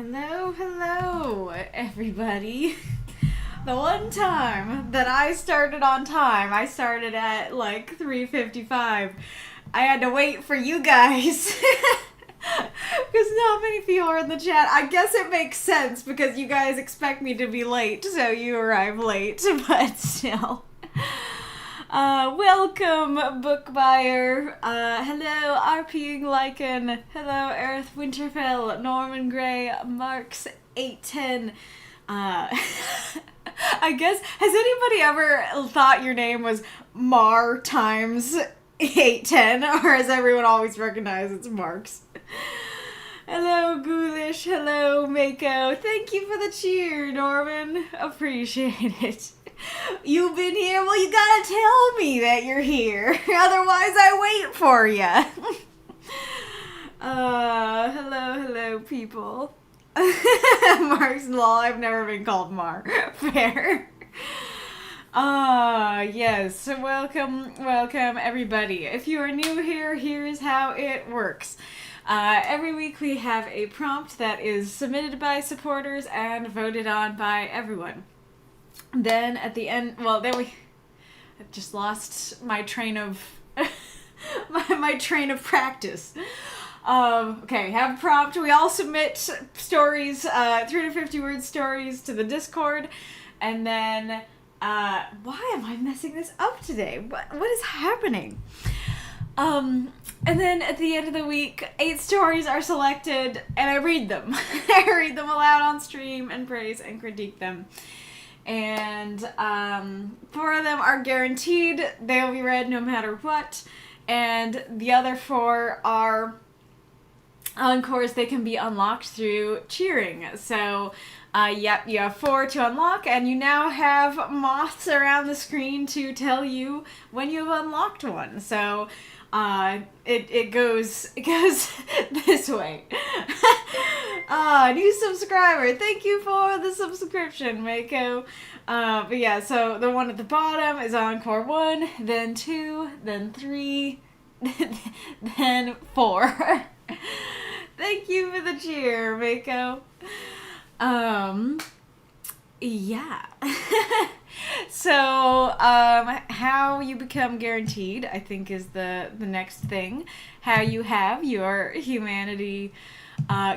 Hello, hello, everybody. The one time that I started on time, I started at like 3:55. I had to wait for you guys. Because not many people are in the chat. I guess it makes sense because you guys expect me to be late, so you arrive late, but still. Welcome, book buyer. Hello, Arpeing Lycan. Hello, Earth Winterfell, Norman Gray, Marx 810. I guess, has anybody ever thought your name was Mar times 810, or has everyone always recognized it's Marx? Hello, Ghoulish. Hello, Mako. Thank you for the cheer, Norman. Appreciate it. You've been here? Well, you gotta tell me that you're here. Otherwise, I wait for you. Hello, people. Mark's law. I've never been called Mar. Fair. Yes. Welcome, everybody. If you are new here, here's how it works. Every week we have a prompt that is submitted by supporters and voted on by everyone. Then at the end, I just lost my train of my train of practice. Okay, have a prompt. We all submit stories, 350 word stories to the Discord, and then why am I messing this up today? What is happening? And then at the end of the week, 8 stories are selected, and I read them. I read them aloud on stream and praise and critique them. And 4 of them are guaranteed. They will be read no matter what. And the other 4 are Encores. They can be unlocked through cheering. So, yep, you have 4 to unlock, and you now have moths around the screen to tell you when you've unlocked one. So, it goes this way. New subscriber. Thank you for the subscription, Mako. But yeah, so the one at the bottom is Encore 1, then 2, then 3, then 4. Thank you for the cheer, Mako. Yeah. So, how you become guaranteed, I think, is the next thing. How you have your humanity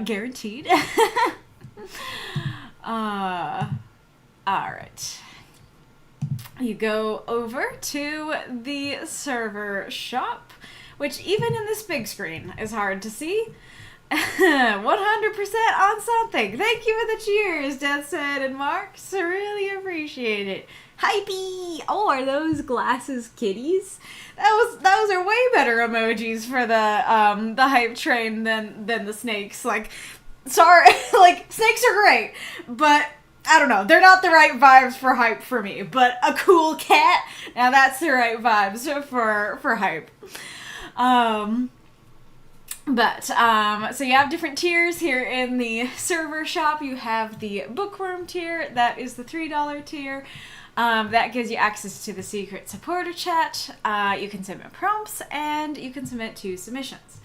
guaranteed. Alright. You go over to the server shop, which even in this big screen is hard to see. 100% on something. Thank you for the cheers, Death said and Marx. Really appreciate it. Hypey! Oh, are those glasses kitties? Those are way better emojis for the hype train than the snakes. Like, sorry, like snakes are great, but I don't know. They're not the right vibes for hype for me. But a cool cat, now that's the right vibes for hype. So you have different tiers here in the server shop. You have the bookworm tier. That is the $3 tier. That gives you access to the secret supporter chat. You can submit prompts, and you can submit 2 submissions.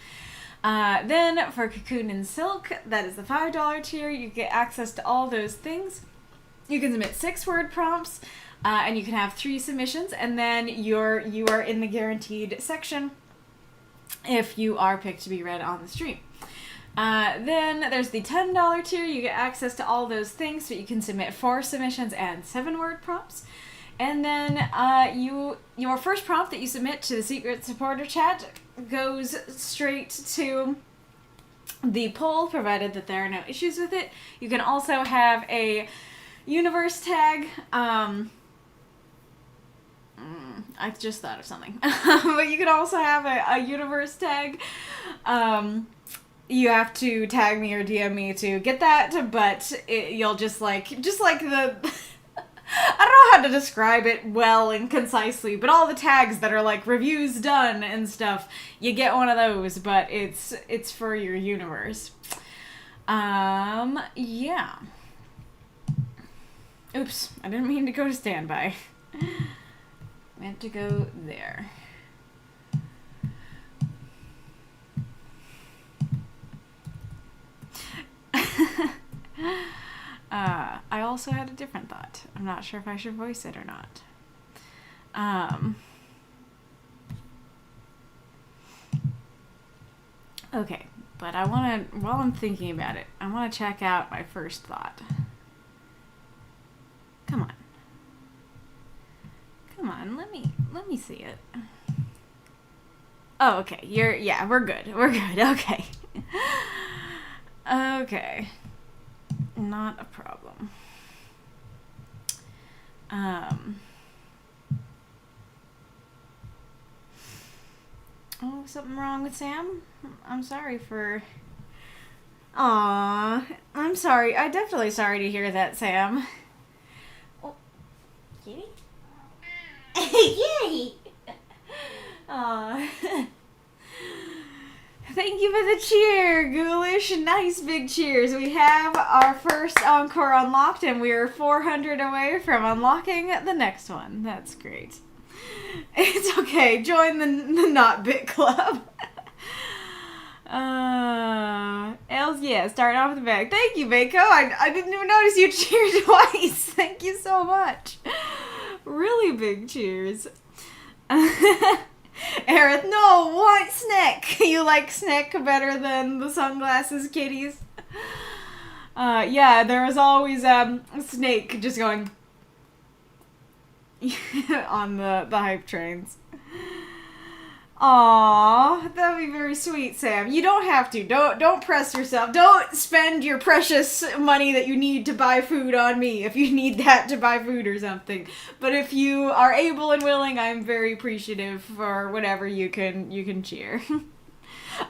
Then for Cocoon and Silk, that is the $5 tier. You get access to all those things. You can submit 6-word prompts, and you can have 3 submissions, and then you are in the guaranteed section if you are picked to be read on the stream. Then there's the $10 tier. You get access to all those things, but you can submit 4 submissions and 7-word prompts. And then your first prompt that you submit to the secret supporter chat goes straight to the poll, provided that there are no issues with it. You can also have a universe tag. I just thought of something. But you can also have a universe tag. You have to tag me or DM me to get that, but you'll just like the... I don't know how to describe it well and concisely, but all the tags that are like reviews done and stuff, you get one of those, but it's for your universe. Yeah. Oops, I didn't mean to go to standby. Meant to go there. also had a different thought. I'm not sure if I should voice it or not. Okay, but I want to, while I'm thinking about it, I want to check out my first thought. Come on. Come on, let me see it. Oh, okay. Yeah, we're good. We're good. Okay. Okay. Not a problem. Oh, something wrong with Sam? I'm sorry for... Aww. I'm sorry. I'm definitely sorry to hear that, Sam. Oh. Kitty? Yay! Aww. Thank you for the cheer, Ghoulish. Nice big cheers. We have our first encore unlocked, and we're 400 away from unlocking the next one. That's great. It's okay. Join the Not Bit Club. Els, yeah, starting off with the bag. Thank you, Mako. I didn't even notice you cheered twice. Thank you so much. Really big cheers. Aerith, no, white Snick. You like Snick better than the sunglasses kitties? Yeah, there was always a Snake just going on the hype trains. Aww, that'd be very sweet, Sam. You don't have to. Don't press yourself. Don't spend your precious money that you need to buy food on me if you need that to buy food or something. But if you are able and willing, I'm very appreciative for whatever you can cheer.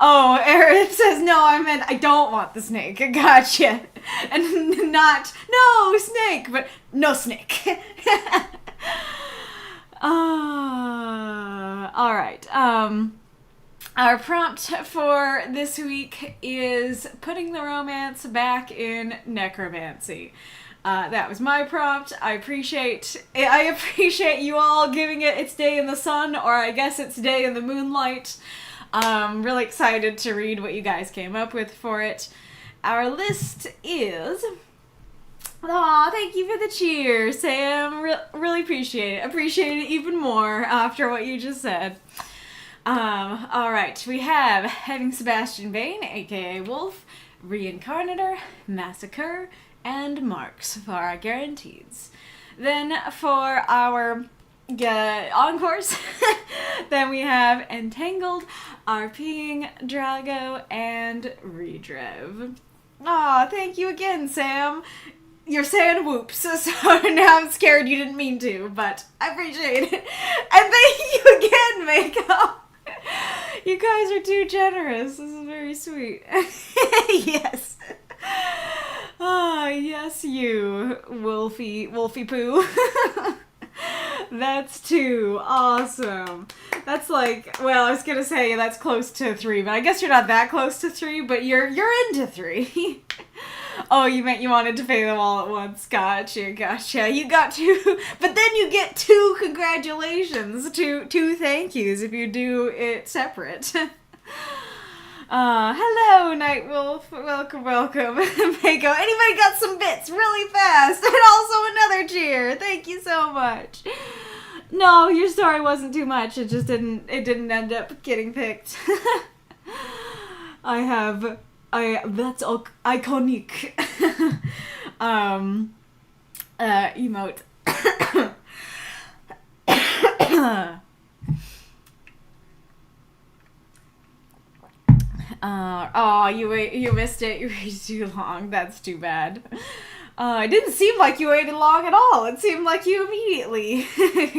Oh, Aerith says, no, I meant I don't want the snake. Gotcha. And not, no, snake, but no snake. Alright. Our prompt for this week is putting the romance back in Necromancy. That was my prompt. I appreciate you all giving it its day in the sun, or I guess its day in the moonlight. Really excited to read what you guys came up with for it. Our list is... Aw, thank you for the cheer, Sam. Really appreciate it. Appreciate it even more after what you just said. Alright, we have having Sebastian Bane, aka Wolf, Reinkarnitor, MasaCur, and Marx for our guarantees. Then for our Encores, then we have EnTangled, Arpeing, Drago, and Redrev. Aw, thank you again, Sam. You're saying whoops, so now I'm scared you didn't mean to, but I appreciate it. And thank you again, Mako. You guys are too generous. This is very sweet. Yes. Ah, yes, you, Wolfie Poo. That's 2. Awesome. That's like, well, I was gonna say that's close to 3, but I guess you're not that close to 3, but you're into 3. Oh, you meant you wanted to pay them all at once. Gotcha. You got 2, but then you get 2 congratulations, 2 thank yous if you do it separate. Hello, Nightwolf. Welcome. Mako. Anybody got some bits really fast? And also another cheer. Thank you so much. No, your story wasn't too much. It just didn't end up getting picked. That's iconic. Emote. Oh, you missed it. You waited too long. That's too bad. It didn't seem like you waited long at all. It seemed like you immediately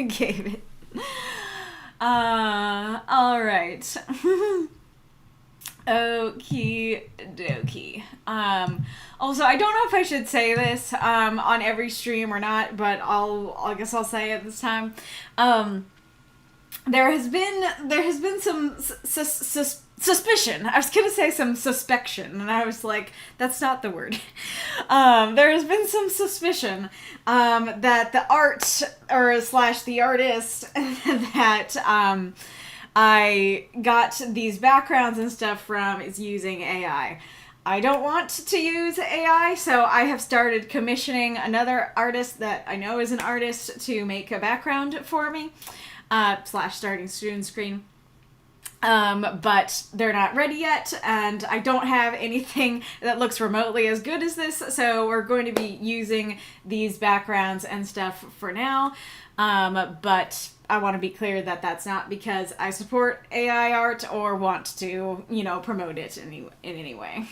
gave it. Alright. Okie dokie. Also, I don't know if I should say this, on every stream or not, but I guess I'll say it this time. There has been some suspicion. I was gonna say some suspicion, and I was like, that's not the word. There has been some suspicion, that the art, or / the artist, that, I got these backgrounds and stuff from is using AI. I don't want to use AI, so I have started commissioning another artist that I know is an artist to make a background for me, / starting student screen. But they're not ready yet, and I don't have anything that looks remotely as good as this, so we're going to be using these backgrounds and stuff for now. But I want to be clear that that's not because I support AI art or want to, promote it in any way.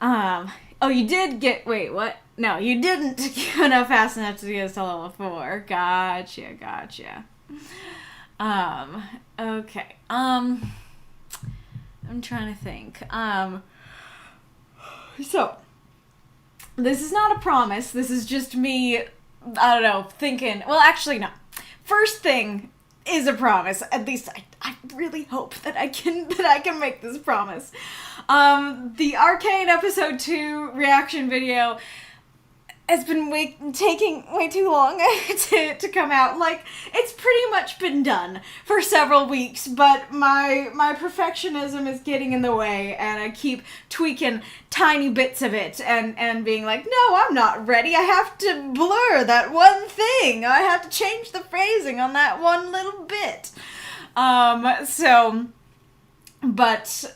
Oh, you did get, wait, what? No, you didn't get enough fast enough to get us to level 4. Gotcha. Okay. I'm trying to think. So, this is not a promise. This is just me, I don't know, thinking, well, actually, no. First thing is a promise. At least I really hope that I can make this promise. The Arcane episode 2 reaction video has been taking way too long to come out. Like, it's pretty much been done for several weeks, but my perfectionism is getting in the way, and I keep tweaking tiny bits of it and being like, no, I'm not ready. I have to blur that one thing. I have to change the phrasing on that one little bit. But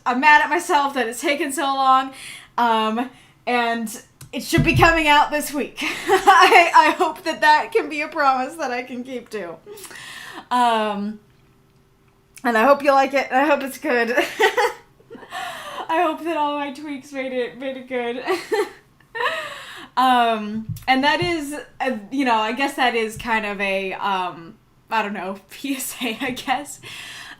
I'm mad at myself that it's taken so long, and it should be coming out this week. I hope that can be a promise that I can keep to. And I hope you like it. I hope it's good. I hope that all my tweaks made it good. And that is, I guess that is kind of a, I don't know, PSA, I guess.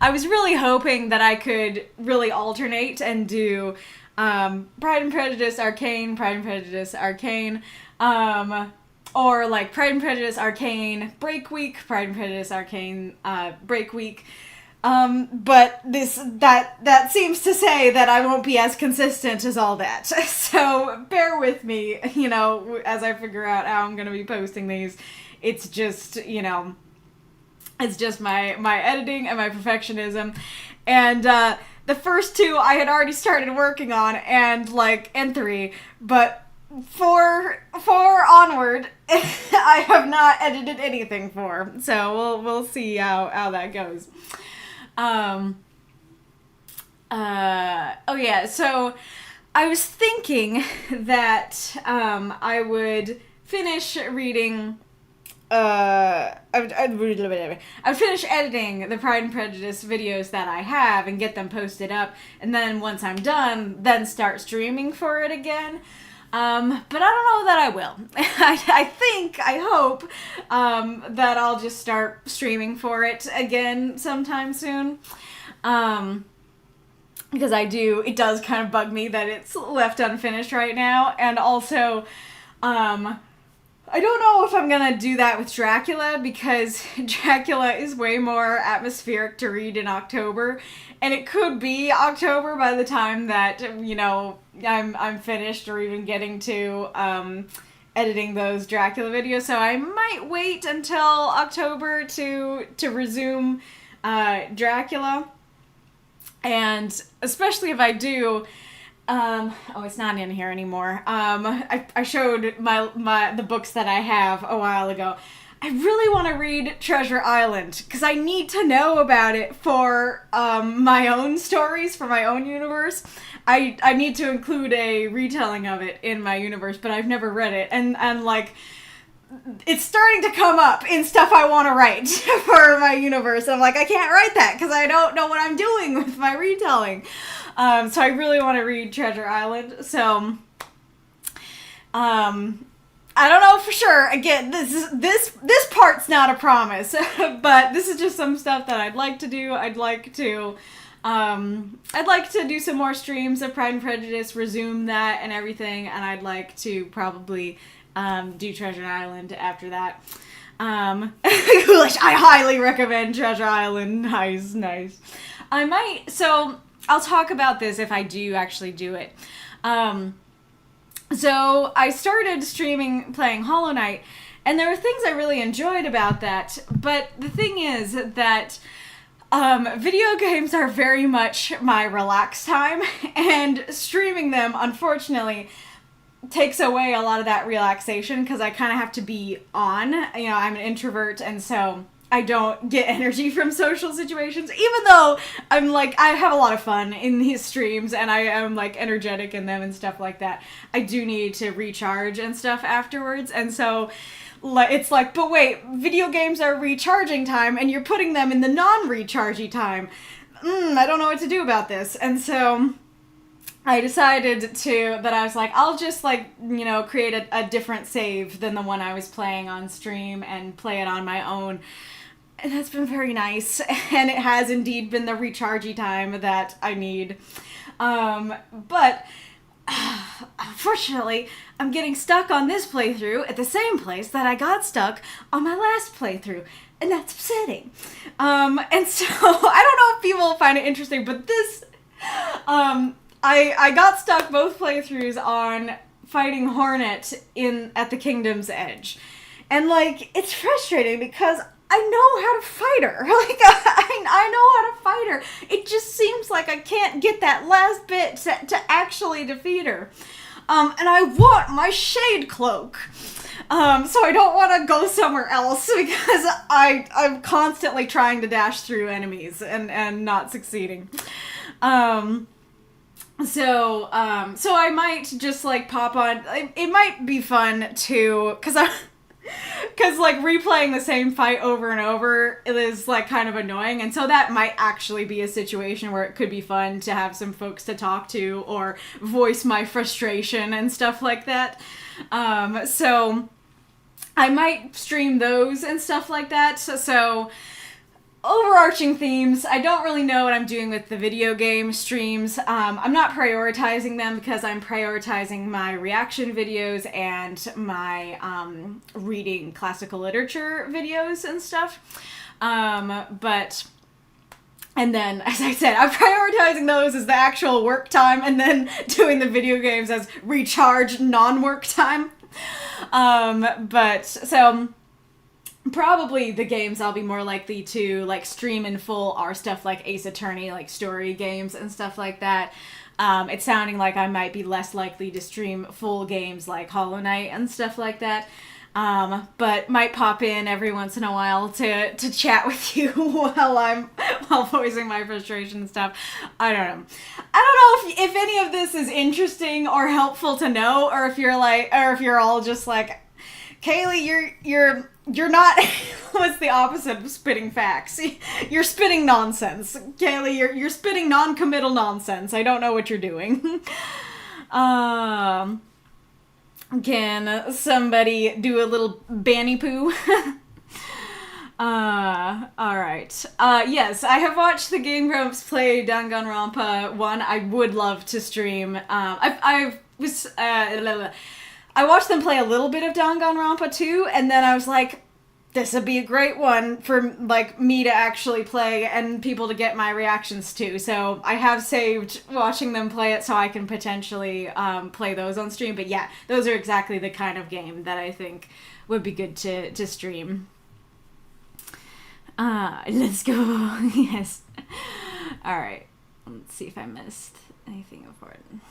I was really hoping that I could really alternate and do Pride and Prejudice Arcane, Pride and Prejudice Arcane, or like Pride and Prejudice Arcane Break Week, Pride and Prejudice Arcane Break Week. But that seems to say that I won't be as consistent as all that. So bear with me, as I figure out how I'm gonna be posting these. It's just, it's just my editing and my perfectionism. And the first 2 I had already started working on, and 3, but 4 onward I have not edited anything for. So we'll see how that goes. Oh yeah, so I was thinking that I would finish reading I'd finish editing the Pride and Prejudice videos that I have and get them posted up, and then once I'm done, then start streaming for it again. But I don't know that I will. I hope that I'll just start streaming for it again sometime soon. Because it does kind of bug me that it's left unfinished right now, and also, I don't know if I'm gonna do that with Dracula, because Dracula is way more atmospheric to read in October, and it could be October by the time that, I'm finished or even getting to editing those Dracula videos, so I might wait until October to resume Dracula, and especially if I do. It's not in here anymore. I showed the books that I have a while ago. I really want to read Treasure Island, because I need to know about it for my own stories, for my own universe. I need to include a retelling of it in my universe, but I've never read it. And it's starting to come up in stuff I want to write for my universe. I'm like, I can't write that because I don't know what I'm doing with my retelling. So I really want to read Treasure Island. So, I don't know for sure. Again, this part's not a promise, but this is just some stuff that I'd like to do. I'd like to do some more streams of Pride and Prejudice, resume that and everything, and I'd like to probably do Treasure Island after that. Which I highly recommend Treasure Island. Nice. I'll talk about this if I do actually do it. So I started playing Hollow Knight, and there were things I really enjoyed about that, but the thing is that Video games are very much my relax time, and streaming them, unfortunately, takes away a lot of that relaxation because I kind of have to be on. You know, I'm an introvert, and so I don't get energy from social situations, even though I'm like, I have a lot of fun in these streams and I am like energetic in them and stuff like that. I do need to recharge and stuff afterwards, and so it's like, but wait, video games are recharging time and you're putting them in the non-rechargy time. I don't know what to do about this. And so I decided that I was like, I'll just like, you know, create a different save than the one I was playing on stream and play it on my own. And that's been very nice. And it has indeed been the rechargy time that I need. But unfortunately, I'm getting stuck on this playthrough at the same place that I got stuck on my last playthrough, and that's upsetting. And so I don't know if people find it interesting, but this, I got stuck both playthroughs on fighting Hornet at the Kingdom's Edge, and like it's frustrating because I know how to fight her. Like, I know how to fight her. It just seems like I can't get that last bit to actually defeat her. And I want my Shade Cloak. So I don't want to go somewhere else because I'm constantly trying to dash through enemies and not succeeding. So I might just, like, pop on. It might be fun to, because, like, replaying the same fight over and over is, like, kind of annoying. And so that might actually be a situation where it could be fun to have some folks to talk to or voice my frustration and stuff like that. So I might stream those and stuff like that. So overarching themes, I don't really know what I'm doing with the video game streams. I'm not prioritizing them because I'm prioritizing my reaction videos and my reading classical literature videos and stuff. And then, as I said, I'm prioritizing those as the actual work time and then doing the video games as recharge non-work time. Probably the games I'll be more likely to, like, stream in full are stuff like Ace Attorney, like, story games and stuff like that. It's sounding like I might be less likely to stream full games like Hollow Knight and stuff like that. But might pop in every once in a while to chat with you while voicing my frustration and stuff. I don't know. I don't know if any of this is interesting or helpful to know, or if you're all just like, Kaylee, you're not, what's the opposite of spitting facts? You're spitting nonsense. Kaylee, you're spitting non-committal nonsense. I don't know what you're doing. Can somebody do a little banny poo? Alright. Yes, I have watched the Game Grumps play Danganronpa 1. I would love to stream. I watched them play a little bit of Danganronpa 2, and then I was like, this would be a great one for, like, me to actually play and people to get my reactions to. So I have saved watching them play it so I can potentially play those on stream. But yeah, those are exactly the kind of game that I think would be good to stream. Let's go. Yes. Alright. Let's see if I missed anything important.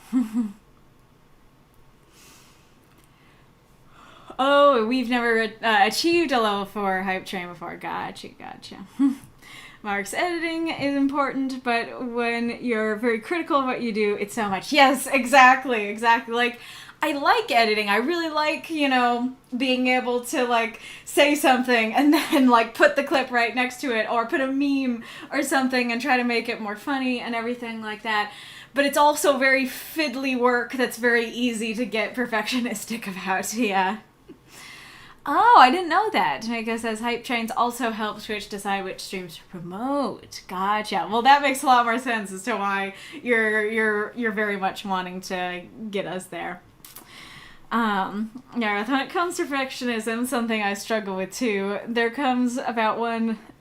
Oh, we've never achieved a level 4 hype train before. Gotcha. Marx, editing is important, but when you're very critical of what you do, it's so much. Yes, exactly. Like, I like editing. I really like, you know, being able to, like, say something and then, like, put the clip right next to it or put a meme or something and try to make it more funny and everything like that. But it's also very fiddly work that's very easy to get perfectionistic about, yeah. Oh, I didn't know that. Because as hype trains also help Twitch decide which streams to promote. Gotcha. Well, that makes a lot more sense as to why you're very much wanting to get us there. Yeah, when it comes to perfectionism, something I struggle with too. There comes about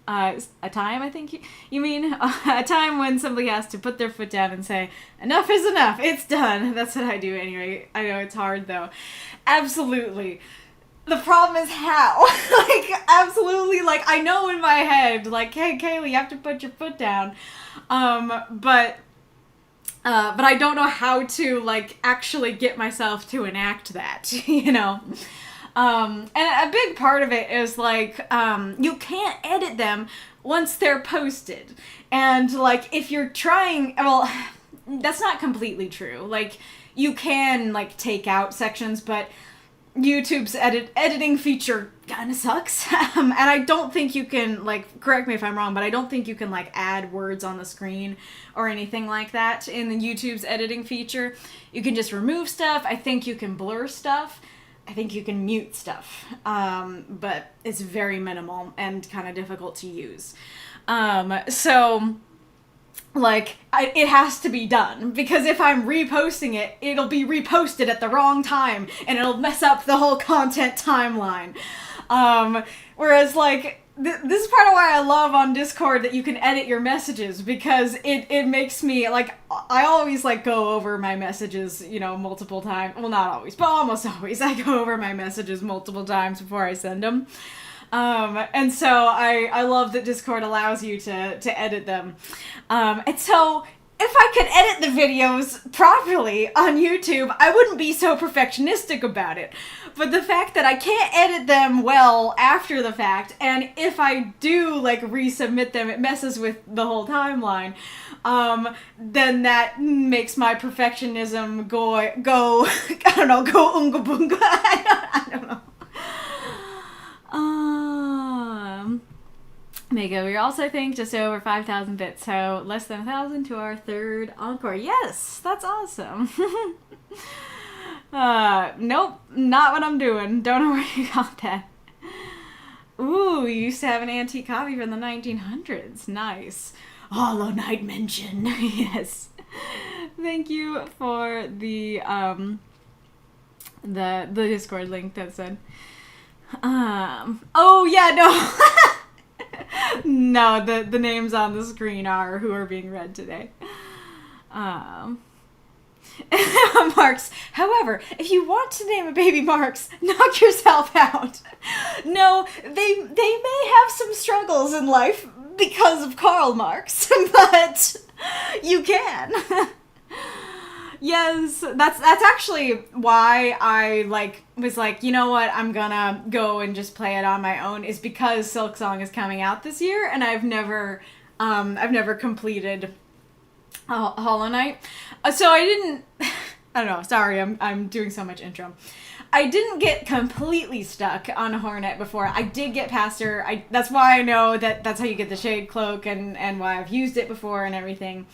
a time, I think you mean, a time when somebody has to put their foot down and say, enough is enough, it's done. That's what I do anyway. I know it's hard though. Absolutely. The problem is how. Like, absolutely, like, I know in my head, like, hey, Kaylee, you have to put your foot down. But I don't know how to, like, actually get myself to enact that, you know? And a big part of it is, like, you can't edit them once they're posted. And, like, if you're trying, well, that's not completely true. Like, you can, like, take out sections, but YouTube's editing feature kind of sucks. And I don't think you can, like, correct me if I'm wrong, but I don't think you can, like, add words on the screen or anything like that in the YouTube's editing feature. You can just remove stuff. I think you can blur stuff. I think you can mute stuff. But it's very minimal and kind of difficult to use. So, like, it has to be done, because if I'm reposting it, it'll be reposted at the wrong time, and it'll mess up the whole content timeline. Whereas, like, this is part of why I love on Discord that you can edit your messages, because it makes me, like, I always, like, go over my messages, you know, multiple times. Well, not always, but almost always. I go over my messages multiple times before I send them. And so I love that Discord allows you to edit them. And so if I could edit the videos properly on YouTube, I wouldn't be so perfectionistic about it. But the fact that I can't edit them well after the fact, and if I do, like, resubmit them, it messes with the whole timeline, then that makes my perfectionism go I don't know, go unga bunga. I don't know. Makoverse also think just over 5,000 bits, so less than 1,000 to our third encore. Yes, that's awesome. Nope, not what I'm doing. Don't know where you got that. Ooh, you used to have an antique copy from the 1900s. Nice. Hollow Knight mention. Yes. Thank you for the Discord link that said. Oh yeah, no. No, the names on the screen are who are being read today. Marx. However, if you want to name a baby Marx, knock yourself out. No, they may have some struggles in life because of Karl Marx, but you can. Yes, that's actually why I was like, you know what, I'm gonna go and just play it on my own, is because Silksong is coming out this year, and I've never completed Hollow Knight, so I didn't. I don't know. Sorry, I'm doing so much intro. I didn't get completely stuck on Hornet before. I did get past her. That's why I know that's how you get the Shade Cloak, and why I've used it before and everything.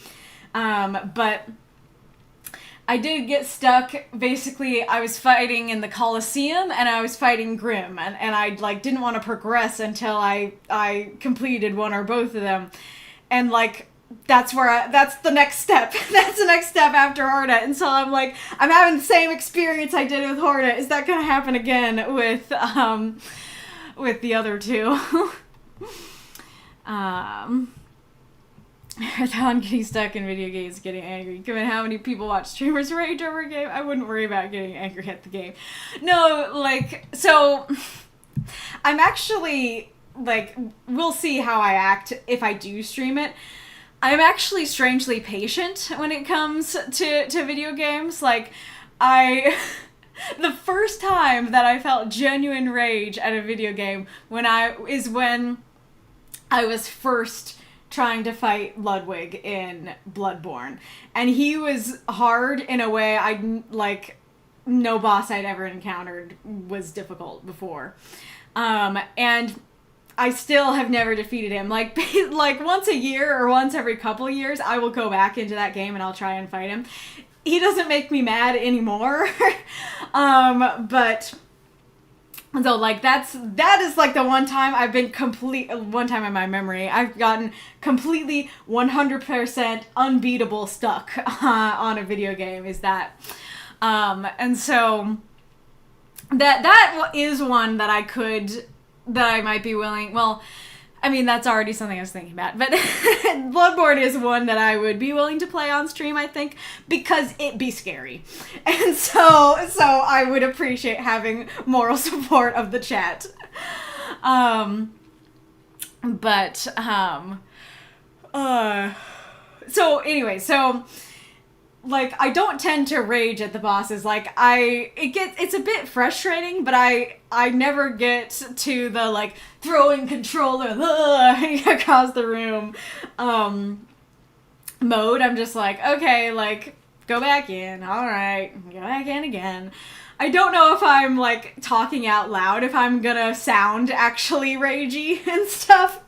But I did get stuck. Basically, I was fighting in the Colosseum, and I was fighting Grimm, and I didn't want to progress until I completed one or both of them, and that's the next step. That's the next step after Hornet, and so I'm having the same experience I did with Hornet. Is that gonna happen again with the other two? On getting stuck in video games, getting angry. Given how many people watch streamers rage over a game, I wouldn't worry about getting angry at the game. No, so I'm actually, we'll see how I act if I do stream it. I'm actually strangely patient when it comes to video games. The first time that I felt genuine rage at a video game when I was first trying to fight Ludwig in Bloodborne, and he was hard in a way no boss I'd ever encountered was difficult before, and I still have never defeated him. Once a year or once every couple years, I will go back into that game and I'll try and fight him. He doesn't make me mad anymore, but. So, that is, the one time I've been one time in my memory, I've gotten completely 100% unbeatable stuck on a video game, is that. And so, that is one that I might be willing, well, I mean, that's already something I was thinking about. But Bloodborne is one that I would be willing to play on stream, I think, because it'd be scary. And so I would appreciate having moral support of the chat. So anyway, like, I don't tend to rage at the bosses. Like, it's a bit frustrating, but I never get to the, like, throwing controller across the room, mode. I'm just like, okay, like, go back in, alright, go back in again. I don't know if I'm, like, talking out loud, if I'm gonna sound actually ragey and stuff.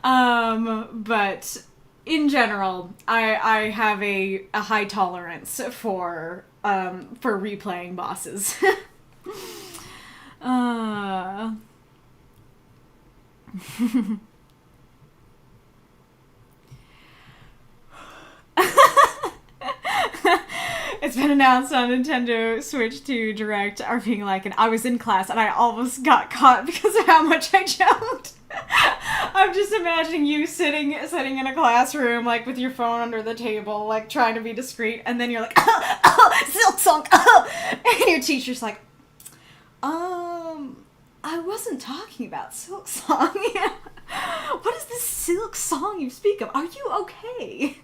But in general, I have a high tolerance for replaying bosses. It's been announced on Nintendo Switch 2 Direct Arpeing and I was in class and I almost got caught because of how much I jumped. I'm just imagining you sitting in a classroom, like, with your phone under the table, like, trying to be discreet, and then you're like, Silk Song, and your teacher's like, I wasn't talking about Silk Song. What is this Silk Song you speak of? Are you okay?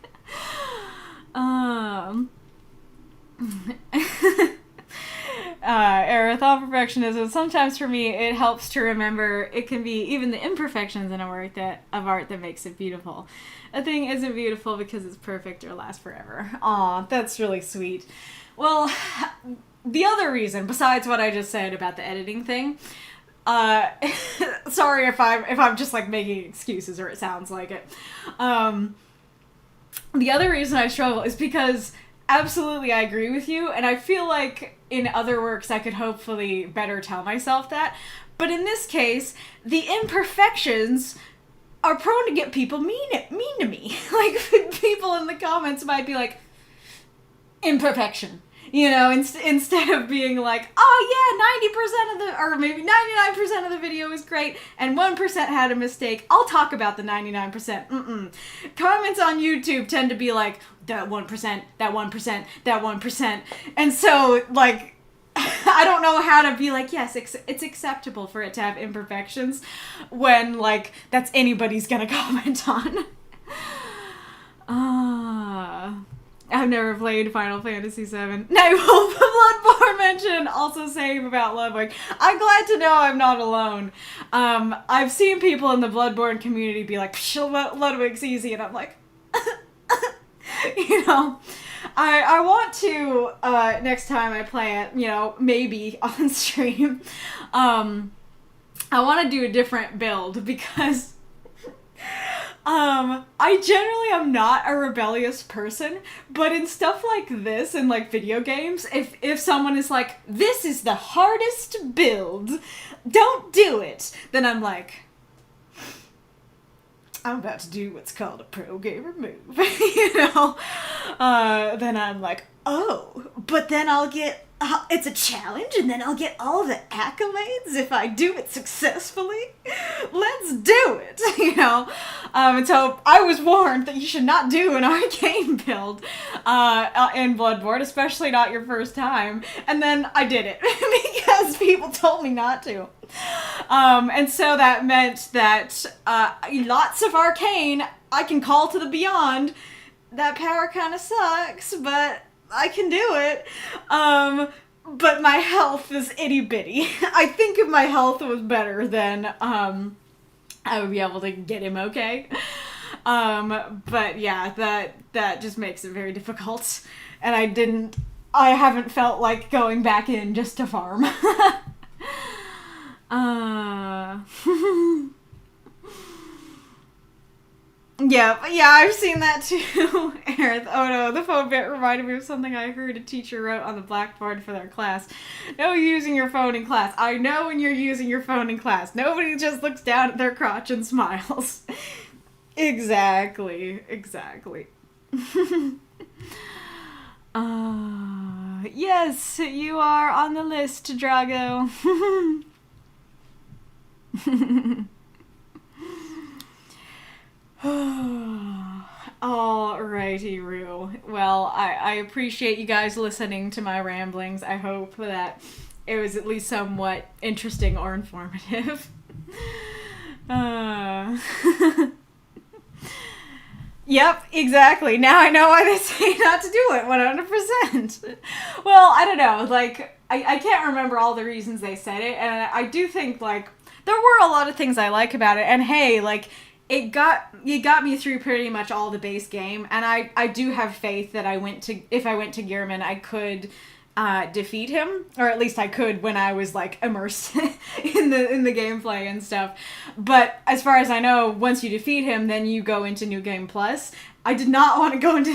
Aerith, all perfectionism. Sometimes for me, it helps to remember it can be even the imperfections in a work of art that makes it beautiful. A thing isn't beautiful because it's perfect or lasts forever. Aw, that's really sweet. Well, the other reason, besides what I just said about the editing thing, sorry if I'm just, like, making excuses or it sounds like it. The other reason I struggle is because absolutely I agree with you, and I feel like in other works I could hopefully better tell myself that. But in this case, the imperfections are prone to get people mean to me. Like, people in the comments might be like, imperfection. You know, instead of being like, oh yeah, 90% of the, or maybe 99% of the video is great, and 1% had a mistake, I'll talk about the 99%. Comments on YouTube tend to be like, that 1%, that 1%, that 1%. And so, like, I don't know how to be like, yes, it's acceptable for it to have imperfections when, like, that's anybody's gonna comment on. I've never played Final Fantasy VII. Nightwolf Bloodborne mentioned, also same about Ludwig. I'm glad to know I'm not alone. I've seen people in the Bloodborne community be like, Ludwig's easy, and I'm like, you know, I want to, next time I play it, you know, maybe on stream, I want to do a different build because I generally am not a rebellious person, but in stuff like this, in, like, video games, if someone is like, this is the hardest build, don't do it, then I'm like, I'm about to do what's called a pro gamer move, you know? Then I'm like, oh, but then I'll get, it's a challenge, and then I'll get all the accolades if I do it successfully. Let's do it, you know? And so I was warned that you should not do an arcane build in Bloodborne, especially not your first time. And then I did it because people told me not to. And so that meant that lots of arcane, I can call to the beyond. That power kind of sucks, but I can do it. But my health is itty bitty. I think if my health was better, then I would be able to get him okay. But yeah, that just makes it very difficult. And I haven't felt like going back in just to farm. Yeah, I've seen that too, Aerith. Oh no, the phone bit reminded me of something I heard a teacher wrote on the blackboard for their class. No using your phone in class. I know when you're using your phone in class. Nobody just looks down at their crotch and smiles. Exactly. Yes, you are on the list, Drago. Alrighty, Rue. Well, I appreciate you guys listening to my ramblings. I hope that it was at least somewhat interesting or informative. Yep, exactly. Now I know why they say not to do it 100%. Well, I don't know. Like, I can't remember all the reasons they said it, and I do think, like, there were a lot of things I like about it, and hey, like, it got me through pretty much all the base game, and I do have faith that if I went to Gearman, I could defeat him, or at least I could when I was like immersed in the gameplay and stuff. But as far as I know, once you defeat him, then you go into New Game Plus. I did not want to go into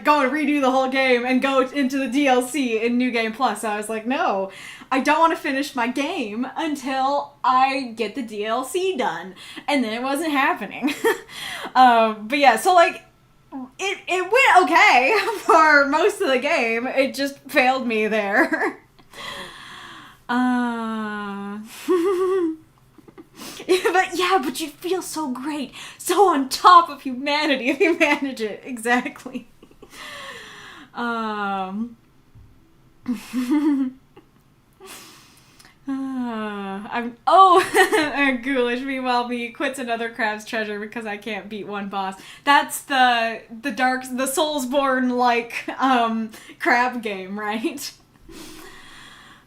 go and redo the whole game and go into the DLC in New Game Plus. So I was like, no, I don't want to finish my game until I get the DLC done, and then it wasn't happening. But yeah, so like. It went okay for most of the game. It just failed me there. But you feel so great, so on top of humanity if you manage it. Exactly. Ghoulish, meanwhile me quits another crab's treasure because I can't beat one boss. That's the Soulsborne crab game, right?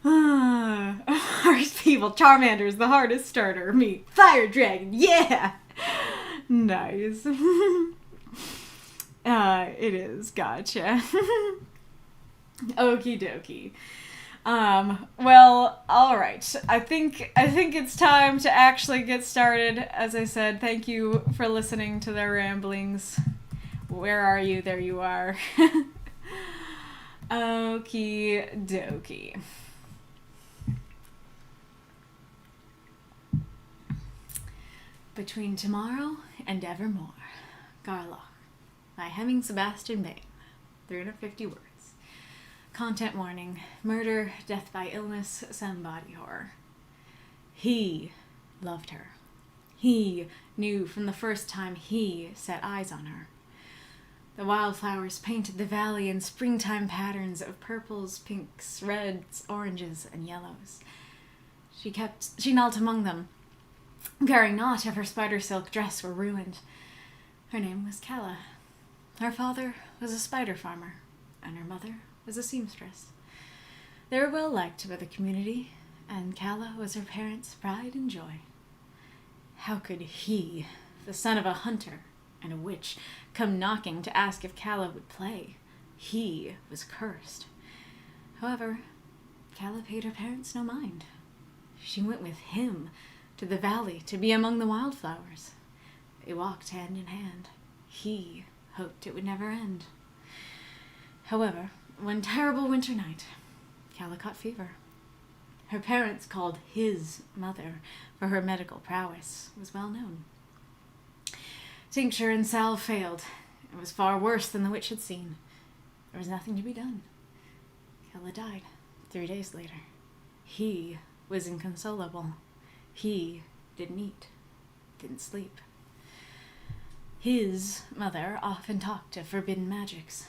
Hardest people, Charmander's the hardest starter. Me, Fire Dragon, yeah! Nice. It is, gotcha. Okie dokie. Well, alright. I think it's time to actually get started. As I said, thank you for listening to their ramblings. Where are you? There you are. Okie dokie. Between Tomorrow and Evermore. Garoloch. By Hemming Sebastian Bane. 350 words. Content warning. Murder, death by illness, some body horror. He loved her. He knew from the first time he set eyes on her. The wildflowers painted the valley in springtime patterns of purples, pinks, reds, oranges, and yellows. She knelt among them, caring not if her spider silk dress were ruined. Her name was Calla. Her father was a spider farmer, and her mother was a seamstress. They were well liked by the community, and Calla was her parents' pride and joy. How could he, the son of a hunter and a witch, come knocking to ask if Calla would play? He was cursed. However, Calla paid her parents no mind. She went with him to the valley to be among the wildflowers. They walked hand in hand. He hoped it would never end. However, one terrible winter night, Calla caught fever. Her parents called his mother, for her medical prowess was well known. Tincture and salve failed. It was far worse than the witch had seen. There was nothing to be done. Calla died 3 days later. He was inconsolable. He didn't eat, didn't sleep. His mother often talked of forbidden magics,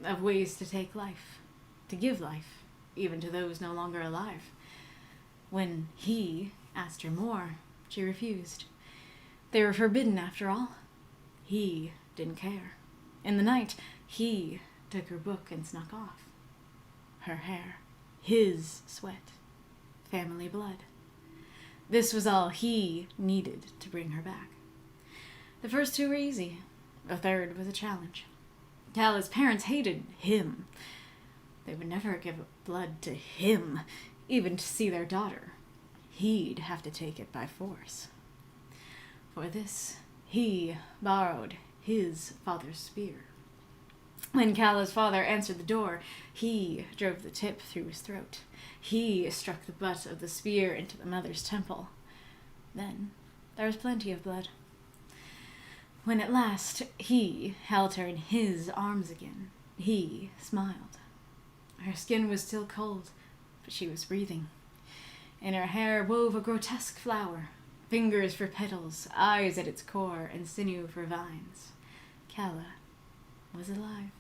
of ways to take life, to give life, even to those no longer alive. When he asked her more, she refused. They were forbidden after all. He didn't care. In the night, he took her book and snuck off. Her hair, his sweat, family blood. This was all he needed to bring her back. The first two were easy. The third was a challenge. Calla's parents hated him. They would never give blood to him, even to see their daughter. He'd have to take it by force. For this, he borrowed his father's spear. When Calla's father answered the door, he drove the tip through his throat. He struck the butt of the spear into the mother's temple. Then there was plenty of blood. When at last he held her in his arms again, he smiled. Her skin was still cold, but she was breathing. In her hair wove a grotesque flower. fingers for petals, eyes at its core, and sinew for vines. Calla was alive.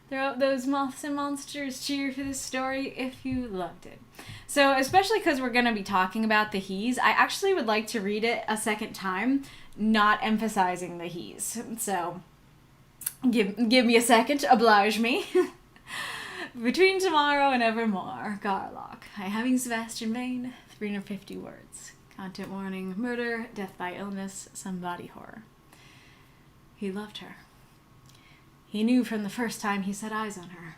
Throughout those moths and monsters, cheer for this story if you loved it. So, especially because we're going to be talking about the he's, I actually would like to read it a second time, not emphasizing the he's. So, give me a second, oblige me. Between tomorrow and evermore, Garoloch. I having Sebastian Bane, 350 words. Content warning, murder, death by illness, some body horror. He loved her. He knew from the first time he set eyes on her.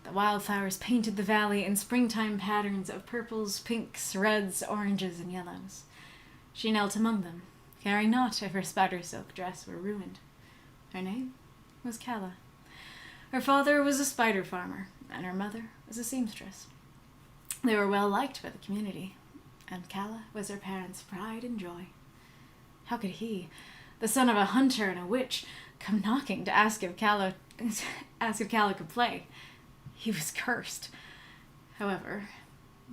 The wildflowers painted the valley in springtime patterns of purples, pinks, reds, oranges, and yellows. She knelt among them, caring not if her spider silk dress were ruined. Her name was Calla. Her father was a spider farmer, and her mother was a seamstress. They were well liked by the community, and Calla was her parents' pride and joy. How could he, the son of a hunter and a witch, come knocking to ask if Calla could play? He was cursed. However,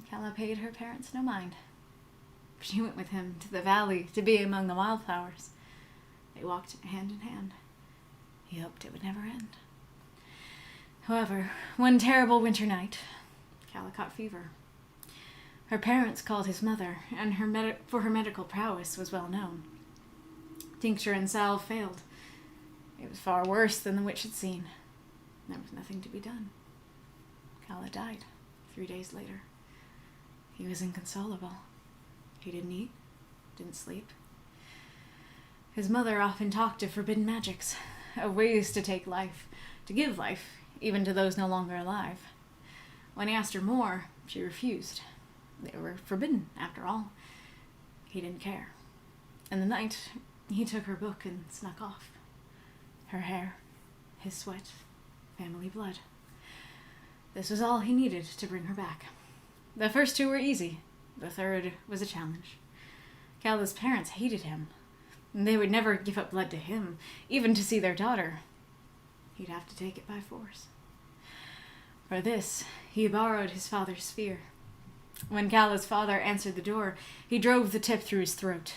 Calla paid her parents no mind. She went with him to the valley to be among the wildflowers. They walked hand in hand. He hoped it would never end. However, one terrible winter night, Calla caught fever. Her parents called his mother, and for her medical prowess was well known. Tincture and salve failed. It was far worse than the witch had seen. There was nothing to be done. Calla died 3 days later. He was inconsolable. He didn't eat, didn't sleep. His mother often talked of forbidden magics, of ways to take life, to give life, even to those no longer alive. When he asked her more, she refused. They were forbidden, after all. He didn't care. In the night, he took her book and snuck off. Her hair, his sweat, family blood. This was all he needed to bring her back. The first 2 were easy. The third was a challenge. Calla's parents hated him. They would never give up blood to him, even to see their daughter. He'd have to take it by force. For this, he borrowed his father's spear. When Calla's father answered the door, he drove the tip through his throat.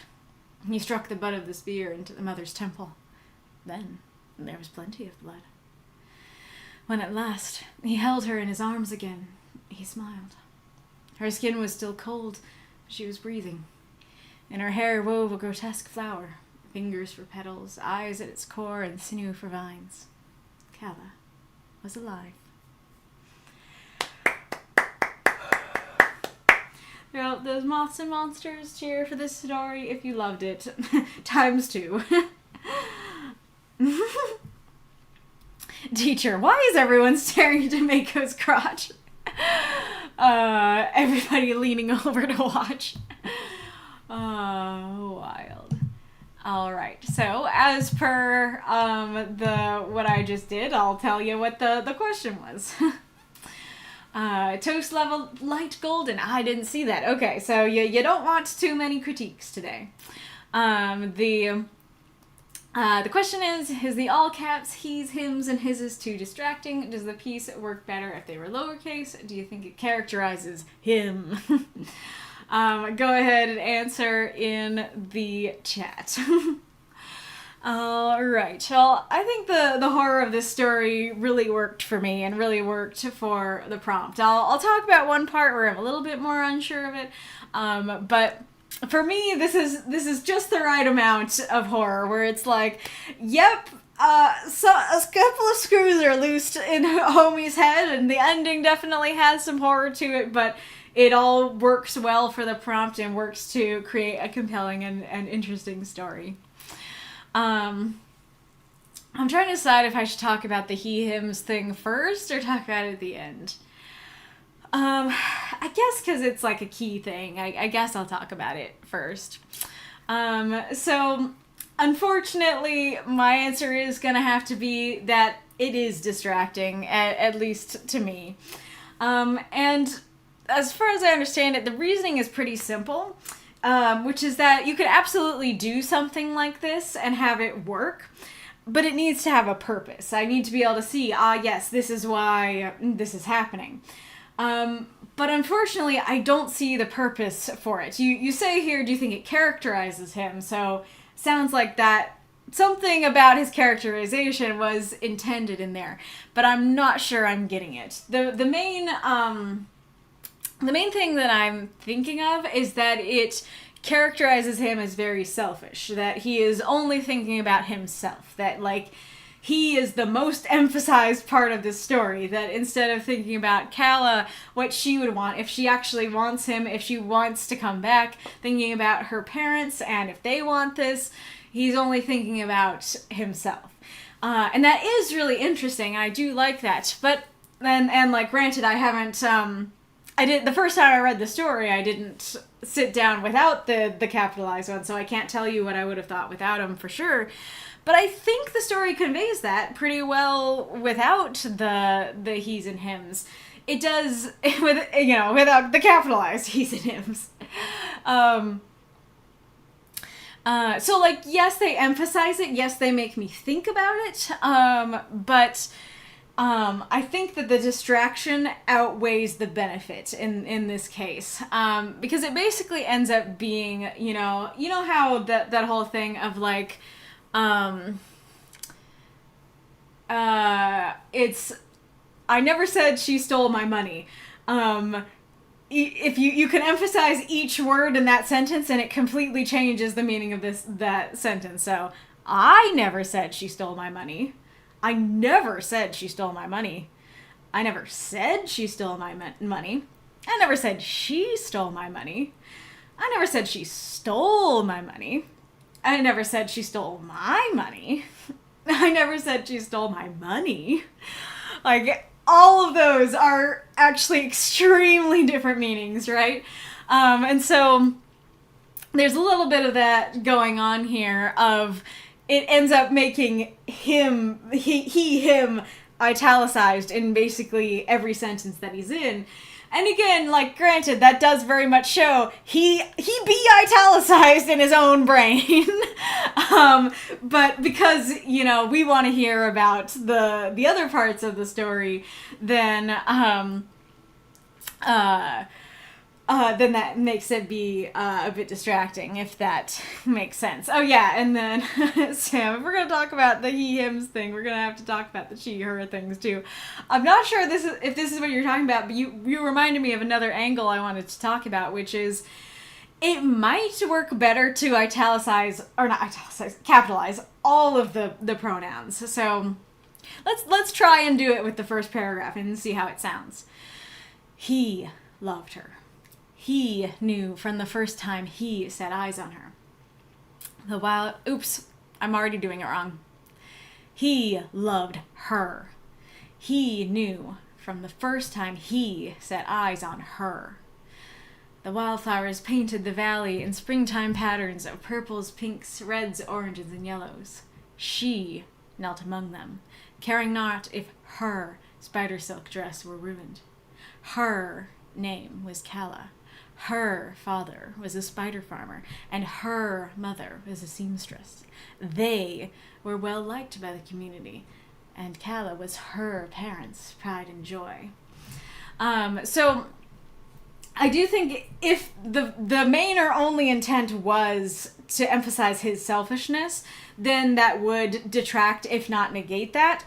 He struck the butt of the spear into the mother's temple. Then there was plenty of blood. When at last he held her in his arms again, he smiled. Her skin was still cold, but she was breathing. In her hair wove a grotesque flower, fingers for petals, eyes at its core, and sinew for vines. Calla was alive. Throughout those moths and monsters, cheer for this story if you loved it. Times 2. Teacher, why is everyone staring into Mako's crotch? Everybody leaning over to watch. Wild. Alright, so as per what I just did, I'll tell you what the question was. Toast level light golden. I didn't see that. Okay, so you don't want too many critiques today. The question is the all caps he's, hims, and hises too distracting? Does the piece work better if they were lowercase? Do you think it characterizes him? Go ahead and answer in the chat. Alright, well, I think the horror of this story really worked for me and really worked for the prompt. I'll talk about one part where I'm a little bit more unsure of it, but for me, this is just the right amount of horror, where it's like, yep, so a couple of screws are loosed in homie's head, and the ending definitely has some horror to it, but it all works well for the prompt and works to create a compelling and interesting story. I'm trying to decide if I should talk about the he-hims thing first or talk about it at the end. I guess because it's like a key thing, I guess I'll talk about it first. So, unfortunately, my answer is gonna have to be that it is distracting, at least to me. And as far as I understand it, the reasoning is pretty simple. Which is that you could absolutely do something like this and have it work, but it needs to have a purpose. I need to be able to see, yes, this is why this is happening. But unfortunately, I don't see the purpose for it. You say here, do you think it characterizes him? So sounds like that something about his characterization was intended in there, but I'm not sure I'm getting it. The main thing that I'm thinking of is that it characterizes him as very selfish, that he is only thinking about himself, that like he is the most emphasized part of this story, that instead of thinking about Calla, what she would want, if she actually wants him, if she wants to come back, thinking about her parents, and if they want this, he's only thinking about himself. And that is really interesting, I do like that. But, and like, granted, I haven't, the first time I read the story, I didn't sit down without the capitalized one, so I can't tell you what I would have thought without him for sure. But I think the story conveys that pretty well without the he's and hims. It does, without the capitalized he's and hims. So, like, yes, they emphasize it. Yes, they make me think about it. But I think that the distraction outweighs the benefit in this case. Because it basically ends up being, you know how that whole thing of, like, it's, I never said she stole my money. If you can emphasize each word in that sentence and it completely changes the meaning of that sentence. So, I never said she stole my money. I never said she stole my money. I never said she stole my money. I never said she stole my money. I never said she stole my money. I never said she stole my money. I never said she stole my money. Like, all of those are actually extremely different meanings, right? And so there's a little bit of that going on here of it ends up making him, him italicized in basically every sentence that he's in. And again, like, granted, that does very much show he be italicized in his own brain. But because, we want to hear about the other parts of the story, then that makes it be a bit distracting, if that makes sense. Oh yeah, and then Sam, if we're gonna talk about the he/hims thing, we're gonna have to talk about the she/her things too. I'm not sure if this is what you're talking about, but you reminded me of another angle I wanted to talk about, which is it might work better to capitalize all of the pronouns. So let's try and do it with the first paragraph and see how it sounds. He loved her. He knew from the first time he set eyes on her. Oops, I'm already doing it wrong. He loved her. He knew from the first time he set eyes on her. The wildflowers painted the valley in springtime patterns of purples, pinks, reds, oranges, and yellows. She knelt among them, caring not if her spider silk dress were ruined. Her name was Calla. Her father was a spider farmer, and her mother was a seamstress. They were well liked by the community, and Calla was her parents' pride and joy. So I do think if the main or only intent was to emphasize his selfishness, then that would detract, if not negate that.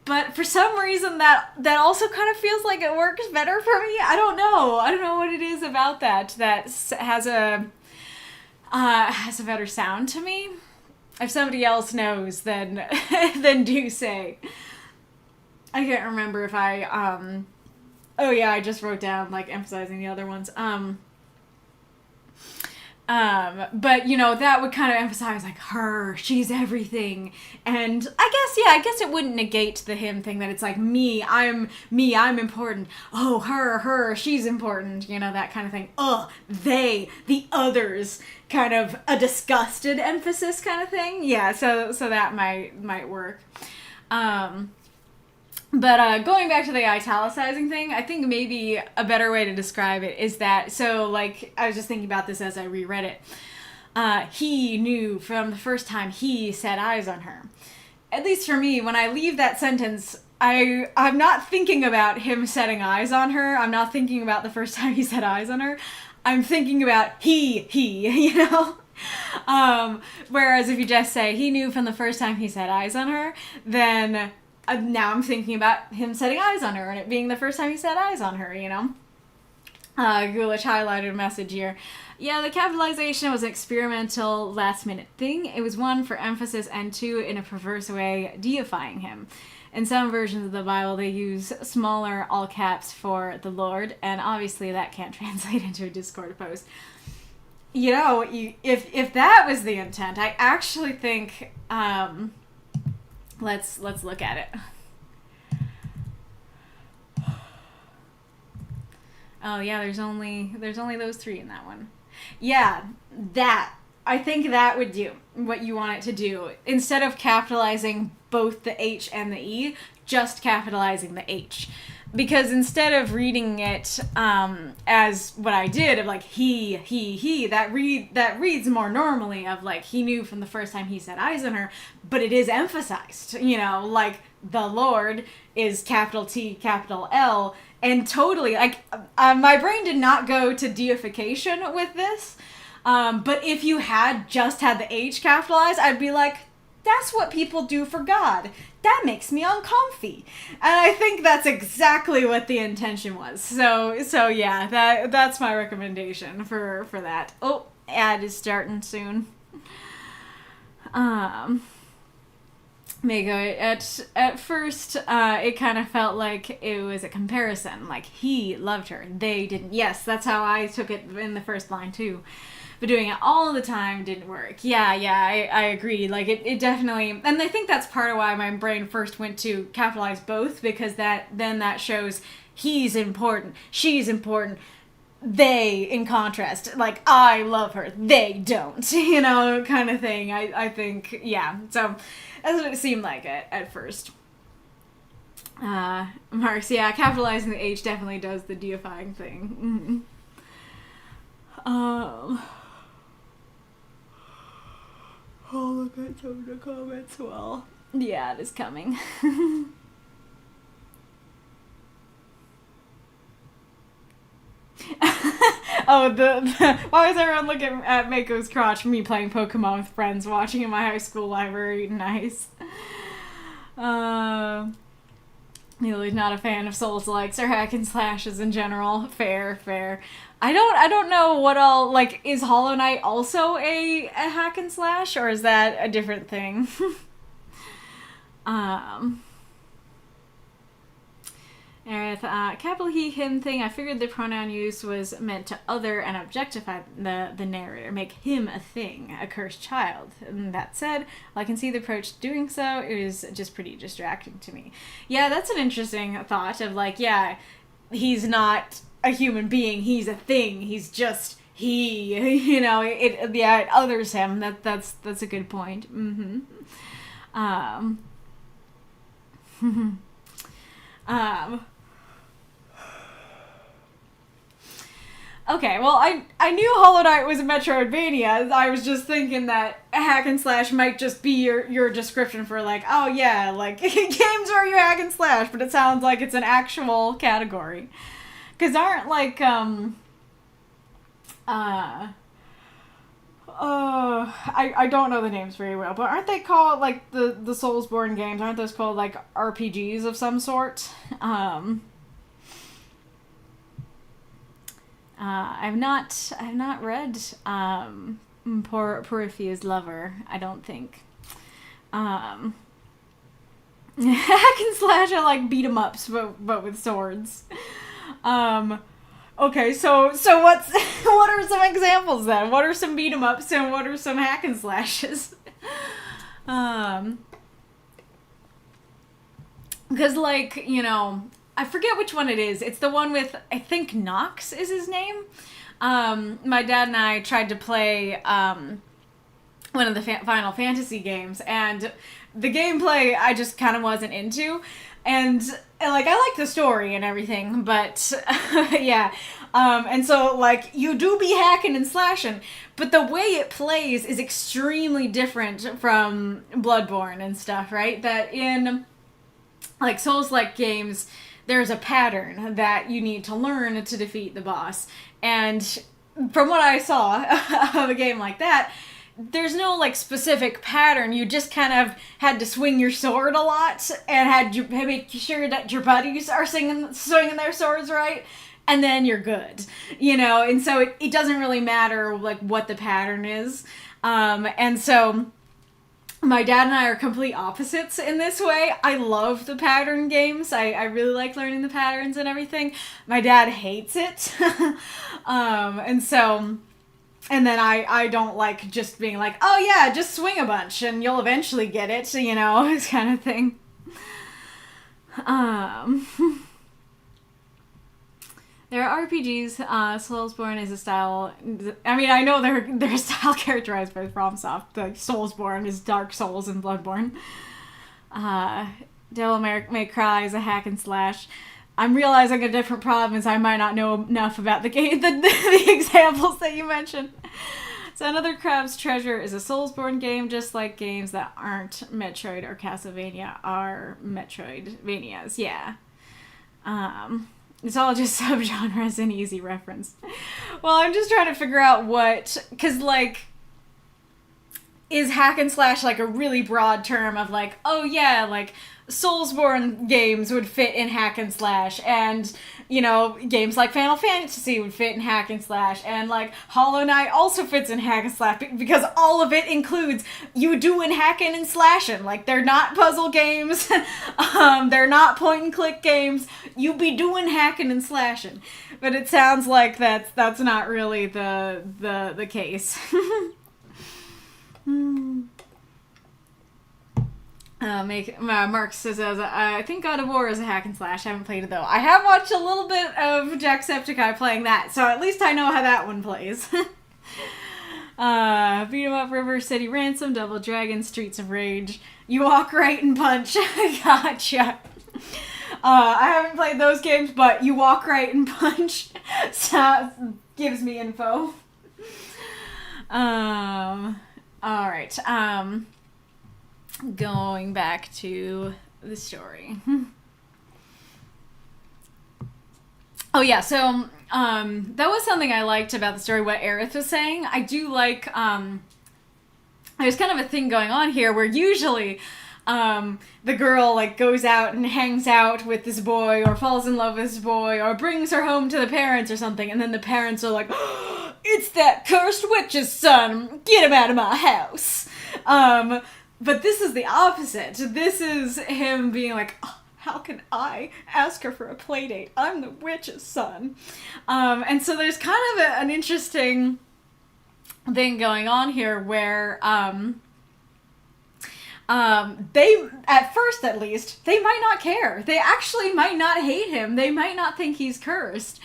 But for some reason, that also kind of feels like it works better for me. I don't know what it is about that has a better sound to me. If somebody else knows, then do say. I can't remember if I oh yeah, I just wrote down, like, emphasizing the other ones. But, that would kind of emphasize, like, her, she's everything. And I guess it wouldn't negate the him thing, that it's like, I'm important. Oh, her, she's important. That kind of thing. They, the others, kind of a disgusted emphasis kind of thing. Yeah, so that might work. But going back to the italicizing thing, I think maybe a better way to describe it is that, so, like, I was just thinking about this as I reread it. He knew from the first time he set eyes on her. At least for me, when I leave that sentence I'm not thinking about him setting eyes on her. I'm not thinking about the first time he set eyes on her. I'm thinking about he, you know? Whereas if you just say he knew from the first time he set eyes on her, then now I'm thinking about him setting eyes on her and it being the first time he set eyes on her, you know? Gulich highlighted a message here. Yeah, the capitalization was an experimental last-minute thing. It was one for emphasis and two, in a perverse way, deifying him. In some versions of the Bible, they use smaller all caps for the Lord, and obviously that can't translate into a Discord post. You know, if that was the intent, I actually think, let's look at it. Oh yeah, there's only those three in that one. Yeah, I think that would do what you want it to do. Instead of capitalizing both the H and the E, just capitalizing the H. Because instead of reading it as what I did, of like he, that reads more normally of like he knew from the first time he set eyes on her, but it is emphasized, you know, like the Lord is capital T, capital L, and totally, like, my brain did not go to deification with this, but if you had just had the H capitalized, I'd be like, that's what people do for God. That makes me uncomfy. And I think that's exactly what the intention was. So yeah, that's my recommendation for that. Oh, ad is starting soon. Mako, at first, it kind of felt like it was a comparison. Like, he loved her, they didn't. Yes, that's how I took it in the first line, too. But doing it all the time didn't work. Yeah, I agree. Like, it definitely... And I think that's part of why my brain first went to capitalize both, because that shows he's important, she's important, they, in contrast, like, I love her, they don't, you know, kind of thing. I think, yeah. So, that's what it seemed like at first. Marx, yeah, capitalizing the H definitely does the deifying thing. Oh, look at some of the comments. Well, yeah, it is coming. Oh, why is everyone looking at Mako's crotch? Me playing Pokemon with friends, watching in my high school library. Nice. Neely's not a fan of Souls-likes or hack and slashes in general. Fair. I don't know what all, like, is Hollow Knight also a hack and slash, or is that a different thing? Aerith, capital he, him thing, I figured the pronoun use was meant to other and objectify the narrator, make him a thing, a cursed child. And that said, while I can see the approach to doing so, it was just pretty distracting to me. Yeah, that's an interesting thought of like, yeah, he's not a human being, he's a thing, he's just he, you know, it others him. That's a good point. Okay, well, I knew Hollow Knight was a Metroidvania. I was just thinking that hack and slash might just be your description for, like, oh yeah, like, games where you hack and slash, but it sounds like it's an actual category. Because aren't, like, I don't know the names very well, but aren't they called, like, the Soulsborne games, aren't those called, like, RPGs of some sort? I've not read Porphyria's Lover, I don't think. Hack and slash are like beat 'em ups, but with swords. Okay, so what are some examples then? What are some beat 'em ups and what are some hack and slashes? Because, like, you know, I forget which one it is. It's the one with, I think Nox is his name. My dad and I tried to play one of the Final Fantasy games, and the gameplay I just kind of wasn't into. And like, I like the story and everything, but yeah. And so, like, you do be hacking and slashing, but the way it plays is extremely different from Bloodborne and stuff, right? That in like Souls-like games, there's a pattern that you need to learn to defeat the boss. And from what I saw of a game like that, there's no like specific pattern. You just kind of had to swing your sword a lot and had to make sure that your buddies are swinging their swords right, and then you're good, you know. And so it doesn't really matter like what the pattern is. And so my dad and I are complete opposites in this way. I love the pattern games. I really like learning the patterns and everything. My dad hates it. And then I don't like just being like, oh yeah, just swing a bunch and you'll eventually get it, you know, this kind of thing. There are RPGs. Soulsborne is a style. I mean, I know they're style characterized by FromSoft. Like Soulsborne is Dark Souls and Bloodborne. Devil May Cry is a hack and slash. I'm realizing a different problem is I might not know enough about the game, the examples that you mentioned. So Another Crab's Treasure is a Soulsborne game, just like games that aren't Metroid or Castlevania are Metroidvanias. Yeah. It's all just subgenres and easy reference. Well, I'm just trying to figure out what, because like, is hack and slash like a really broad term of like, oh yeah, like Soulsborne games would fit in hack and slash, and you know, games like Final Fantasy would fit in hack and slash, and like Hollow Knight also fits in hack and slash because all of it includes you doing hacking and slashing. Like they're not puzzle games, they're not point and click games. You be doing hacking and slashing, but it sounds like that's not really the case. Marx says, I think God of War is a hack and slash. I haven't played it though. I have watched a little bit of Jacksepticeye playing that, so at least I know how that one plays. Beat 'em Up, River City Ransom, Double Dragon, Streets of Rage. You walk right and punch. Gotcha. I haven't played those games, but you walk right and punch gives me info. Alright, going back to the story. Oh yeah, so that was something I liked about the story, what Aerith was saying. I do like, there's kind of a thing going on here where usually the girl like goes out and hangs out with this boy or falls in love with this boy or brings her home to the parents or something, and then the parents are like, oh, it's that cursed witch's son, get him out of my house. But this is the opposite. This is him being like, oh, how can I ask her for a play date? I'm the witch's son. And so there's kind of an interesting thing going on here where they, at first at least, they might not care. They actually might not hate him. They might not think he's cursed.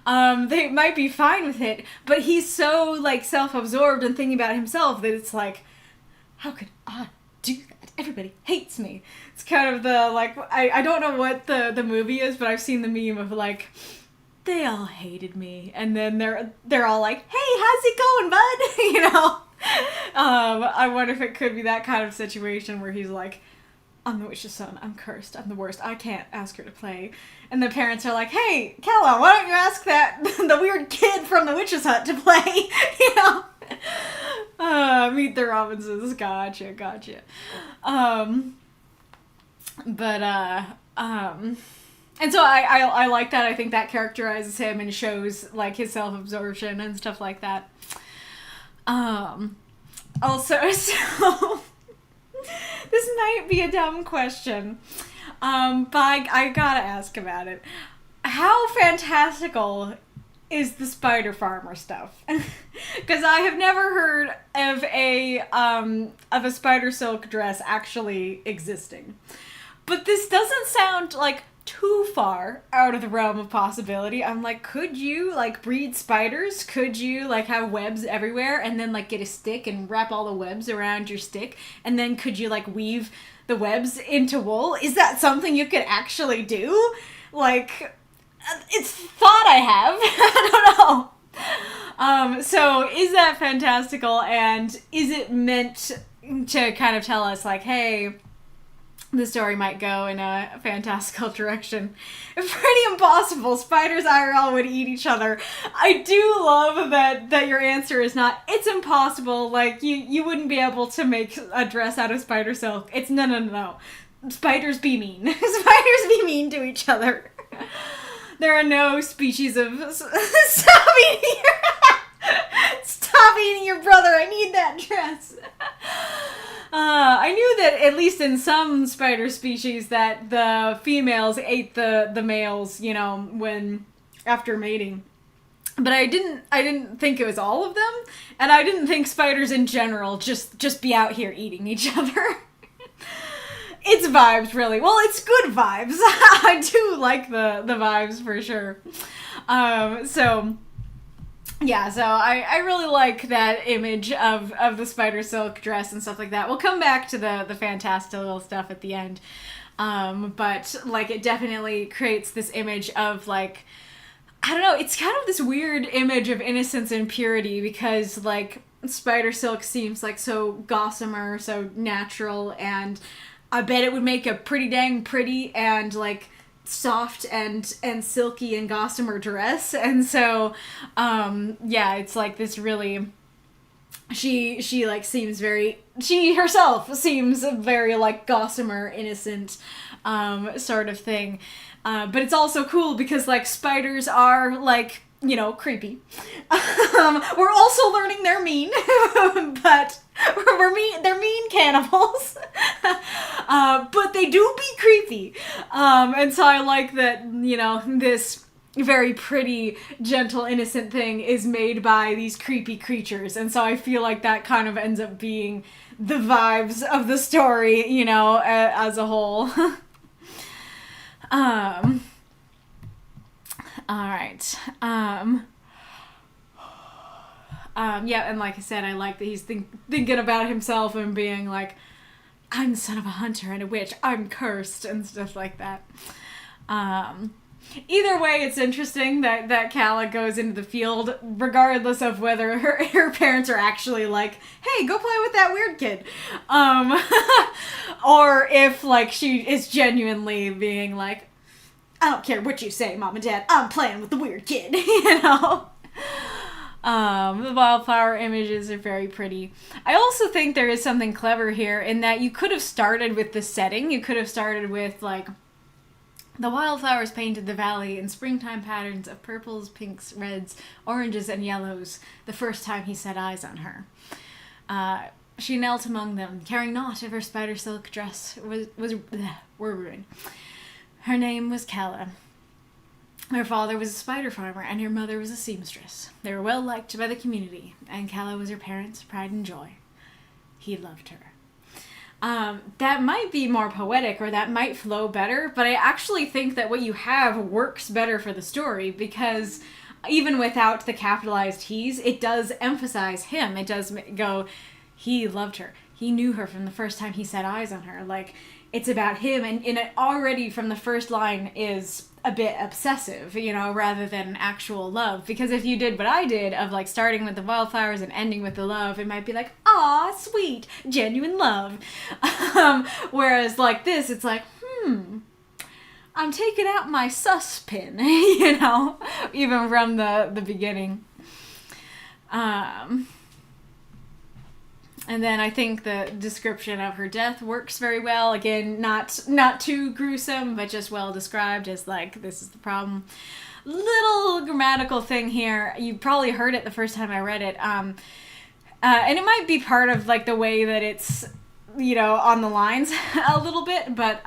They might be fine with it, but he's so like self-absorbed and thinking about himself that it's like, how could I do that? Everybody hates me. It's kind of the like, I don't know what the movie is, but I've seen the meme of like, they all hated me, and then they're all like, hey, how's it going, bud? You know. I wonder if it could be that kind of situation where he's like, I'm the witch's son, I'm cursed, I'm the worst, I can't ask her to play. And the parents are like, hey, Calla, why don't you ask the weird kid from the witch's hut to play? You know? Meet the Robinsons, gotcha. And so I like that. I think that characterizes him and shows like his self-absorption and stuff like that. Also, so this might be a dumb question, but I gotta ask about it. How fantastical is the spider farmer stuff? Because I have never heard of a spider silk dress actually existing. But this doesn't sound like too far out of the realm of possibility. I'm like, could you like breed spiders? Could you like have webs everywhere and then like get a stick and wrap all the webs around your stick? And then could you like weave the webs into wool? Is that something you could actually do? Like, it's thought I have. I don't know. So is that fantastical, and is it meant to kind of tell us like, hey, the story might go in a fantastical direction. Pretty impossible. Spiders IRL would eat each other. I do love that your answer is not, it's impossible. Like, you wouldn't be able to make a dress out of spider silk. It's no. Spiders be mean. Spiders be mean to each other. There are no species of... Stop eating your brother. I need that dress. I knew that at least in some spider species that the females ate the males, you know, when after mating. But I didn't think it was all of them, and I didn't think spiders in general just be out here eating each other. It's vibes, really. Well, it's good vibes. I do like the vibes for sure. So I really like that image of the spider silk dress and stuff like that. We'll come back to the fantastical stuff at the end. But, like, it definitely creates this image of, like, I don't know, it's kind of this weird image of innocence and purity because, like, spider silk seems, like, so gossamer, so natural, and I bet it would make a pretty dang pretty and, like, soft and silky and gossamer dress. And so it's like this really, she like seems very, she herself seems very like gossamer innocent sort of thing, but it's also cool because like spiders are like, you know, creepy. We're also learning they're mean, but they're mean cannibals. But they do be creepy. And so I like that, you know, this very pretty, gentle, innocent thing is made by these creepy creatures. And so I feel like that kind of ends up being the vibes of the story, you know, as a whole. Alright. And like I said, I like that he's thinking about himself and being like, I'm the son of a hunter and a witch, I'm cursed, and stuff like that. Either way, it's interesting that Calla goes into the field, regardless of whether her parents are actually like, hey, go play with that weird kid. Or if, like, she is genuinely being like, I don't care what you say, Mom and Dad, I'm playing with the weird kid, you know? The wildflower images are very pretty. I also think there is something clever here in that you could have started with the setting. You could have started with, like, the wildflowers painted the valley in springtime patterns of purples, pinks, reds, oranges, and yellows the first time he set eyes on her. She knelt among them, caring naught if her spider silk dress were ruined. Her name was Calla. Her father was a spider farmer, and her mother was a seamstress. They were well liked by the community, and Calla was her parents' pride and joy. He loved her. That might be more poetic, or that might flow better, but I actually think that what you have works better for the story, because even without the capitalized he's, it does emphasize him. It does go, he loved her. He knew her from the first time he set eyes on her. Like, it's about him, and it already from the first line is a bit obsessive, you know, rather than actual love. Because if you did what I did, of like starting with the wildflowers and ending with the love, it might be like, aw, sweet, genuine love. Whereas like this, it's like, I'm taking out my sus pin, you know, even from the beginning. And then I think the description of her death works very well. Again, not too gruesome, but just well described as like, this is the problem. Little grammatical thing here. You probably heard it the first time I read it. And it might be part of like the way that it's, you know, on the lines a little bit, but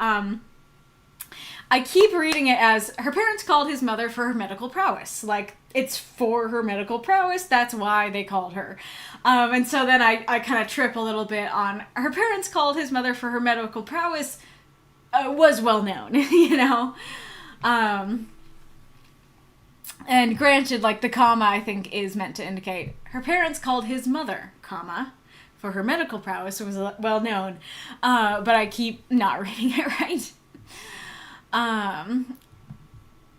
I keep reading it as her parents called his mother for her medical prowess. Like, it's for her medical prowess. That's why they called her. And so then I kind of trip a little bit on her parents called his mother for her medical prowess was well known, you know? And granted, like, the comma, I think, is meant to indicate her parents called his mother, comma, for her medical prowess was well known. But I keep not reading it right.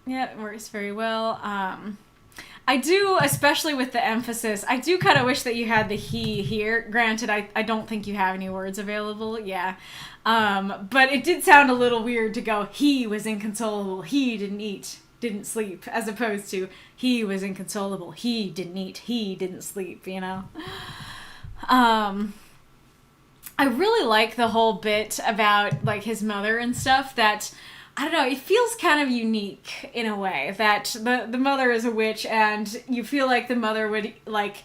Yeah, it works very well. I do, especially with the emphasis, I do kind of wish that you had the he here. Granted, I don't think you have any words available, yeah. But it did sound a little weird to go, he was inconsolable, he didn't eat, didn't sleep, as opposed to, he was inconsolable, he didn't eat, he didn't sleep, you know? I really like the whole bit about, like, his mother and stuff that... I don't know, it feels kind of unique in a way that the mother is a witch and you feel like the mother would like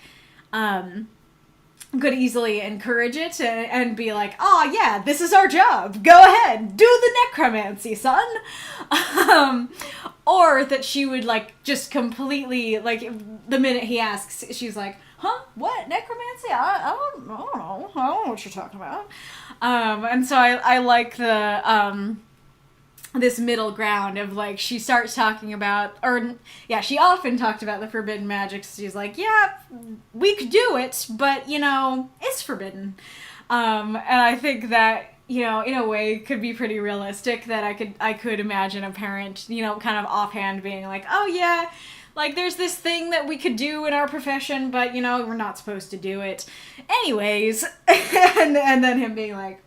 could easily encourage it and be like, oh yeah, this is our job. Go ahead, do the necromancy, son. Or that she would like just completely like the minute he asks, she's like, huh? What? Necromancy? I don't know. I don't know what you're talking about. And so I like the this middle ground of like she starts talking about, or yeah, she often talked about the forbidden magic. She's like, yeah, we could do it, but you know, it's forbidden. And I think that, you know, in a way could be pretty realistic that I could imagine a parent, you know, kind of offhand being like, oh yeah, like there's this thing that we could do in our profession, but you know, we're not supposed to do it anyways. and then him being like,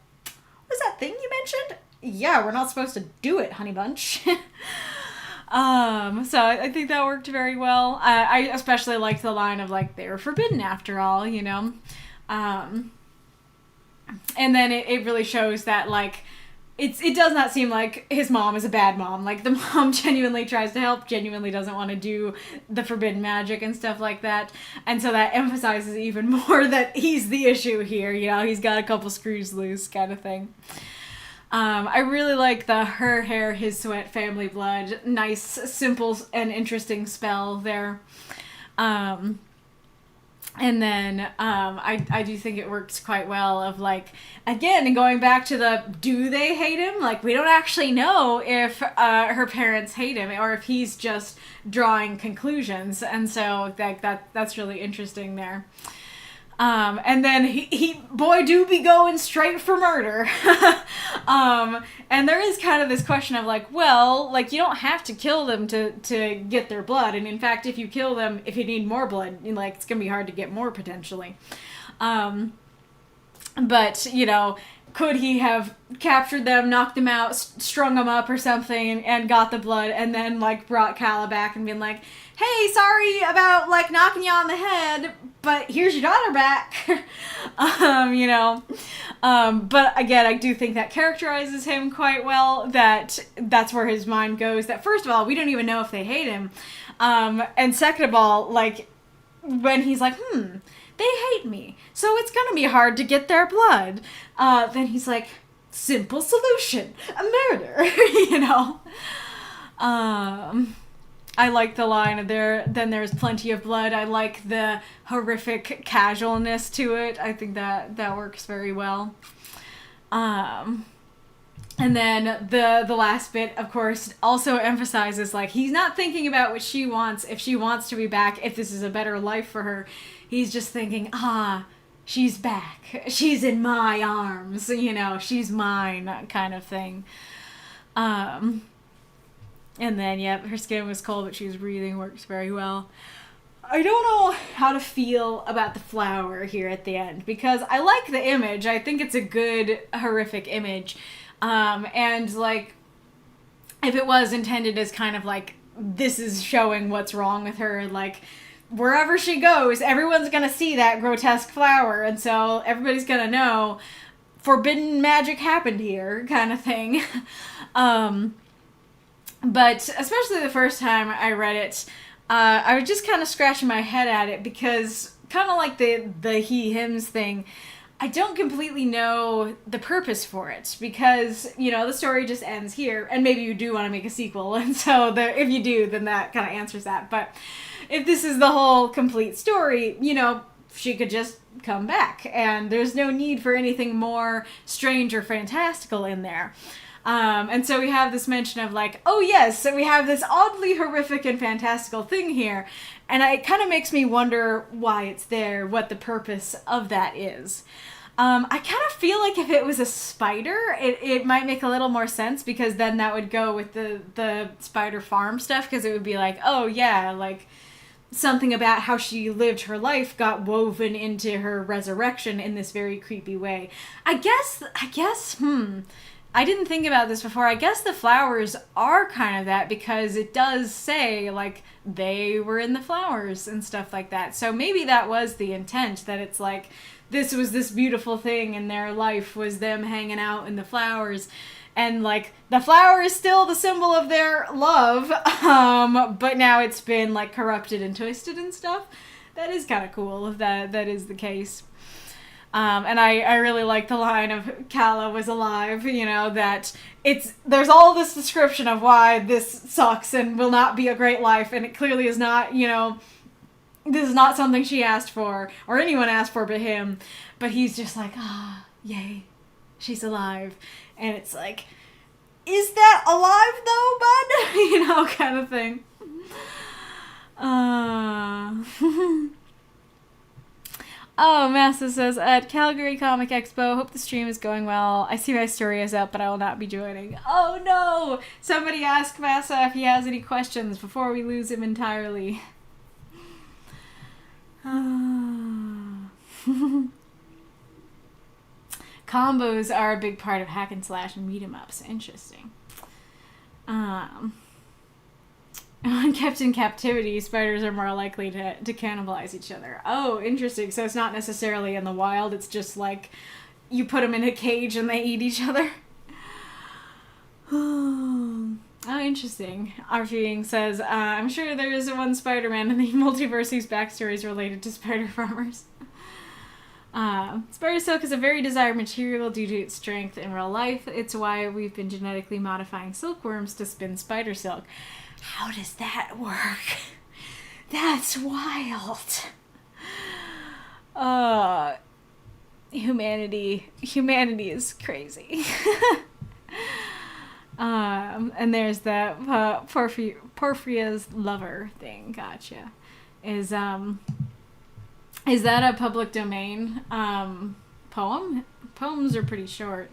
what's that thing you mentioned? Yeah, we're not supposed to do it, honey bunch. So I think that worked very well. I especially liked the line of like, they were forbidden after all, you know? And then it really shows that like, it does not seem like his mom is a bad mom. Like the mom genuinely tries to help, genuinely doesn't want to do the forbidden magic and stuff like that. And so that emphasizes even more that he's the issue here, you know? He's got a couple screws loose kind of thing. I really like the her hair, his sweat, family blood. Nice, simple, and interesting spell there. And then I do think it works quite well of like, again, going back to the, do they hate him? Like, we don't actually know if her parents hate him or if he's just drawing conclusions. And so that's really interesting there. And then he boy do be going straight for murder. And there is kind of this question of like, well, like you don't have to kill them to get their blood. And in fact, if you kill them, if you need more blood, like it's going to be hard to get more potentially. But you know, could he have captured them, knocked them out, strung them up or something and got the blood and then like brought Calla back and been like, hey, sorry about like knocking you on the head, but here's your daughter back. You know, but again, I do think that characterizes him quite well, that's where his mind goes, that first of all, we don't even know if they hate him. And second of all, like when he's like, they hate me, so it's gonna be hard to get their blood. Then he's like, simple solution, a murder, you know? I like the line of then there's plenty of blood. I like the horrific casualness to it. I think that works very well. And then the last bit, of course, also emphasizes, like, he's not thinking about what she wants, if she wants to be back, if this is a better life for her. He's just thinking, she's back. She's in my arms, you know, she's mine, kind of thing. And then, yep, her skin was cold, but she was breathing, works very well. I don't know how to feel about the flower here at the end, because I like the image. I think it's a good, horrific image. And, like, if it was intended as kind of, like, this is showing what's wrong with her, like, wherever she goes, everyone's gonna see that grotesque flower, and so everybody's gonna know forbidden magic happened here, kind of thing. But especially the first time I read it, I was just kind of scratching my head at it because kind of like the he-hims thing, I don't completely know the purpose for it because, you know, the story just ends here and maybe you do want to make a sequel. And so if you do, then that kind of answers that. But if this is the whole complete story, you know, she could just come back and there's no need for anything more strange or fantastical in there. And so we have this mention of like, oh yes, so we have this oddly horrific and fantastical thing here. And it kind of makes me wonder why it's there, what the purpose of that is. I kind of feel like if it was a spider, it might make a little more sense because then that would go with the spider farm stuff because it would be like, oh yeah, like something about how she lived her life got woven into her resurrection in this very creepy way. I guess, I didn't think about this before. I guess the flowers are kind of that, because it does say, like, they were in the flowers and stuff like that. So maybe that was the intent, that it's like, this was this beautiful thing in their life, was them hanging out in the flowers. And, like, the flower is still the symbol of their love, but now it's been, like, corrupted and twisted and stuff. That is kind of cool if that is the case. And I really like the line of Kala was alive, you know, that there's all this description of why this sucks and will not be a great life, and it clearly is not, you know, this is not something she asked for, or anyone asked for but him, but he's just like, yay, she's alive. And it's like, is that alive though, bud? You know, kind of thing. Oh, Massa says, at Calgary Comic Expo, hope the stream is going well. I see my story is up, but I will not be joining. Oh no! Somebody ask Massa if he has any questions before we lose him entirely. Combos are a big part of hack and slash and beat 'em ups. Interesting. When kept in captivity, spiders are more likely to cannibalize each other. Oh, interesting. So it's not necessarily in the wild. It's just like you put them in a cage and they eat each other. Oh, interesting. Arpeing says, I'm sure there is one Spider-Man in the multiverse whose backstory is related to spider farmers. Spider silk is a very desired material due to its strength in real life. It's why we've been genetically modifying silkworms to spin spider silk. How does that work? That's wild. Humanity is crazy. And there's that Porphyria's lover thing. Gotcha. Is that a public domain poem? Poems are pretty short.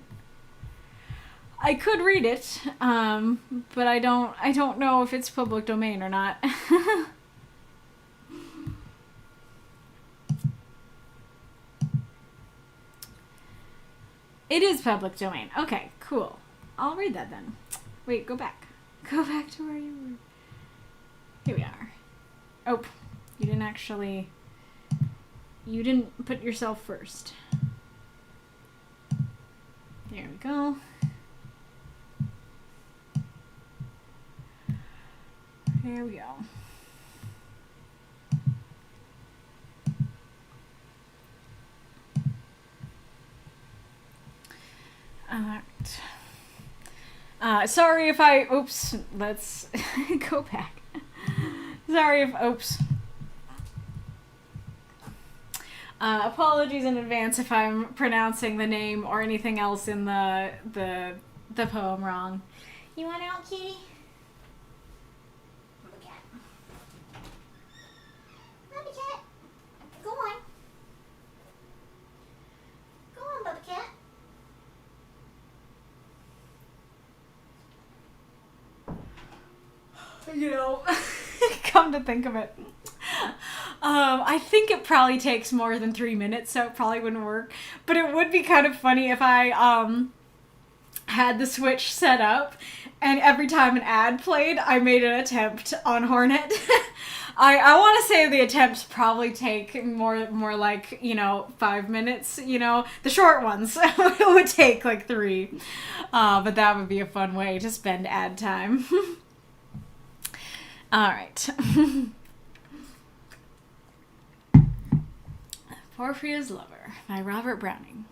I could read it, but I don't know if it's public domain or not. It is public domain. Okay, cool. I'll read that then. Wait, go back. Go back to where you were. Here we are. Oh, you didn't put yourself first. There we go. Here we go. Alright. Sorry if I... Oops. Let's go back. Sorry if... Oops. Apologies in advance if I'm pronouncing the name or anything else in the poem wrong. You want out, kitty? You know, come to think of it. I think it probably takes more than 3 minutes, so it probably wouldn't work. But it would be kind of funny if I had the Switch set up, and every time an ad played, I made an attempt on Hornet. I want to say the attempts probably take more like, 5 minutes, The short ones would take like 3. But that would be a fun way to spend ad time. Alright. Porphyria's Lover by Robert Browning.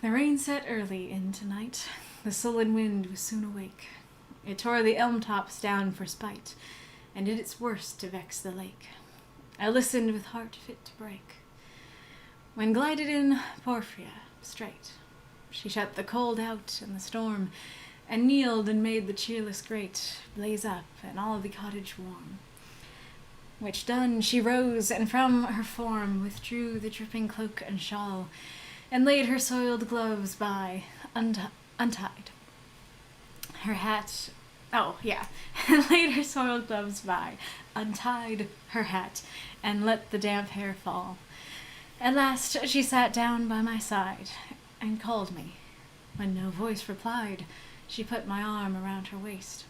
The rain set early in tonight. The sullen wind was soon awake. It tore the elm tops down for spite, and did its worst to vex the lake. I listened with heart fit to break, when glided in Porphyria straight. She shut the cold out and the storm, and kneeled and made the cheerless grate blaze up and all the cottage warm. Which done, she rose, and from her form withdrew the dripping cloak and shawl, and laid her soiled gloves by, untied. Her hat Oh, yeah. And laid her soiled gloves by, untied her hat, and let the damp hair fall. At last she sat down by my side, and called me. When no voice replied, she put my arm around her waist,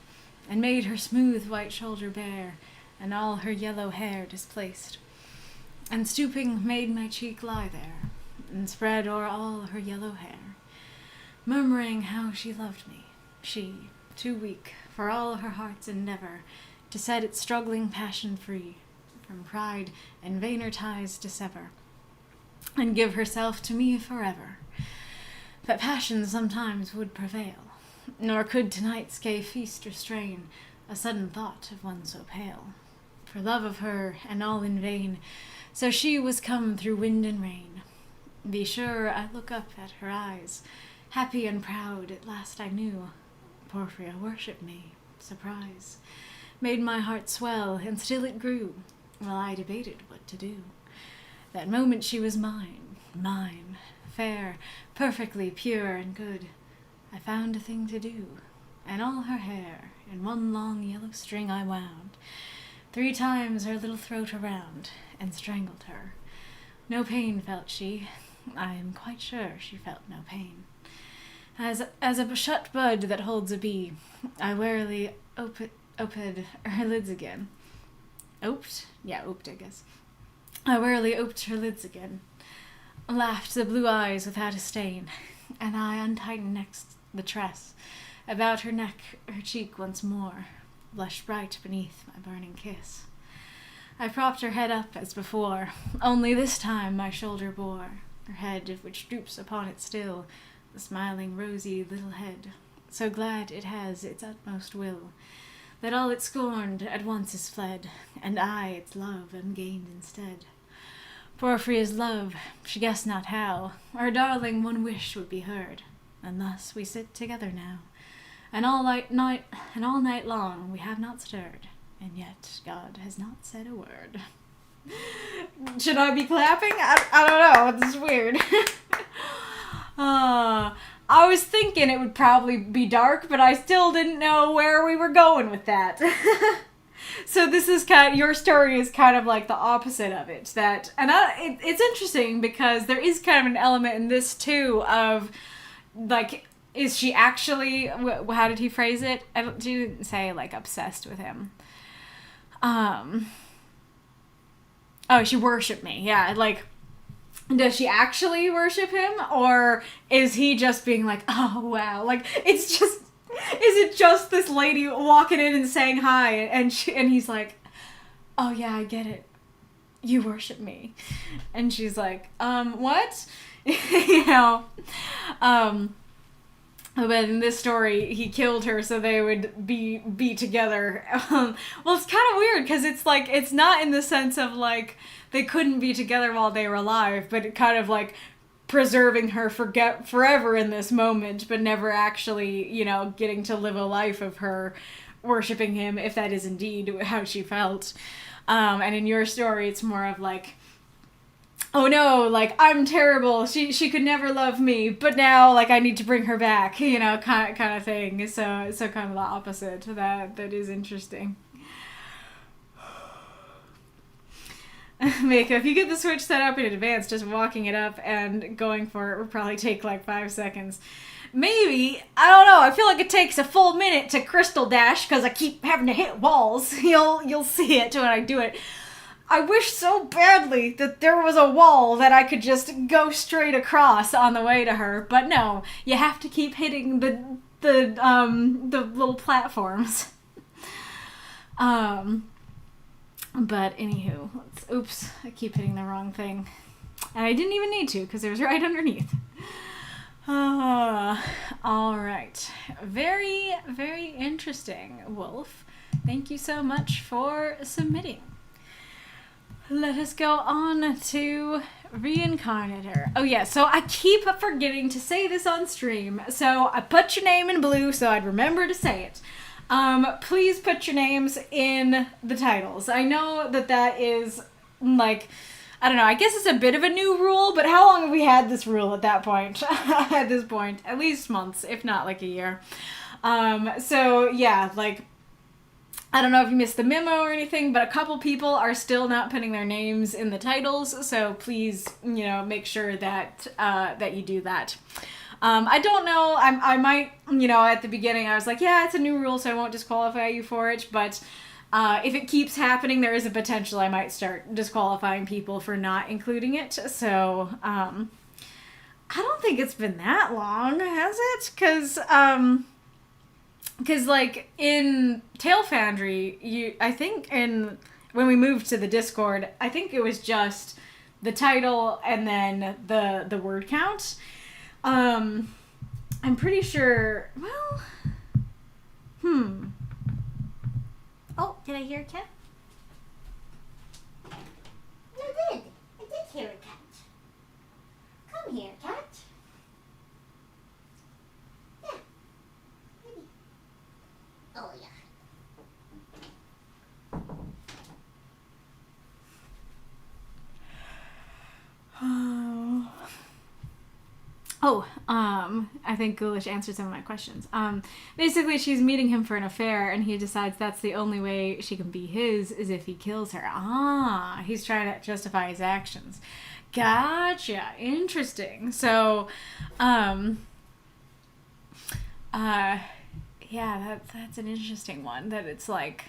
and made her smooth white shoulder bare, and all her yellow hair displaced. And stooping made my cheek lie there, and spread o'er all her yellow hair, murmuring how she loved me, she, too weak for all her heart's endeavor to set its struggling passion free, from pride and vainer ties to sever, and give herself to me forever. But passion sometimes would prevail, nor could tonight's gay feast restrain a sudden thought of one so pale. For love of her, and all in vain, so she was come through wind and rain. Be sure I look up at her eyes, happy and proud at last I knew Porphyria worshipped me. Surprise made my heart swell, and still it grew, while I debated what to do. That moment she was mine, fair, perfectly pure and good. I found a thing to do, and all her hair in one long yellow string I wound, 3 times her little throat around, and strangled her. No pain felt she, I am quite sure she felt no pain. As a shut bud that holds a bee, I warily oped her lids again. Oped? Yeah, oped, I guess. I warily oped her lids again. Laughed the blue eyes without a stain, and I untightened next the tress about her neck, her cheek once more, blushed bright beneath my burning kiss. I propped her head up as before, only this time my shoulder bore her head, which droops upon it still, the smiling rosy little head, so glad it has its utmost will, that all it scorned at once is fled, and I its love am gained instead. Porphyria's love, she guessed not how, our darling one wish would be heard, and thus we sit together now, and all night long we have not stirred, and yet God has not said a word. Should I be clapping? I don't know, this is weird. I was thinking it would probably be dark, but I still didn't know where we were going with that. So this is your story is kind of like the opposite of it. It's interesting because there is kind of an element in this too of, like, is she actually, how did he phrase it? She didn't say, like, obsessed with him. Oh, she worshipped me. Yeah, like, does she actually worship him? Or is he just being like, oh, wow. Like, is it just this lady walking in and saying hi? And he's like, oh, yeah, I get it. You worship me. And she's like, what? But in this story, he killed her so they would be together. Well, it's kind of weird because it's like, it's not in the sense of like they couldn't be together while they were alive, but it kind of like preserving her forever in this moment, but never actually, getting to live a life of her worshiping him, if that is indeed how she felt. And in your story, it's more of like, oh no, like, I'm terrible, she could never love me, but now, like, I need to bring her back, kind of thing. So kind of the opposite. That is interesting. Mako, if you get the Switch set up in advance, just walking it up and going for it will probably take like 5 seconds. Maybe, I don't know, I feel like it takes a full minute to crystal dash because I keep having to hit walls. You'll see it when I do it. I wish so badly that there was a wall that I could just go straight across on the way to her, but no, you have to keep hitting the little platforms. But anywho, oops, I keep hitting the wrong thing. And I didn't even need to, because it was right underneath. Alright. Very, very interesting, Wolf. Thank you so much for submitting. Let us go on to Reinkarnitor. Oh yeah, so I keep forgetting to say this on stream, so I put your name in blue so I'd remember to say it. Please put your names in the titles. I know that is, like, I don't know, I guess it's a bit of a new rule, but how long have we had this rule at that point? At this point, at least months, if not like a year. So yeah, like, I don't know if you missed the memo or anything, but a couple people are still not putting their names in the titles, so please, you know, make sure that that you do that. I don't know, I might, you know, at the beginning I was like, yeah, it's a new rule, so I won't disqualify you for it, but if it keeps happening, there is a potential I might start disqualifying people for not including it, so, I don't think it's been that long, has it? Because, like, in Tail Foundry, I think when we moved to the Discord, I think it was just the title and then the word count. I'm pretty sure, well, Oh, did I hear a cat? I did hear a cat. Come here, cat. Oh, yeah. I think Ghoulish answered some of my questions. Basically, she's meeting him for an affair, and he decides that's the only way she can be his is if he kills her. He's trying to justify his actions. Gotcha. Interesting. So, yeah, that's an interesting one. That it's like,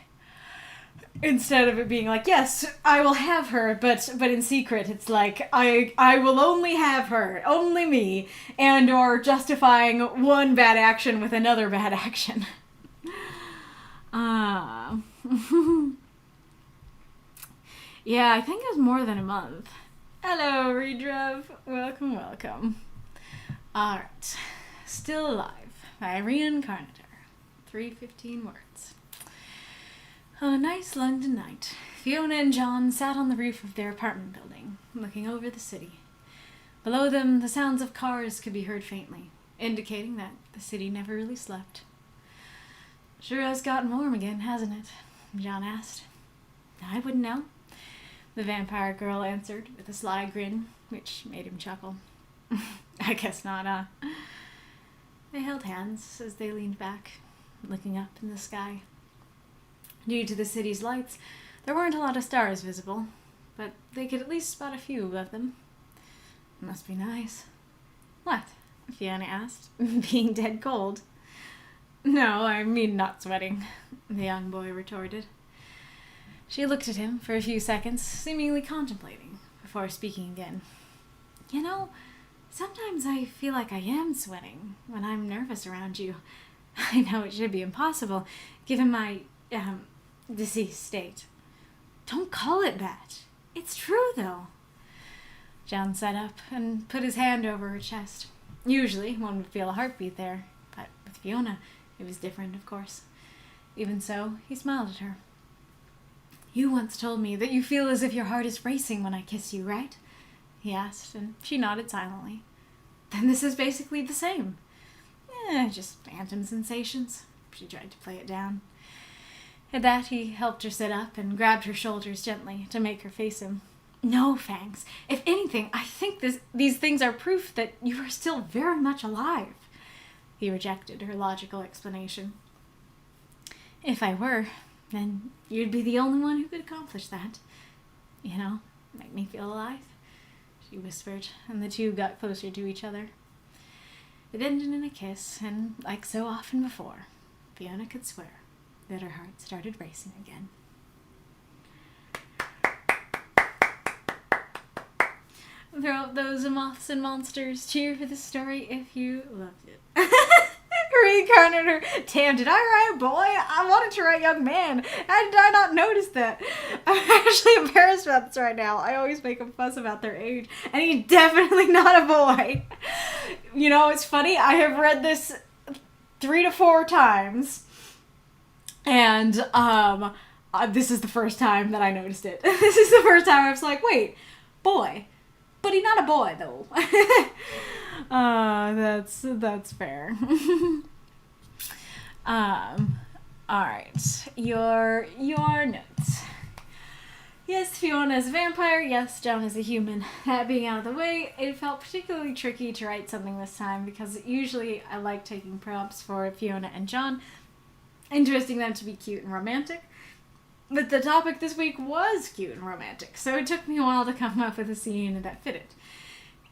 instead of it being like, yes, I will have her, but in secret, it's like, I will only have her, only me, and or justifying one bad action with another bad action. Yeah, I think it was more than a month. Hello, Redrev. Welcome, welcome. Alright. Still Alive by Reinkarnitor. 315 words. On a nice London night, Fiona and John sat on the roof of their apartment building, looking over the city. Below them, the sounds of cars could be heard faintly, indicating that the city never really slept. Sure has gotten warm again, hasn't it? John asked. I wouldn't know, the vampire girl answered with a sly grin, which made him chuckle. I guess not, They held hands as they leaned back, looking up in the sky. Due to the city's lights, there weren't a lot of stars visible, but they could at least spot a few of them. Must be nice. What? Fiona asked, being dead cold. No, I mean not sweating, the young boy retorted. She looked at him for a few seconds, seemingly contemplating, before speaking again. You know, sometimes I feel like I am sweating when I'm nervous around you. I know it should be impossible, given my, deceased state. Don't call it that. It's true, though. John sat up and put his hand over her chest. Usually, one would feel a heartbeat there, but with Fiona, it was different, of course. Even so, he smiled at her. You once told me that you feel as if your heart is racing when I kiss you, right? He asked, and she nodded silently. Then this is basically the same. Just phantom sensations. She tried to play it down. At that, he helped her sit up and grabbed her shoulders gently to make her face him. No, Fangs. If anything, I think these things are proof that you are still very much alive. He rejected her logical explanation. If I were, then you'd be the only one who could accomplish that. You know, make me feel alive, she whispered, and the two got closer to each other. It ended in a kiss, and like so often before, Fiona could swear that her heart started racing again. Throw up those moths and monsters. Cheer for the story if you loved it. Reinkarnitor. Damn, did I write boy? I wanted to write young man. How did I not notice that? I'm actually embarrassed about this right now. I always make a fuss about their age. And he's definitely not a boy. You know, it's funny. I have read this 3 to 4 times. And this is the first time that I noticed it. This is the first time I was like, wait, boy. But he's not a boy, though. That's fair. Alright. Your notes. Yes, Fiona is a vampire. Yes, John is a human. That being out of the way, it felt particularly tricky to write something this time because usually I like taking prompts for Fiona and John, interesting them to be cute and romantic. But the topic this week was cute and romantic, so it took me a while to come up with a scene that fitted.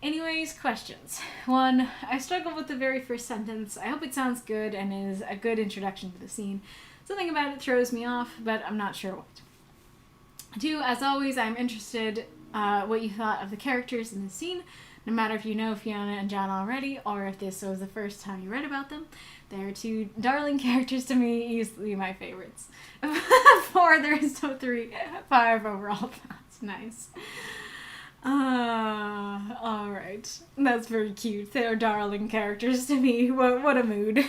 Anyways, questions. 1, I struggled with the very first sentence. I hope it sounds good and is a good introduction to the scene. Something about it throws me off, but I'm not sure what. 2, as always, I'm interested what you thought of the characters in the scene, no matter if you know Fiona and John already, or if this was the first time you read about them. They are 2 darling characters to me, easily my favorites. 4, there is no 3. 5 overall thoughts. Nice. Alright. That's very cute. They're darling characters to me. What a mood.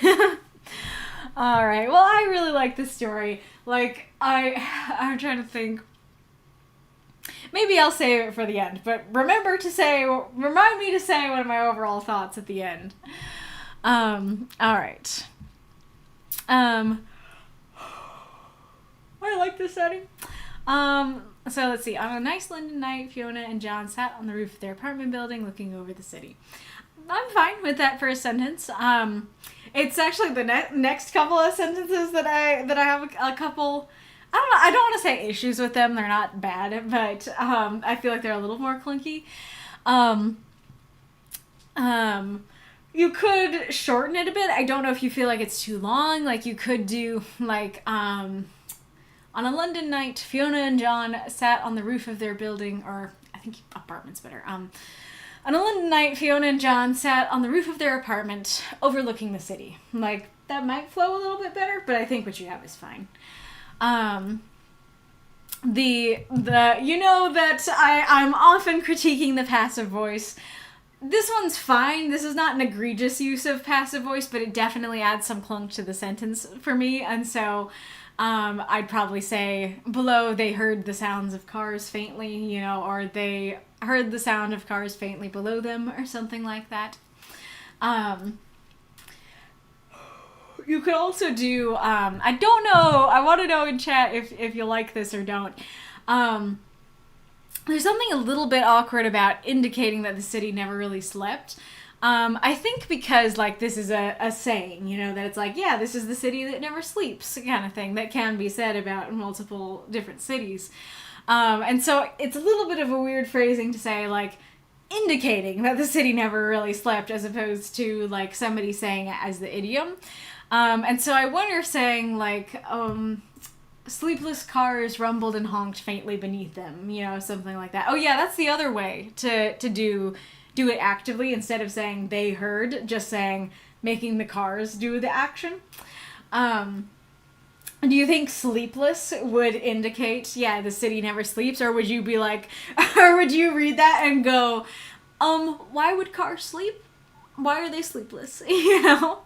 Alright, well, I really like this story. Like, I'm trying to think. Maybe I'll save it for the end, but remind me to say one of my overall thoughts at the end. Alright. I like this setting. So let's see. On a nice London night, Fiona and John sat on the roof of their apartment building looking over the city. I'm fine with that first sentence. It's actually the next couple of sentences that I have a couple. I don't know. I don't want to say issues with them. They're not bad, but I feel like they're a little more clunky. You could shorten it a bit. I don't know if you feel like it's too long. Like you could do like on a London night, Fiona and John sat on the roof of their building, or I think apartment's better. On a London night, Fiona and John sat on the roof of their apartment overlooking the city. Like that might flow a little bit better, but I think what you have is fine. The you know that I'm often critiquing the passive voice. This one's fine. This is not an egregious use of passive voice, but it definitely adds some clunk to the sentence for me, and so I'd probably say below they heard the sounds of cars faintly, you know, or they heard the sound of cars faintly below them, or something like that. You could also do, I don't know, I want to know in chat if you like this or don't. There's something a little bit awkward about indicating that the city never really slept. I think because, like, this is a saying, you know, that it's like, yeah, this is the city that never sleeps kind of thing that can be said about multiple different cities. And so it's a little bit of a weird phrasing to say, like, indicating that the city never really slept as opposed to, like, somebody saying it as the idiom. And so I wonder if saying, like, sleepless cars rumbled and honked faintly beneath them, you know, something like that. Oh yeah, that's the other way to do it actively instead of saying they heard, just saying making the cars do the action. Do you think sleepless would indicate, yeah, the city never sleeps, or would you be like, or would you read that and go, why would cars sleep? Why are they sleepless? You know?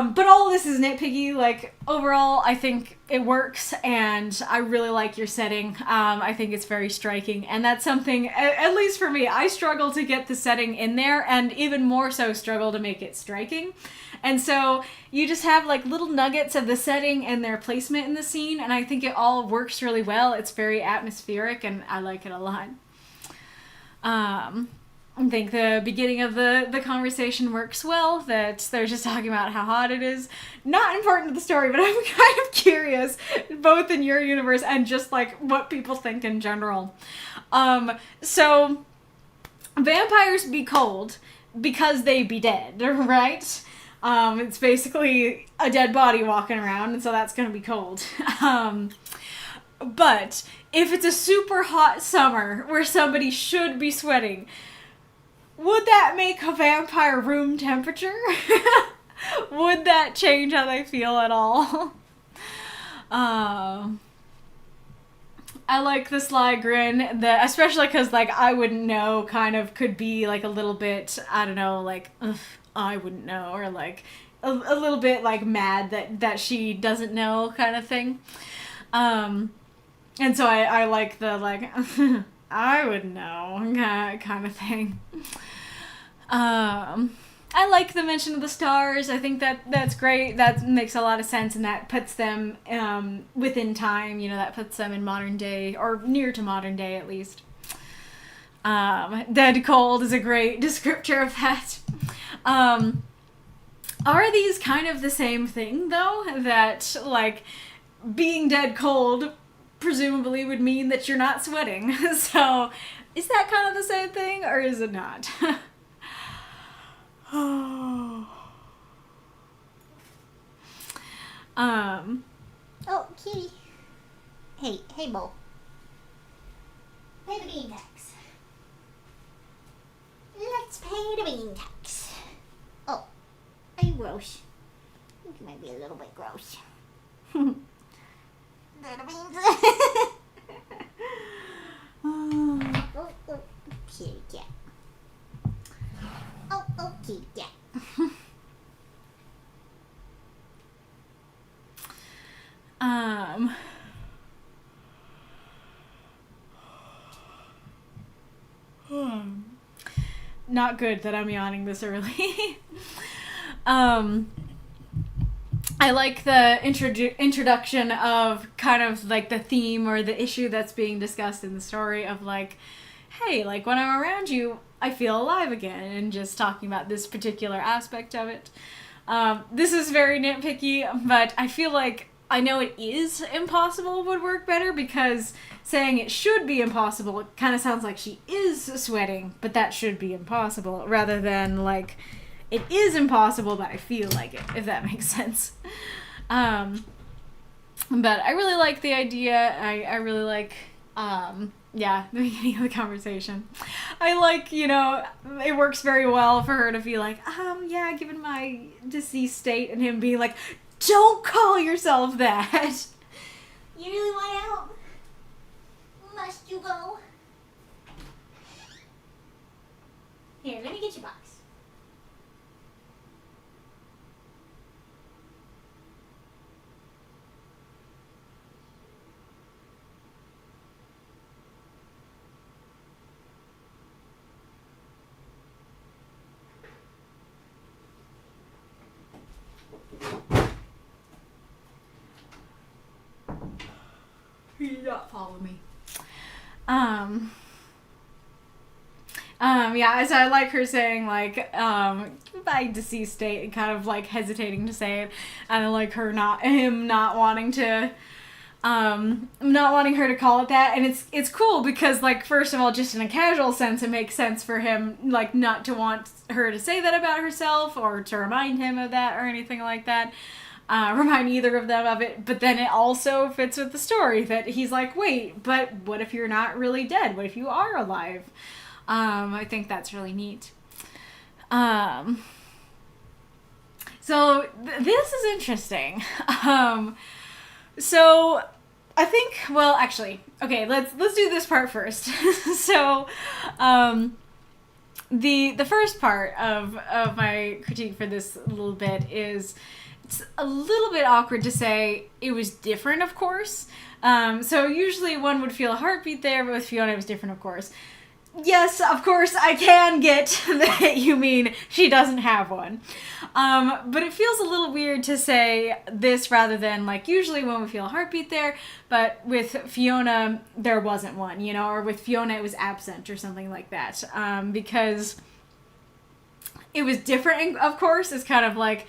But all of this is nitpicky. Like, overall, I think it works, and I really like your setting. I think it's very striking, and that's something, at least for me, I struggle to get the setting in there, and even more so struggle to make it striking. And so you just have, like, little nuggets of the setting and their placement in the scene, and I think it all works really well. It's very atmospheric, and I like it a lot. I think the beginning of the conversation works well, that they're just talking about how hot it is. Not important to the story, but I'm kind of curious, both in your universe and just, like, what people think in general. So, vampires be cold because they be dead, right? It's basically a dead body walking around, and so that's gonna be cold. But if it's a super hot summer where somebody should be sweating, would that make a vampire room temperature? Would that change how they feel at all? I like the sly grin, especially because, like, I wouldn't know kind of could be, like, a little bit, I don't know, like, ugh, I wouldn't know, or, like, a little bit, like, mad that she doesn't know kind of thing. And so I like the, like, I would know kind of thing. I like the mention of the stars. I think that's great. That makes a lot of sense, and that puts them within time. You know, that puts them in modern day, or near to modern day at least. Dead cold is a great descriptor of that. Are these kind of the same thing, though? That, like, being dead cold presumably would mean that you're not sweating. So, is that kind of the same thing, or is it not? Oh, kitty. Hey, Bo. Pay the bean tax. Let's pay the bean tax. Oh, are you gross? I think you might be a little bit gross. The beans. Oh, kitty cat. Oh, kitty cat. Not good that I'm yawning this early. I like the introduction of kind of like the theme or the issue that's being discussed in the story of like, hey, like when I'm around you, I feel alive again, and just talking about this particular aspect of it. This is very nitpicky, but I feel like I know it is impossible would work better, because saying it should be impossible, it kind of sounds like she is sweating, but that should be impossible, rather than like, it is impossible, but I feel like it, if that makes sense. But I really like the idea. I really like, the beginning of the conversation. I like, you know, it works very well for her to be like, yeah, given my deceased state, and him being like, don't call yourself that. You really want out? Must you go? Here, let me get your box. You did not follow me. Yeah, so I like her saying, like, by deceased state, and kind of, like, hesitating to say it, and I like him not wanting to, not wanting her to call it that, and it's cool, because, like, first of all, just in a casual sense, it makes sense for him, like, not to want her to say that about herself, or to remind him of that, or anything like that. Remind either of them of it, but then it also fits with the story that he's like, wait, but what if you're not really dead? What if you are alive? I think that's really neat. So this is interesting. So I think, well, actually, okay, let's do this part first. So, the first part of my critique for this little bit is, it's a little bit awkward to say it was different, of course. So usually one would feel a heartbeat there, but with Fiona it was different, of course. Yes, of course, I can get that you mean she doesn't have one. But it feels a little weird to say this rather than, like, usually when we feel a heartbeat there, but with Fiona, there wasn't one, you know, or with Fiona it was absent or something like that. Because it was different, of course. It's kind of like,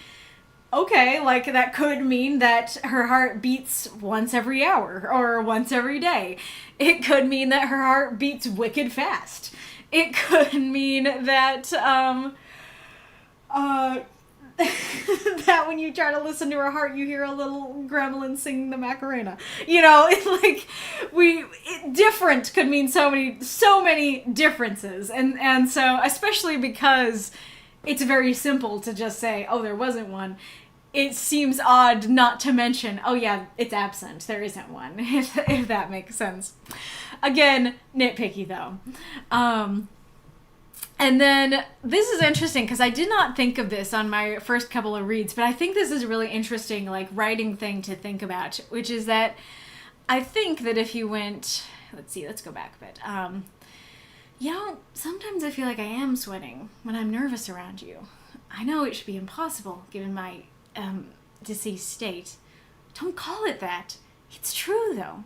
okay, like, that could mean that her heart beats once every hour or once every day. It could mean that her heart beats wicked fast. It could mean that, that when you try to listen to her heart, you hear a little gremlin singing the Macarena. You know, it's like, different could mean so many differences. And so, especially because it's very simple to just say, oh, there wasn't one. It seems odd not to mention, oh yeah, it's absent. There isn't one, if that makes sense. Again, nitpicky though. And then this is interesting because I did not think of this on my first couple of reads, but I think this is a really interesting, like, writing thing to think about, which is that I think that if you went, let's go back a bit. You know, sometimes I feel like I am sweating when I'm nervous around you. I know it should be impossible, given my, deceased state. Don't call it that. It's true, though.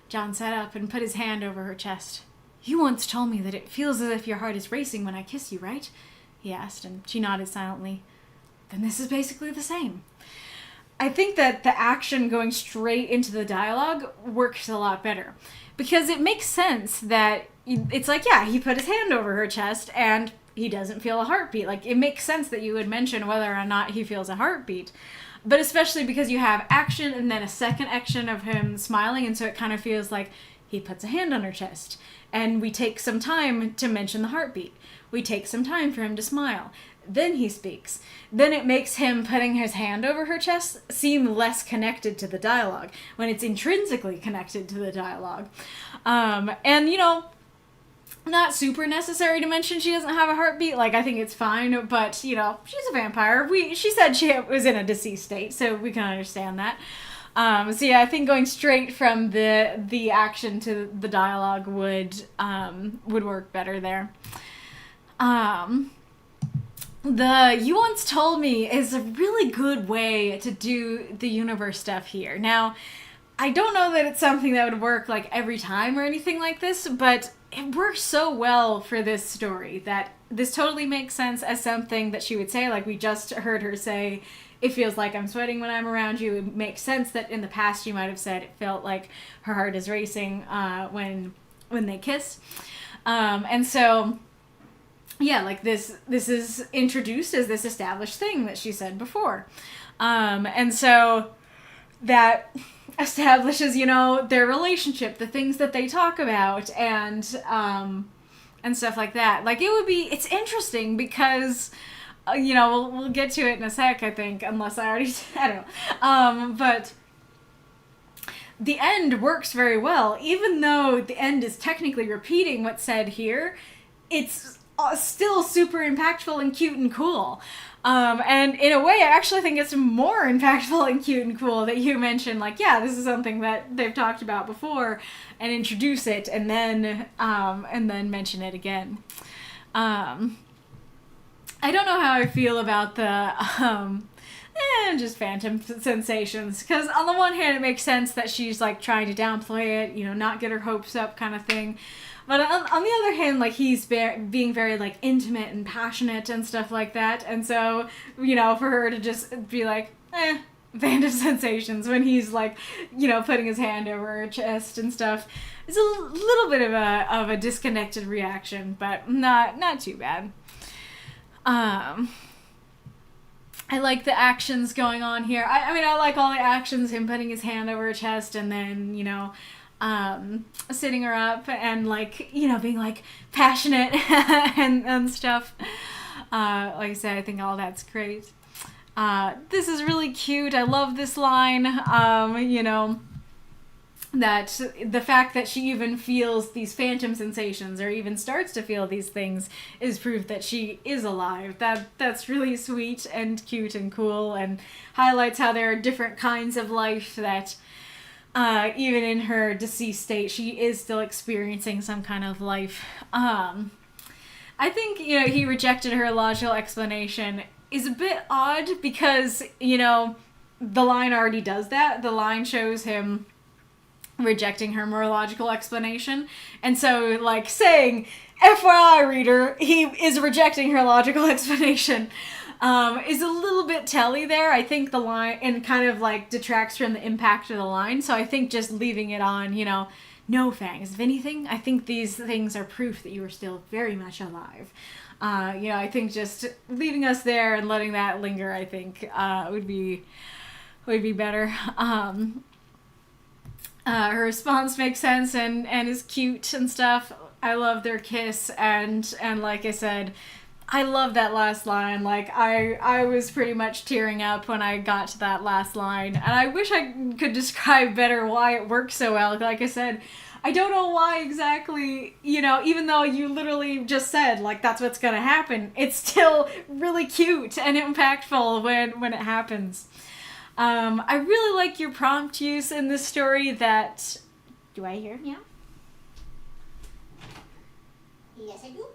John sat up and put his hand over her chest. You once told me that it feels as if your heart is racing when I kiss you, right? He asked, and she nodded silently. Then this is basically the same. I think that the action going straight into the dialogue works a lot better. Because it makes sense that it's like, yeah, he put his hand over her chest and he doesn't feel a heartbeat. Like, it makes sense that you would mention whether or not he feels a heartbeat. But especially because you have action and then a second action of him smiling, and so it kind of feels like he puts a hand on her chest. And we take some time to mention the heartbeat. We take some time for him to smile. Then he speaks. Then it makes him putting his hand over her chest seem less connected to the dialogue, when it's intrinsically connected to the dialogue. And, you know, not super necessary to mention she doesn't have a heartbeat. Like, I think it's fine, but, you know, she's a vampire. She said she was in a deceased state, so we can understand that. So yeah, I think going straight from the action to the dialogue would work better there. The You Once Told Me is a really good way to do the universe stuff here. Now, I don't know that it's something that would work like every time or anything like this, but it works so well for this story that this totally makes sense as something that she would say. Like, we just heard her say, it feels like I'm sweating when I'm around you. It makes sense that in the past she might have said it felt like her heart is racing when they kiss. And so, yeah, like this is introduced as this established thing that she said before. And so that establishes, you know, their relationship, the things that they talk about, and stuff like that. Like, it's interesting because, you know, we'll get to it in a sec, I think, unless I already, I don't know. But the end works very well. Even though the end is technically repeating what's said here, it's still super impactful and cute and cool. And in a way, I actually think it's more impactful and cute and cool that you mention, like, yeah, this is something that they've talked about before, and introduce it, and then mention it again. I don't know how I feel about the, just phantom sensations, because on the one hand, it makes sense that she's, like, trying to downplay it, you know, not get her hopes up kind of thing. But on the other hand, like, he's being very, like, intimate and passionate and stuff like that. And so, you know, for her to just be like, phantom sensations when he's, like, you know, putting his hand over her chest and stuff, is a little bit of a disconnected reaction, but not too bad. I like the actions going on here. I mean, I like all the actions, him putting his hand over her chest and then, you know, sitting her up and, like, you know, being, like, passionate and stuff. Like I said, I think all that's great. This is really cute. I love this line. You know, that the fact that she even feels these phantom sensations or even starts to feel these things is proof that she is alive. That's really sweet and cute and cool, and highlights how there are different kinds of life that even in her deceased state, she is still experiencing some kind of life. I think, you know, he rejected her logical explanation is a bit odd because, you know, the line already does that. The line shows him rejecting her more logical explanation. And so, like, saying, FYI, reader, he is rejecting her logical explanation, is a little bit telly there. I think the line, and kind of, like, detracts from the impact of the line. So I think just leaving it on, you know, no fangs. If anything, I think these things are proof that you are still very much alive. You know, I think just leaving us there and letting that linger, I think, would be better. Her response makes sense and is cute and stuff. I love their kiss, and like I said, I love that last line. Like, I was pretty much tearing up when I got to that last line, and I wish I could describe better why it works so well. Like I said, I don't know why exactly, you know, even though you literally just said, like, that's what's gonna happen, it's still really cute and impactful when it happens. I really like your prompt use in this story that... Do I hear? Yeah. Yes, I do.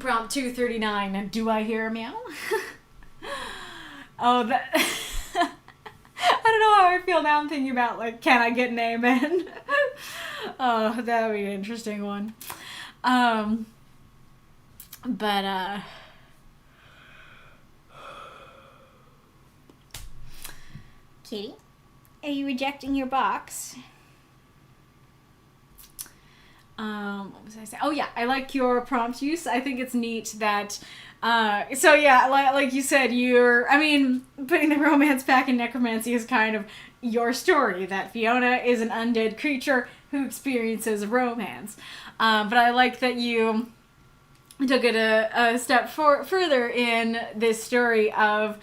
Prompt 239, do I hear a meow? Oh, that... I don't know how I feel now. I'm thinking about, like, can I get an amen? Oh, that would be an interesting one. Kitty, are you rejecting your box? What was I saying? Oh yeah, I like your prompt use. I think it's neat that, so yeah, like you said, putting the romance back in Necromancy is kind of your story, that Fiona is an undead creature who experiences romance. But I like that you took it a step further in this story of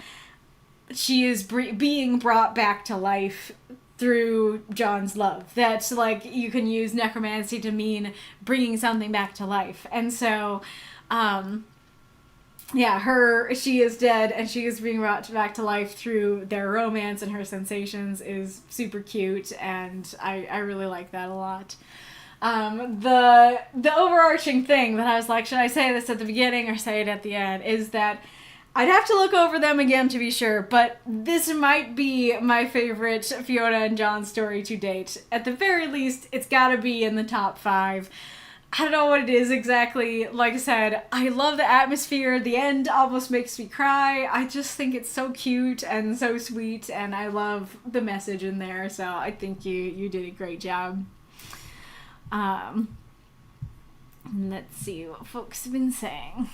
she is being brought back to life through John's love. That's like, you can use necromancy to mean bringing something back to life. And so, she is dead and she is being brought back to life through their romance, and her sensations is super cute, and I really like that a lot. The overarching thing that I was like, should I say this at the beginning or say it at the end, is that I'd have to look over them again to be sure, but this might be my favorite Fiona and John story to date. At the very least, it's gotta be in the top 5. I don't know what it is exactly. Like I said, I love the atmosphere. The end almost makes me cry. I just think it's so cute and so sweet, and I love the message in there, so I think you did a great job. Let's see what folks have been saying.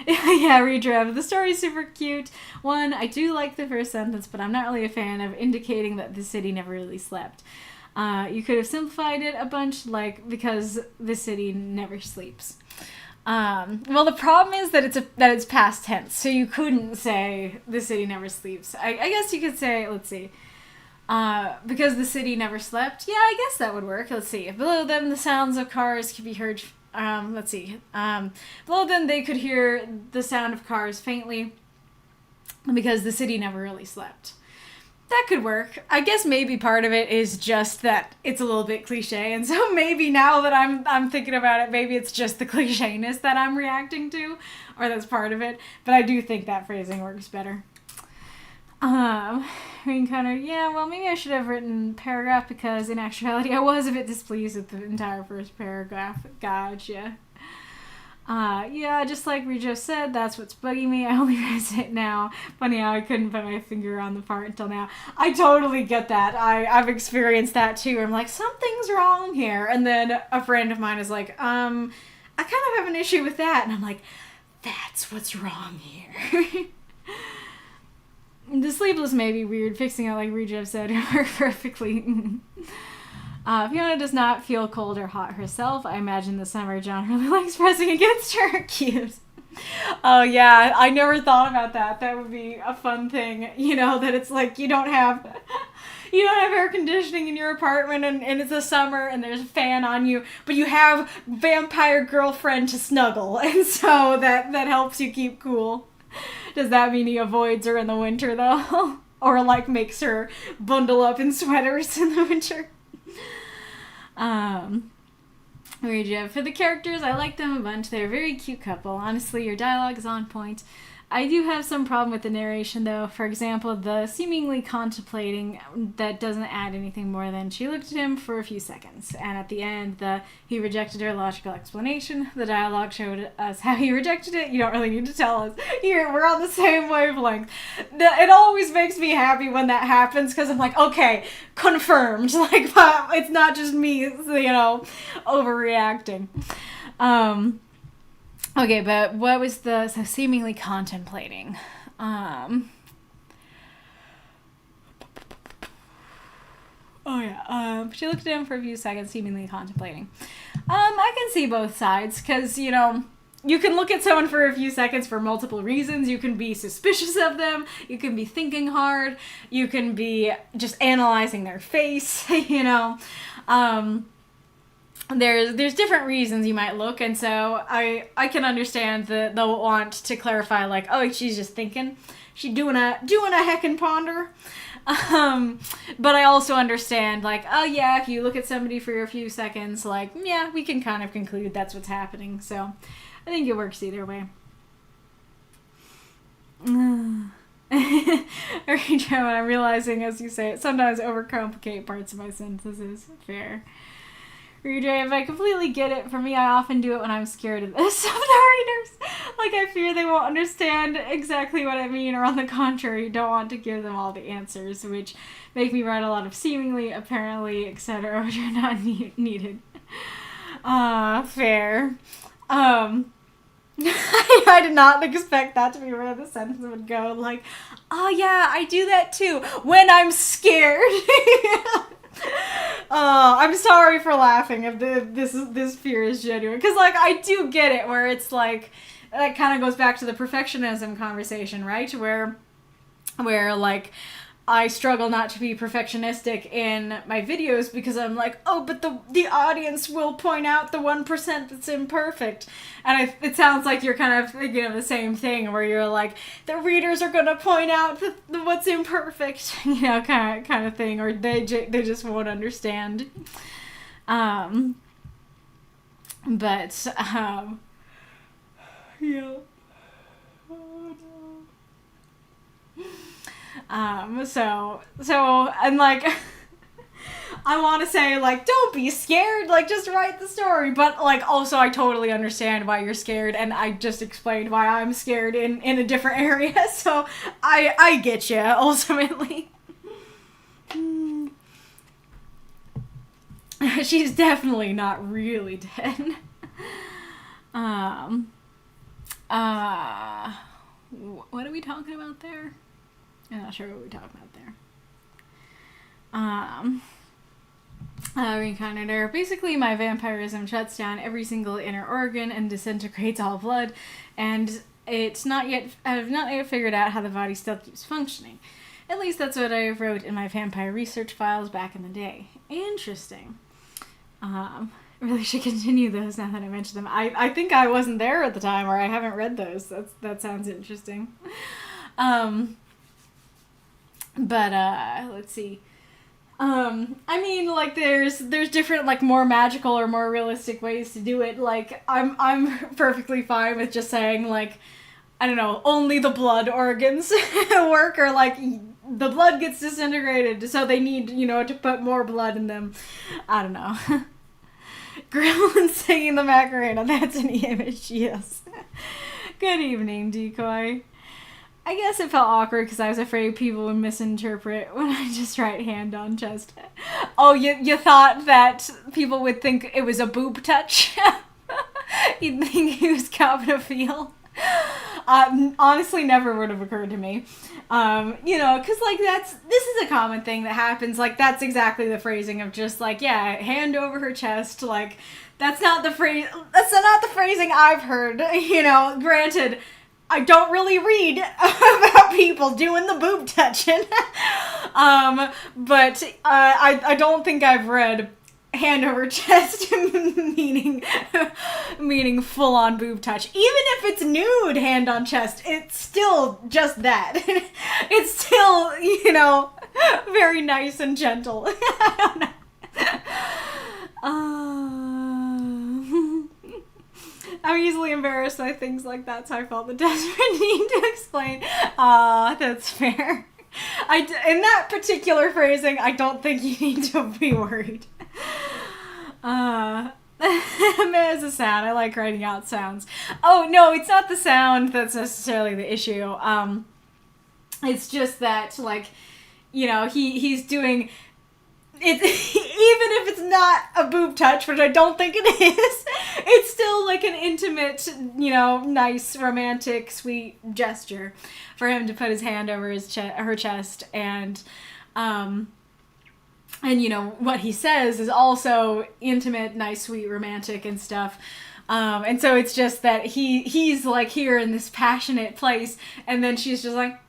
Yeah, Redrev. The story's super cute. One, I do like the first sentence, but I'm not really a fan of indicating that the city never really slept. You could have simplified it a bunch, like, because the city never sleeps. Well, the problem is that it's past tense, so you couldn't say the city never sleeps. I guess you could say, let's see, because the city never slept. Yeah, I guess that would work. Let's see. Below them, the sounds of cars could be heard. Let's see. Below them, they could hear the sound of cars faintly because the city never really slept. That could work. I guess maybe part of it is just that it's a little bit cliche, and so maybe now that I'm thinking about it, maybe it's just the clichéness that I'm reacting to, or that's part of it. But I do think that phrasing works better. Reinkarnitor, yeah, well, maybe I should have written paragraph, because in actuality I was a bit displeased with the entire first paragraph. Gotcha. Yeah, just like we just said, that's what's bugging me. I only realized it now. Funny how I couldn't put my finger on the part until now. I totally get that. I've experienced that too. I'm like, something's wrong here. And then a friend of mine is like, I kind of have an issue with that. And I'm like, that's what's wrong here. The sleepless may be weird. Fixing it, like Rejev said, worked perfectly. Fiona does not feel cold or hot herself. I imagine the summer John really likes pressing against her. Cute. Oh yeah, I never thought about that. That would be a fun thing. You know, that it's like you don't have air conditioning in your apartment, and it's the summer and there's a fan on you, but you have vampire girlfriend to snuggle, and so that helps you keep cool. Does that mean he avoids her in the winter though? Or like makes her bundle up in sweaters in the winter? For the characters, I like them a bunch. They're a very cute couple. Honestly, your dialogue is on point. I do have some problem with the narration, though. For example, the seemingly contemplating, that doesn't add anything more than she looked at him for a few seconds. And at the end, he rejected her logical explanation. The dialogue showed us how he rejected it. You don't really need to tell us. Here, we're on the same wavelength. It always makes me happy when that happens, because I'm like, okay, confirmed. Like, it's not just me, overreacting. Okay, but what was so seemingly contemplating? She looked at him for a few seconds, seemingly contemplating. I can see both sides, because, you can look at someone for a few seconds for multiple reasons. You can be suspicious of them, you can be thinking hard, you can be just analyzing their face, There's different reasons you might look, and so I can understand the want to clarify, like, oh, she's just thinking, she's doing a heckin' ponder. But I also understand, like, oh yeah, if you look at somebody for a few seconds, like, yeah, we can kind of conclude that's what's happening. So I think it works either way. Every time I'm realizing, as you say it, sometimes overcomplicate parts of my sentences. Fair. Reader, if I completely get it, for me, I often do it when I'm scared of this of the readers. Like, I fear they won't understand exactly what I mean, or on the contrary, don't want to give them all the answers, which make me write a lot of seemingly, apparently, etc., which are not needed. Fair. I did not expect that to be where the sentence would go. Like, oh yeah, I do that too when I'm scared. I'm sorry for laughing if this fear is genuine, because like I do get it, where it's like that kind of goes back to the perfectionism conversation, right? Where like I struggle not to be perfectionistic in my videos because I'm like, oh, but the audience will point out the 1% that's imperfect. And it sounds like you're kind of thinking of the same thing, where you're like, the readers are going to point out what's imperfect, you know, kind of thing, or they just won't understand. But yeah. So and like I want to say, like, don't be scared, like, just write the story, but like also I totally understand why you're scared, and I just explained why I'm scared in a different area, so I get you ultimately. She's definitely not really dead. What are we talking about there? I'm not sure what we're talking about there. Reinkarnitor. Basically, my vampirism shuts down every single inner organ and disintegrates all blood, and I've not yet figured out how the body still keeps functioning. At least that's what I wrote in my vampire research files back in the day. Interesting. I really should continue those now that I mentioned them. I think I wasn't there at the time, or I haven't read those. That sounds interesting. But let's see. I mean, like, there's different, like, more magical or more realistic ways to do it. Like, I'm perfectly fine with just saying, like, I don't know, only the blood organs work, or like the blood gets disintegrated, so they need, you know, to put more blood in them. I don't know. Gremlin singing the Macarena, that's an image, yes. Good evening, Decoy. I guess it felt awkward because I was afraid people would misinterpret when I just write hand on chest. Oh, you thought that people would think it was a boob touch? You'd think he was copping a feel? Honestly, never would have occurred to me. You know, because, like, this is a common thing that happens. Like, that's exactly the phrasing of just, like, yeah, hand over her chest. Like, that's not the phrasing I've heard. You know, granted, I don't really read about people doing the boob touching. But I don't think I've read hand over chest meaning full-on boob touch. Even if it's nude hand on chest, it's still just that. It's still, you know, very nice and gentle. I don't know. I'm easily embarrassed by things like that, so I felt the desperate need to explain. That's fair. In that particular phrasing, I don't think you need to be worried. As a sound, I like writing out sounds. Oh, no, it's not the sound that's necessarily the issue. It's just that, like, you know, he's doing it, even if it's not a boob touch, which I don't think it is, it's still like an intimate, you know, nice, romantic, sweet gesture for him to put his hand over her chest, and you know, what he says is also intimate, nice, sweet, romantic and stuff. And so it's just that he's like here in this passionate place, and then she's just like,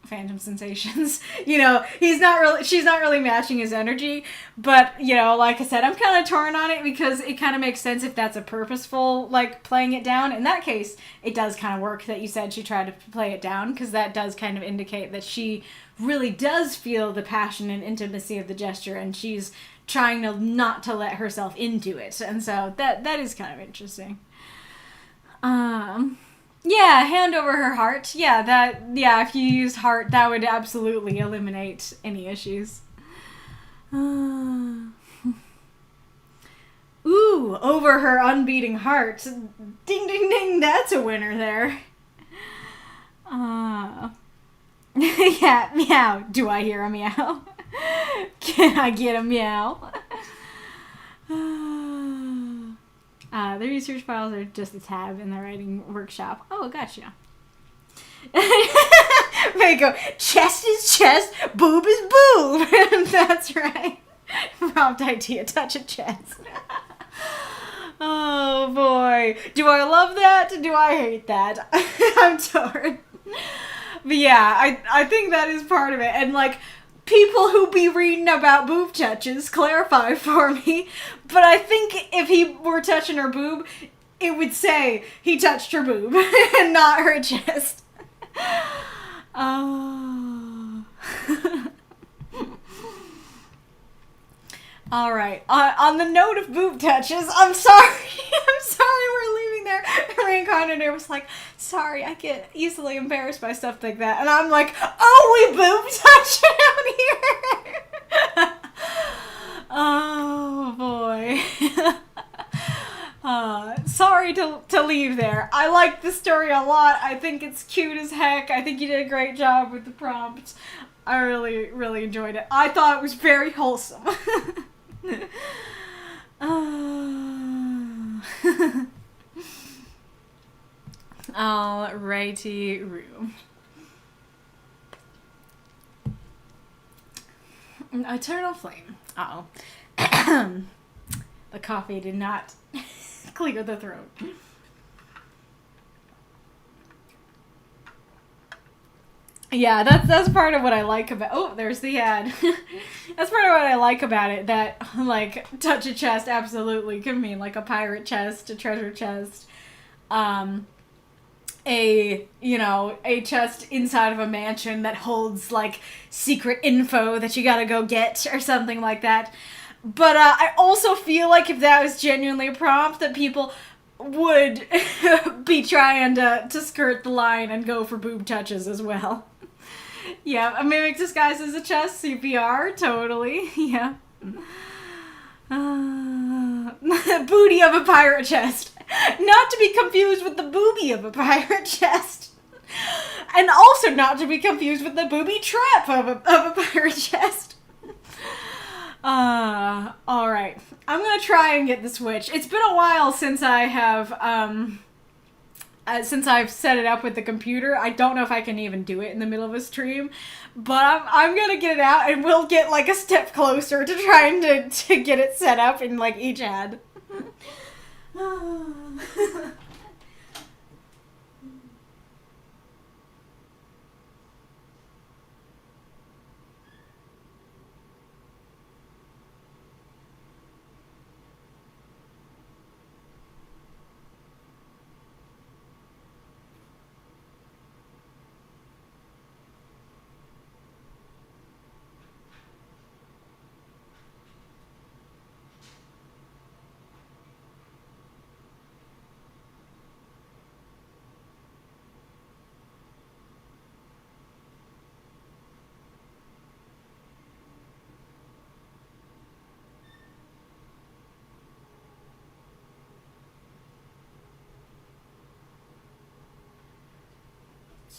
phantom sensations. You know, she's not really matching his energy, but, you know, like I said, I'm kind of torn on it because it kind of makes sense if that's a purposeful, like, playing it down. In that case, it does kind of work that you said she tried to play it down, because that does kind of indicate that she really does feel the passion and intimacy of the gesture, and she's trying to not to let herself into it. And so that is kind of interesting. Yeah, hand over her heart. Yeah, if you used heart, that would absolutely eliminate any issues. Ooh, over her unbeating heart. Ding, ding, ding, that's a winner there. Yeah, meow. Do I hear a meow? Can I get a meow? The research files are just a tab in the writing workshop. Oh, gotcha. Mako, chest is chest, boob is boob. That's right. Prompt idea, touch a chest. Oh boy. Do I love that? Do I hate that? I'm torn. But yeah, I think that is part of it. And like, people who be reading about boob touches clarify for me, but I think if he were touching her boob, it would say he touched her boob and not her chest. Oh. All right. On the note of boob touches, I'm sorry. I'm sorry we're leaving there. Reinkarnitor was like, sorry, I get easily embarrassed by stuff like that. And I'm like, oh, we boob touch down here. Oh, boy. Sorry to leave there. I like the story a lot. I think it's cute as heck. I think you did a great job with the prompt. I really, really enjoyed it. I thought it was very wholesome. Alrighty, room. Eternal flame. Uh-oh. The coffee did not clear the throat. Yeah, that's part of what I like about... Oh, there's the ad. That's part of what I like about it, that, like, touch a chest absolutely could mean, like, a pirate chest, a treasure chest, a chest inside of a mansion that holds, like, secret info that you gotta go get, or something like that. But, I also feel like if that was genuinely a prompt, that people would be trying to skirt the line and go for boob touches as well. Yeah, a mimic disguised as a chest, CPR, totally, yeah. Booty of a pirate chest. Not to be confused with the booby of a pirate chest. And also not to be confused with the booby trap of a pirate chest. Alright. I'm gonna try and get the switch. It's been a while since I have, since I've set it up with the computer. I don't know if I can even do it in the middle of a stream, but I'm gonna get it out and we'll get like a step closer to trying to get it set up in like each ad.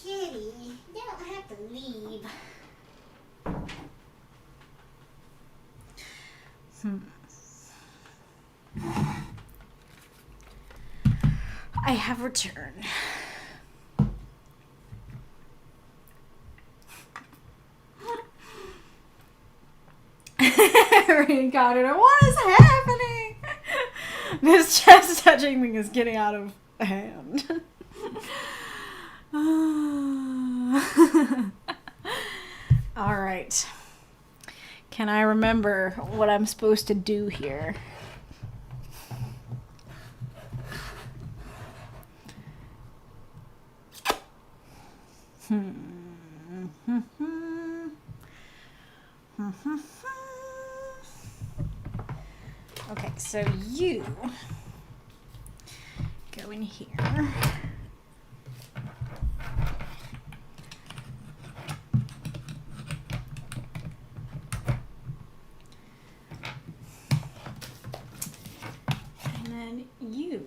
Kitty, you don't have to leave. I have returned. Reinkarnitor, what is happening? This chest touching thing is getting out of hand. Alright. Can I remember what I'm supposed to do here? Okay, so you go in here. And then you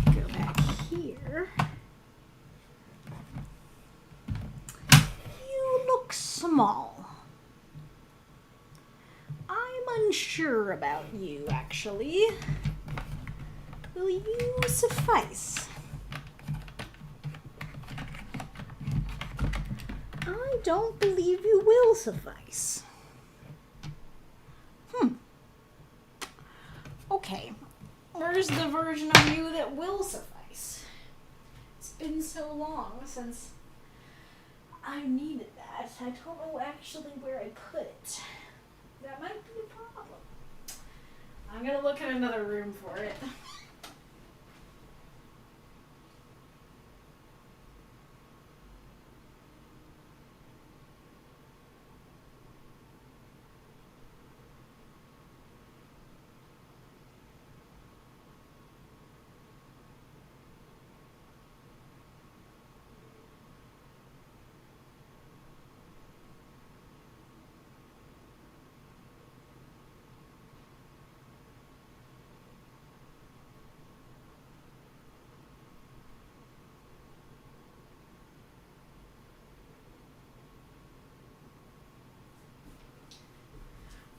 go back here. You look small. I'm unsure about you, actually. Will you suffice? I don't believe you will suffice. Okay. Where's the version of you that will suffice? It's been so long since I needed that. I don't know actually where I put it. That might be a problem. I'm gonna look in another room for it.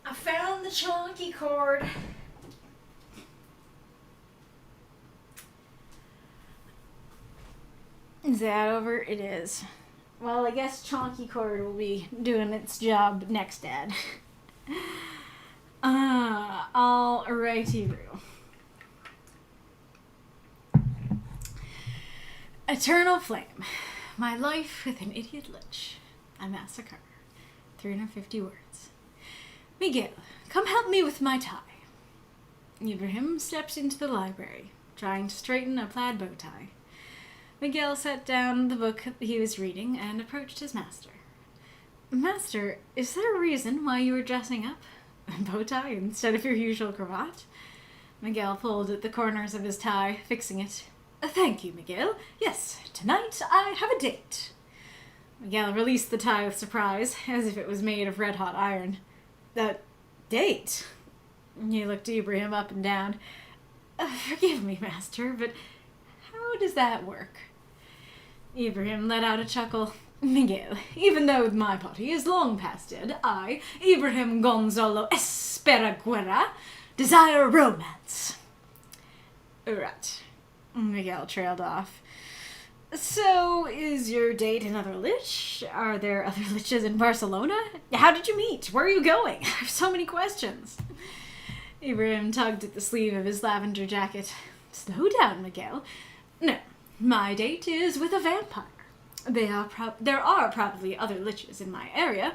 I found the chunky cord. Is that over? It is. Well, I guess chunky cord will be doing its job next, Dad. Alrighty, Eternal Flame. My life with an idiot lich. A MasaCur. 350 words. Miguel, come help me with my tie. Ibrahim steps into the library, trying to straighten a plaid bow tie. Miguel set down the book he was reading and approached his master. Master, is there a reason why you were dressing up? A bow tie instead of your usual cravat? Miguel pulled at the corners of his tie, fixing it. Thank you, Miguel. Yes, tonight I have a date. Miguel released the tie with surprise, as if it was made of red-hot iron. That date? He looked Ibrahim up and down. Forgive me, Master, but how does that work? Ibrahim let out a chuckle. Miguel, even though my body is long past dead, I, Ibrahim Gonzalo Esperaguera, desire romance. Right. Miguel trailed off. So, is your date another lich? Are there other liches in Barcelona? How did you meet? Where are you going? I have so many questions. Ibrahim tugged at the sleeve of his lavender jacket. Slow down, Miguel. No, my date is with a vampire. There are probably other liches in my area,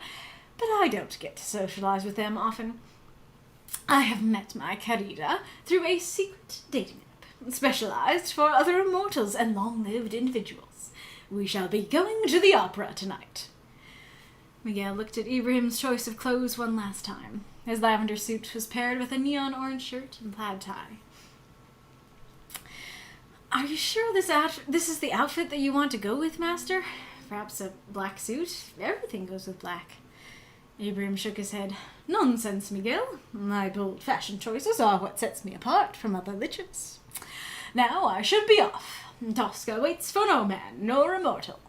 but I don't get to socialize with them often. I have met my querida through a secret dating app, specialized for other immortals and long-lived individuals. We shall be going to the opera tonight. Miguel looked at Ibrahim's choice of clothes one last time. His lavender suit was paired with a neon orange shirt and plaid tie. Are you sure this is the outfit that you want to go with, Master? Perhaps a black suit? Everything goes with black. Ibrahim shook his head. Nonsense, Miguel. My bold fashion choices are what sets me apart from other liches. Now I should be off. Tosca waits for no man, nor immortal.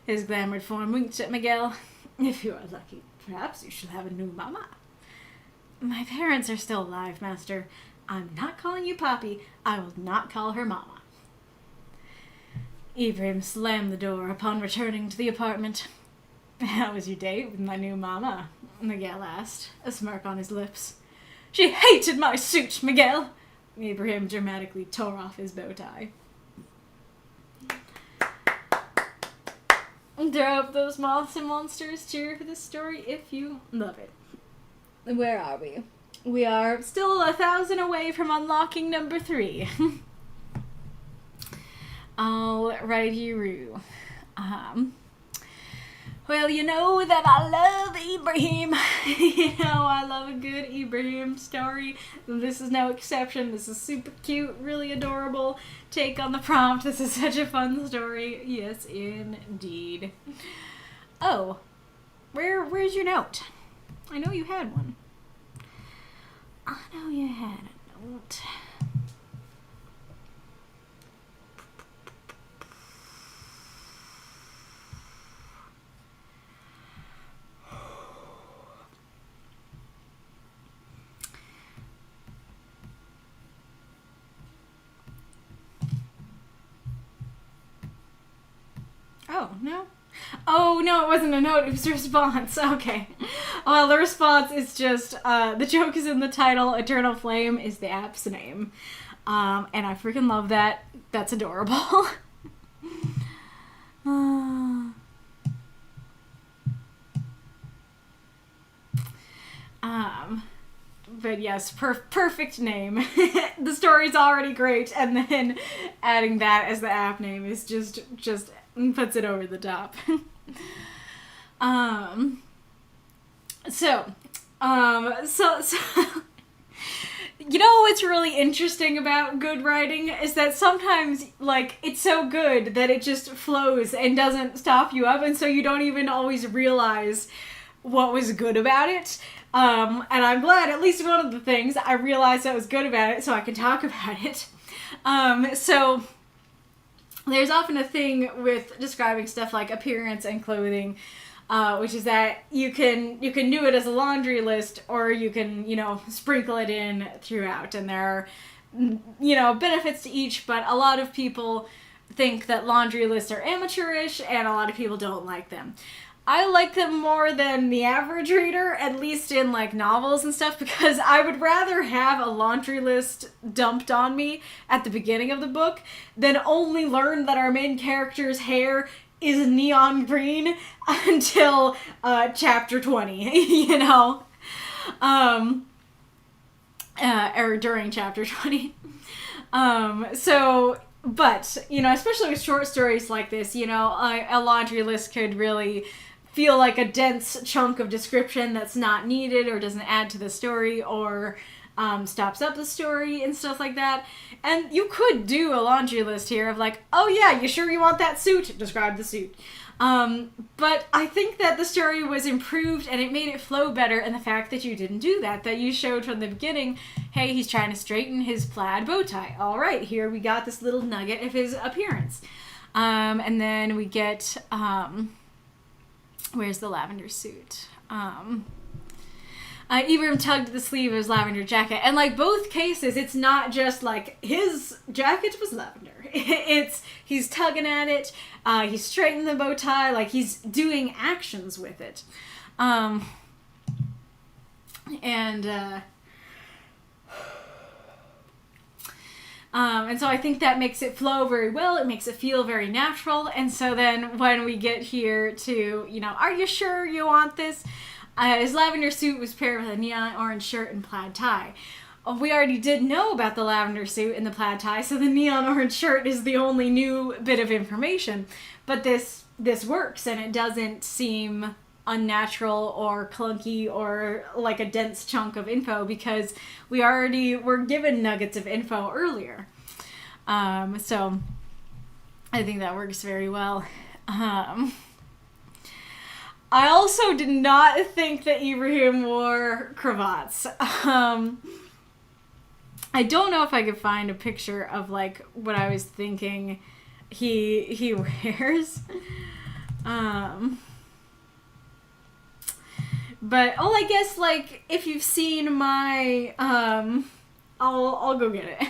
His glamoured form winked at Miguel. If you are lucky, perhaps you shall have a new mama. My parents are still alive, Master. I'm not calling you Poppy. I will not call her Mama. Ibrahim slammed the door upon returning to the apartment. How was your date with my new Mama? Miguel asked, a smirk on his lips. She hated my suit, Miguel. Ibrahim dramatically tore off his bow tie. throw up those moths and monsters, cheer for this story if you love it. Where are we? We are still 1,000 away from unlocking number 3. Alrighty-roo. Well, you know that I love Ibrahim. You know I love a good Ibrahim story. This is no exception. This is super cute, really adorable take on the prompt. This is such a fun story. Yes, indeed. Oh, where's your note? I know you had one. I know you had a note. Oh, no? Oh, no, it wasn't a note. It was a response. Okay. Well, the response is just, the joke is in the title. Eternal Flame is the app's name. And I freaking love that. That's adorable. But yes, perfect name. The story's already great, and then adding that as the app name is just puts it over the top. So you know what's really interesting about good writing is that sometimes, like, it's so good that it just flows and doesn't stop you up, and so you don't even always realize what was good about it. And I'm glad at least one of the things I realized that was good about it, so I can talk about it. So there's often a thing with describing stuff like appearance and clothing, which is that you can do it as a laundry list, or you can, sprinkle it in throughout. And there are, benefits to each, but a lot of people think that laundry lists are amateurish, and a lot of people don't like them. I like them more than the average reader, at least in, like, novels and stuff, because I would rather have a laundry list dumped on me at the beginning of the book than only learn that our main character's hair is neon green until chapter 20, or during chapter 20. But, especially with short stories like this, a laundry list could really feel like a dense chunk of description that's not needed or doesn't add to the story or stops up the story and stuff like that. And you could do a laundry list here of like, oh yeah, you sure you want that suit? Describe the suit. But I think that the story was improved and it made it flow better, and the fact that you didn't do that you showed from the beginning, hey, he's trying to straighten his plaid bow tie. All right, here we got this little nugget of his appearance. And then we get, where's the lavender suit? Ibram tugged the sleeve of his lavender jacket, and like both cases, it's not just like his jacket was lavender. He's tugging at it, he's straightening the bow tie, like he's doing actions with it. And so I think that makes it flow very well. It makes it feel very natural. And so then when we get here to, are you sure you want this? His lavender suit was paired with a neon orange shirt and plaid tie. We already did know about the lavender suit and the plaid tie, so the neon orange shirt is the only new bit of information. But this works, and it doesn't seem unnatural or clunky or like a dense chunk of info, because we already were given nuggets of info earlier. So I think that works very well. I also did not think that Ibrahim wore cravats. I don't know if I could find a picture of like what I was thinking he wears. But I guess like if you've seen my I'll go get it.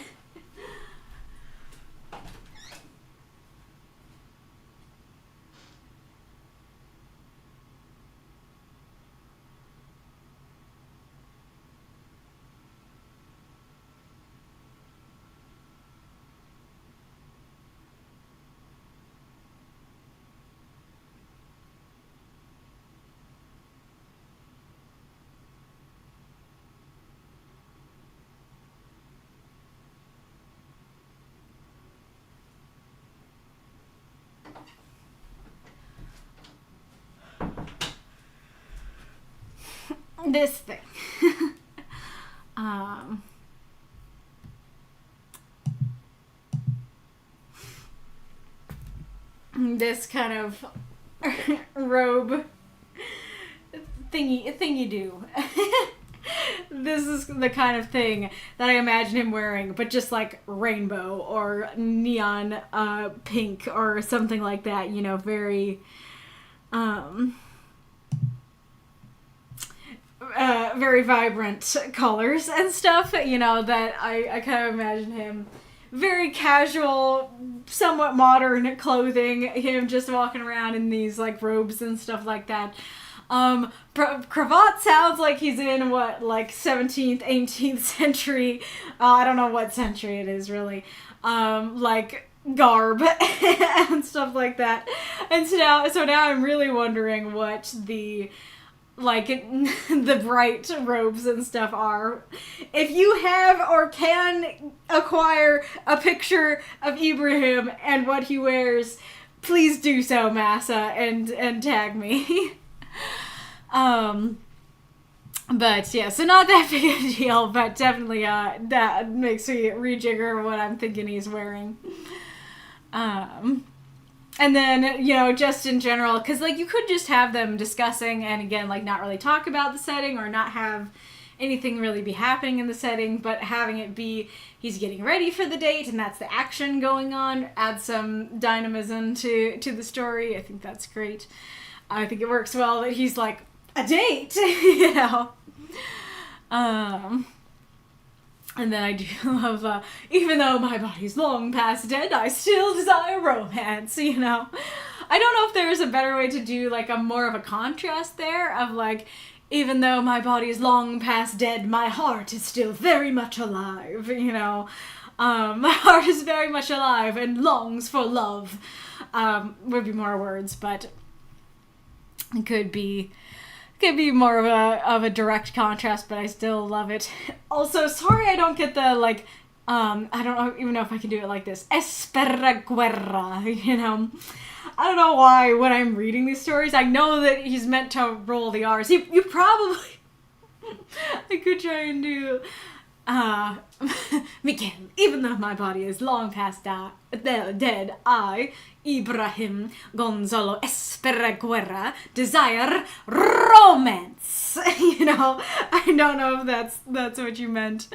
this thing. This kind of robe thingy do. This is the kind of thing that I imagine him wearing, but just like rainbow or neon pink or something like that, you know, very very vibrant colors and stuff, you know, that I kind of imagine him very casual, somewhat modern clothing, him just walking around in these like robes and stuff like that. Cravat sounds like he's in what, like 17th, 18th century, I don't know what century it is really, like garb and stuff like that. And so now I'm really wondering what the like the bright robes and stuff are. If you have or can acquire a picture of Ibrahim and what he wears, please do so, Masa, and tag me. But yeah, so not that big a deal, but definitely that makes me rejigger what I'm thinking he's wearing. And then, you know, just in general, because, like, you could just have them discussing and, again, like, not really talk about the setting or not have anything really be happening in the setting, but having it be he's getting ready for the date and that's the action going on, add some dynamism to the story. I think that's great. I think it works well that he's like, a date, you know? And then I do love, even though my body's long past dead, I still desire romance, you know? I don't know if there's a better way to do, like, a more of a contrast there of, like, even though my body is long past dead, my heart is still very much alive, you know? My heart is very much alive and longs for love. Would be more words, but it could be more of a direct contrast, but I still love it. Also, sorry I don't get the, like, I don't even know if I can do it like this. Espera guerra, you know? I don't know why when I'm reading these stories, I know that he's meant to roll the R's. You probably... I could try and do... Miguel, even though my body is long past dead, I, Ibrahim Gonzalo Esperaguerra, desire romance. You know, I don't know if that's what you meant.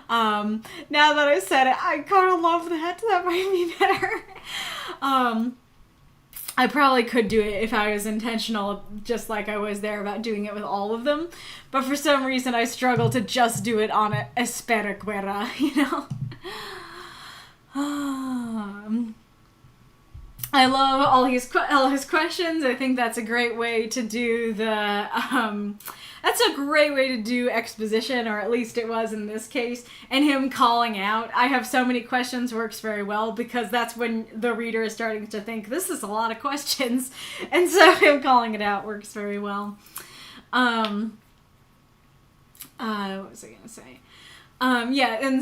Now that I said it, I kind of love that. That might be better. I probably could do it if I was intentional, just like I was there about doing it with all of them. But for some reason, I struggle to just do it on Esperaguerra, you know? I love all his questions. I think that's a great way to do that's a great way to do exposition, or at least it was in this case. And him calling out, I have so many questions, works very well, because that's when the reader is starting to think, this is a lot of questions. And so him calling it out works very well. What was I gonna say? Yeah, and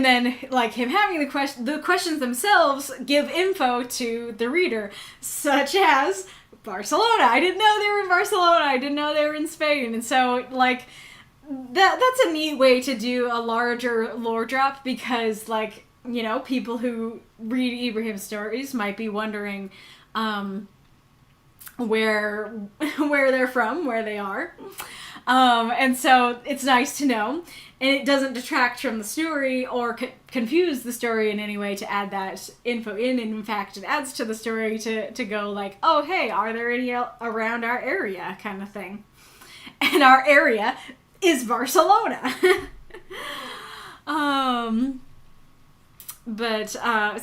then, like, him having the questions themselves give info to the reader, such as Barcelona. I didn't know they were in Barcelona. I didn't know they were in Spain. And so, like, that's a neat way to do a larger lore drop, because, like, you know, people who read Ibrahim's stories might be wondering where they're from, where they are. And so it's nice to know, and it doesn't detract from the story or confuse the story in any way to add that info in. And in fact, it adds to the story to go like, oh, hey, are there any around our area, kind of thing. And our area is Barcelona.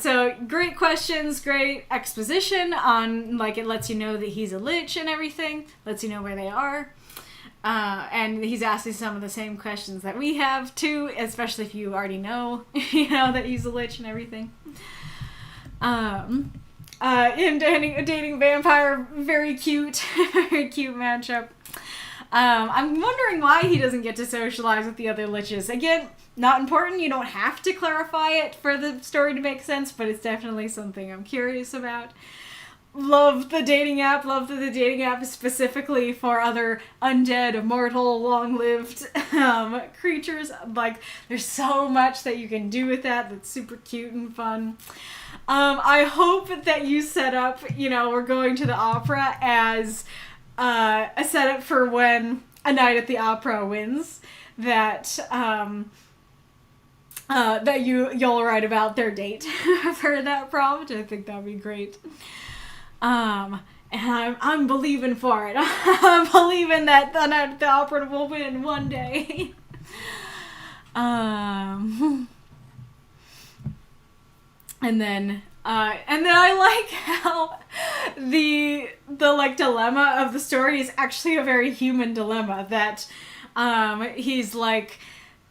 So great questions, great exposition on, like, it lets you know that he's a lich and everything, lets you know where they are. And he's asking some of the same questions that we have too, especially if you already know, you know, that he's a lich and everything. Him dating vampire, very cute, very cute matchup. I'm wondering why he doesn't get to socialize with the other liches. Again, not important. You don't have to clarify it for the story to make sense, but it's definitely something I'm curious about. love the dating app. Love that the dating app is specifically for other undead, immortal, long-lived creatures. Like, there's so much that you can do with that that's super cute and fun. I hope that you set up, we're going to the opera as a setup for when A Night at the Opera wins. That that you'll write about their date for that prompt. I think that'd be great. And I'm believing for it. I'm believing that the opera will win one day. And then I like how the like dilemma of the story is actually a very human dilemma. That he's like,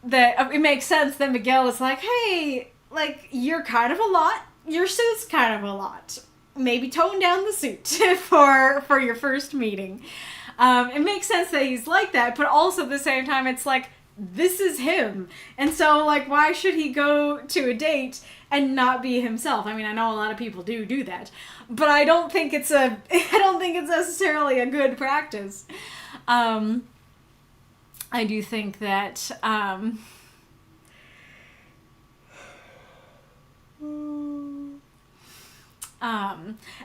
that it makes sense that Miguel is like, hey, like, you're kind of a lot. Your suit's kind of a lot. Maybe tone down the suit for your first meeting. It makes sense that he's like that, but also at the same time, it's like, this is him. And so, like, why should he go to a date and not be himself? I mean, I know a lot of people do that, but I don't think it's necessarily a good practice. I do think that,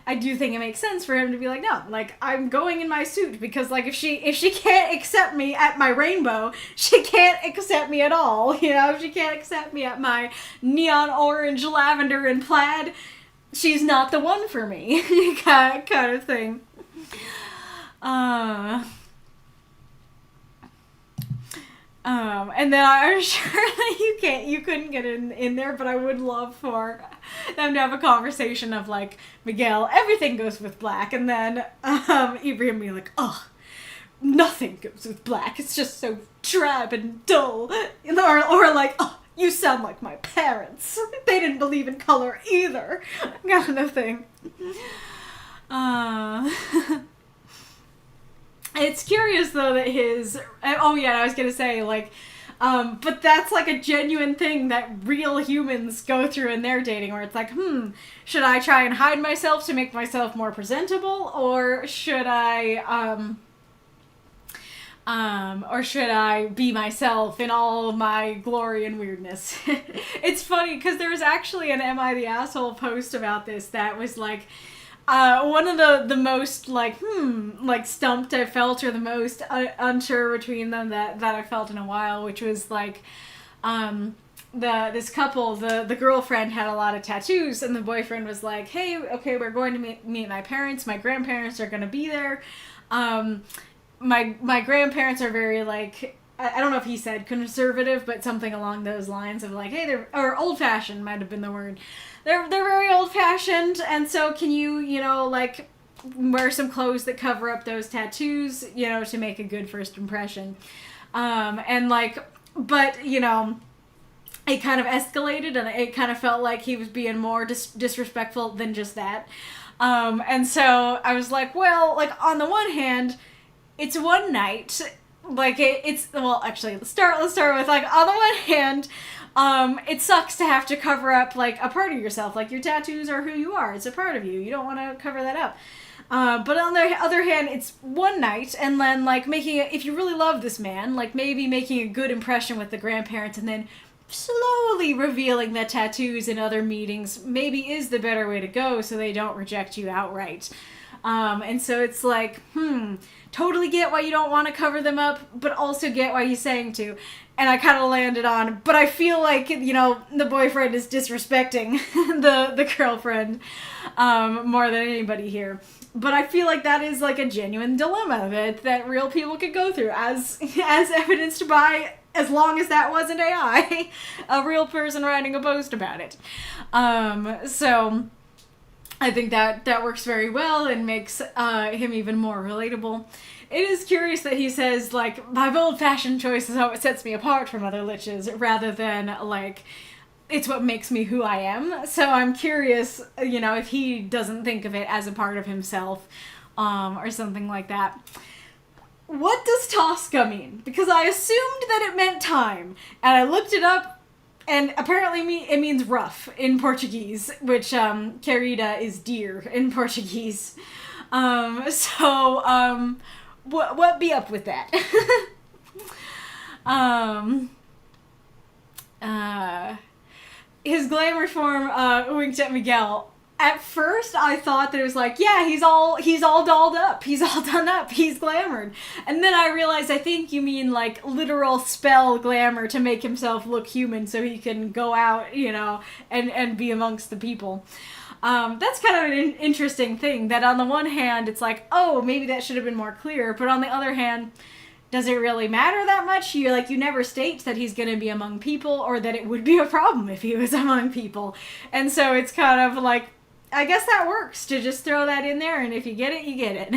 I do think it makes sense for him to be like, no, like, I'm going in my suit because, like, if she can't accept me at my rainbow, she can't accept me at all. If she can't accept me at my neon orange, lavender, and plaid, she's not the one for me, kind of thing. And then I'm sure that you couldn't get in there, but I would love for them to have a conversation of, like, Miguel, everything goes with black, and then Ibrahim being like, ugh, nothing goes with black, it's just so drab and dull, or like, oh, you sound like my parents, they didn't believe in color either, kind of thing. It's curious, though, that I was gonna say, like, but that's, like, a genuine thing that real humans go through in their dating, where it's like, should I try and hide myself to make myself more presentable, or should I be myself in all of my glory and weirdness? It's funny, because there was actually an Am I the Asshole post about this that was, like, one of the most, like, stumped I felt, or the most unsure between them that I felt in a while, which was, like, this couple, the girlfriend had a lot of tattoos, and the boyfriend was like, hey, okay, we're going to meet my parents, my grandparents are going to be there, my grandparents are very, like, I don't know if he said conservative, but something along those lines of, like, hey, or old-fashioned might have been the word. They're very old-fashioned, and so can you, like, wear some clothes that cover up those tattoos, to make a good first impression. And, like, but, it kind of escalated, and it kind of felt like he was being more disrespectful than just that. And so I was like, well, like, on the one hand, it's one night, like, actually, let's start with, like, on the one hand, it sucks to have to cover up, like, a part of yourself. Like, your tattoos are who you are. It's a part of you. You don't want to cover that up. But on the other hand, it's one night, and then, like, if you really love this man, like, maybe making a good impression with the grandparents, and then slowly revealing the tattoos in other meetings maybe is the better way to go, so they don't reject you outright. And so it's like, totally get why you don't want to cover them up, but also get why he's saying to. And I kind of landed on, but I feel like, the boyfriend is disrespecting the girlfriend more than anybody here. But I feel like that is, like, a genuine dilemma that real people could go through, as evidenced by, as long as that wasn't AI, a real person writing a post about it. So I think that works very well and makes him even more relatable. It is curious that he says, like, my old-fashioned choice is how it sets me apart from other liches, rather than, like, it's what makes me who I am. So I'm curious, if he doesn't think of it as a part of himself, or something like that. What does Tosca mean? Because I assumed that it meant time, and I looked it up, And apparently it means rough in Portuguese, which querida is dear in Portuguese. What be up with that? His glamour form winked at Miguel. At first, I thought that it was like, yeah, he's all dolled up, he's all done up, he's glamored. And then I realized, I think you mean like literal spell glamour to make himself look human so he can go out, you know, and be amongst the people. That's kind of an interesting thing, that on the one hand, it's like, oh, maybe that should have been more clear, but on the other hand, does it really matter that much? You never state that he's going to be among people, or that it would be a problem if he was among people. And so it's kind of like, I guess that works, to just throw that in there, and if you get it, you get it.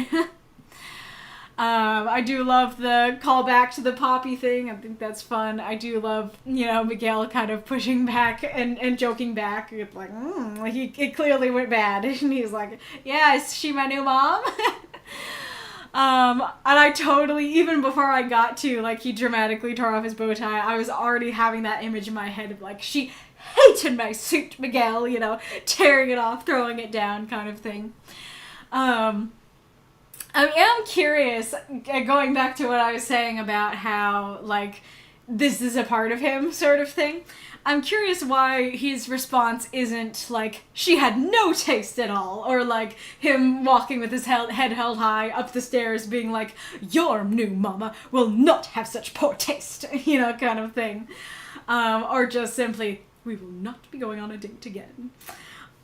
I do love the callback to the poppy thing. I think that's fun. I do love, you know, Miguel kind of pushing back and joking back. It's like, it clearly went bad. And he's like, yeah, is she my new mom? And I totally, even before I got to, like, he dramatically tore off his bow tie, I was already having that image in my head of, like, she hated my suit, Miguel, you know, tearing it off, throwing it down kind of thing. I am curious, going back to what I was saying about how, like, this is a part of him sort of thing. I'm curious why his response isn't, like, she had no taste at all, or, like, him walking with his head held high up the stairs being like, your new mama will not have such poor taste, you know, kind of thing. Or just simply, we will not be going on a date again.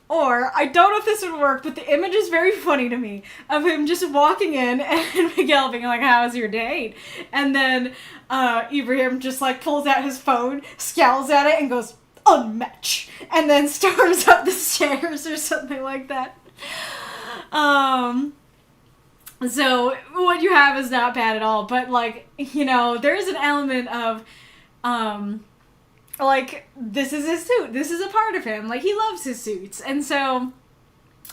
Or, I don't know if this would work, but the image is very funny to me, of him just walking in and Miguel being like, how's your date? And then Ibrahim just like pulls out his phone, scowls at it, and goes, unmatch! And then storms up the stairs or something like that. So, what you have is not bad at all, but like, you know, there is an element of, like, this is his suit. This is a part of him. Like, he loves his suits. And so,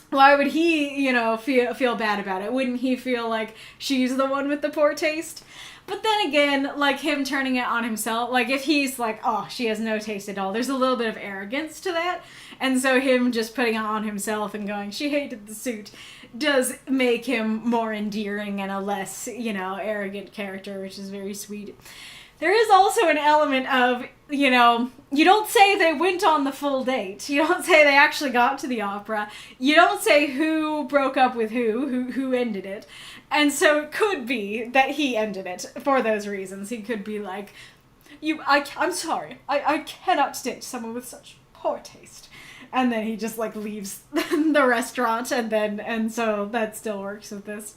why would he, you know, feel bad about it? Wouldn't he feel like she's the one with the poor taste? But then again, like, him turning it on himself, like, if he's like, oh, she has no taste at all, there's a little bit of arrogance to that. And so him just putting it on himself and going, she hated the suit, does make him more endearing and a less, you know, arrogant character, which is very sweet. There is also an element of, you know, you don't say they went on the full date. You don't say they actually got to the opera. You don't say who broke up with who ended it. And so it could be that he ended it for those reasons. He could be like, I'm sorry, I cannot date someone with such poor taste. And then he just, like, leaves the restaurant, and so that still works with this.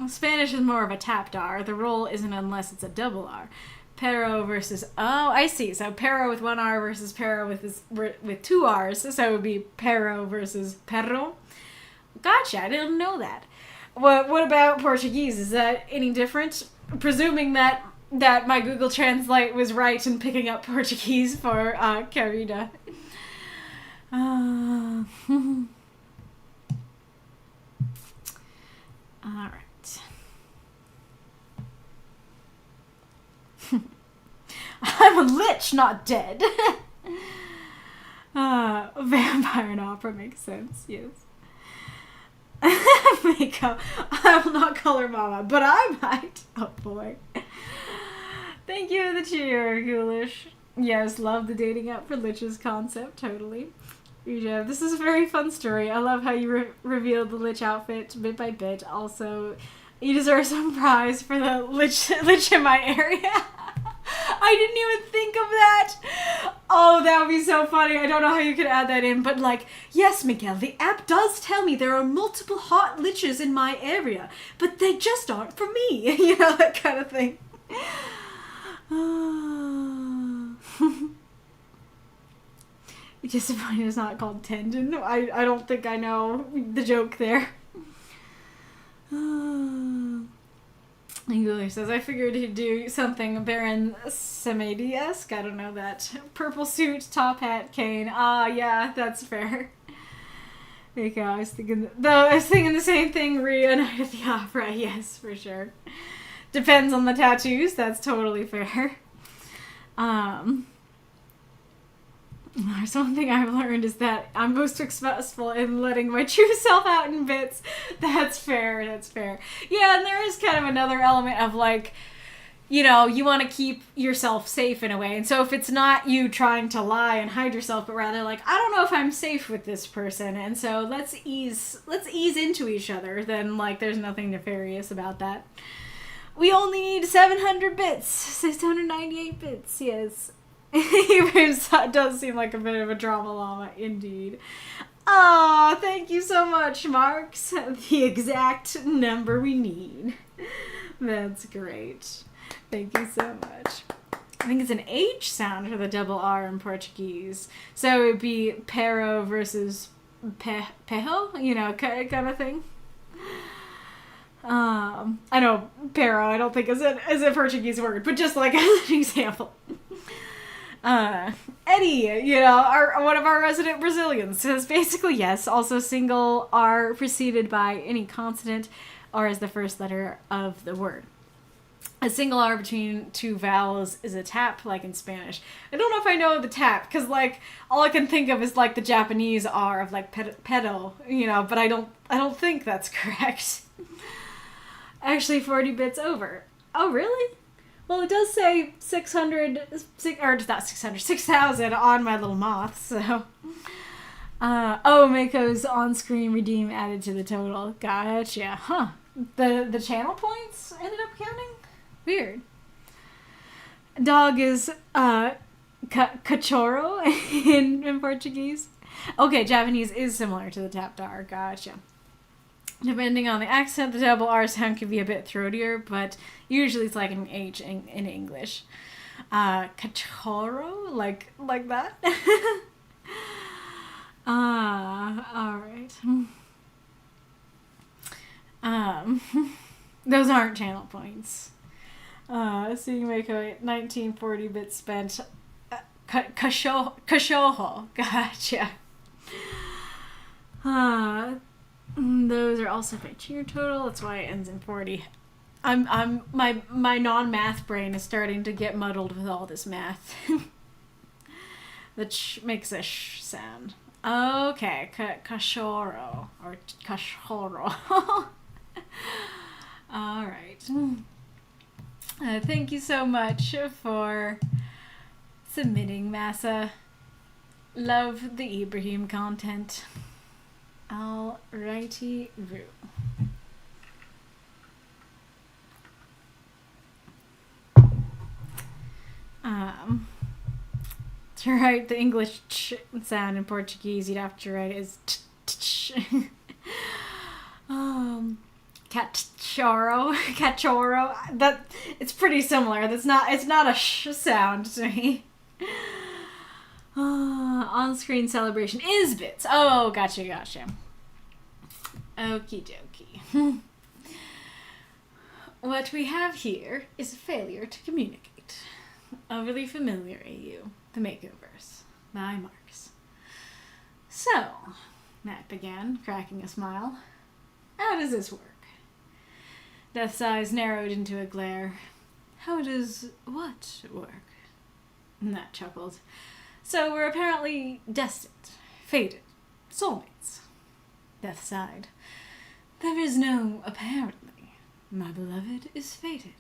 Spanish is more of a tapped R. The roll isn't unless it's a double R. Pero versus... Oh, I see. So pero with one R versus pero with two R's. So it would be pero versus perro. Gotcha. I didn't know that. What about Portuguese? Is that any different? Presuming that my Google Translate was right in picking up Portuguese for querida. All right. I'm a lich, not dead. Vampire and opera makes sense, yes. Mako, I will not call her mama, but I might. Oh boy. Thank you for the cheer, Ghoulish. Yes, love the dating app for liches concept, totally. Uja, this is a very fun story. I love how you revealed the lich outfit bit by bit. Also, you deserve some prize for the lich in my area. I didn't even think of that. Oh, that would be so funny. I don't know how you could add that in, but like, yes, Miguel, the app does tell me there are multiple hot liches in my area, but they just aren't for me. You know, that kind of thing. Disappointed it's not called tendon. I don't think I know the joke there. English says, I figured he'd do something Baron Samedi-esque. I don't know that. Purple suit, top hat, cane. Yeah, that's fair. There you go. I was thinking the same thing, reunited at the opera. Yes, for sure. Depends on the tattoos. That's totally fair. There's one thing I've learned is that I'm most successful in letting my true self out in bits. That's fair. That's fair. Yeah, and there is kind of another element of like, you know, you want to keep yourself safe in a way. And so if it's not you trying to lie and hide yourself, but rather like, I don't know if I'm safe with this person. And so let's ease into each other. Then like, there's nothing nefarious about that. We only need 700 bits. 698 bits, yes. He does seem like a bit of a drama llama, indeed. Oh, thank you so much, Marx. The exact number we need. That's great. Thank you so much. I think it's an H sound for the double R in Portuguese. So it would be pero versus pejo, you know, kind of thing. I know pero, I don't think is a Portuguese word, but just like as an example. Eddie, you know, one of our resident Brazilians, says basically yes, also single R preceded by any consonant or as the first letter of the word. A single R between two vowels is a tap, like in Spanish. I don't know if I know the tap, because like all I can think of is like the Japanese R of like pedo, you know, but I don't think that's correct. Actually 40 bits over. Oh, really? Well, it does say 6,000 on my little moth, so. Mako's on-screen redeem added to the total. Gotcha. Huh. The channel points ended up counting? Weird. Dog is, cachorro in Portuguese. Okay, Japanese is similar to the tap dar. Gotcha. Depending on the accent, the double R sound can be a bit throatier, but usually it's like an H in English. Cachorro? Like that? Alright. Those aren't channel points. Seeing Mako 1940 bits spent. Cachorro. Gotcha. Those are also my cheer total. That's why it ends in 40. My non-math brain is starting to get muddled with all this math. The ch makes a sh sound. Okay, cachorro or cachorro. All right. Thank you so much for submitting, Masa. Love the Ibrahim content. Alrighty, Roo. To write the English ch sound in Portuguese, you'd have to write it as t-ch. Cachorro. That it's pretty similar. It's not a sh sound to me. On-screen celebration is bits. Oh, gotcha. Okie dokie. What we have here is a failure to communicate. Overly familiar AU, the Makoverse, by Marx. So, Matt began, cracking a smile. How does this work? Death's eyes narrowed into a glare. How does what work? Matt chuckled. So we're apparently destined, fated, soulmates. Death sighed. There is no apparently. My beloved is fated,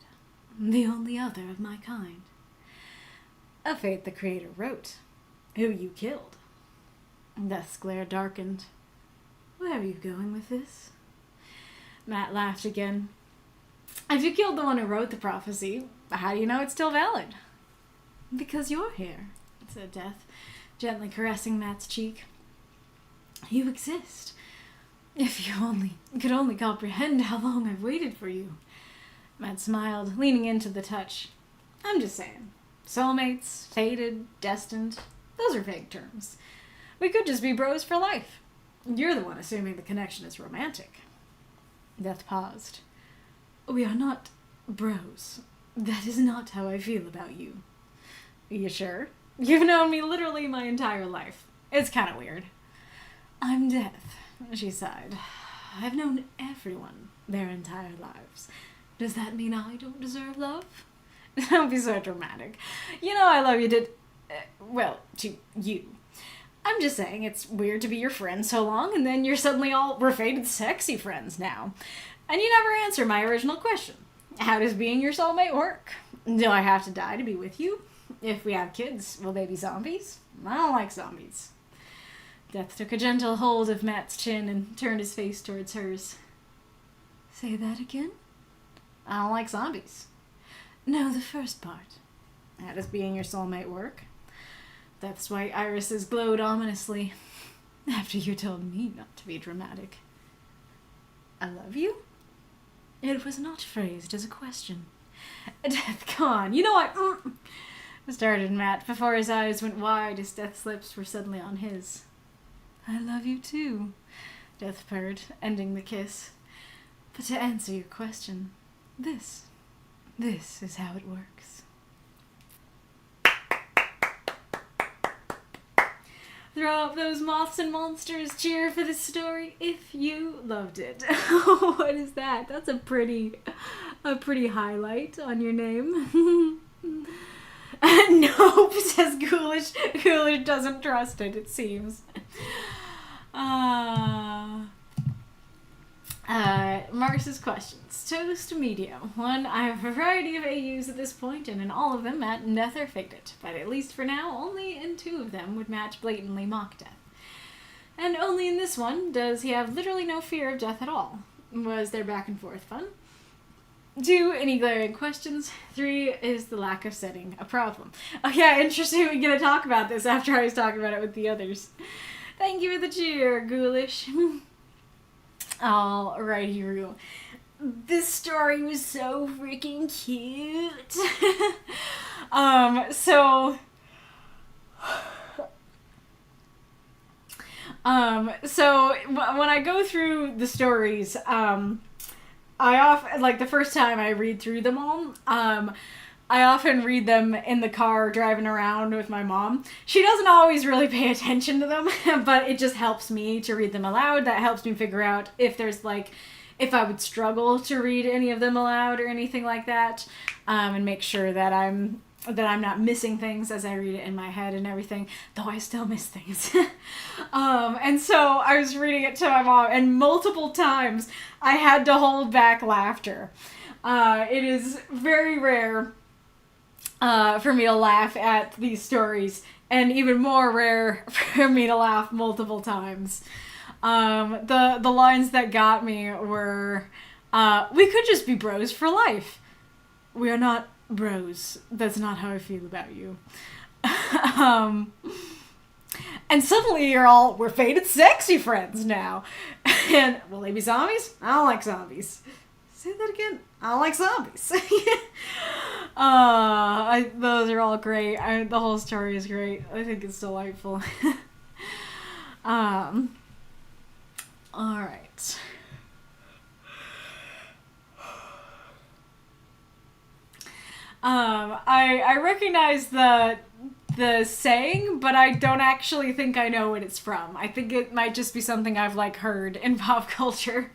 the only other of my kind. A fate the Creator wrote, who you killed. Death's glare darkened. Where are you going with this? Matt laughed again. If you killed the one who wrote the prophecy, how do you know it's still valid? Because you're here, said Death, gently caressing Matt's cheek. You exist. If you could only comprehend how long I've waited for you. Matt smiled, leaning into the touch. I'm just saying. Soulmates, fated, destined, those are vague terms. We could just be bros for life. You're the one assuming the connection is romantic. Death paused. We are not bros. That is not how I feel about you. Are you sure? You've known me literally my entire life. It's kind of weird. I'm Death, she sighed. I've known everyone their entire lives. Does that mean I don't deserve love? Don't be so dramatic. You know I love you well, to you. I'm just saying it's weird to be your friend so long and then you're suddenly all we're fated sexy friends now. And you never answer my original question. How does being your soulmate work? Do I have to die to be with you? If we have kids, will they be zombies? I don't like zombies. Death took a gentle hold of Matt's chin and turned his face towards hers. Say that again? I don't like zombies. No, the first part. How does being your soulmate work? That's why irises glowed ominously. After you told me not to be dramatic. I love you? It was not phrased as a question. Death, come on. You know what? Started Matt before his eyes went wide as Death's lips were suddenly on his. I love you too, Death purred, ending the kiss. But to answer your question, this is how it works. Throw up those moths and monsters, cheer for this story if you loved it. What is that? That's a pretty highlight on your name. Nope, says Ghoulish. Ghoulish doesn't trust it seems. Marx's questions. Toast medium. One, I have a variety of AUs at this point, and in all of them, Matt and Death are faked. But at least for now, only in 2 of them would Matt blatantly mock Death. And only in this one does he have literally no fear of Death at all. Was their back and forth fun? 2, any glaring questions? 3, is the lack of setting a problem? Oh yeah, interesting, we're gonna talk about this after I was talking about it with the others. Thank you for the cheer, Ghoulish. Alright, here we go. This story was so freaking cute. So when I go through the stories, I often, like the first time I read through them all, I often read them in the car driving around with my mom. She doesn't always really pay attention to them, but it just helps me to read them aloud. That helps me figure out if there's if I would struggle to read any of them aloud or anything like that, and make sure that I'm not missing things as I read it in my head and everything, though I still miss things. And so I was reading it to my mom, and multiple times I had to hold back laughter. It is very rare for me to laugh at these stories, and even more rare for me to laugh multiple times. The lines that got me were, we could just be bros for life. We are not bros. That's not how I feel about you. And suddenly we're fated sexy friends now. And, will they be zombies? I don't like zombies. Say that again. I don't like zombies. Those are all great. The whole story is great. I think it's delightful. All right. I recognize the saying, but I don't actually think I know what it's from. I think it might just be something I've heard in pop culture.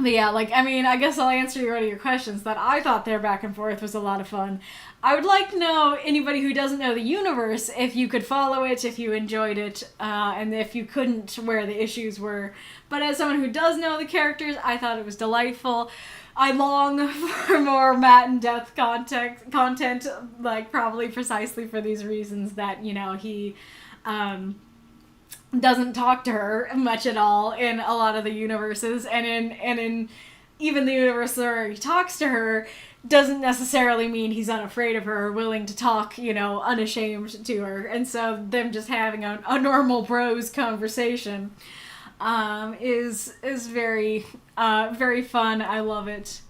But yeah, I guess I'll answer one of your questions. That I thought their back and forth was a lot of fun. I would like to know, anybody who doesn't know the universe, if you could follow it, if you enjoyed it, and if you couldn't, where the issues were. But as someone who does know the characters, I thought it was delightful. I long for more Matt and Death content, probably precisely for these reasons that, he, doesn't talk to her much at all in a lot of the universes, and in even the universe where he talks to her doesn't necessarily mean he's unafraid of her or willing to talk, unashamed to her. And so them just having a normal bros conversation is very very fun. I love it.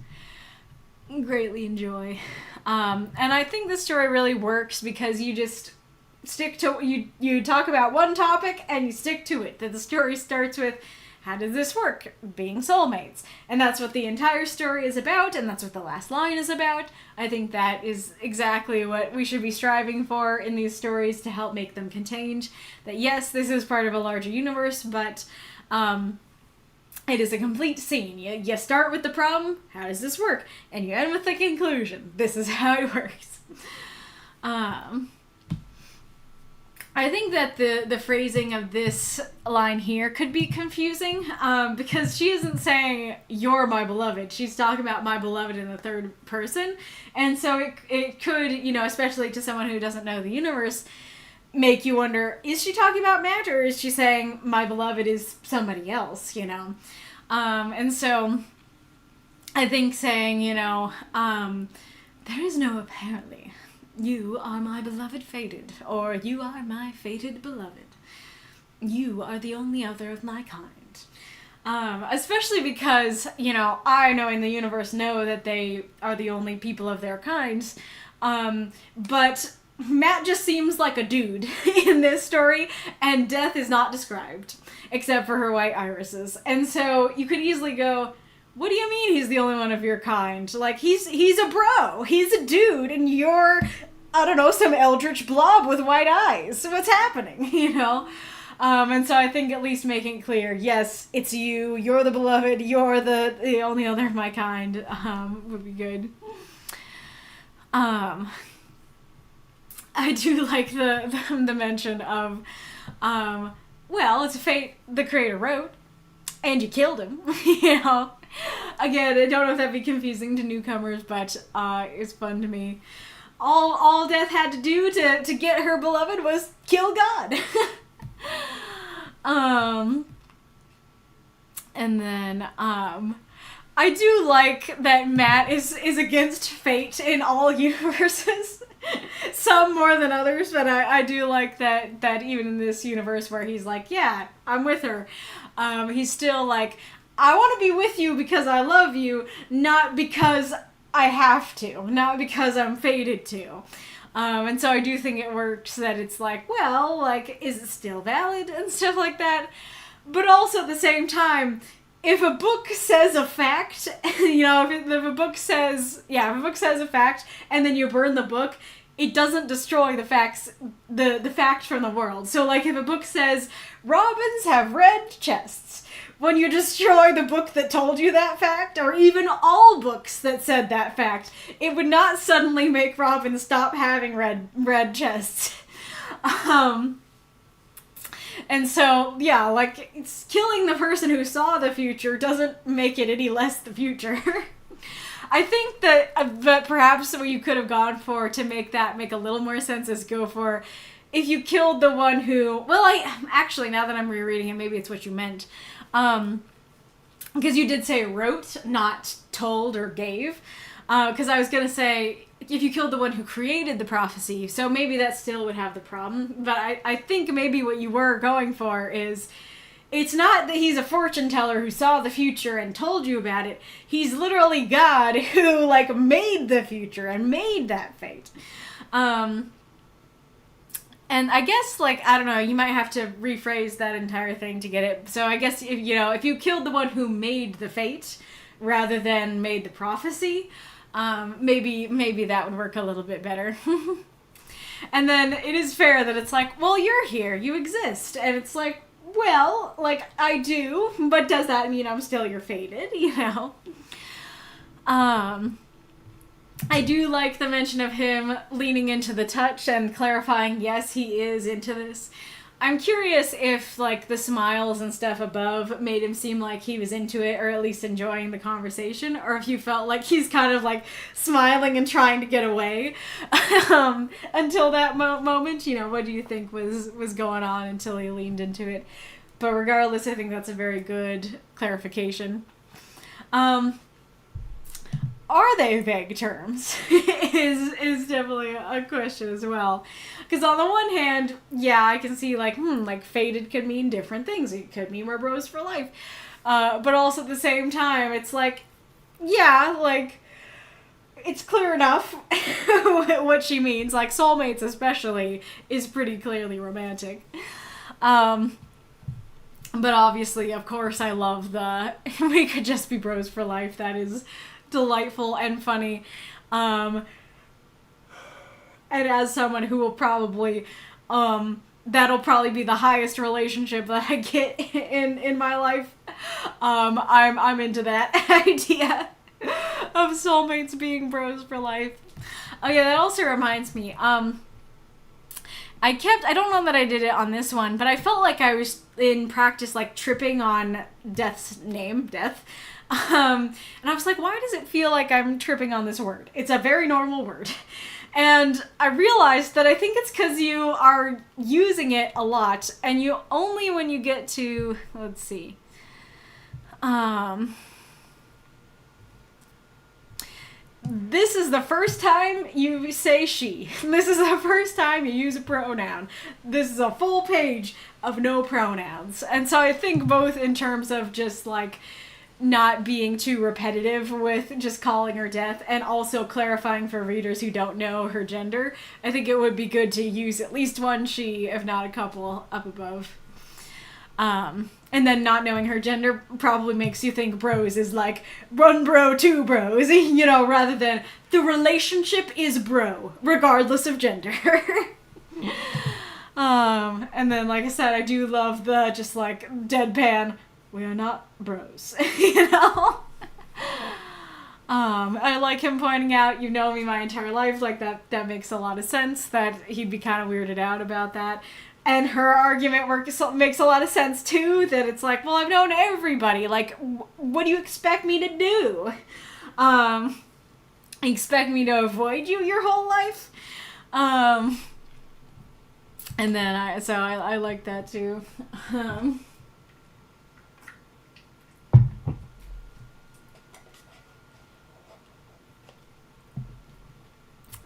Greatly enjoy. And I think this story really works because you just stick to, you talk about one topic and you stick to it. That the story starts with, how does this work? Being soulmates. And that's what the entire story is about, and that's what the last line is about. I think that is exactly what we should be striving for in these stories to help make them contained. That yes, this is part of a larger universe, but It is a complete scene. You start with the problem, how does this work? And you end with the conclusion. This is how it works. I think that the phrasing of this line here could be confusing, because she isn't saying, you're my beloved. She's talking about my beloved in the third person. And so it could, especially to someone who doesn't know the universe, make you wonder, is she talking about Matt, or is she saying my beloved is somebody else, And so I think saying, there is no apparently. You are my beloved fated, or you are my fated beloved. You are the only other of my kind. Especially because, I, knowing the universe, know that they are the only people of their kinds. But Matt just seems like a dude in this story, and death is not described, except for her white irises. And so you could easily go, what do you mean he's the only one of your kind? Like, he's a bro. He's a dude, and you're, I don't know, some eldritch blob with white eyes. What's happening, And so I think at least making it clear, yes, it's you. You're the beloved. You're the only other of my kind, would be good. I do like the mention of, well, it's a fate the creator wrote, and you killed him, Again, I don't know if that'd be confusing to newcomers, but it's fun to me. All Death had to do to get her beloved was kill God. And then, I do like that Matt is against fate in all universes. Some more than others, but I do like that even in this universe where he's like, yeah, I'm with her. He's still like, I want to be with you because I love you, not because I have to, not because I'm fated to. And so I do think it works that it's like, well, like, is it still valid and stuff like that? But also at the same time, if a book says a fact, if a book says a fact and then you burn the book, it doesn't destroy the facts, the fact from the world. So like if a book says, robins have red chests, when you destroy the book that told you that fact, or even all books that said that fact, it would not suddenly make robins stop having red chests. And so, yeah, like, it's killing the person who saw the future doesn't make it any less the future. I think that perhaps what you could have gone for to make that make a little more sense is go for, if you killed the one who, well, actually, now that I'm rereading it, maybe it's what you meant. Because you did say wrote, not told or gave. Because I was going to say, if you killed the one who created the prophecy, so maybe that still would have the problem. But I think maybe what you were going for is, it's not that he's a fortune teller who saw the future and told you about it. He's literally God who, like, made the future and made that fate. And I guess, like, I don't know, you might have to rephrase that entire thing to get it. So I guess, if you killed the one who made the fate rather than made the prophecy, maybe that would work a little bit better. And then it is fair that it's like, well, you're here, you exist. And it's like, well, like, I do, but does that mean I'm still your fated, I do like the mention of him leaning into the touch and clarifying, yes, he is into this. I'm curious if, like, the smiles and stuff above made him seem like he was into it, or at least enjoying the conversation, or if you felt like he's kind of, like, smiling and trying to get away until that moment. What do you think was going on until he leaned into it? But regardless, I think that's a very good clarification. Are they vague terms? is definitely a question as well. Because on the one hand, yeah, I can see like fated could mean different things. It could mean we're bros for life. But also at the same time, it's like, yeah, like, it's clear enough what she means. Like, soulmates especially is pretty clearly romantic. But obviously, of course, I love we could just be bros for life. That is delightful and funny. And as someone who will probably, that'll probably be the highest relationship that I get in my life. I'm into that idea of soulmates being bros for life. Oh yeah, that also reminds me, I don't know that I did it on this one, but I felt like I was in practice, like, tripping on Death's name, Death. And I was like, why does it feel like I'm tripping on this word? It's a very normal word. And I realized that I think it's because you are using it a lot, and you only when you get to, let's see, this is the first time you say she. This is the first time you use a pronoun. This is a full page of no pronouns. And so I think both in terms of just, like, not being too repetitive with just calling her Death, and also clarifying for readers who don't know her gender, I think it would be good to use at least one she, if not a couple, up above. And then not knowing her gender probably makes you think bros is like one bro, two bros, you know, rather than the relationship is bro, regardless of gender. And then, like I said, I do love the just like deadpan, we are not bros, you know? I like him pointing out, you know me my entire life, like that makes a lot of sense, that he'd be kind of weirded out about that. And her argument makes a lot of sense too, that it's like, well, I've known everybody, like, what do you expect me to do? Expect me to avoid you your whole life? And then I like that too.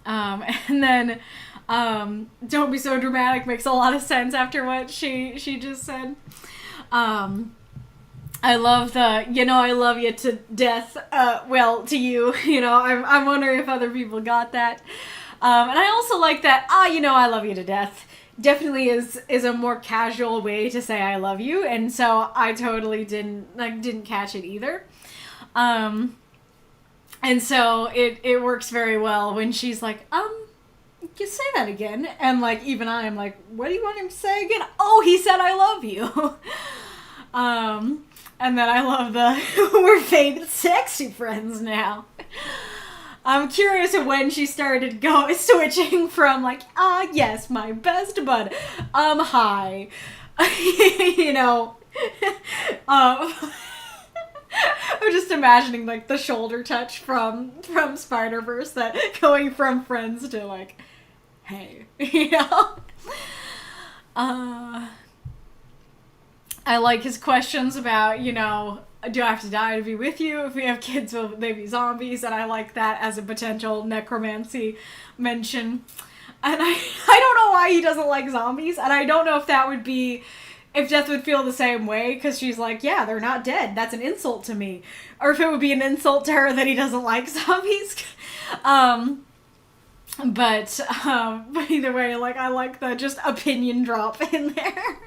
And then, don't be so dramatic makes a lot of sense after what she just said. I love the, you know, I love you to death, well, to you, you know, I'm wondering if other people got that. And I also like that, you know, I love you to death definitely is a more casual way to say I love you, and so I totally didn't catch it either. And so it works very well when she's like, you say that again. And like, even I am like, what do you want him to say again? Oh, he said I love you. And then I love we're faded sexy friends now. I'm curious of when she started switching from like, yes, my best bud. Hi. You know. I'm just imagining like the shoulder touch from Spider-Verse, that going from friends to like, hey, you know? I like his questions about, you know, do I have to die to be with you? If we have kids, will they be zombies? And I like that as a potential necromancy mention. And I don't know why he doesn't like zombies, and I don't know if that would be, if Death would feel the same way, because she's like, yeah, they're not dead. That's an insult to me. Or if it would be an insult to her that he doesn't like zombies. But either way, like, I like the just opinion drop in there.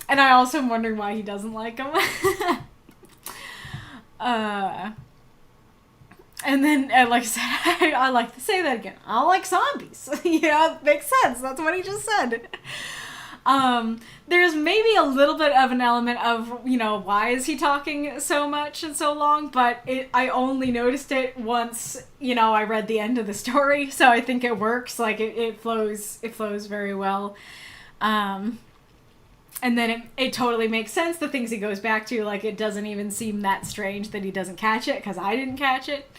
And I also am wondering why he doesn't like him. And then, like I said, I like to say that again. I don't like zombies. You know, it makes sense. That's what he just said. There's maybe a little bit of an element of, you know, why is he talking so much and so long? But I only noticed it once, you know, I read the end of the story. So I think it works. Like, it flows very well. And then it totally makes sense, the things he goes back to, like, it doesn't even seem that strange that he doesn't catch it, because I didn't catch it.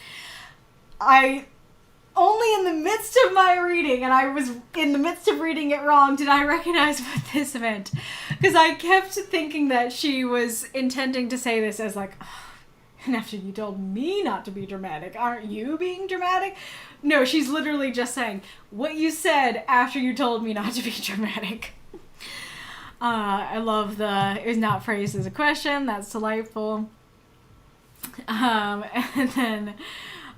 Only in the midst of my reading, and I was in the midst of reading it wrong, did I recognize what this meant. Because I kept thinking that she was intending to say this as like, oh, and after you told me not to be dramatic, aren't you being dramatic? No, she's literally just saying, what you said after you told me not to be dramatic. I love it was not phrased as a question. That's delightful. And then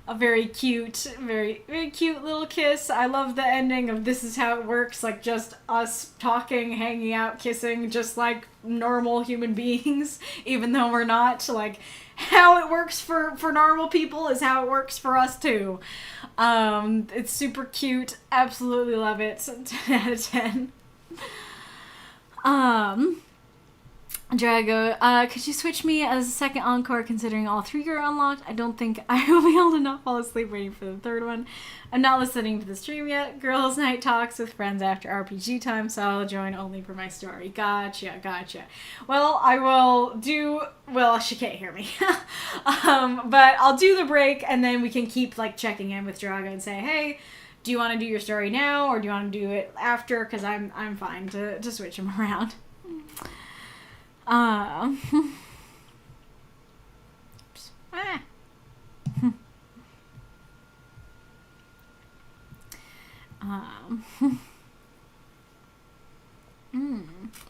a very cute little kiss. I love the ending of this is how it works. Like, just us talking, hanging out, kissing, just like normal human beings, even though we're not. Like, how it works for normal people is how it works for us too. It's super cute. Absolutely love it. 10 out of 10. Drago, could you switch me as a second encore considering all 3 are unlocked? I don't think I will be able to not fall asleep waiting for the 3rd one. I'm not listening to the stream yet. Girls' night talks with friends after RPG time, so I'll join only for my story. Gotcha. Well, I will do... Well, she can't hear me. But I'll do the break, and then we can keep, like, checking in with Drago and say, hey, do you want to do your story now, or do you want to do it after? Because I'm fine to switch them around. Oops. Ah.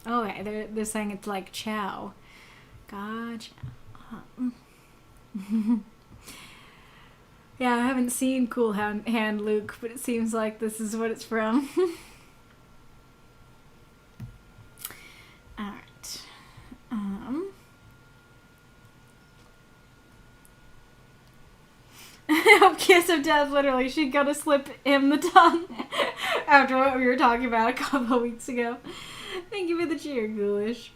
Okay, they're saying it's like chow. Gotcha. Yeah, I haven't seen Cool Hand Luke, but it seems like this is what it's from. Alright. Kiss of death, literally. She's gonna slip him the tongue after what we were talking about a couple of weeks ago. Thank you for the cheer, Ghoulish.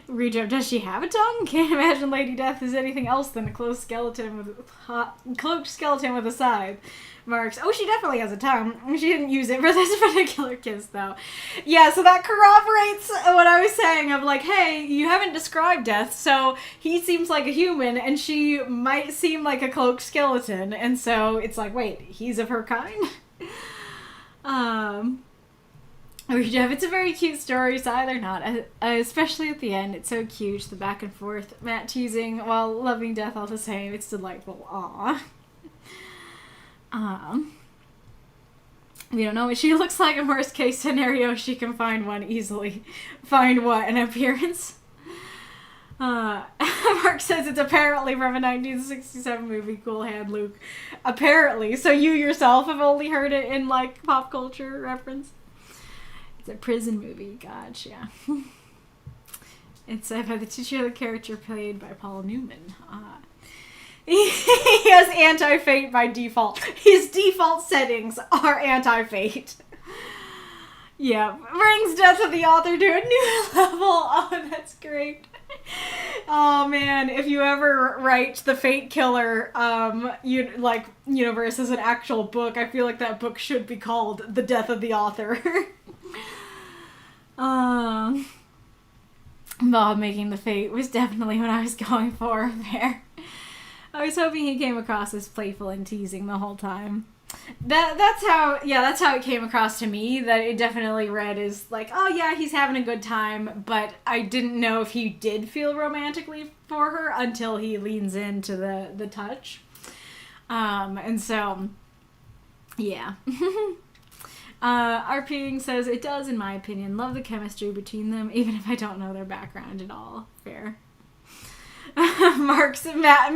Reach up, does she have a tongue? Can't imagine Lady Death is anything else than a cloaked skeleton with a scythe. Marx, oh, she definitely has a tongue. She didn't use it for this particular kiss, though. Yeah, so that corroborates what I was saying of like, hey, you haven't described Death, so he seems like a human, and she might seem like a cloaked skeleton, and so it's like, wait, he's of her kind? It's a very cute story, so either not. Especially at the end, it's so cute, the back and forth. Matt teasing while loving Death all the same. It's delightful. Aww. We don't know what she looks like. In worst case scenario, she can find one easily. Find what? An appearance? Mark says it's apparently from a 1967 movie, Cool Hand Luke. Apparently. So you yourself have only heard it in, like, pop culture reference? It's a prison movie, gotcha. It's by the titular character played by Paul Newman. He has anti-fate by default. His default settings are anti-fate. Yeah, brings Death of the Author to a new level. Oh, that's great. Oh man, if you ever write the Fate Killer universe as an actual book, I feel like that book should be called The Death of the Author. Bob making the Fate was definitely what I was going for there. I was hoping he came across as playful and teasing the whole time. That's how it came across to me, that it definitely read as like, oh yeah, he's having a good time, but I didn't know if he did feel romantically for her until he leans into the touch. And so, yeah. Arpeing says, it does, in my opinion. Love the chemistry between them, even if I don't know their background at all. Fair. Marx, Matt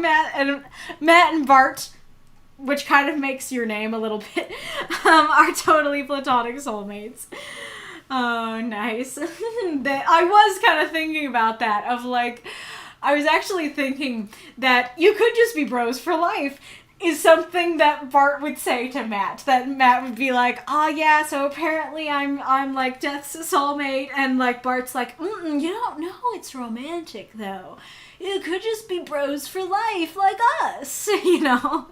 and Bart, which kind of makes your name a little bit, are totally platonic soulmates. Oh, nice. I was kind of thinking about that, of like, I was actually thinking that you could just be bros for life, is something that Bart would say to Matt. That Matt would be like, oh yeah, so apparently I'm like Death's soulmate, and like Bart's like, you don't know it's romantic though. You could just be bros for life like us, you know?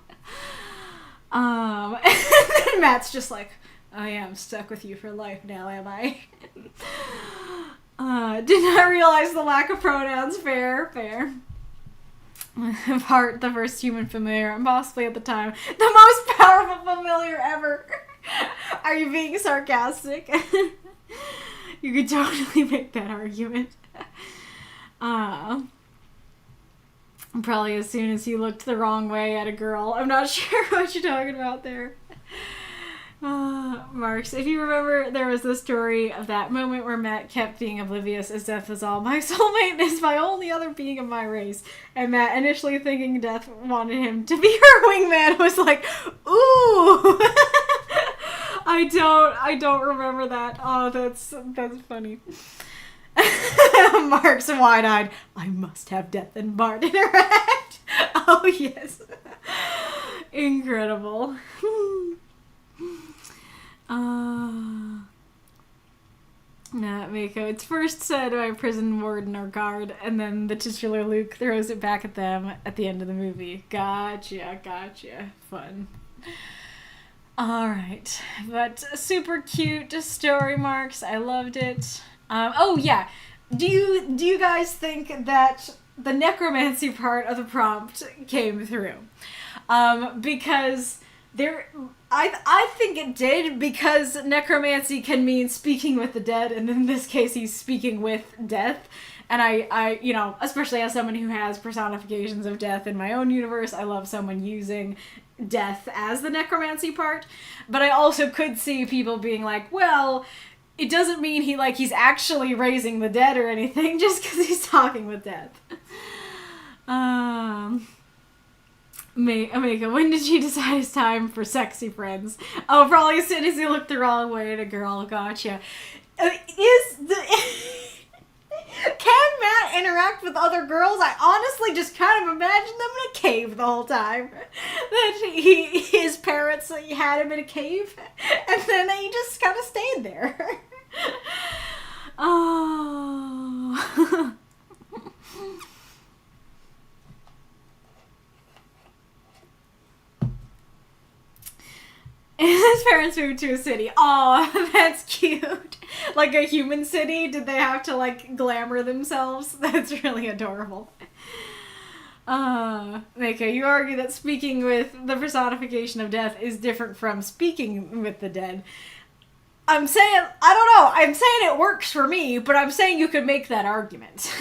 And then Matt's just like, oh yeah, I'm stuck with you for life now, am I? Did not realize the lack of pronouns. Fair. Bart, the first human familiar, and possibly at the time, the most powerful familiar ever. Are you being sarcastic? You could totally make that argument. Probably as soon as he looked the wrong way at a girl. I'm not sure what you're talking about there. Marx, if you remember, there was the story of that moment where Matt kept being oblivious as Death was all, my soulmate is my only other being of my race. And Matt, initially thinking Death wanted him to be her wingman, was like, ooh! I don't remember that. Oh, that's funny. Mark's wide-eyed. I must have Death and Bart interact. Oh, yes. Incredible. Nah, Mako. It's first said by a prison warden or guard, and then the titular Luke throws it back at them at the end of the movie. Gotcha. Fun. Alright. But super cute story, Marks. I loved it. Oh, yeah. Do you guys think that the necromancy part of the prompt came through? Because I think it did, because necromancy can mean speaking with the dead, and in this case he's speaking with death. And I you know, especially as someone who has personifications of death in my own universe, I love someone using death as the necromancy part. But I also could see people being like, well, it doesn't mean he's actually raising the dead or anything, just because he's talking with death. Amika, when did you decide it's time for sexy friends? Oh, probably as soon as you looked the wrong way at a girl. Gotcha. Can Matt interact with other girls? I honestly just kind of imagine them in a cave the whole time. That his parents had him in a cave, and then he just kind of stayed there. Oh. His parents moved to a city. Oh, that's cute. Like a human city? Did they have to, glamour themselves? That's really adorable. Mika, you argue that speaking with the personification of death is different from speaking with the dead. I'm saying, I don't know, I'm saying it works for me, but I'm saying you could make that argument.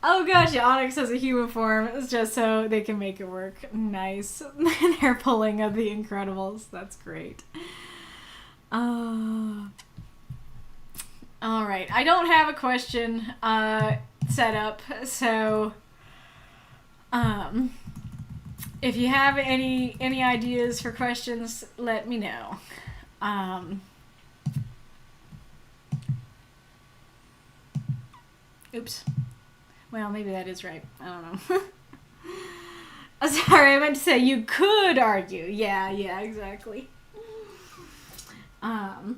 Oh gosh, yeah, Onyx has a human form. It's just so they can make it work. Nice. They're pulling of the Incredibles. That's great. Alright, I don't have a question set up, so if you have any ideas for questions, let me know. Oops. Well, maybe that is right. I don't know. Sorry, I meant to say you could argue. Yeah, exactly. I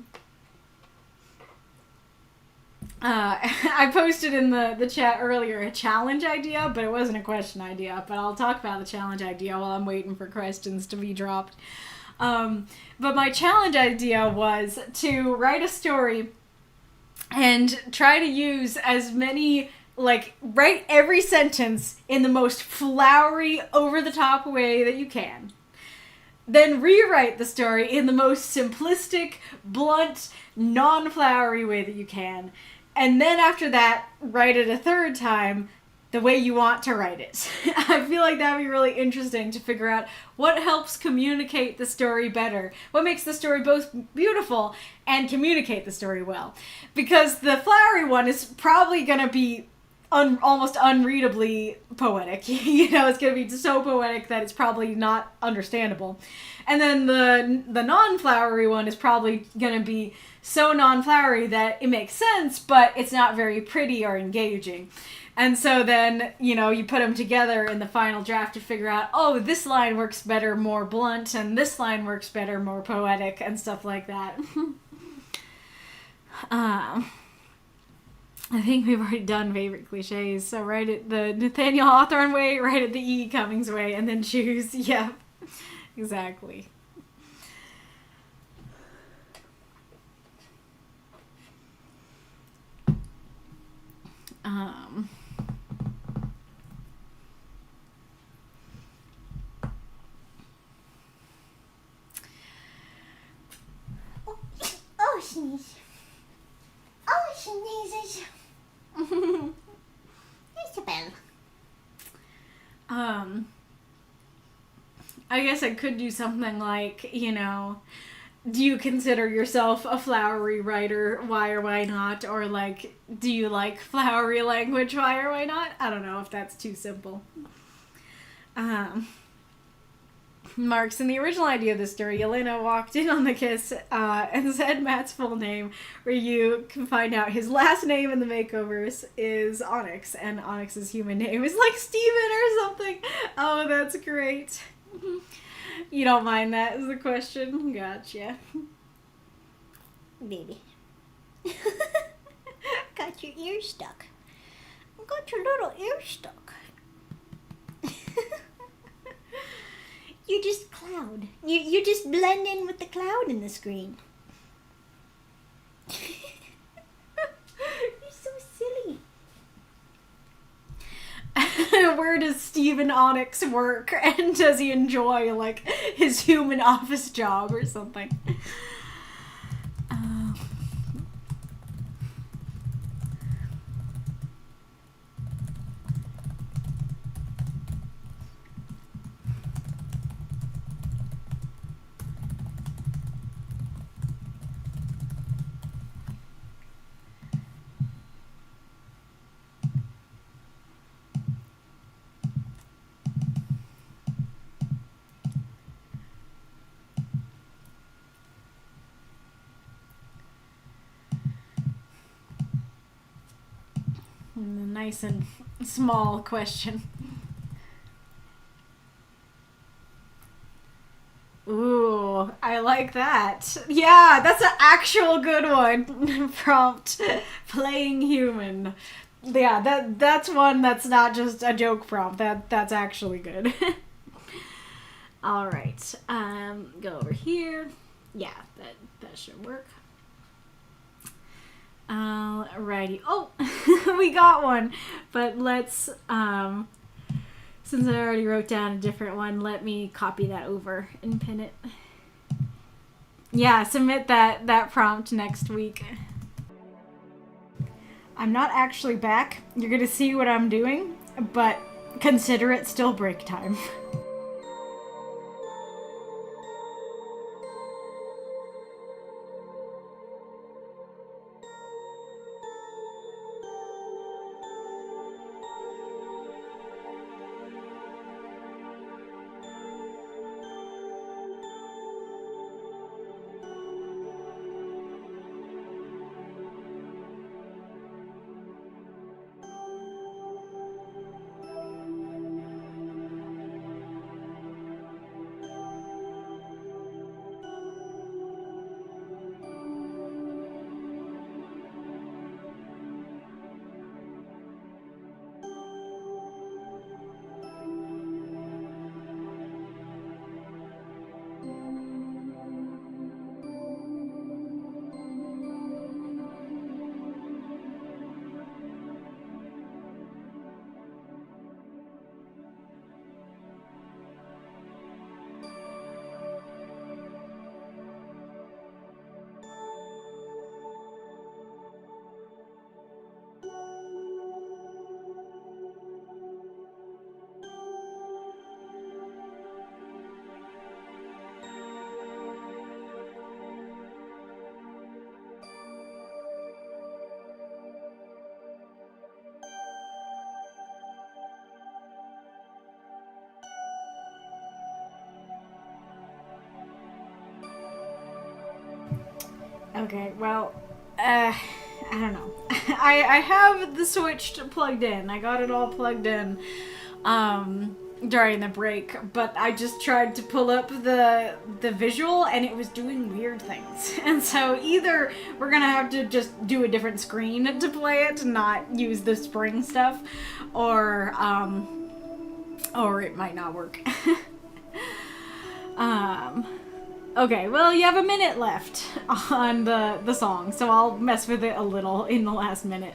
posted in the chat earlier a challenge idea, but it wasn't a question idea. But I'll talk about the challenge idea while I'm waiting for questions to be dropped. But my challenge idea was to write a story and try to use as many... write every sentence in the most flowery, over-the-top way that you can. Then rewrite the story in the most simplistic, blunt, non-flowery way that you can. And then after that, write it a third time the way you want to write it. I feel like that would be really interesting to figure out what helps communicate the story better. What makes the story both beautiful and communicate the story well. Because the flowery one is probably going to be almost unreadably poetic. You know, it's going to be so poetic that it's probably not understandable. And then the non-flowery one is probably going to be so non-flowery that it makes sense, but it's not very pretty or engaging. And so then, you know, you put them together in the final draft to figure out, oh, this line works better more blunt, and this line works better more poetic, and stuff like that. I think we've already done favorite cliches, so write it the Nathaniel Hawthorne way, write it the E. Cummings way, and then choose. Yep, exactly. Oh, sneeze. Oh, sneezes. Isabel. I guess I could do something like, you know, do you consider yourself a flowery writer? Why or why not? Or like, do you like flowery language? Why or why not? I don't know if that's too simple. Marx, in the original idea of this story, Yelena walked in on the kiss and said Matt's full name, where you can find out his last name in the Makoverse is Onyx, and Onyx's human name is like Steven or something. Oh, that's great. You don't mind that is the question? Gotcha. Baby. Got your ear stuck. Got your little ear stuck. You're just cloud. You just blend in with the cloud in the screen. You're so silly. Where does Steven Onyx work? And does he enjoy, like, his human office job or something? Nice and small question. Ooh, I like that. Yeah, that's an actual good one. Prompt, playing human. Yeah, that's one that's not just a joke prompt. That's actually good. All right. Go over here. Yeah, that should work. Alrighty. Oh, we got one. But let's, since I already wrote down a different one, let me copy that over and pin it. Yeah, submit that prompt next week. I'm not actually back. You're gonna see what I'm doing, but consider it still break time. Okay, well, I don't know. I have the Switch plugged in. I got it all plugged in during the break, but I just tried to pull up the visual and it was doing weird things. And so either we're gonna have to just do a different screen to play it, not use the spring stuff, or it might not work. Okay, well, you have a minute left on the song, so I'll mess with it a little in the last minute.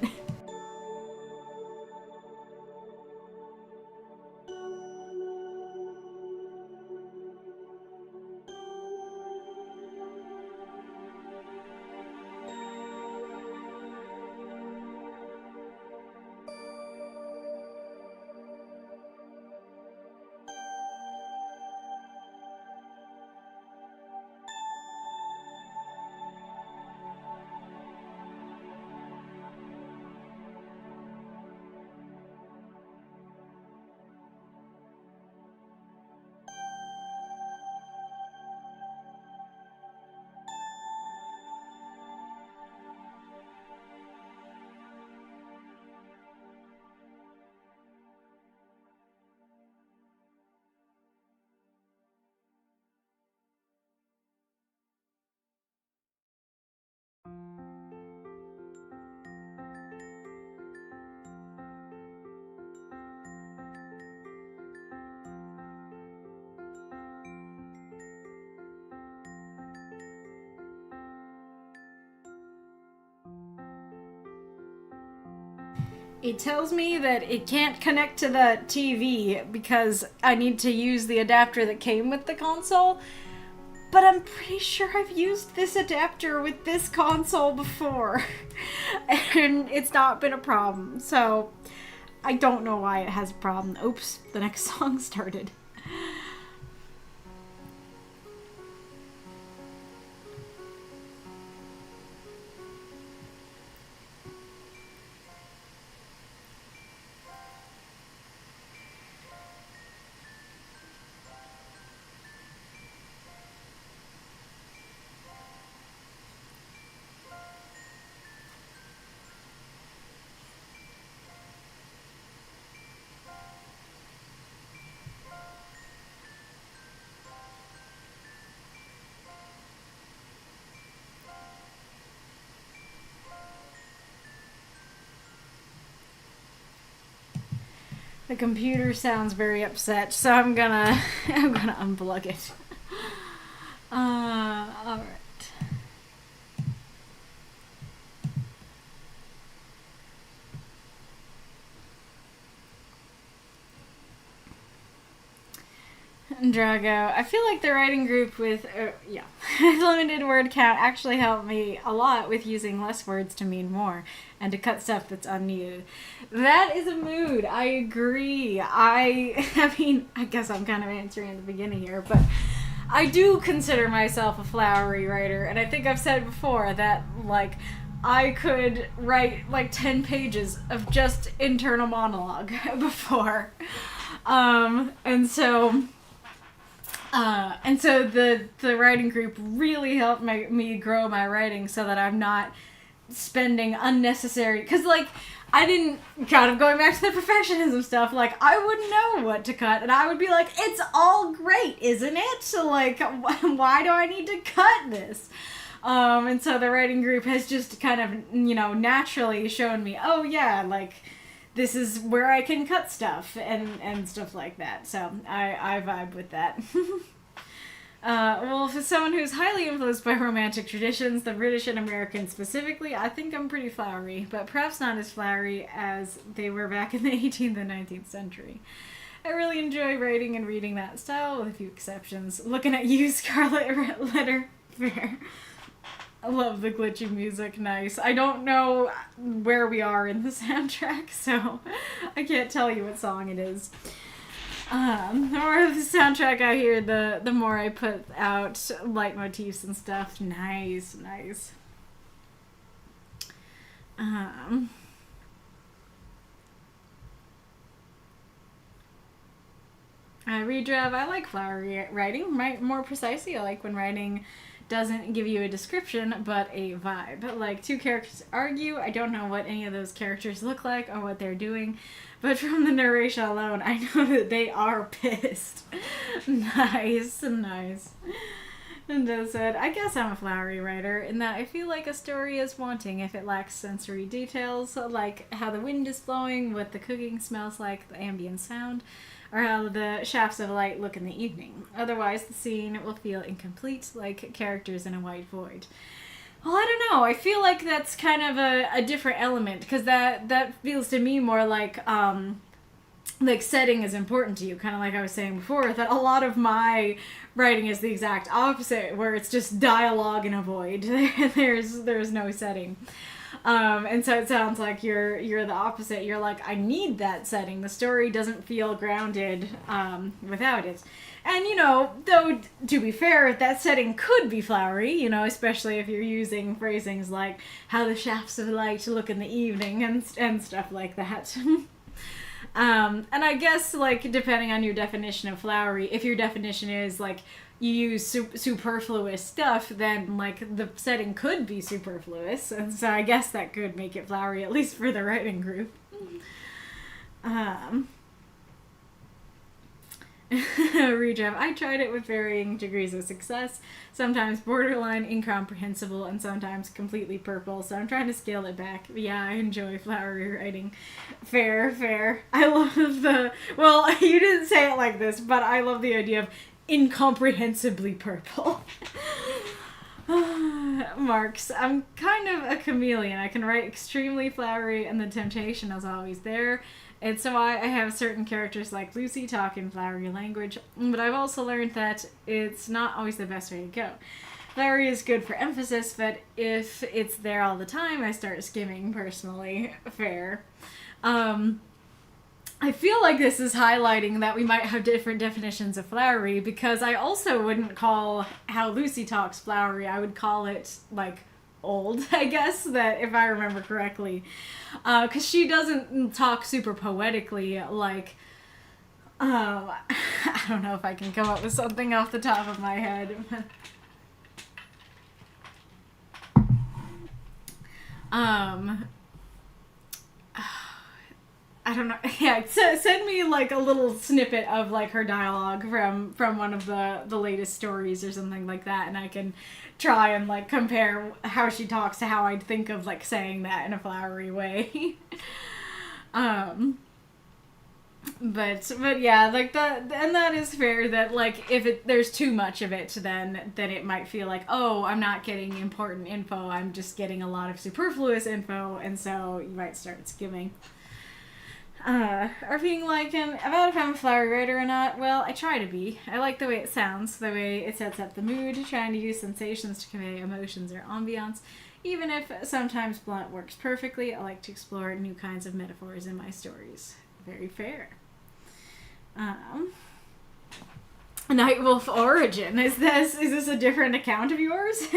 It tells me that it can't connect to the TV because I need to use the adapter that came with the console. But I'm pretty sure I've used this adapter with this console before. And it's not been a problem. So I don't know why it has a problem. Oops, the next song started. The computer sounds very upset, so I'm gonna unplug it. Alright. Drago. I feel like the writing group with, limited word count actually helped me a lot with using less words to mean more and to cut stuff that's unneeded. That is a mood. I agree. I mean, I guess I'm kind of answering at the beginning here, but I do consider myself a flowery writer, and I think I've said before that, like, I could write, like, 10 pages of just internal monologue before. And so the writing group really helped me grow my writing so that I'm not spending unnecessary, because like I didn't, kind of going back to the perfectionism stuff, like I wouldn't know what to cut and I would be like, it's all great, isn't it? So like, why do I need to cut this? And so the writing group has just kind of, naturally shown me, oh yeah, like this is where I can cut stuff and stuff like that. So I vibe with that. Well, for someone who's highly influenced by romantic traditions, the British and American specifically, I think I'm pretty flowery, but perhaps not as flowery as they were back in the 18th and 19th century. I really enjoy writing and reading that style, with a few exceptions. Looking at you, Scarlet Letter. Fair. I love the glitchy music. Nice. I don't know where we are in the soundtrack, so I can't tell you what song it is. The more of the soundtrack I hear, the more I put out leitmotifs and stuff. Nice, nice. Redrav, I like flowery writing. More precisely, I like when writing doesn't give you a description, but a vibe. Like, two characters argue, I don't know what any of those characters look like or what they're doing, but from the narration alone, I know that they are pissed. Nice, nice. And Joe said, I guess I'm a flowery writer in that I feel like a story is wanting if it lacks sensory details, like how the wind is blowing, what the cooking smells like, the ambient sound, or how the shafts of light look in the evening. Otherwise, the scene will feel incomplete, like characters in a white void. Well, I don't know. I feel like that's kind of a different element, because that feels to me more like setting is important to you, kind of like I was saying before, that a lot of my writing is the exact opposite, where it's just dialogue in a void. There's no setting. And so it sounds like you're the opposite. You're like, I need that setting. The story doesn't feel grounded without it. And, though, to be fair, that setting could be flowery, especially if you're using phrasings like how the shafts of light look in the evening and stuff like that. And I guess, like, depending on your definition of flowery, if your definition is, like, you use superfluous stuff, then, like, the setting could be superfluous, and so I guess that could make it flowery, at least for the writing group. Redraft. I tried it with varying degrees of success, sometimes borderline incomprehensible, and sometimes completely purple, so I'm trying to scale it back. Yeah, I enjoy flowery writing. Fair. I love well, you didn't say it like this, but I love the idea of incomprehensibly purple. Marx. I'm kind of a chameleon. I can write extremely flowery, and the temptation is always there. It's why I have certain characters like Lucy talk in flowery language, but I've also learned that it's not always the best way to go. Flowery is good for emphasis, but if it's there all the time, I start skimming, personally. Fair. I feel like this is highlighting that we might have different definitions of flowery, because I also wouldn't call how Lucy talks flowery. I would call it, like, old, I guess, that if I remember correctly. Because she doesn't talk super poetically, like, I don't know if I can come up with something off the top of my head. I don't know. Yeah, send me like a little snippet of like her dialogue from one of the latest stories or something like that, and I can try and like compare how she talks to how I'd think of like saying that in a flowery way. But yeah, like that, and that is fair that like if there's too much of it, then it might feel like, oh, I'm not getting important info, I'm just getting a lot of superfluous info, and so you might start skimming. Arpeing about if I'm a flowery writer or not, well, I try to be. I like the way it sounds, the way it sets up the mood, trying to use sensations to convey emotions or ambiance. Even if sometimes blunt works perfectly, I like to explore new kinds of metaphors in my stories. Very fair. Nightwolf Origin. Is this a different account of yours?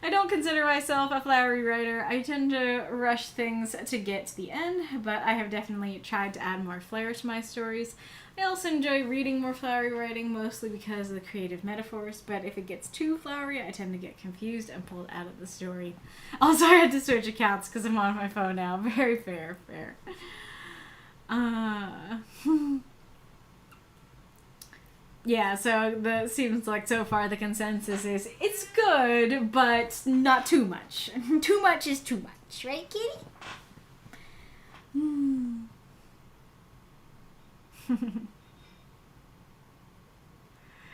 I don't consider myself a flowery writer. I tend to rush things to get to the end, but I have definitely tried to add more flair to my stories. I also enjoy reading more flowery writing, mostly because of the creative metaphors, but if it gets too flowery, I tend to get confused and pulled out of the story. Also, I had to switch accounts because I'm on my phone now. Very fair. Yeah, so that seems like so far the consensus is it's good, but not too much. Too much is too much, right, kitty?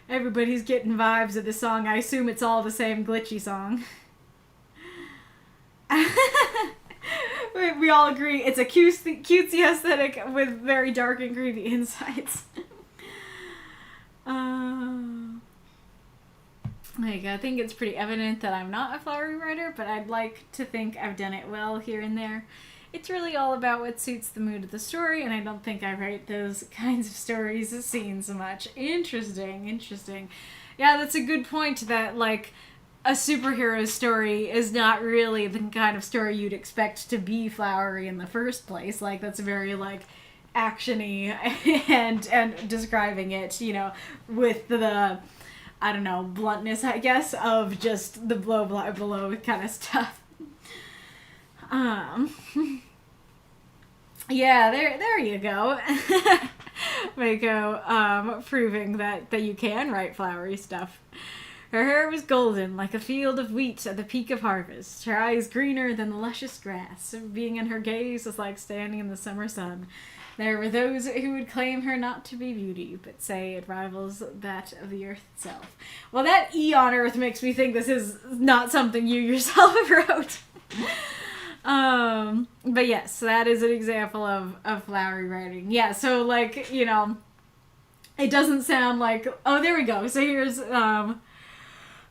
Everybody's getting vibes of the song. I assume it's all the same glitchy song. We all agree it's a cutesy aesthetic with very dark and creepy insides. I think it's pretty evident that I'm not a flowery writer, but I'd like to think I've done it well here and there. It's really all about what suits the mood of the story, and I don't think I write those kinds of stories as scenes so much. Interesting. Yeah, that's a good point that, like, a superhero story is not really the kind of story you'd expect to be flowery in the first place. Like, that's very, like, action-y and describing it, with the, I don't know, bluntness, I guess, of just the blow below kind of stuff. Yeah, there you go. Mako, proving that you can write flowery stuff. Her hair was golden, like a field of wheat at the peak of harvest. Her eyes greener than the luscious grass. Being in her gaze was like standing in the summer sun. There were those who would claim her not to be beauty, but say it rivals that of the earth itself. Well, that E on earth makes me think this is not something you yourself wrote. But yes, that is an example of flowery writing. Yeah, so, like, it doesn't sound like... Oh, there we go. So here's...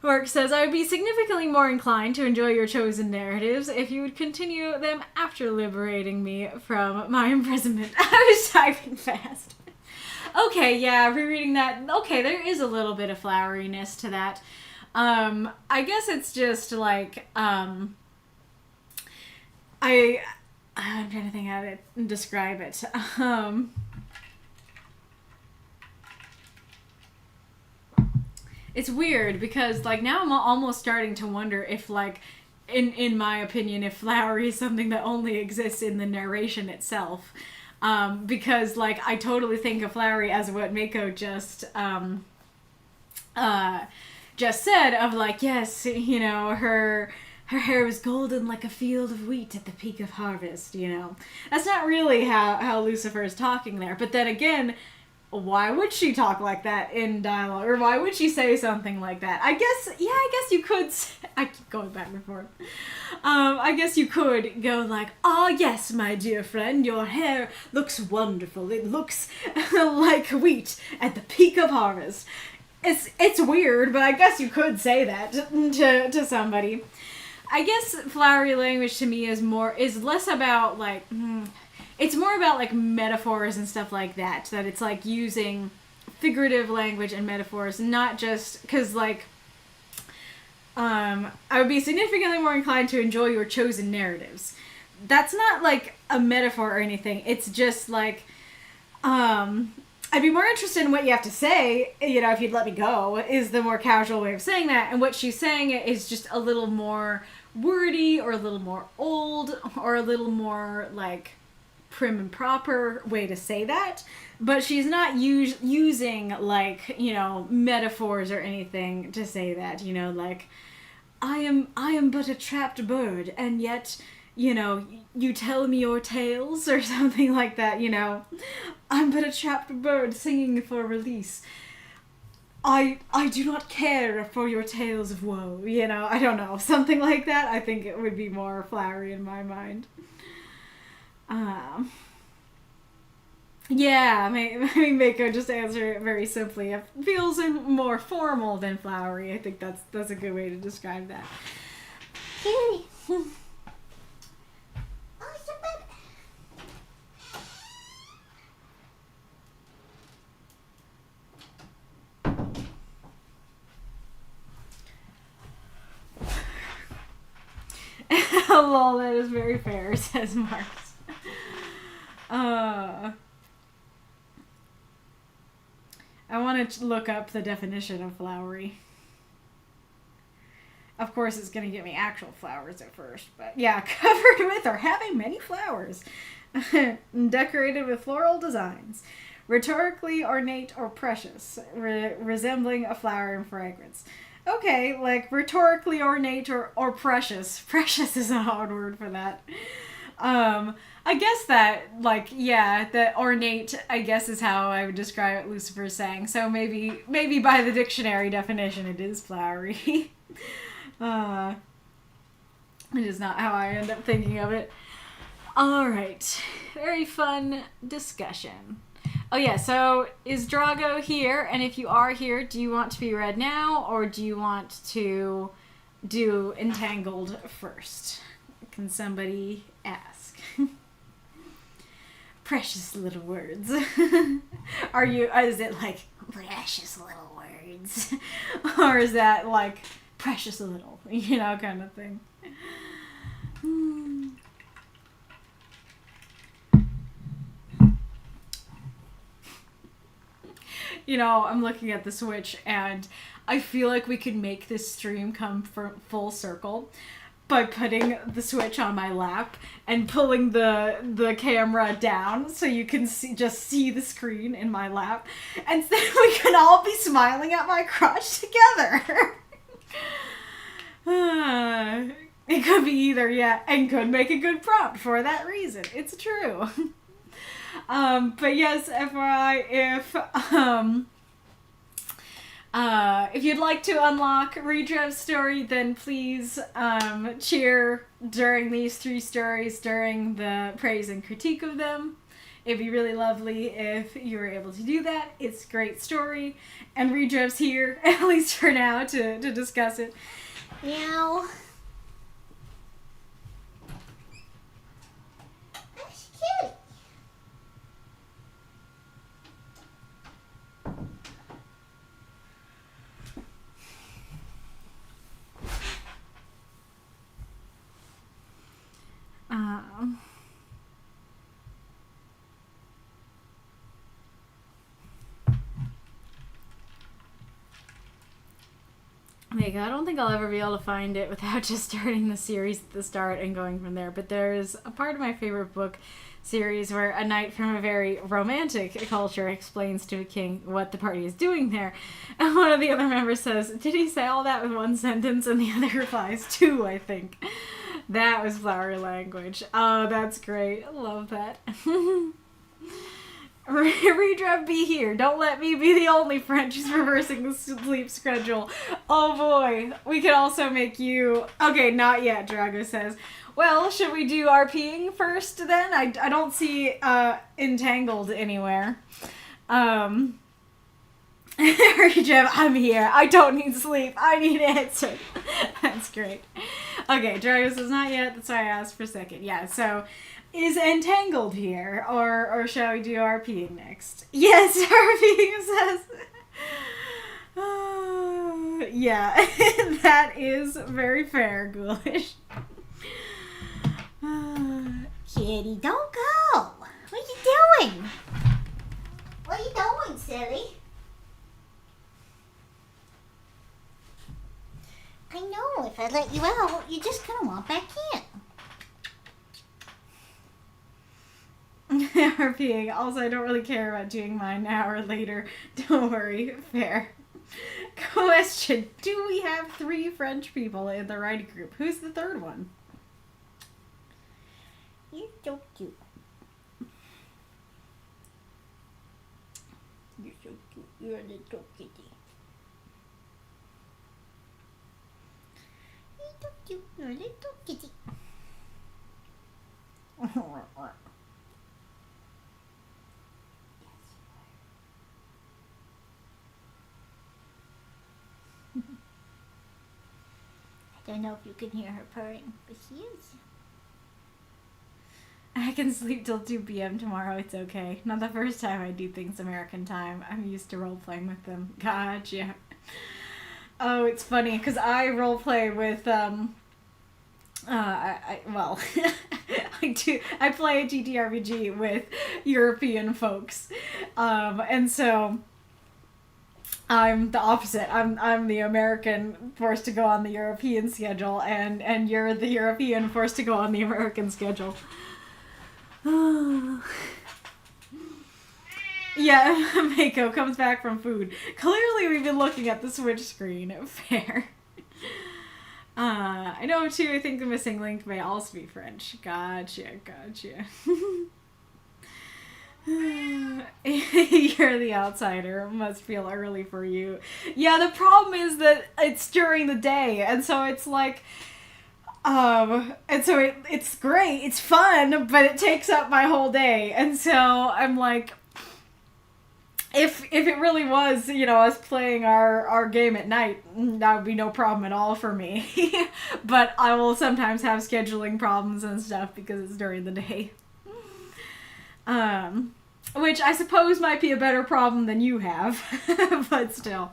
Mark says, I would be significantly more inclined to enjoy your chosen narratives if you would continue them after liberating me from my imprisonment. I was typing fast. Okay, yeah, rereading that. Okay, there is a little bit of floweriness to that. I guess it's just like, I'm trying to think how to describe it. It's weird because, like, now I'm almost starting to wonder if, like, in my opinion, if flowery is something that only exists in the narration itself. Because, like, I totally think of flowery as what Mako just said, of, like, yes, her hair was golden like a field of wheat at the peak of harvest, That's not really how Lucifer is talking there. But then again, why would she talk like that in dialogue? Or why would she say something like that? I guess you could I keep going back and forth. I guess you could go like, "Ah, yes, my dear friend, your hair looks wonderful. It looks like wheat at the peak of harvest." It's weird, but I guess you could say that to somebody. I guess flowery language to me is less about like, it's more about like metaphors and stuff like that. That it's like using figurative language and metaphors, not just because like, I would be significantly more inclined to enjoy your chosen narratives. That's not like a metaphor or anything. It's just like, I'd be more interested in what you have to say, you know, if you'd let me go, is the more casual way of saying that. And what she's saying is just a little more wordy or a little more old or a little more like prim and proper way to say that. But she's not using like, you know, metaphors or anything to say that, you know, like, I am but a trapped bird, and yet, you know, you tell me your tales or something like that, you know. I'm but a trapped bird singing for release. I do not care for your tales of woe, you know. I don't know, something like that. I think it would be more flowery in my mind. Yeah, I mean, Mako just answer it very simply. It feels more formal than flowery. I think that's a good way to describe that. Kitty. Oh, so bad. Lol, that is very fair, says Marx. I want to look up the definition of flowery. Of course, it's going to give me actual flowers at first, but yeah, covered with or having many flowers. Decorated with floral designs. Rhetorically ornate or precious, resembling a flower in fragrance. Okay, like rhetorically ornate or precious. Precious is a hard word for that. I guess that, like, yeah, the ornate, I guess, is how I would describe what Lucifer's saying. So maybe by the dictionary definition, it is flowery. It is not how I end up thinking of it. Alright. Very fun discussion. Oh yeah, so is Drago here? And if you are here, do you want to be read now? Or do you want to do EnTangled first? Can somebody ask? Precious little words. Is it like precious little words? Or is that like precious little, you know, kind of thing? You know, I'm looking at the Switch and I feel like we could make this stream come full circle by putting the Switch on my lap and pulling the camera down so you can just see the screen in my lap, and then we can all be smiling at my crotch together. It could be either, yeah, and could make a good prompt for that reason. It's true. But yes, FYI, if you'd like to unlock Redrev's story, then please cheer during these 3 stories during the praise and critique of them. It'd be really lovely if you were able to do that. It's a great story, and Redrev's here, at least for now, to discuss it. Meow. That's cute. Like, I don't think I'll ever be able to find it without just starting the series at the start and going from there. But there's a part of my favorite book series where a knight from a very romantic culture explains to a king what the party is doing there. And one of the other members says, "Did he say all that with 1 sentence?" And the other replies, 2, I think. That was flowery language. Oh, that's great. I love that. Redrev, be here. Don't let me be the only French who's reversing the sleep schedule. Oh boy. We can also make you... Okay, not yet, Drago says. Well, should we do Arpeing first then? I don't see EnTangled anywhere. Redrev, I'm here. I don't need sleep. I need answer. That's great. Okay, Drago says not yet. That's why I asked for a second. Yeah, so... Is EnTangled here, or shall we do Arpeing next? Yes, Arpeing says. Yeah, that is very fair, Ghoulish. Kitty, don't go. What are you doing? What are you doing, silly? I know, if I let you out, you're just gonna walk back in. Arpeing. Also, I don't really care about doing mine now or later. Don't worry. Fair. Question. Do we have 3 French people in the writing group? Who's the third one? You're so cute. You're so cute. You're a little kitty. You're so cute. You're a little kitty. I don't know if you can hear her purring, but she is. I can sleep till 2 p.m. tomorrow. It's okay. Not the first time I do things American time. I'm used to role-playing with them. Gotcha. Oh, it's funny, because I role-play with, well, I play a TTRPG with European folks. And so... I'm the opposite. I'm the American forced to go on the European schedule, and you're the European forced to go on the American schedule. Yeah, Mako comes back from food. Clearly we've been looking at the Switch screen. Fair. I know too, I think the missing link may also be French. Gotcha. You're the outsider. It must feel early for you. Yeah, the problem is that it's during the day, and so it's like, and so it's great, it's fun, but it takes up my whole day, and so I'm like, if it really was, you know, us playing our game at night, that would be no problem at all for me. But I will sometimes have scheduling problems and stuff because it's during the day. Which I suppose might be a better problem than you have, but still.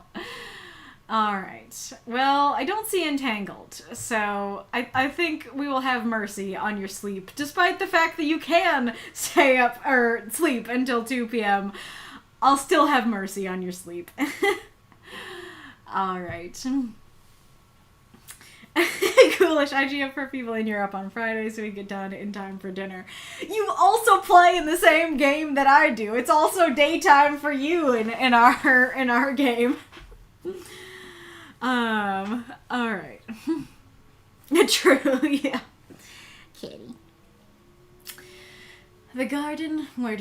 Alright, well, I don't see EnTangled, so I think we will have mercy on your sleep, despite the fact that you can stay up, or sleep until 2 p.m. I'll still have mercy on your sleep. Alright. Ghoulish, IGF for people in Europe on Friday so we get done in time for dinner. You also play in the same game that I do. It's also daytime for you in our game. Alright. True, yeah. Kitty. The garden where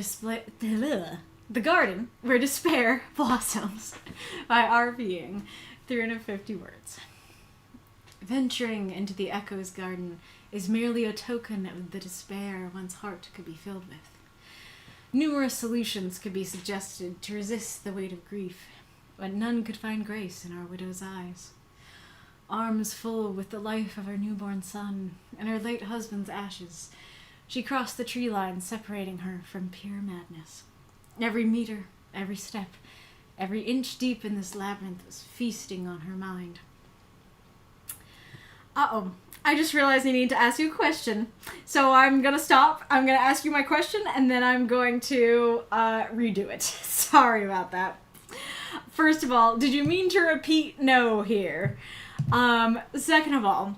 despair blossoms by Arpeing, 350 words. Venturing into the Echo's garden is merely a token of the despair one's heart could be filled with. Numerous solutions could be suggested to resist the weight of grief, but none could find grace in our widow's eyes. Arms full with the life of her newborn son and her late husband's ashes, she crossed the tree line separating her from pure madness. Every meter, every step, every inch deep in this labyrinth was feasting on her mind. Uh-oh. I just realized I need to ask you a question. So I'm gonna stop. I'm gonna ask you my question, and then I'm going to redo it. Sorry about that. First of all, did you mean to repeat no here? Second of all,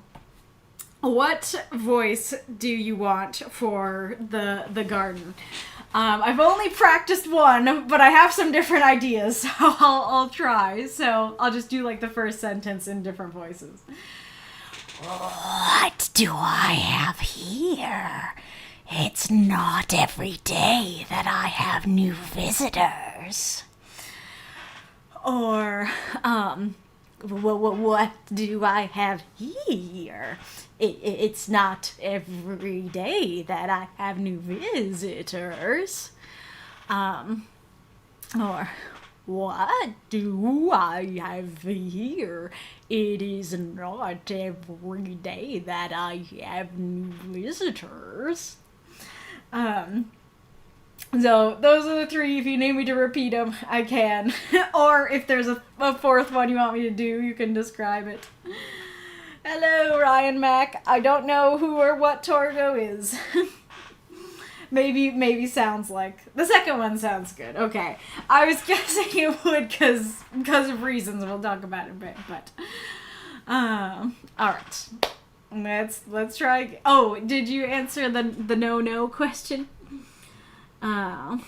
what voice do you want for the garden? I've only practiced one, but I have some different ideas, so I'll try. So I'll just do like the first sentence in different voices. What do I have here? It's not every day that I have new visitors. Or, what do I have here? It's not every day that I have new visitors. Or, what do I have here? It is not every day that I have new visitors. So those are the three. If you need me to repeat them, I can. Or if there's a fourth one you want me to do, you can describe it. Hello, Ryan Mac. I don't know who or what Torgo is. Maybe sounds like... The second one sounds good. Okay. I was guessing it would because of reasons we'll talk about in a bit, but... Alright. Let's try... Oh, did you answer the no question? No,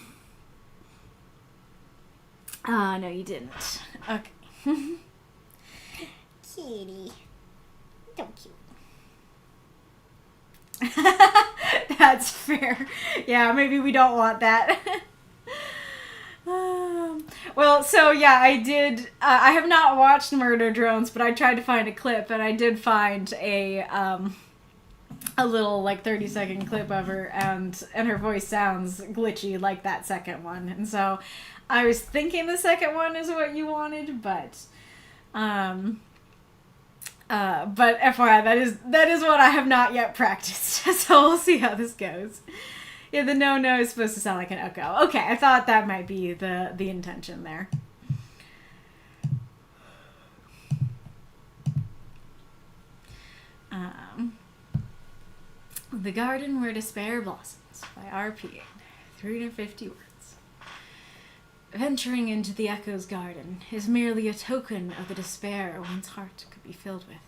you didn't. Okay. Kitty. So cute. That's fair. Yeah, maybe we don't want that. Well, so yeah, I did. I have not watched Murder Drones, but I tried to find a clip, and I did find a little like 30-second clip of her, and her voice sounds glitchy like that second one, and so I was thinking the second one is what you wanted, but FYI, that is what I have not yet practiced, so we'll see how this goes. Yeah, the no is supposed to sound like an echo. Okay, I thought that might be the intention there. The Garden Where Despair Blossoms by Arpeing, 350 words. Venturing into the Echo's garden is merely a token of the despair one's heart could be filled with.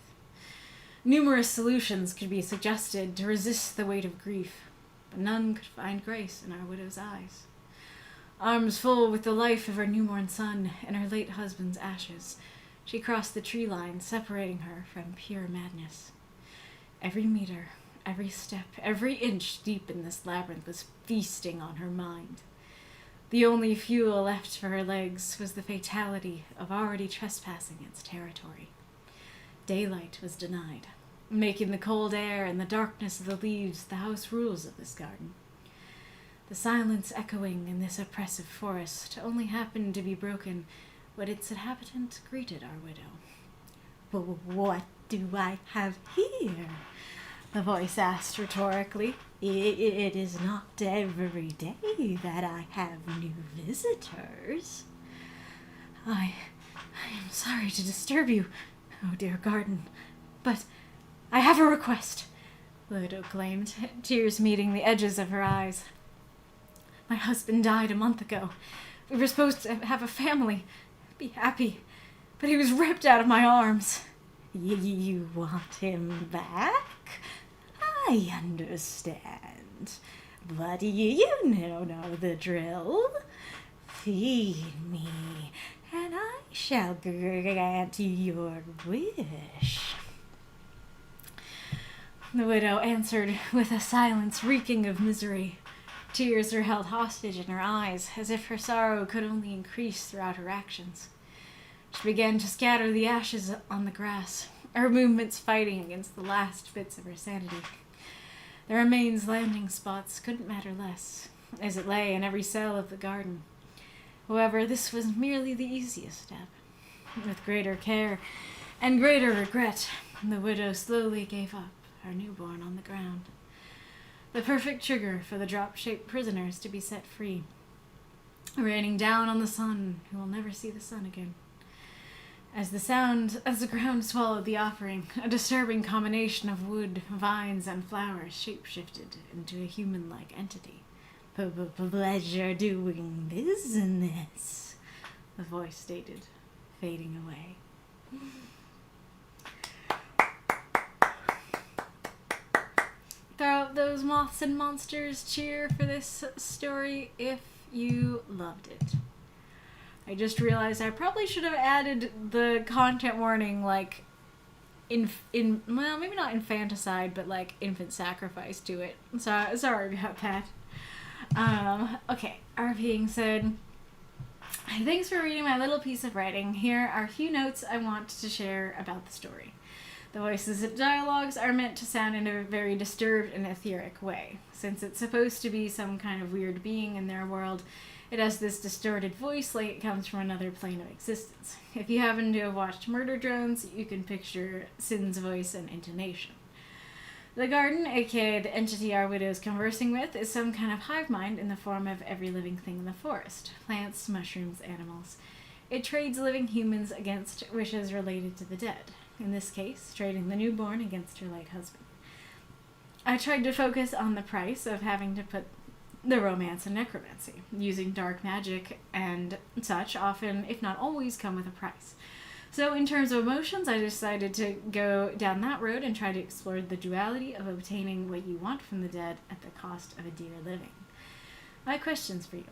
Numerous solutions could be suggested to resist the weight of grief, but none could find grace in our widow's eyes. Arms full with the life of her newborn son and her late husband's ashes, she crossed the tree line separating her from pure madness. Every meter, every step, every inch deep in this labyrinth was feasting on her mind. The only fuel left for her legs was the fatality of already trespassing its territory. Daylight was denied, making the cold air and the darkness of the leaves the house rules of this garden. The silence echoing in this oppressive forest only happened to be broken when its inhabitant greeted our widow. But what do I have here? The voice asked rhetorically. It is not every day that I have new visitors. I am sorry to disturb you, oh dear garden, but I have a request, the widow claimed, tears meeting the edges of her eyes. My husband died a month ago. We were supposed to have a family, be happy, but he was ripped out of my arms. You want him back? I understand. But you know the drill. Feed me, and I shall grant you your wish. The widow answered with a silence reeking of misery. Tears were held hostage in her eyes, as if her sorrow could only increase throughout her actions. She began to scatter the ashes on the grass, her movements fighting against the last bits of her sanity. The remains landing spots couldn't matter less, as it lay in every cell of the garden. However, this was merely the easiest step. With greater care and greater regret, the widow slowly gave up her newborn on the ground. The perfect trigger for the drop-shaped prisoners to be set free, raining down on the son who will never see the sun again. As the ground swallowed the offering, a disturbing combination of wood, vines, and flowers shape-shifted into a human-like entity. Pleasure doing business, the voice stated, fading away. Throw out those moths and monsters cheer for this story if you loved it. I just realized I probably should have added the content warning, like, well, maybe not infanticide, but like infant sacrifice to it. So sorry about that. Okay, Arpeing said, thanks for reading my little piece of writing. Here are a few notes I want to share about the story. The voices of dialogues are meant to sound in a very disturbed and etheric way. Since it's supposed to be some kind of weird being in their world, it has this distorted voice like it comes from another plane of existence. If you happen to have watched Murder Drones, you can picture Sin's voice and intonation. The garden, aka the entity our widow is conversing with, is some kind of hive mind in the form of every living thing in the forest. Plants, mushrooms, animals. It trades living humans against wishes related to the dead. In this case, trading the newborn against her late husband. I tried to focus on the price of having to put the romance and necromancy. Using dark magic and such often, if not always, come with a price. So in terms of emotions, I decided to go down that road and try to explore the duality of obtaining what you want from the dead at the cost of a dear living. My questions for you.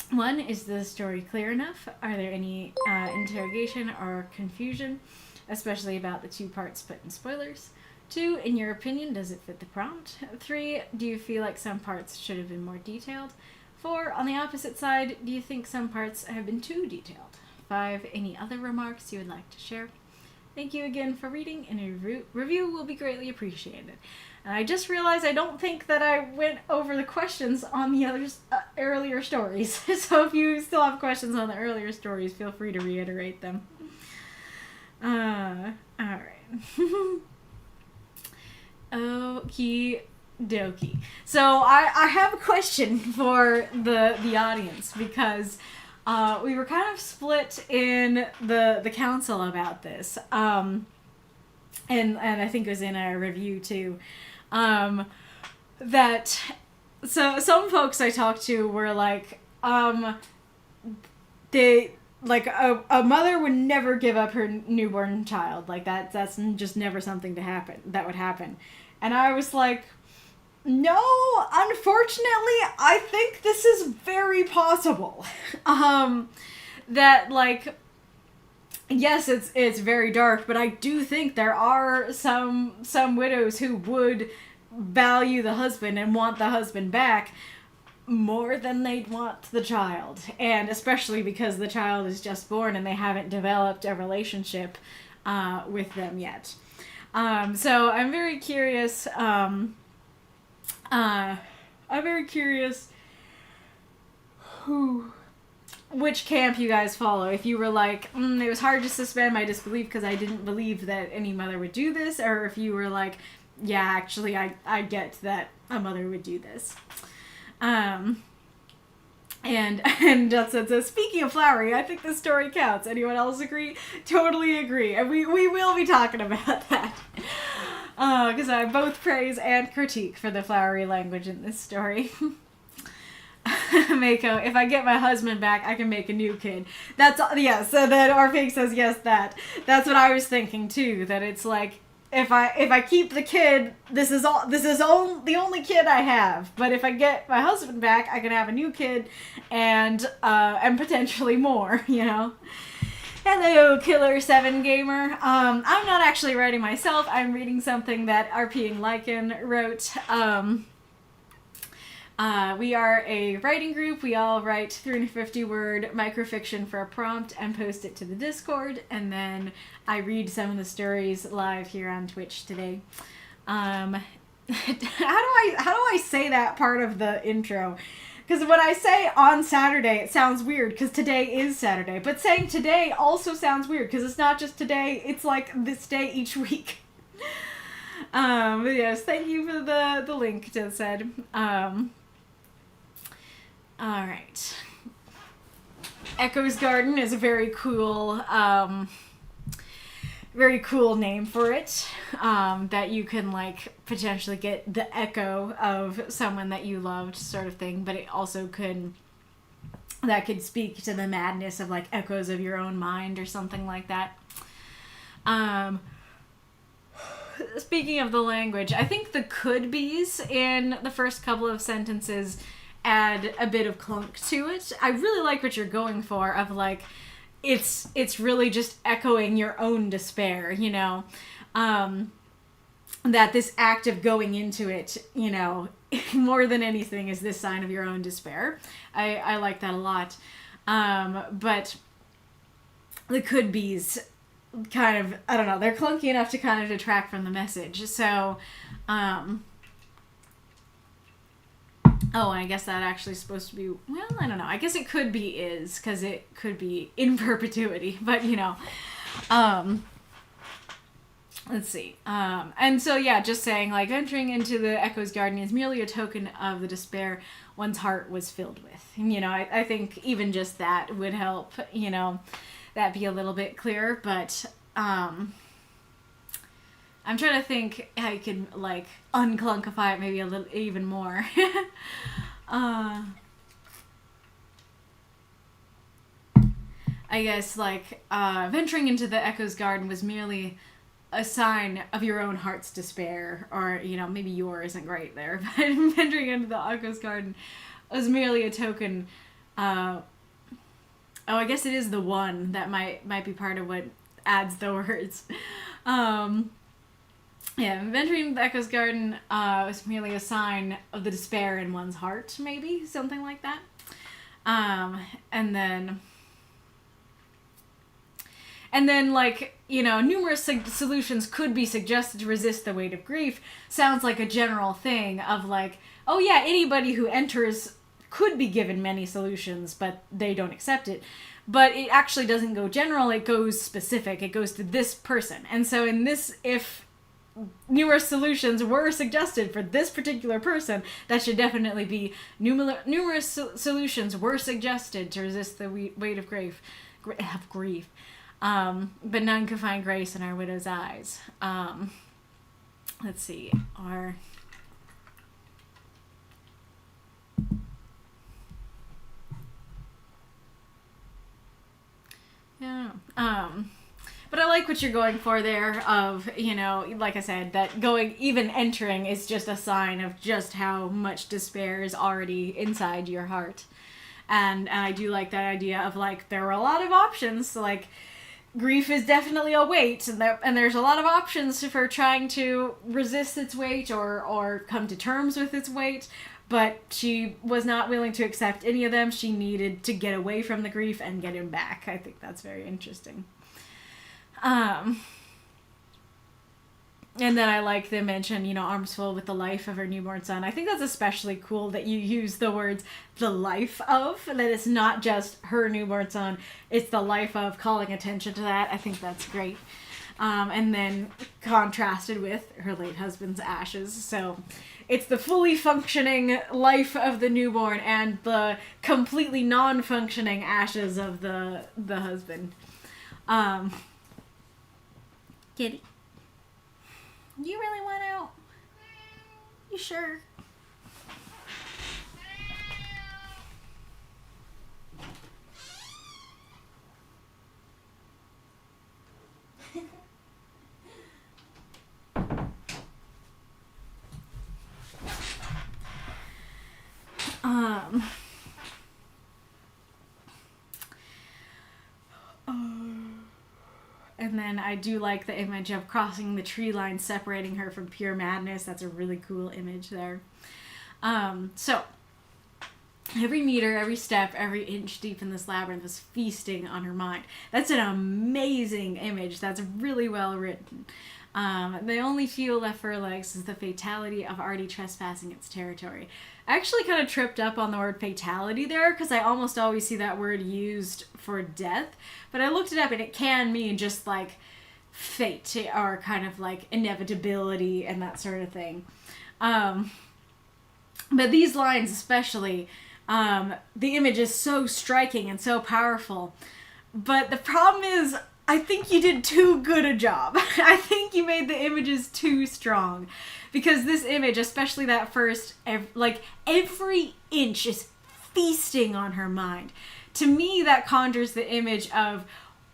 1, is the story clear enough? Are there any interrogation or confusion, especially about the 2 parts put in spoilers? 2, in your opinion, does it fit the prompt? 3, do you feel like some parts should have been more detailed? 4, on the opposite side, do you think some parts have been too detailed? 5, any other remarks you would like to share? Thank you again for reading, and a review will be greatly appreciated. And I just realized I don't think that I went over the questions on the earlier stories. So if you still have questions on the earlier stories, feel free to reiterate them. Alright. Okie dokie. So I have a question for the audience, because we were kind of split in the council about this. And I think it was in a review too. That so some folks I talked to were like, they like a mother would never give up her newborn child. Like that's just never something that would happen. And I was like, no, unfortunately, I think this is very possible. That like, yes, it's very dark, but I do think there are some widows who would value the husband and want the husband back more than they'd want the child. And especially because the child is just born and they haven't developed a relationship with them yet. So I'm very curious, which camp you guys follow. If you were like, it was hard to suspend my disbelief because I didn't believe that any mother would do this, or if you were like, yeah, actually, I get that a mother would do this. And Justin says, speaking of flowery, I think this story counts. Anyone else agree? Totally agree. And we will be talking about that. Because I both praise and critique for the flowery language in this story. Mako, if I get my husband back, I can make a new kid. That's, yeah, so then Arpeing says yes, that's what I was thinking too, that it's like, if I keep the kid, this is the only kid I have. But if I get my husband back, I can have a new kid and potentially more, you know. Hello, Killer 7 Gamer. I'm not actually writing myself. I'm reading something that Arpeing Lycan wrote. We are a writing group. We all write 350-word microfiction for a prompt and post it to the Discord, and then I read some of the stories live here on Twitch today. How do I say that part of the intro? Because when I say on Saturday, it sounds weird because today is Saturday. But saying today also sounds weird because it's not just today, it's like this day each week. But yes, thank you for the link to said. Alright. Echo's Garden is a very cool name for it. That you can like potentially get the echo of someone that you loved, sort of thing, but it also could speak to the madness of like echoes of your own mind or something like that. Speaking of the language, I think the could be's in the first couple of sentences add a bit of clunk to it. I really like what you're going for of like, it's really just echoing your own despair, you know, that this act of going into it, you know, more than anything is this sign of your own despair. I like that a lot. But the could be's kind of, I don't know, they're clunky enough to kind of detract from the message. So, oh, I guess that actually is supposed to be, well, I don't know. I guess it could be is, because it could be in perpetuity, but, you know, let's see. And so, yeah, just saying, like, entering into the Echo's Garden is merely a token of the despair one's heart was filled with. And, you know, I think even just that would help, you know, that be a little bit clearer, but, I'm trying to think how you can, like, unclunkify it maybe a little even more. I guess, like, venturing into the Echo's Garden was merely a sign of your own heart's despair, or, you know, maybe yours isn't great there, but venturing into the Echo's Garden was merely a token, oh, I guess it is the one that might be part of what adds the words. Yeah, venturing into the Echo's Garden was merely a sign of the despair in one's heart, maybe, something like that. And then, like, you know, numerous solutions could be suggested to resist the weight of grief. Sounds like a general thing of, like, oh yeah, anybody who enters could be given many solutions, but they don't accept it. But it actually doesn't go general, it goes specific. It goes to this person. And so in this, if numerous solutions were suggested for this particular person, that should definitely be numerous solutions were suggested to resist the weight of grief. But none could find grace in our widow's eyes. Let's see. Yeah. But I like what you're going for there of, you know, like I said, that even entering is just a sign of just how much despair is already inside your heart. And I do like that idea of, like, there are a lot of options. So, like, grief is definitely a weight, and there's a lot of options for trying to resist its weight or come to terms with its weight. But she was not willing to accept any of them. She needed to get away from the grief and get him back. I think that's very interesting. And then I like the mention, you know, arms full with the life of her newborn son. I think that's especially cool that you use the words the life of, that it's not just her newborn son, it's the life of, calling attention to that. I think that's great. And then contrasted with her late husband's ashes. So it's the fully functioning life of the newborn and the completely non-functioning ashes of the husband. Kitty, you really want out? You sure? And then I do like the image of crossing the tree line separating her from pure madness. That's a really cool image there. So, every meter, every step, every inch deep in this labyrinth is feasting on her mind. That's an amazing image. That's really well written. The only fuel left for her legs is the fatality of already trespassing its territory. I actually kind of tripped up on the word fatality there because I almost always see that word used for death. But I looked it up and it can mean just like fate or kind of like inevitability and that sort of thing. But these lines especially, the image is so striking and so powerful. But the problem is, I think you did too good a job. I think you made the images too strong. Because this image, especially that first, every inch is feasting on her mind. To me, that conjures the image of,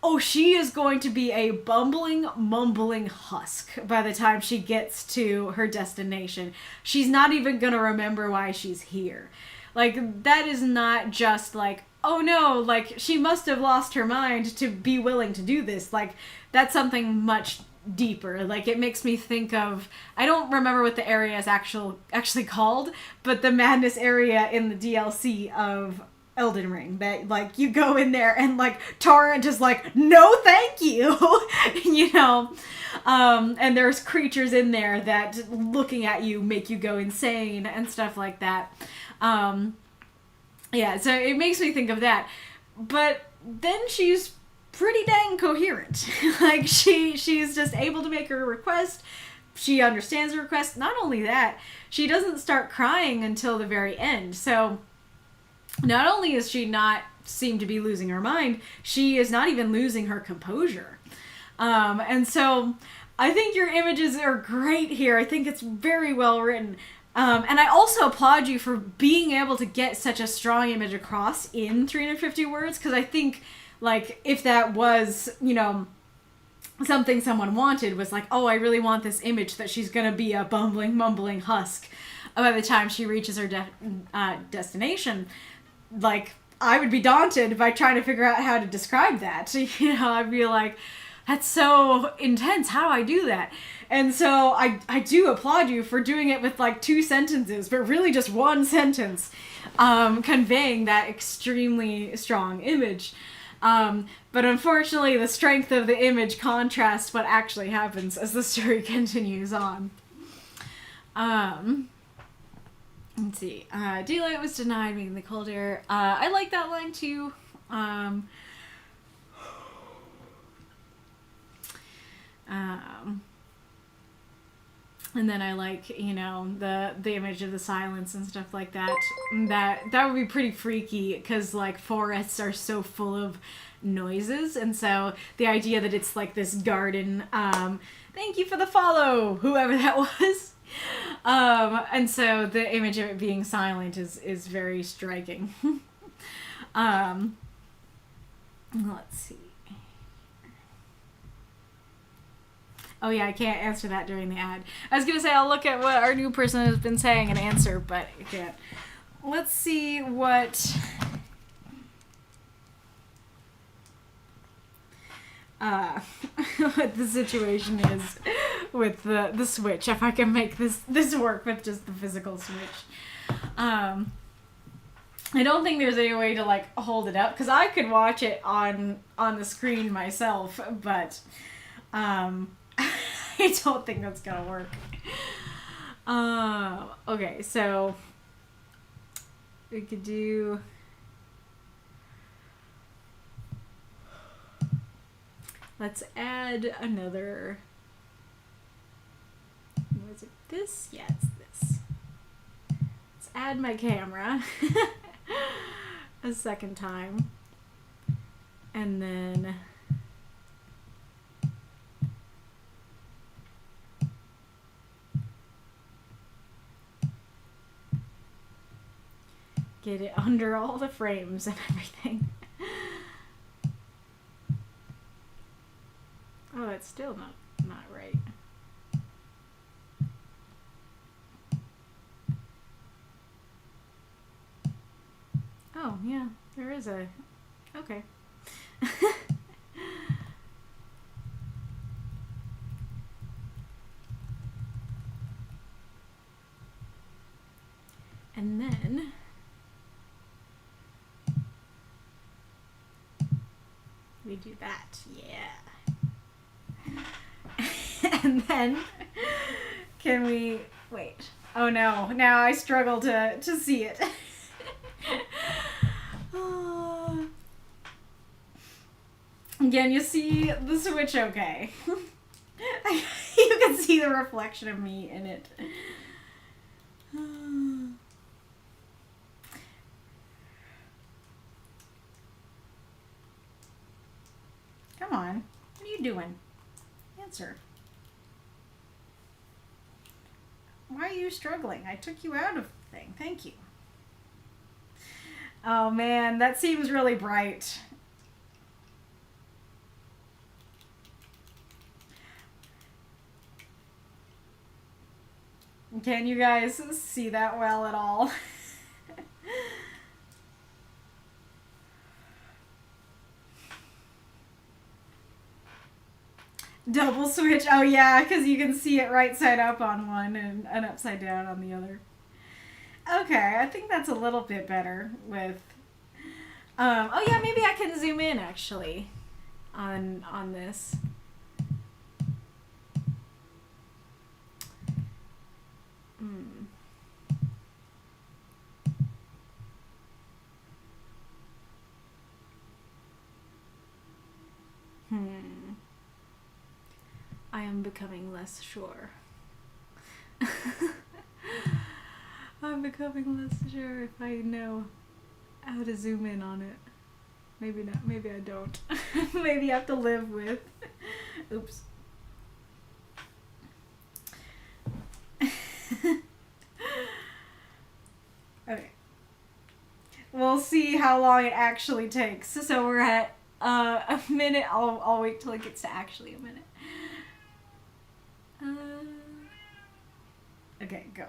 oh, she is going to be a bumbling, mumbling husk by the time she gets to her destination. She's not even going to remember why she's here. Like, that is not just like, oh no, like, she must have lost her mind to be willing to do this. Like, that's something much deeper. Like, it makes me think of, I don't remember what the area is actually called, but the madness area in the DLC of Elden Ring, that, like, you go in there and, like, Torrent is like, no thank you. You know, and there's creatures in there that, looking at you, make you go insane and stuff like that. Yeah, so it makes me think of that. But then she's pretty dang coherent. Like, she's just able to make her request. She understands the request. Not only that, she doesn't start crying until the very end. So not only is she not seem to be losing her mind, she is not even losing her composure. And so I think your images are great here. I think it's very well written. And I also applaud you for being able to get such a strong image across in 350 words, because I think, like, if that was, you know, something someone wanted, was like, oh, I really want this image that she's gonna be a bumbling, mumbling husk by the time she reaches her destination, like, I would be daunted by trying to figure out how to describe that. You know, I'd be like, that's so intense. How do I do that? And so I do applaud you for doing it with, like, 2 sentences, but really just 1 sentence, conveying that extremely strong image. But unfortunately, the strength of the image contrasts what actually happens as the story continues on. Let's see. Daylight was denied, making the cold air. I like that line too. And then I like, you know, the image of the silence and stuff like that. That would be pretty freaky, because, like, forests are so full of noises, and so the idea that it's like this garden, thank you for the follow, whoever that was. And so the image of it being silent is very striking. Let's see. Oh yeah, I can't answer that during the ad. I was gonna say I'll look at what our new person has been saying and answer, but I can't. Let's see what what the situation is with the Switch, if I can make this work with just the physical Switch. I don't think there's any way to, like, hold it up, because I could watch it on the screen myself, but I don't think that's gonna work. Okay, so we could do, let's add another, was it this? Yeah, it's this. Let's add my camera a second time, and then get it under all the frames and everything. Oh, it's still not right. Oh, yeah, there is a... Okay. And then... we do that, yeah. And then, can we, wait. Oh no, now I struggle to see it. Again, you see the Switch okay. You can see the reflection of me in it. Come on. What are you doing? Answer. Why are you struggling? I took you out of the thing. Thank you. Oh man, that seems really bright. Can you guys see that well at all? Double switch. Oh yeah, because you can see it right side up on one and upside down on the other. Okay, I think that's a little bit better with. Oh yeah, maybe I can zoom in actually, on this. I am becoming less sure. I'm becoming less sure if I know how to zoom in on it. Maybe not. Maybe I don't. Maybe I have to live with. Oops. Okay. We'll see how long it actually takes. So we're at a minute. I'll wait till it gets to actually a minute. Okay, go.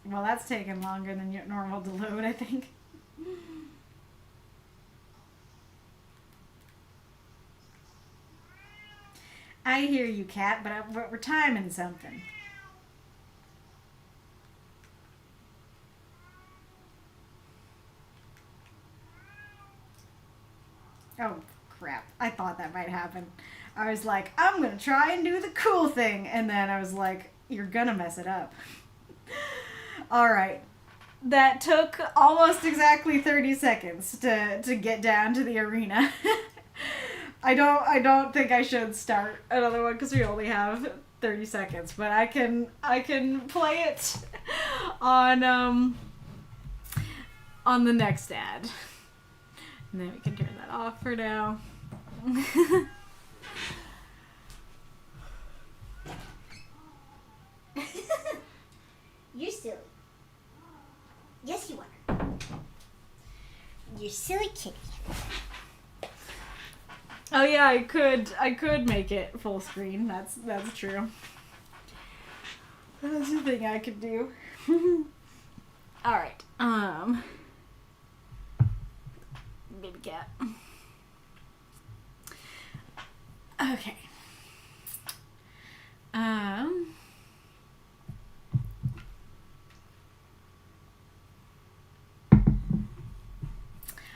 Well, that's taking longer than normal to load, I think. I hear you, cat, but we're timing something. Oh, crap. I thought that might happen. I was like, I'm gonna try and do the cool thing. And then I was like, you're gonna mess it up. Alright. That took almost exactly 30 seconds to get down to the arena. I don't think I should start another one because we only have 30 seconds, but I can play it on the next ad. And then we can turn that off for now. You're silly. Yes, you are. You silly kitty. Oh yeah, I could make it full screen. That's true. That's the thing I could do. All right. Baby cat. Okay.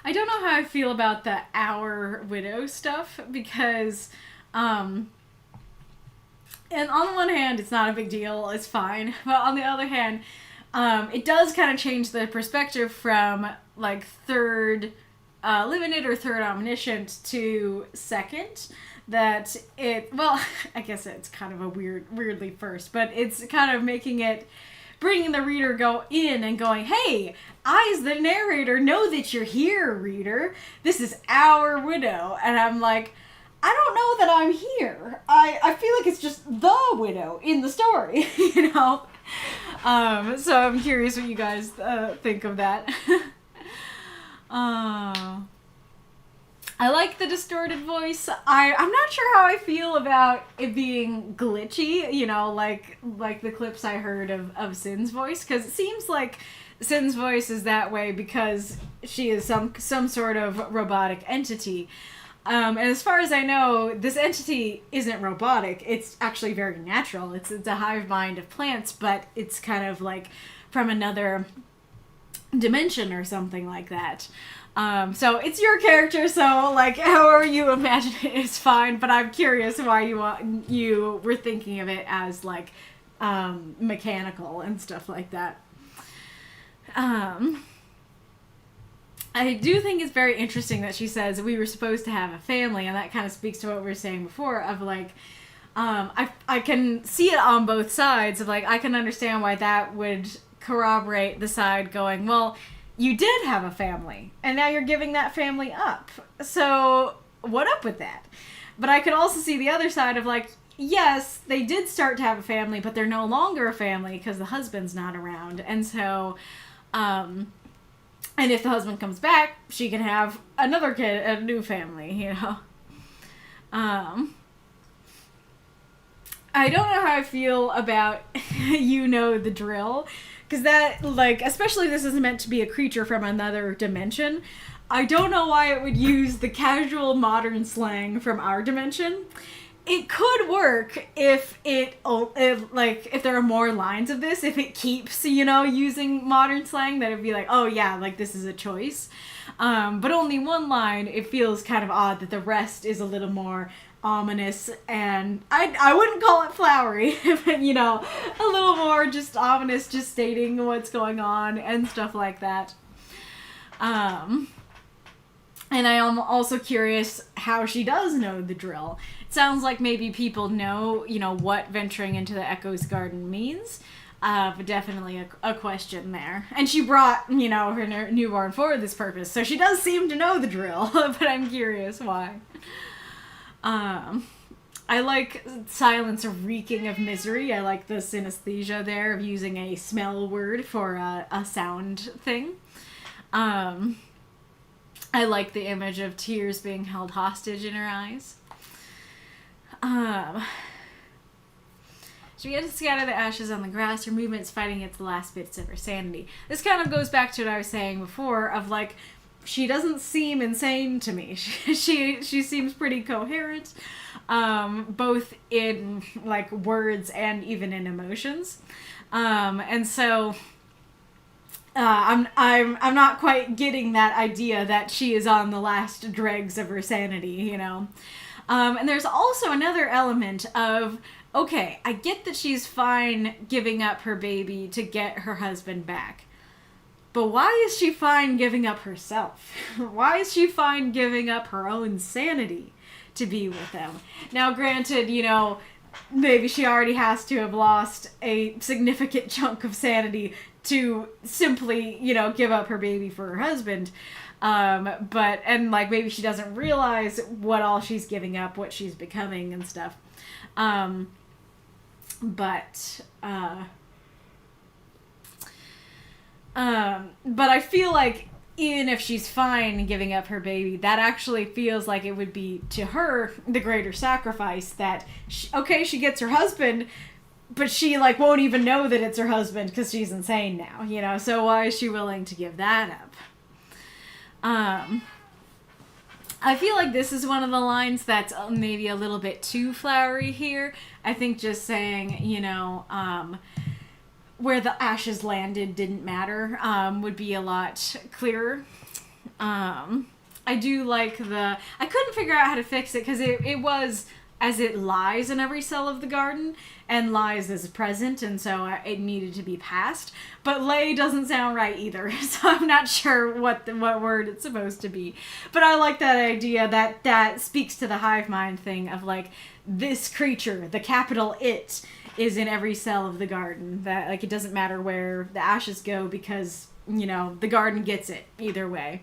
I don't know how I feel about the Our Widow stuff because, and on the one hand, it's not a big deal, it's fine, but on the other hand, it does kind of change the perspective from, like, third limited or third omniscient to second, that it, well, I guess it's kind of a weirdly first, but it's kind of making it, bringing the reader go in and going, hey, I as the narrator know that you're here, reader. This is Our Widow. And I'm like, I don't know that I'm here. I feel like it's just the widow in the story, you know? So I'm curious what you guys think of that. I like the distorted voice. I'm not sure how I feel about it being glitchy, you know, like the clips I heard of Sin's voice, because it seems like Sin's voice is that way because she is some sort of robotic entity. And as far as I know, this entity isn't robotic. It's actually very natural. It's a hive mind of plants, but it's kind of like from another dimension or something like that. So it's your character, so like however you imagine it is fine, but I'm curious why you were thinking of it as like mechanical and stuff like that. I do think it's very interesting that she says we were supposed to have a family, and that kind of speaks to what we were saying before of like, I can see it on both sides of like, I can understand why that would corroborate the side going, well, you did have a family, and now you're giving that family up. So what up with that? But I could also see the other side of like, yes, they did start to have a family, but they're no longer a family because the husband's not around. And so, and if the husband comes back, she can have another kid, a new family, you know? I don't know how I feel about you know the drill, Because that, like, especially if this is meant to be a creature from another dimension, I don't know why it would use the casual modern slang from our dimension. It could work if if there are more lines of this, if it keeps, using modern slang, that it'd be like, oh yeah, like this is a choice. But only one line, it feels kind of odd that the rest is a little more ominous, and I wouldn't call it flowery, but a little more just ominous, just stating what's going on and stuff like that. And I am also curious how she does know the drill. It sounds like maybe people know, what venturing into the Echo's garden means. But definitely a question there. And she brought, her newborn for this purpose, so she does seem to know the drill, but I'm curious why. I like silence reeking of misery. I like the synesthesia there of using a smell word for a sound thing. I like the image of tears being held hostage in her eyes. She began to scatter the ashes on the grass. Her movements fighting its last bits of her sanity. This kind of goes back to what I was saying before of, like, she doesn't seem insane to me. She seems pretty coherent, both in, like, words and even in emotions. And so... I'm not quite getting that idea that she is on the last dregs of her sanity, And there's also another element of, okay, I get that she's fine giving up her baby to get her husband back. But why is she fine giving up herself? Why is she fine giving up her own sanity to be with them? Now, granted, maybe she already has to have lost a significant chunk of sanity to simply, give up her baby for her husband. Maybe she doesn't realize what all she's giving up, what she's becoming and stuff. But I feel like even if she's fine giving up her baby, that actually feels like it would be, to her, the greater sacrifice that, she gets her husband, but she, won't even know that it's her husband because she's insane now, so why is she willing to give that up? I feel like this is one of the lines that's maybe a little bit too flowery here. I think just saying, where the ashes landed didn't matter, would be a lot clearer. I do like I couldn't figure out how to fix it because it was as it lies in every cell of the garden and lies as present, and so it needed to be past. But lay doesn't sound right either, so I'm not sure what word it's supposed to be. But I like that idea that speaks to the hive mind thing of, like, this creature, the capital It, is in every cell of the garden. That, like, it doesn't matter where the ashes go because, the garden gets it either way.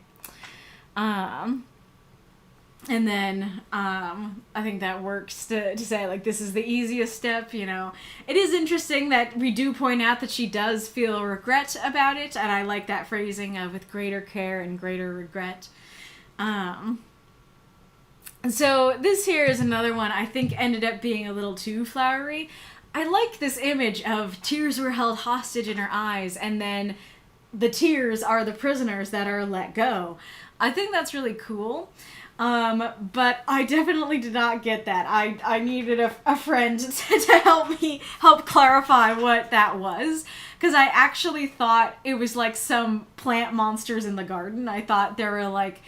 And then, I think that works to say, like, this is the easiest step, It is interesting that we do point out that she does feel regret about it, and I like that phrasing of with greater care and greater regret. So this here is another one I think ended up being a little too flowery. I like this image of tears were held hostage in her eyes, and then the tears are the prisoners that are let go. I think that's really cool. But I definitely did not get that. I needed a friend to help clarify what that was. Because I actually thought it was like some plant monsters in the garden. I thought there were like,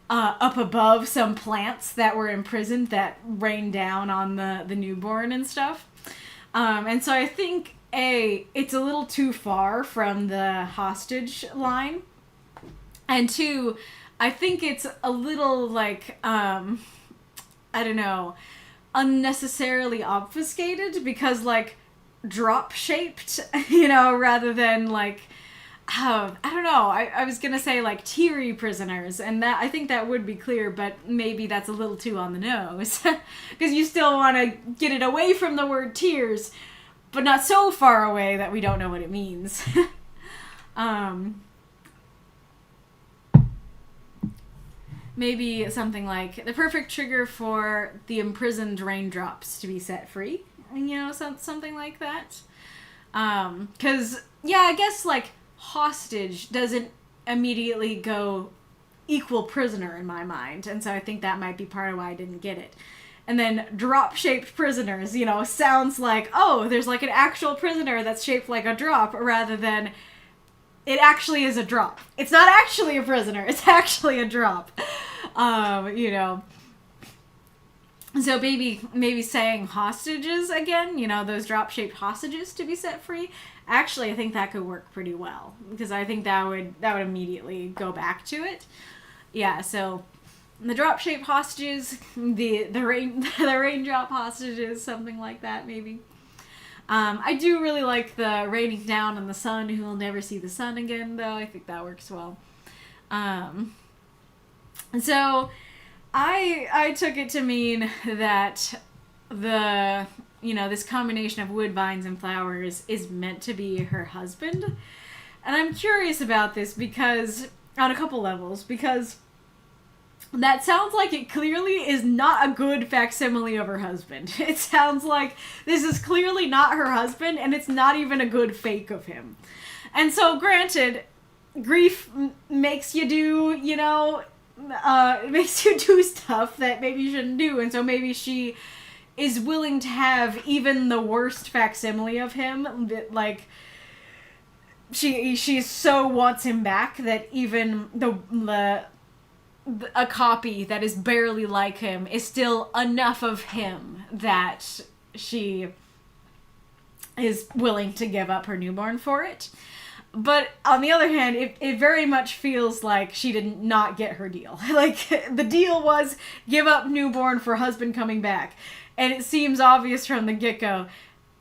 up above some plants that were imprisoned that rained down on the newborn and stuff. And so I think, it's a little too far from the hostage line. And two, I think it's a little, like, I don't know, unnecessarily obfuscated because, like, drop-shaped, rather than, like, I don't know, I was gonna say, like, teary prisoners, and that I think that would be clear, but maybe that's a little too on the nose. Because you still want to get it away from the word tears, but not so far away that we don't know what it means. Maybe something like the perfect trigger for the imprisoned raindrops to be set free. Something like that. Because, yeah, I guess, like, hostage doesn't immediately go equal prisoner in my mind, and so I think that might be part of why I didn't get it. And then drop-shaped prisoners, you know, sounds like, oh, there's like an actual prisoner that's shaped like a drop, rather than it actually is a drop. It's not actually a prisoner, it's actually a drop. You know. So maybe saying hostages again, you know, those drop-shaped hostages to be set free. Actually, I think that could work pretty well, because I think that would immediately go back to it. Yeah, so the drop-shaped hostages, the raindrop hostages, something like that, maybe. I do really like the raining down on the sun who will never see the sun again, though. I think that works well. So I took it to mean that this combination of wood, vines, and flowers is meant to be her husband. And I'm curious about this because, on a couple levels, because that sounds like it clearly is not a good facsimile of her husband. It sounds like this is clearly not her husband, and it's not even a good fake of him. And so, granted, grief makes you do, makes you do stuff that maybe you shouldn't do, and so maybe she is willing to have even the worst facsimile of him, that, like, she so wants him back that even a copy that is barely like him is still enough of him that she is willing to give up her newborn for it. But on the other hand, it very much feels like she did not get her deal. Like, the deal was give up newborn for husband coming back. And it seems obvious from the get-go,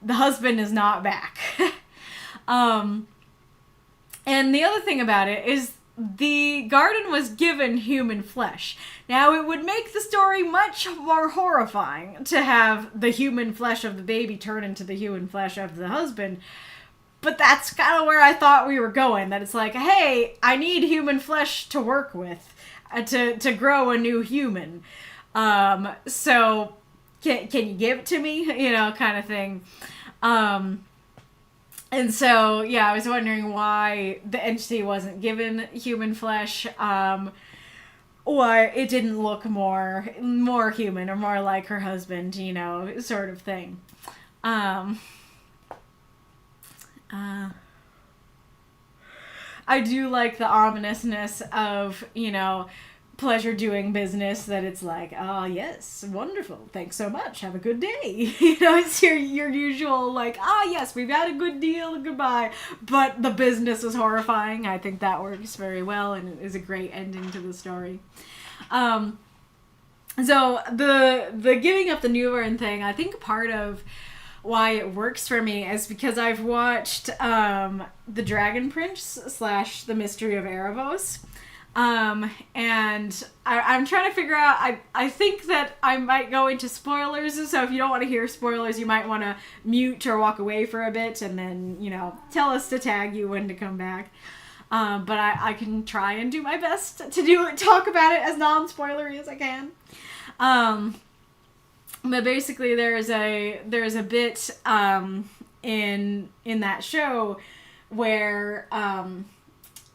the husband is not back. And the other thing about it is the garden was given human flesh. Now, it would make the story much more horrifying to have the human flesh of the baby turn into the human flesh of the husband. But that's kind of where I thought we were going. That it's like, hey, I need human flesh to work with, to grow a new human. So, can you give it to me? You know, kind of thing. And so, yeah, I was wondering why the entity wasn't given human flesh, or it didn't look more human or more like her husband, you know, sort of thing. I do like the ominousness of, you know, pleasure doing business, that it's like, oh yes, wonderful, thanks so much, have a good day. You know, it's your usual, like, yes, we've had a good deal, goodbye, but the business is horrifying. I think that works very well and is a great ending to the story. So the giving up the newborn thing, I think part of why it works for me is because I've watched The Dragon Prince / The Mystery of Erebos. And I'm trying to figure out, I think that I might go into spoilers, so if you don't want to hear spoilers, you might want to mute or walk away for a bit, and then, you know, tell us to tag you when to come back. But I can try and do my best to talk about it as non-spoilery as I can. But basically there's a bit, in that show where,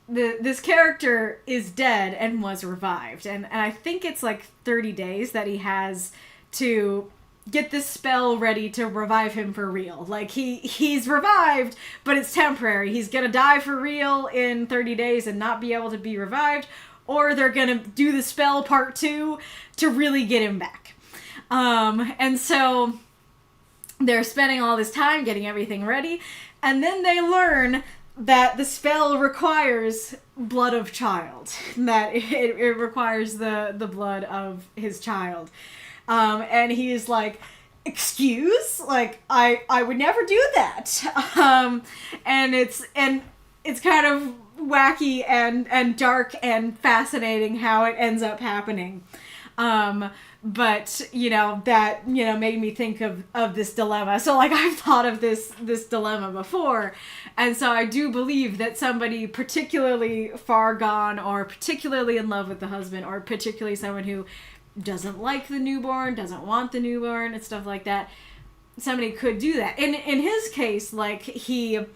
this character is dead and was revived, and I think it's like 30 days that he has to get this spell ready to revive him for real. Like, he's revived, but it's temporary. He's gonna die for real in 30 days and not be able to be revived, or they're gonna do the spell part 2 to really get him back. And so they're spending all this time getting everything ready, and then they learn that the spell requires blood of child. That it requires the blood of his child. And he is like, excuse? Like, I would never do that. And it's kind of wacky and dark and fascinating how it ends up happening. But, you know, that, you know, made me think of this dilemma. So, like, I've thought of this dilemma before. And so I do believe that somebody particularly far gone, or particularly in love with the husband, or particularly someone who doesn't like the newborn, doesn't want the newborn, and stuff like that, somebody could do that. In his case, like, his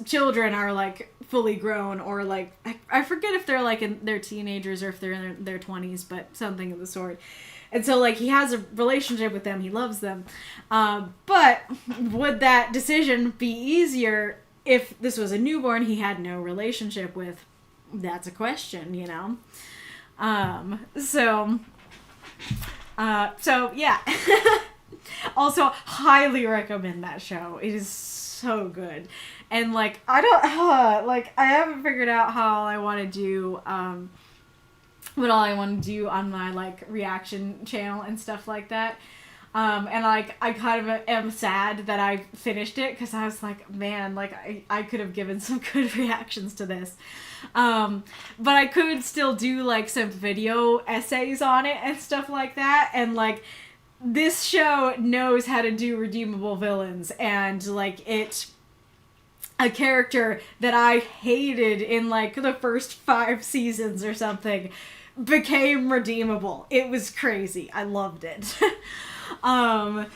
children are, like, fully grown, or, like, I forget if they're, like, they're teenagers or if they're in their 20s, but something of the sort. And so, like, he has a relationship with them. He loves them. But would that decision be easier if this was a newborn he had no relationship with? That's a question, you know? So yeah. Also, highly recommend that show. It is so good. And, like, I haven't figured out how I want to do, what all I want to do on my, like, reaction channel and stuff like that. And, like, I kind of am sad that I finished it, because I was like, man, like, I could have given some good reactions to this. But I could still do, like, some video essays on it and stuff like that. And, like, this show knows how to do redeemable villains, and, like, a character that I hated in, like, the first 5 seasons or something became redeemable. It was crazy. I loved it. And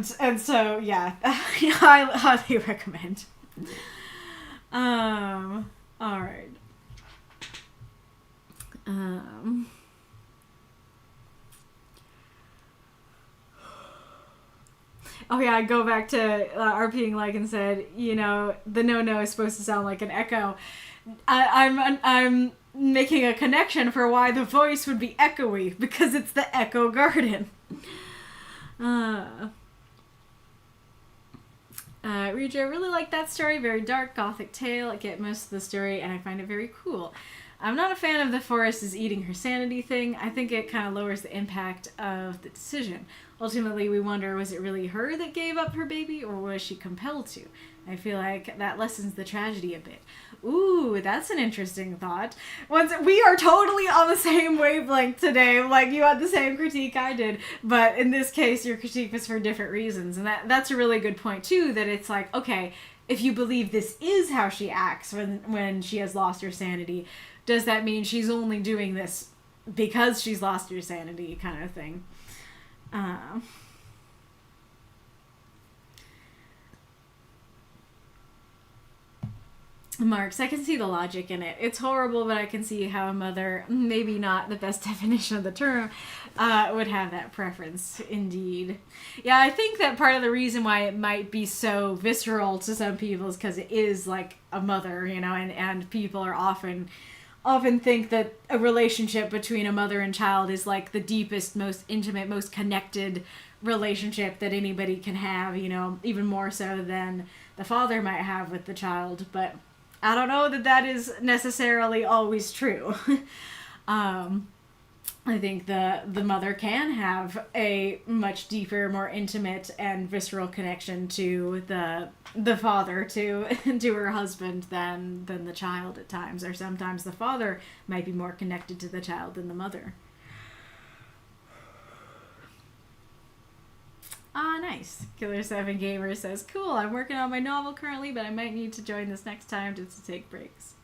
so, yeah, I highly recommend. All right. Oh yeah, I go back to Arpeing, like, and said, you know, the no is supposed to sound like an echo. I'm making a connection for why the voice would be echoey, because it's the Echo Garden. Rija, I really like that story. Very dark, gothic tale. I get most of the story, and I find it very cool. I'm not a fan of the forest is eating her sanity thing. I think it kind of lowers the impact of the decision. Ultimately, we wonder, was it really her that gave up her baby, or was she compelled to? I feel like that lessens the tragedy a bit. Ooh, that's an interesting thought. We are totally on the same wavelength today. Like, you had the same critique I did, but in this case, your critique was for different reasons. And that's a really good point, too, that it's like, okay, if you believe this is how she acts when she has lost her sanity, does that mean she's only doing this because she's lost her sanity, kind of thing? Marx, I can see the logic in it. It's horrible, but I can see how a mother, maybe not the best definition of the term, would have that preference, indeed. Yeah, I think that part of the reason why it might be so visceral to some people is because it is like a mother, you know, and people are often think that a relationship between a mother and child is like the deepest, most intimate, most connected relationship that anybody can have, you know, even more so than the father might have with the child. But I don't know that is necessarily always true. I think the mother can have a much deeper, more intimate and visceral connection to the father, to her husband than the child at times. Or sometimes the father might be more connected to the child than the mother. Ah, nice. Killer7 Gamer says, cool, I'm working on my novel currently, but I might need to join this next time just to take breaks.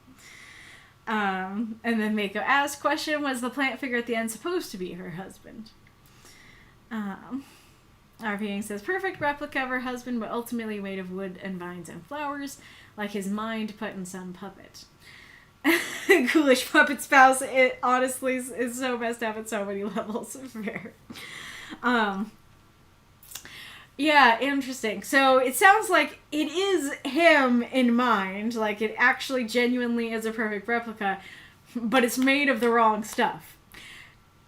And then Mako asks, question, was the plant figure at the end supposed to be her husband? Arpeing says, perfect replica of her husband, but ultimately made of wood and vines and flowers, like his mind put in some puppet. Ghoulish puppet spouse, it honestly is so messed up at so many levels. Fair. Yeah, interesting. So it sounds like it is him in mind, like it actually genuinely is a perfect replica, but it's made of the wrong stuff.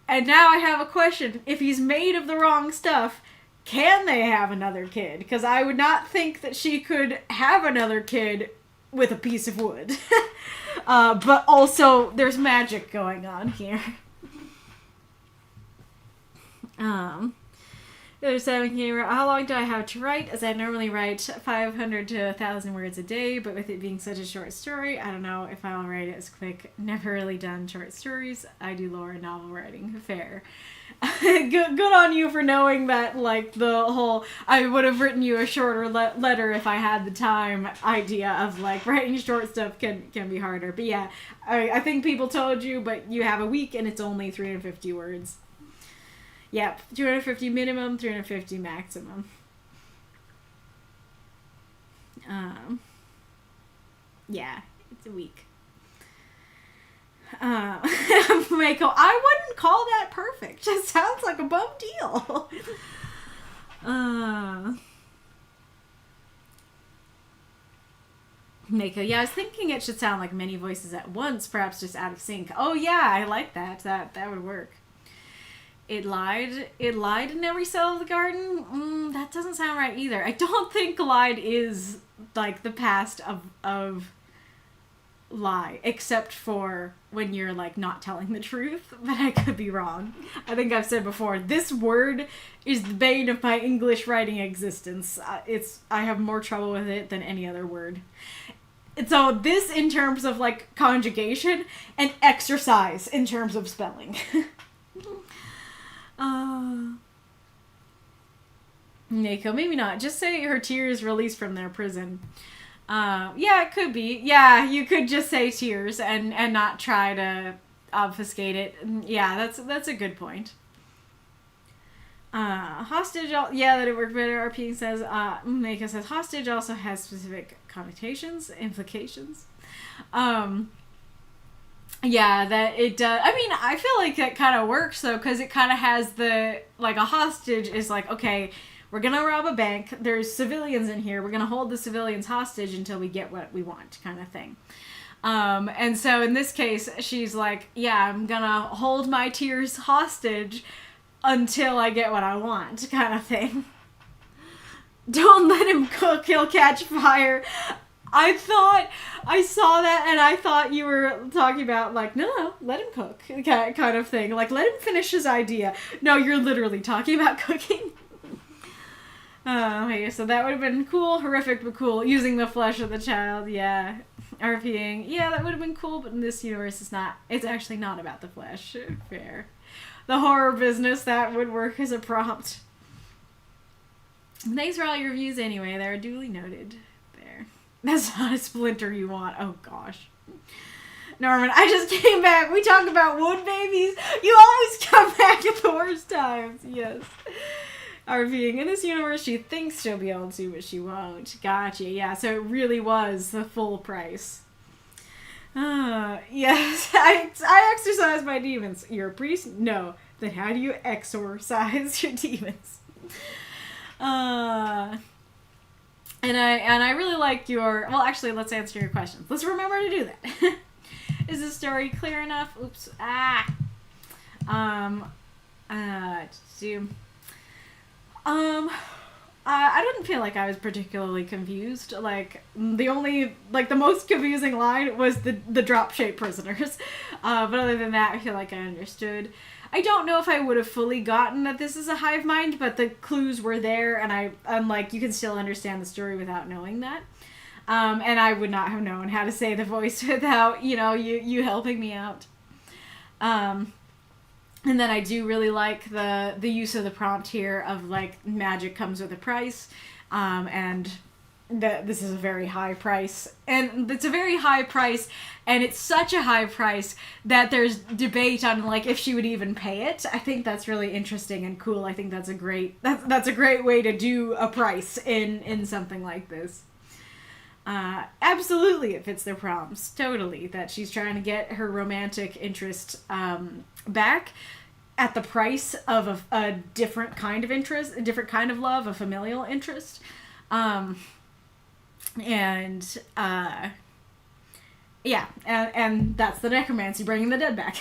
And now I have a question. If he's made of the wrong stuff, can they have another kid? Because I would not think that she could have another kid with a piece of wood. But also, there's magic going on here. There's 7 gamer. How long do I have to write? As I normally write 500 to 1,000 words a day, but with it being such a short story, I don't know if I'll write it as quick. Never really done short stories. I do lore and novel writing. Fair. Good on you for knowing that, like, the whole I would have written you a shorter letter if I had the time idea of, like, writing short stuff can be harder. But yeah, I think people told you, but you have a week and it's only 350 words. Yep, 250 minimum, 350 maximum. Yeah, it's a week. Mako, I wouldn't call that perfect. Just sounds like a bum deal. Mako, yeah, I was thinking it should sound like many voices at once, perhaps just out of sync. Oh yeah, I like that. That would work. It lied in every cell of the garden? That doesn't sound right either. I don't think lied is, like, the past of lie, except for when you're, like, not telling the truth, but I could be wrong. I think I've said before, this word is the bane of my English writing existence. I have more trouble with it than any other word. And so this in terms of, like, conjugation, and exercise in terms of spelling. Mako, maybe not. Just say her tears released from their prison. Yeah, it could be. Yeah, you could just say tears and not try to obfuscate it. Yeah, that's a good point. Hostage, yeah, that it worked better. Arpeing says, Mako says, hostage also has specific connotations, implications. Yeah, that it does. I mean, I feel like that kind of works, though, because it kind of has the, like, a hostage is like, okay, we're gonna rob a bank, there's civilians in here, we're gonna hold the civilians hostage until we get what we want, kind of thing. And so in this case, she's like, yeah, I'm gonna hold my tears hostage until I get what I want, kind of thing. Don't let him cook, he'll catch fire. I saw that and I thought you were talking about, like, no, let him cook, kind of thing. Like, let him finish his idea. No, you're literally talking about cooking. Okay, so that would have been cool, horrific, but cool. Using the flesh of the child, yeah. RPing, yeah, that would have been cool, but in this universe it's actually not about the flesh. Fair. The horror business, that would work as a prompt. Thanks for all your reviews anyway, they're duly noted. That's not a splinter you want. Oh, gosh. Norman, I just came back. We talk about wood babies. You always come back at the worst times. Yes. RVing in this universe, she thinks she'll be able to, but she won't. Gotcha. Yeah, so it really was the full price. Yes. I exorcise my demons. You're a priest? No. Then how do you exorcise your demons? And I really like your... Well, actually, let's answer your questions. Let's remember to do that. Is the story clear enough? Oops. I didn't feel like I was particularly confused. Like, the most confusing line was the drop-shaped prisoners. But other than that, I feel like I understood. I don't know if I would have fully gotten that this is a hive mind, but the clues were there, and I'm like, you can still understand the story without knowing that. And I would not have known how to say the voice without, you helping me out. And then I do really like the use of the prompt here of, like, magic comes with a price, and this is a very high price, and it's a very high price, and it's such a high price that there's debate on, like, if she would even pay it. I think that's really interesting and cool. I think that's a great way to do a price in something like this. Absolutely, it fits their prompts totally, that she's trying to get her romantic interest back at the price of a different kind of interest, a different kind of love, a familial interest. Yeah, and that's the necromancy, bringing the dead back.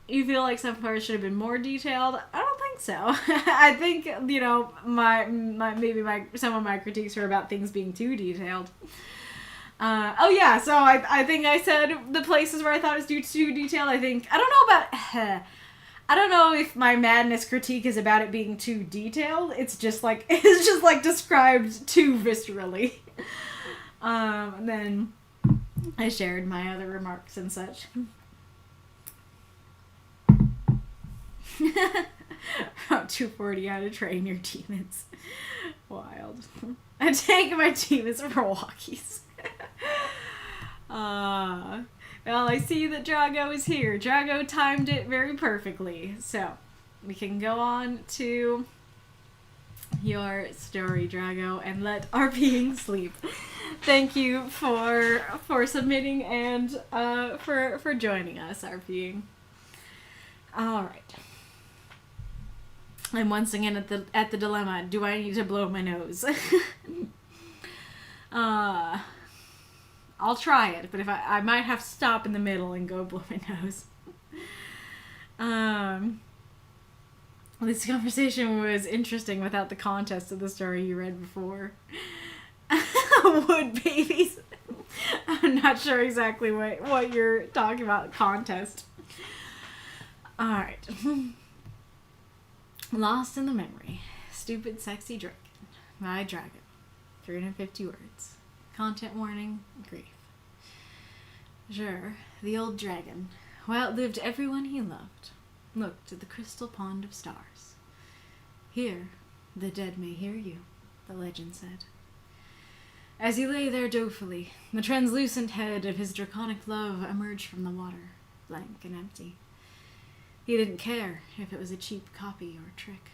You feel like some parts should have been more detailed? I don't think so. I think, some of my critiques are about things being too detailed. So I think I said the places where I thought it was too detailed. I don't know if my madness critique is about it being too detailed. It's just like described too viscerally. And then I shared my other remarks and such. About 240 how to train your demons. Wild. I take my demons for walkies. Well, I see that Drago is here. Drago timed it very perfectly. So, we can go on to your story, Drago, and let Arpeing sleep. Thank you for submitting and for joining us, Arpeing. All right. I'm once again at the dilemma. Do I need to blow my nose? I'll try it, but if I might have to stop in the middle and go blow my nose. This conversation was interesting without the context of the story you read before. Wood babies. I'm not sure exactly what you're talking about. Contest. Alright. Lost in the memory. Stupid sexy dragon. My dragon. 350 words. Content warning. Grief. Jur, the old dragon, who outlived everyone he loved, looked at the crystal pond of stars. Here, the dead may hear you, the legend said. As he lay there dolefully, the translucent head of his draconic love emerged from the water, blank and empty. He didn't care if it was a cheap copy or trick.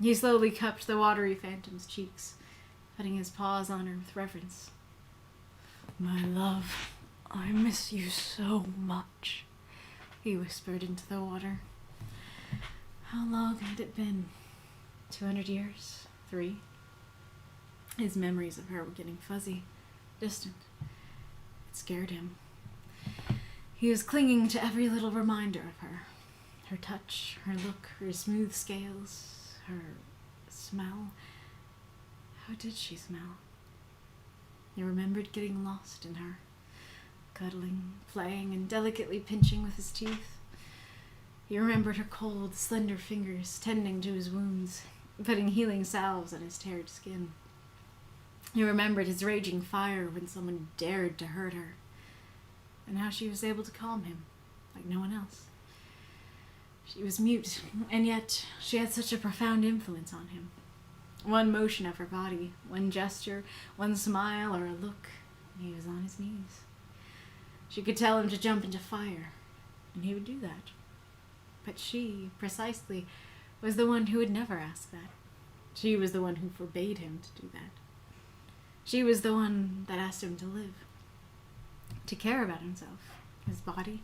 He slowly cupped the watery phantom's cheeks, putting his paws on her with reverence. My love, I miss you so much, he whispered into the water. How long had it been? 200 years? 3? His memories of her were getting fuzzy, distant. It scared him. He was clinging to every little reminder of her. Her touch, her look, her smooth scales, her smell. How did she smell? He remembered getting lost in her, cuddling, playing, and delicately pinching with his teeth. He remembered her cold, slender fingers tending to his wounds, putting healing salves on his teared skin. He remembered his raging fire when someone dared to hurt her, and how she was able to calm him like no one else. She was mute, and yet she had such a profound influence on him. One motion of her body, one gesture, one smile, or a look, and he was on his knees. She could tell him to jump into fire, and he would do that. But she, precisely, was the one who would never ask that. She was the one who forbade him to do that. She was the one that asked him to live, to care about himself, his body,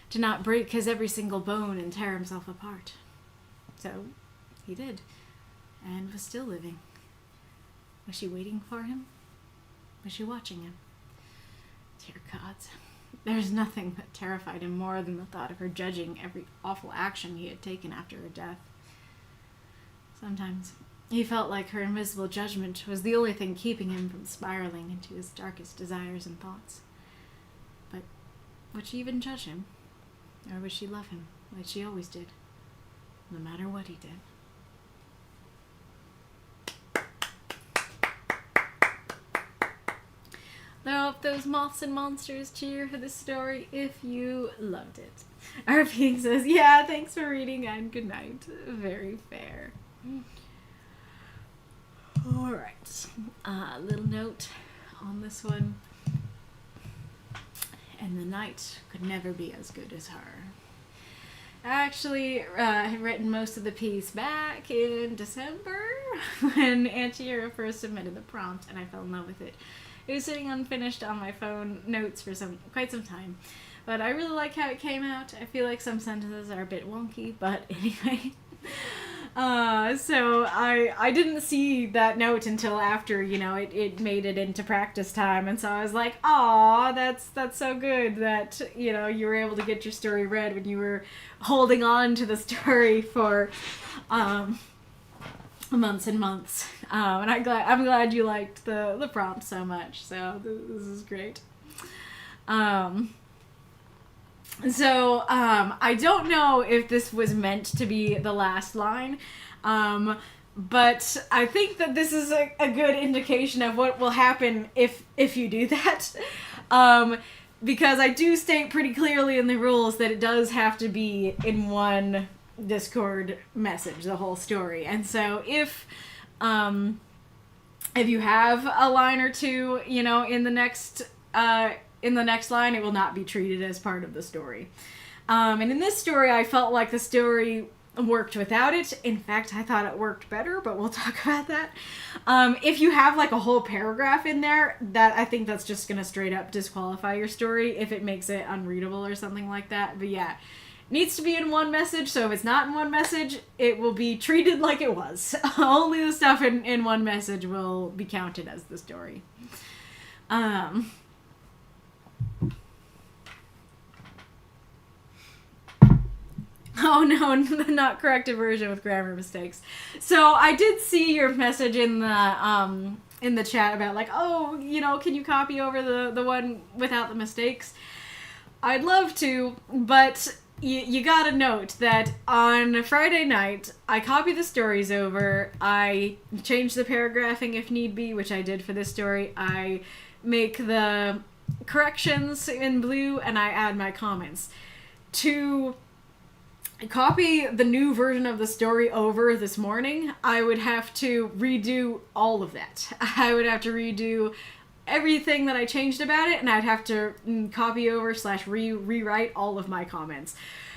to not break his every single bone and tear himself apart. So, he did, and was still living. Was she waiting for him? Was she watching him? Dear gods, there was nothing that terrified him more than the thought of her judging every awful action he had taken after her death. Sometimes he felt like her invisible judgment was the only thing keeping him from spiraling into his darkest desires and thoughts. But would she even judge him? Or would she love him like she always did, no matter what he did? Throw up those moths and monsters, cheer for the story if you loved it. Arpeing says, yeah, thanks for reading and good night. Very fair. Alright. Little note on this one. And the night could never be as good as her. I actually had written most of the piece back in December when Antiera first submitted the prompt, and I fell in love with it. It was sitting unfinished on my phone notes for quite some time, but I really like how it came out. I feel like some sentences are a bit wonky, but anyway. So I didn't see that note until after, it made it into practice time, and so I was like, aw, that's so good that, you were able to get your story read when you were holding on to the story for, months and months. And I'm glad you liked the prompt so much, so this is great. So, I don't know if this was meant to be the last line, but I think that this is a good indication of what will happen if you do that, because I do state pretty clearly in the rules that it does have to be in one Discord message, the whole story. And so if you have a line or two, in the next in the next line, it will not be treated as part of the story. And in this story, I felt like the story worked without it. In fact, I thought it worked better, but we'll talk about that. If you have like a whole paragraph in there, that I think that's just gonna straight up disqualify your story if it makes it unreadable or something like that. But yeah, it needs to be in one message, so if it's not in one message, it will be treated like it was. Only the stuff in one message will be counted as the story. Oh no, not corrected version with grammar mistakes. So I did see your message in the chat about like, oh, you know, can you copy over the one without the mistakes? I'd love to, but you gotta note that on Friday night, I copy the stories over, I change the paragraphing if need be, which I did for this story, I make the corrections in blue, and I add my comments. To copy the new version of the story over this morning, I would have to redo all of that. I would have to redo everything that I changed about it, and I'd have to copy over / rewrite all of my comments.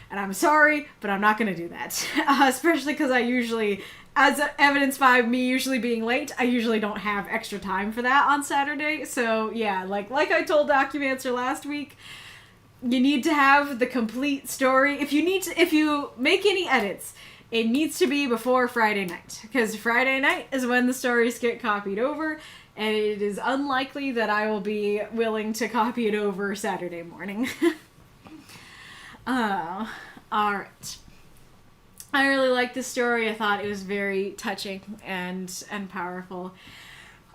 And I'm sorry, but I'm not going to do that. Especially because I usually, as evidenced by me usually being late, I usually don't have extra time for that on Saturday. So yeah, like I told Documancer last week, you need to have the complete story. If you make any edits, it needs to be before Friday night, because Friday night is when the stories get copied over, and it is unlikely that I will be willing to copy it over Saturday morning. Alright. I really liked this story. I thought it was very touching and powerful.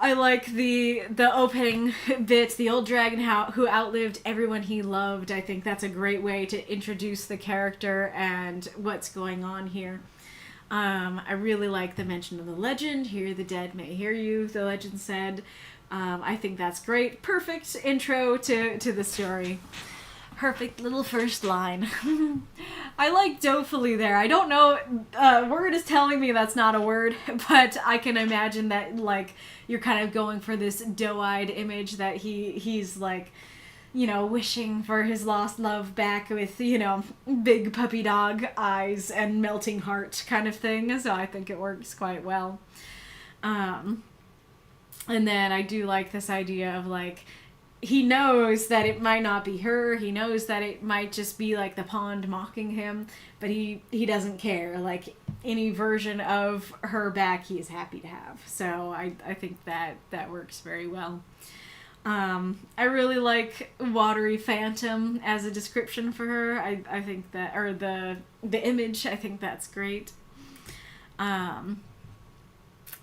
I like the opening bit, the old dragon who outlived everyone he loved. I think that's a great way to introduce the character and what's going on here. I really like the mention of the legend. Hear the dead may hear you, the legend said. I think that's great. Perfect intro to the story. Perfect little first line. I like doefully there. I don't know, word is telling me that's not a word, but I can imagine that, like, you're kind of going for this doe-eyed image that he's like, you know, wishing for his lost love back with, you know, big puppy dog eyes and melting heart kind of thing. So I think it works quite well. And then I do like this idea of, like, he knows that it might not be her. He knows that it might just be like the pond mocking him, but he doesn't care. Like, any version of her back, he is happy to have. So I think that works very well. I really like watery phantom as a description for her. I think that, or the image, I think that's great.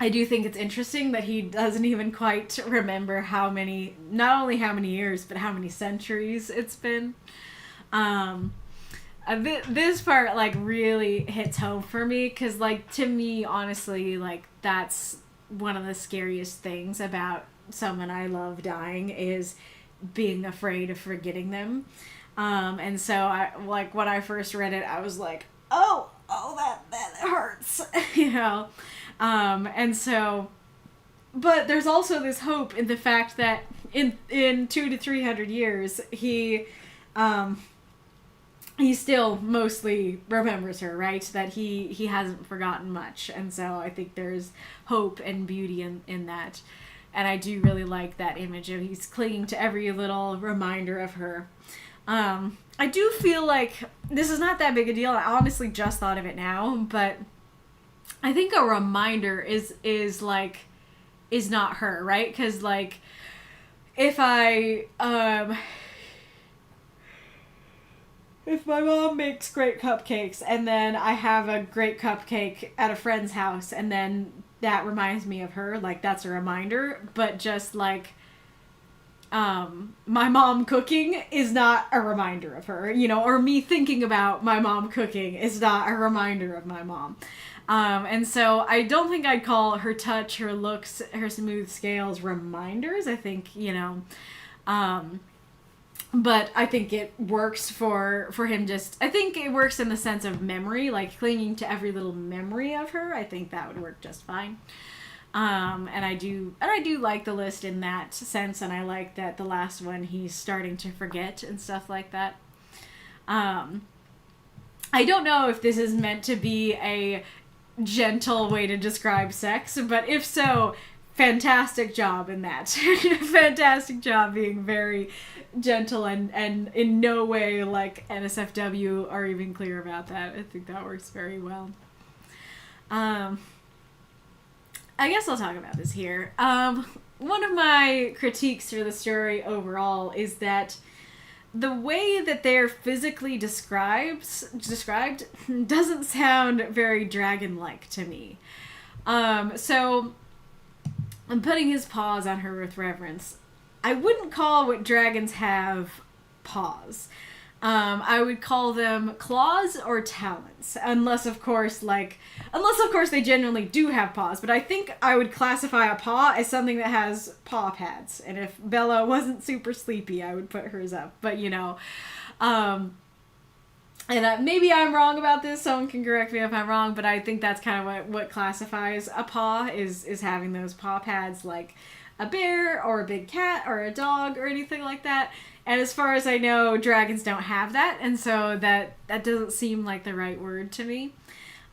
I do think it's interesting that he doesn't even quite remember not only how many years, but how many centuries it's been. This part, like, really hits home for me, because, like, to me, honestly, like, that's one of the scariest things about someone I love dying, is being afraid of forgetting them. And so, when I first read it, I was like, oh, that hurts, you know? And so, but there's also this hope in the fact that in 200 to 300 years, he still mostly remembers her, right? That he hasn't forgotten much. And so I think there's hope and beauty in that. And I do really like that image of he's clinging to every little reminder of her. I do feel like this is not that big a deal. I honestly just thought of it now, but I think a reminder is not her, right? Because, like, if my mom makes great cupcakes and then I have a great cupcake at a friend's house and then that reminds me of her, like, that's a reminder. But just, like, my mom cooking is not a reminder of her, you know, or me thinking about my mom cooking is not a reminder of my mom. And so I don't think I'd call her touch, her looks, her smooth scales reminders. I think, you know, but I think it works for him I think it works in the sense of memory, like clinging to every little memory of her. I think that would work just fine. And I do like the list in that sense, and I like that the last one he's starting to forget and stuff like that. I don't know if this is meant to be a gentle way to describe sex, but if so, fantastic job in that. Fantastic job being very gentle and in no way like NSFW are even clear about that. I think that works very well. I guess I'll talk about this here. One of my critiques for the story overall is that the way that they're physically described doesn't sound very dragon-like to me. So I'm putting his paws on her with reverence. I wouldn't call what dragons have paws. I would call them claws or talons, unless of course they genuinely do have paws. But I think I would classify a paw as something that has paw pads. And if Bella wasn't super sleepy, I would put hers up. But maybe I'm wrong about this. Someone can correct me if I'm wrong. But I think that's kind of what classifies a paw is having those paw pads, like a bear or a big cat or a dog or anything like that. And as far as I know, dragons don't have that, and so that doesn't seem like the right word to me.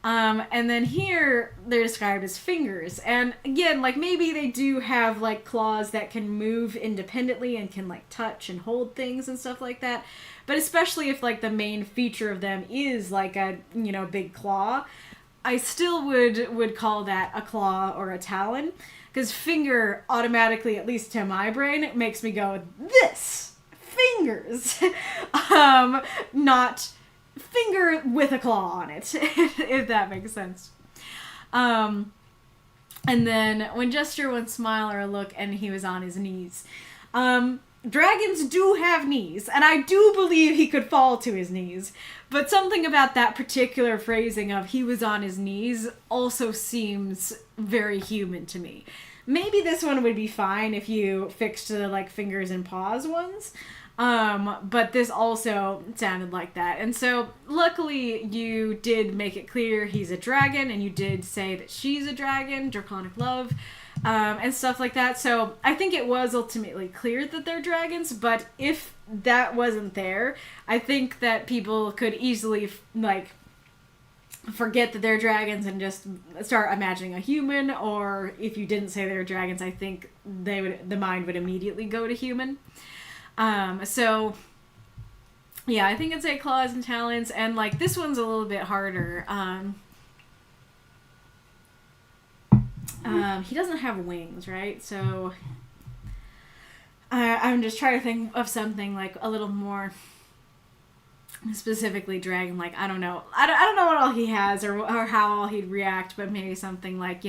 And then here, they're described as fingers. And again, like, maybe they do have, like, claws that can move independently and can, like, touch and hold things and stuff like that. But especially if, like, the main feature of them is, like, a, big claw, I still would call that a claw or a talon. Because finger automatically, at least to my brain, makes me go, this! Fingers, not finger with a claw on it, if that makes sense. And then when gesture, one smile or a look, and he was on his knees. Dragons do have knees, and I do believe he could fall to his knees, but something about that particular phrasing of he was on his knees also seems very human to me. Maybe this one would be fine if you fixed the, like, fingers and paws ones. But this also sounded like that. And so, luckily, you did make it clear he's a dragon, and you did say that she's a dragon, draconic love, and stuff like that. So, I think it was ultimately clear that they're dragons, but if that wasn't there, I think that people could easily, like, forget that they're dragons and just start imagining a human, or if you didn't say they were dragons, I think the mind would immediately go to human. So yeah, I think I'd say claws and talons, and like this one's a little bit harder. He doesn't have wings, right? So I'm just trying to think of something like a little more specifically dragon, like I don't know what all he has or how all he'd react, but maybe something like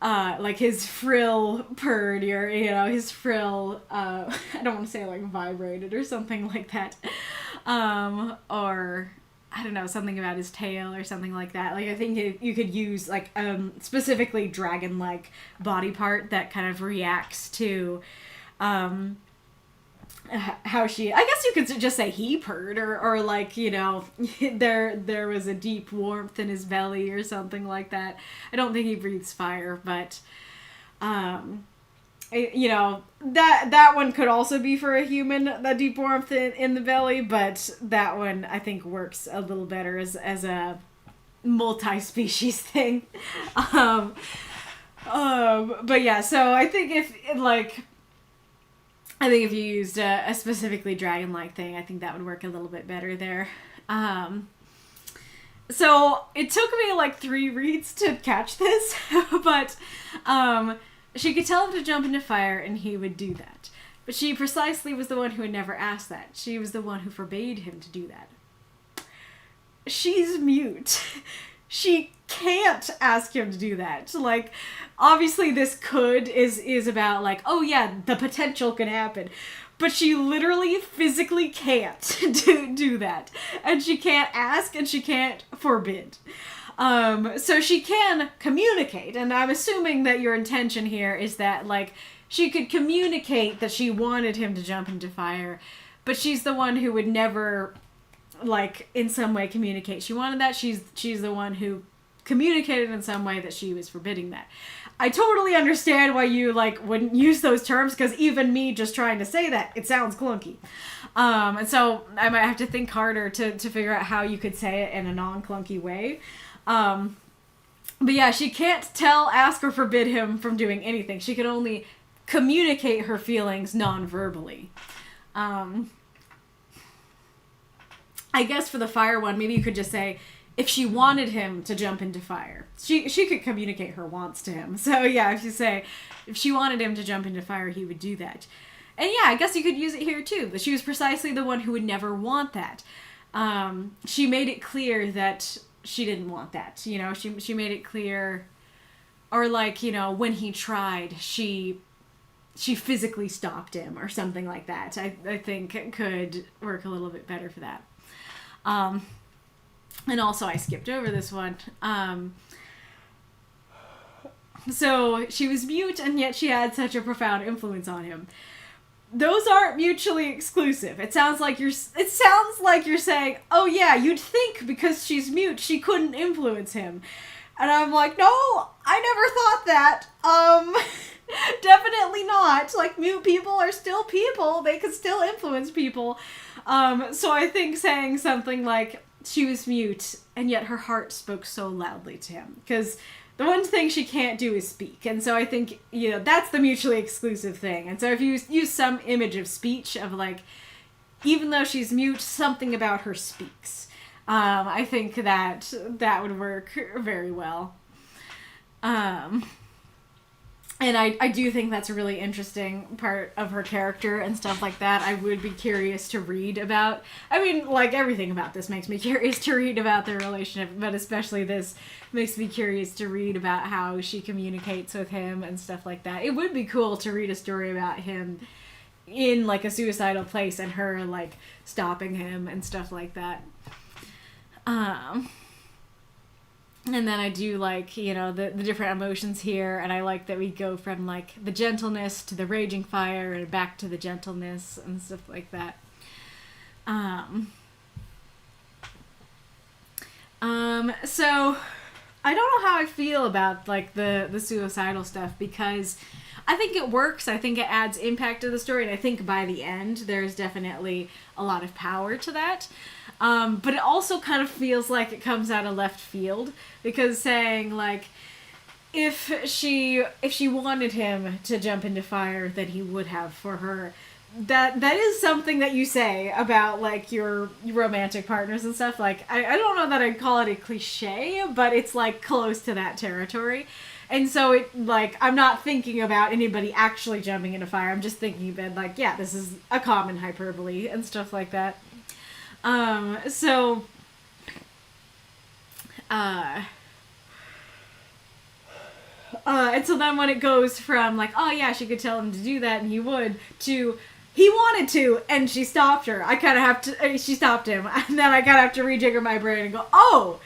like his frill purred, or his frill I don't want to say like vibrated or something like that, or I don't know, something about his tail or something like that. Like I think you could use like specifically dragon like body part that kind of reacts to how she, I guess you could just say he purred, or like, there was a deep warmth in his belly or something like that. I don't think he breathes fire, but, that one could also be for a human, the deep warmth in the belly, but that one I think works a little better as a multi-species thing. But yeah, so I think if you used a specifically dragon-like thing, I think that would work a little bit better there. So it took me like 3 reads to catch this, but she could tell him to jump into fire and he would do that. But she precisely was the one who had never asked that. She was the one who forbade him to do that. She's mute. She can't ask him to do that. Like, obviously this is about like, oh yeah, the potential can happen. But she literally physically can't do that. And she can't ask and she can't forbid. So she can communicate. And I'm assuming that your intention here is that like she could communicate that she wanted him to jump into fire. But she's the one who would never like in some way communicate she wanted that. She's the one who communicated in some way that she was forbidding that. I totally understand why you, like, wouldn't use those terms, because even me just trying to say that, it sounds clunky. And so I might have to think harder to figure out how you could say it in a non-clunky way. But yeah, she can't tell, ask, or forbid him from doing anything. She can only communicate her feelings non-verbally. I guess for the fire one, maybe you could just say, if she wanted him to jump into fire. She could communicate her wants to him. So yeah, if you say, if she wanted him to jump into fire, he would do that. And yeah, I guess you could use it here too. But she was precisely the one who would never want that. She made it clear that she didn't want that. You know, she made it clear, or like, you know, when he tried, she physically stopped him or something like that. I think it could work a little bit better for that. And also I skipped over this one. So she was mute, and yet she had such a profound influence on him. Those aren't mutually exclusive. It sounds like you're saying, oh yeah, you'd think because she's mute, she couldn't influence him. And I'm like, no, I never thought that. Definitely not. Like, mute people are still people. They can still influence people. So I think saying something like, she was mute, and yet her heart spoke so loudly to him. Because the one thing she can't do is speak. And so I think, you know, that's the mutually exclusive thing. And so if you use some image of speech of, like, even though she's mute, something about her speaks. I think that would work very well. And I do think that's a really interesting part of her character and stuff like that. I would be curious to read about. I mean, like, everything about this makes me curious to read about their relationship, but especially this makes me curious to read about how she communicates with him and stuff like that. It would be cool to read a story about him in, like, a suicidal place and her, like, stopping him and stuff like that. And then I do like, you know, the different emotions here, and I like that we go from, like, the gentleness to the raging fire and back to the gentleness and stuff like that. So I don't know how I feel about, like, the suicidal stuff, because I think it works. I think it adds impact to the story, and I think by the end there's definitely a lot of power to that. But it also kind of feels like it comes out of left field, because saying, like, if she wanted him to jump into fire, then he would have for her. That is something that you say about, like, your romantic partners and stuff. Like, I don't know that I'd call it a cliche, but it's, like, close to that territory. And so it, like, I'm not thinking about anybody actually jumping into fire. I'm just thinking about, like, yeah, this is a common hyperbole and stuff like that. And so then when it goes from, like, oh yeah, she could tell him to do that and he would, to he wanted to and she stopped her. I kind of have to, she stopped him, and then I kind of have to rejigger my brain and go, oh,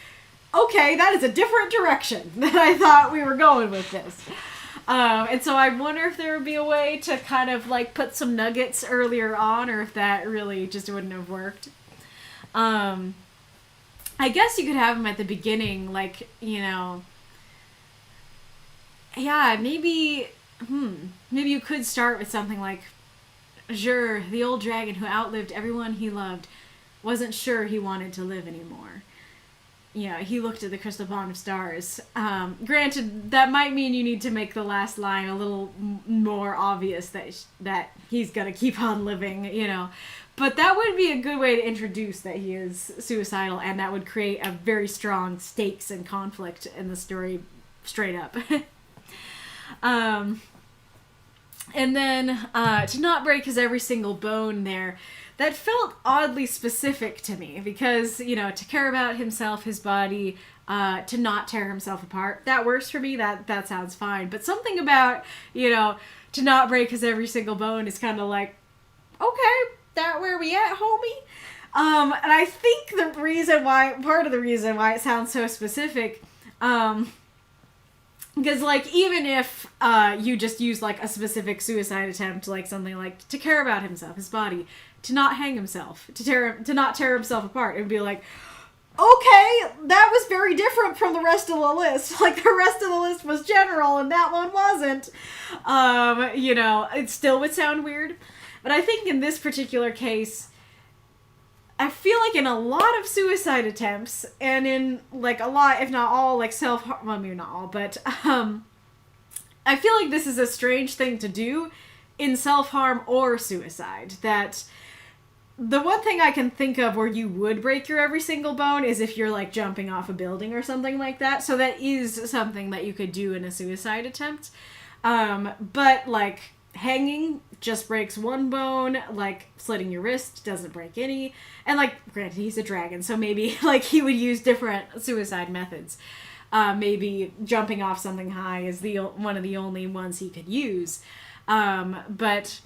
okay, that is a different direction than I thought we were going with this. And so I wonder if there would be a way to kind of, like, put some nuggets earlier on, or if that really just wouldn't have worked. I guess you could have him at the beginning, like, you know, yeah, maybe you could start with something like, Jur, the old dragon who outlived everyone he loved, wasn't sure he wanted to live anymore. You know, he looked at the crystal bond of stars. Granted, that might mean you need to make the last line a little more obvious that he's gonna keep on living, you know. But that would be a good way to introduce that he is suicidal, and that would create a very strong stakes and conflict in the story straight up. And then to not break his every single bone there, that felt oddly specific to me, because, you know, to care about himself, his body, to not tear himself apart, that works for me, that sounds fine. But something about, you know, to not break his every single bone is kind of like, okay, that where we at, homie? And I think part of the reason why it sounds so specific, because, like, even if you just use, like, a specific suicide attempt, like something like to care about himself, his body, to not hang himself, to not tear himself apart, it would be like, okay, that was very different from the rest of the list. Like, the rest of the list was general, and that one wasn't. You know, it still would sound weird. But I think in this particular case, I feel like in a lot of suicide attempts, and in, like, a lot, if not all, like, self-harm, well, maybe not all, but, I feel like this is a strange thing to do in self-harm or suicide. That the one thing I can think of where you would break your every single bone is if you're, like, jumping off a building or something like that. So that is something that you could do in a suicide attempt. But, like, hanging just breaks one bone, like, slitting your wrist doesn't break any. And, like, granted, he's a dragon, so maybe, like, he would use different suicide methods. Maybe jumping off something high is one of the only ones he could use. But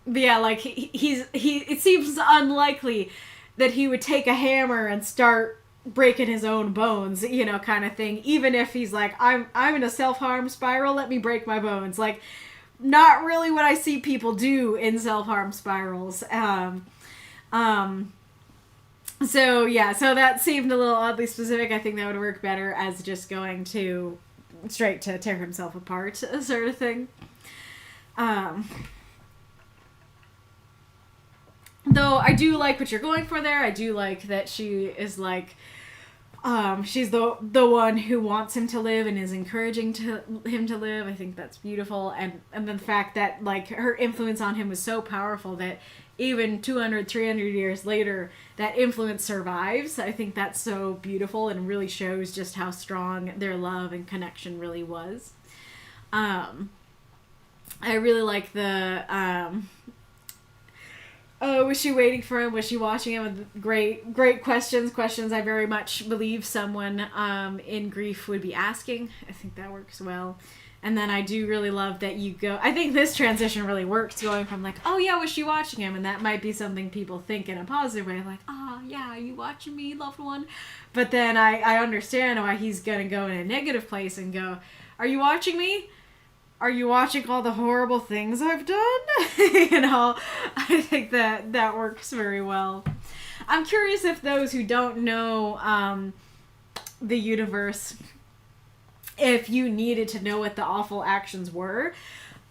yeah, like, it seems unlikely that he would take a hammer and start breaking his own bones, you know, kind of thing. Even if he's like, I'm in a self-harm spiral, let me break my bones. Like, not really what I see people do in self-harm spirals. So yeah, so that seemed a little oddly specific. I think that would work better as just going to straight to tear himself apart sort of thing. Though I do like what you're going for there. I do like that she is like, she's the one who wants him to live and is encouraging him to live. I think that's beautiful. And the fact that, like, her influence on him was so powerful that even 200, 300 years later, that influence survives. I think that's so beautiful and really shows just how strong their love and connection really was. I really like the, was she waiting for him? Was she watching him? With great questions I very much believe someone in grief would be asking. I think that works well. And then I do really love that you go... I think this transition really works, going from like, oh yeah, was she watching him? And that might be something people think in a positive way, like, oh yeah, are you watching me, loved one? But then I understand why he's gonna go in a negative place and go, are you watching me? Are you watching all the horrible things I've done? You know, I think that works very well. I'm curious if those who don't know the universe, if you needed to know what the awful actions were.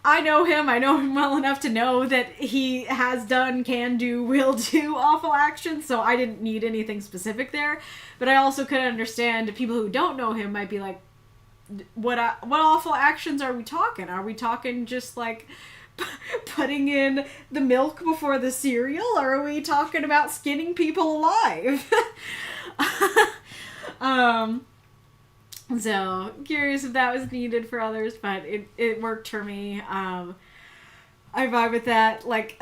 I know him well enough to know that he has done, can do, will do awful actions, so I didn't need anything specific there. But I also could understand people who don't know him might be like, what awful actions are we talking? Are we talking just like putting in the milk before the cereal, or are we talking about skinning people alive? So curious if that was needed for others, but it worked for me. I vibe with that. Like,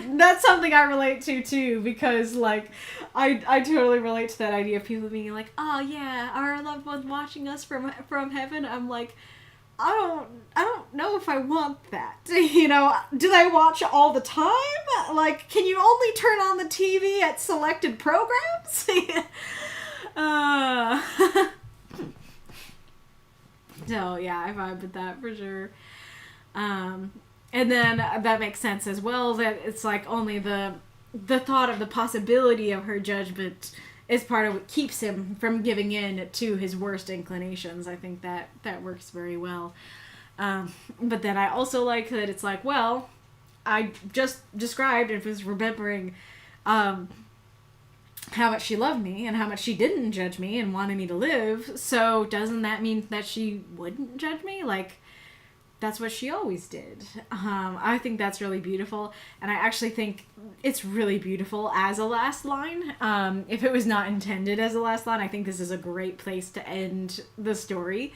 that's something I relate to too, because like I totally relate to that idea of people being like, oh yeah, our loved ones watching us from heaven. I'm like, I don't know if I want that. You know, do they watch all the time? Like, can you only turn on the TV at selected programs? So yeah, I vibe with that for sure. And then that makes sense as well, that it's like only the thought of the possibility of her judgment is part of what keeps him from giving in to his worst inclinations. I think that works very well. But then I also like that it's like, well, I just described, and was remembering how much she loved me and how much she didn't judge me and wanted me to live. So doesn't that mean that she wouldn't judge me? Like, that's what she always did. I think that's really beautiful. And I actually think it's really beautiful as a last line. If it was not intended as a last line, I think this is a great place to end the story.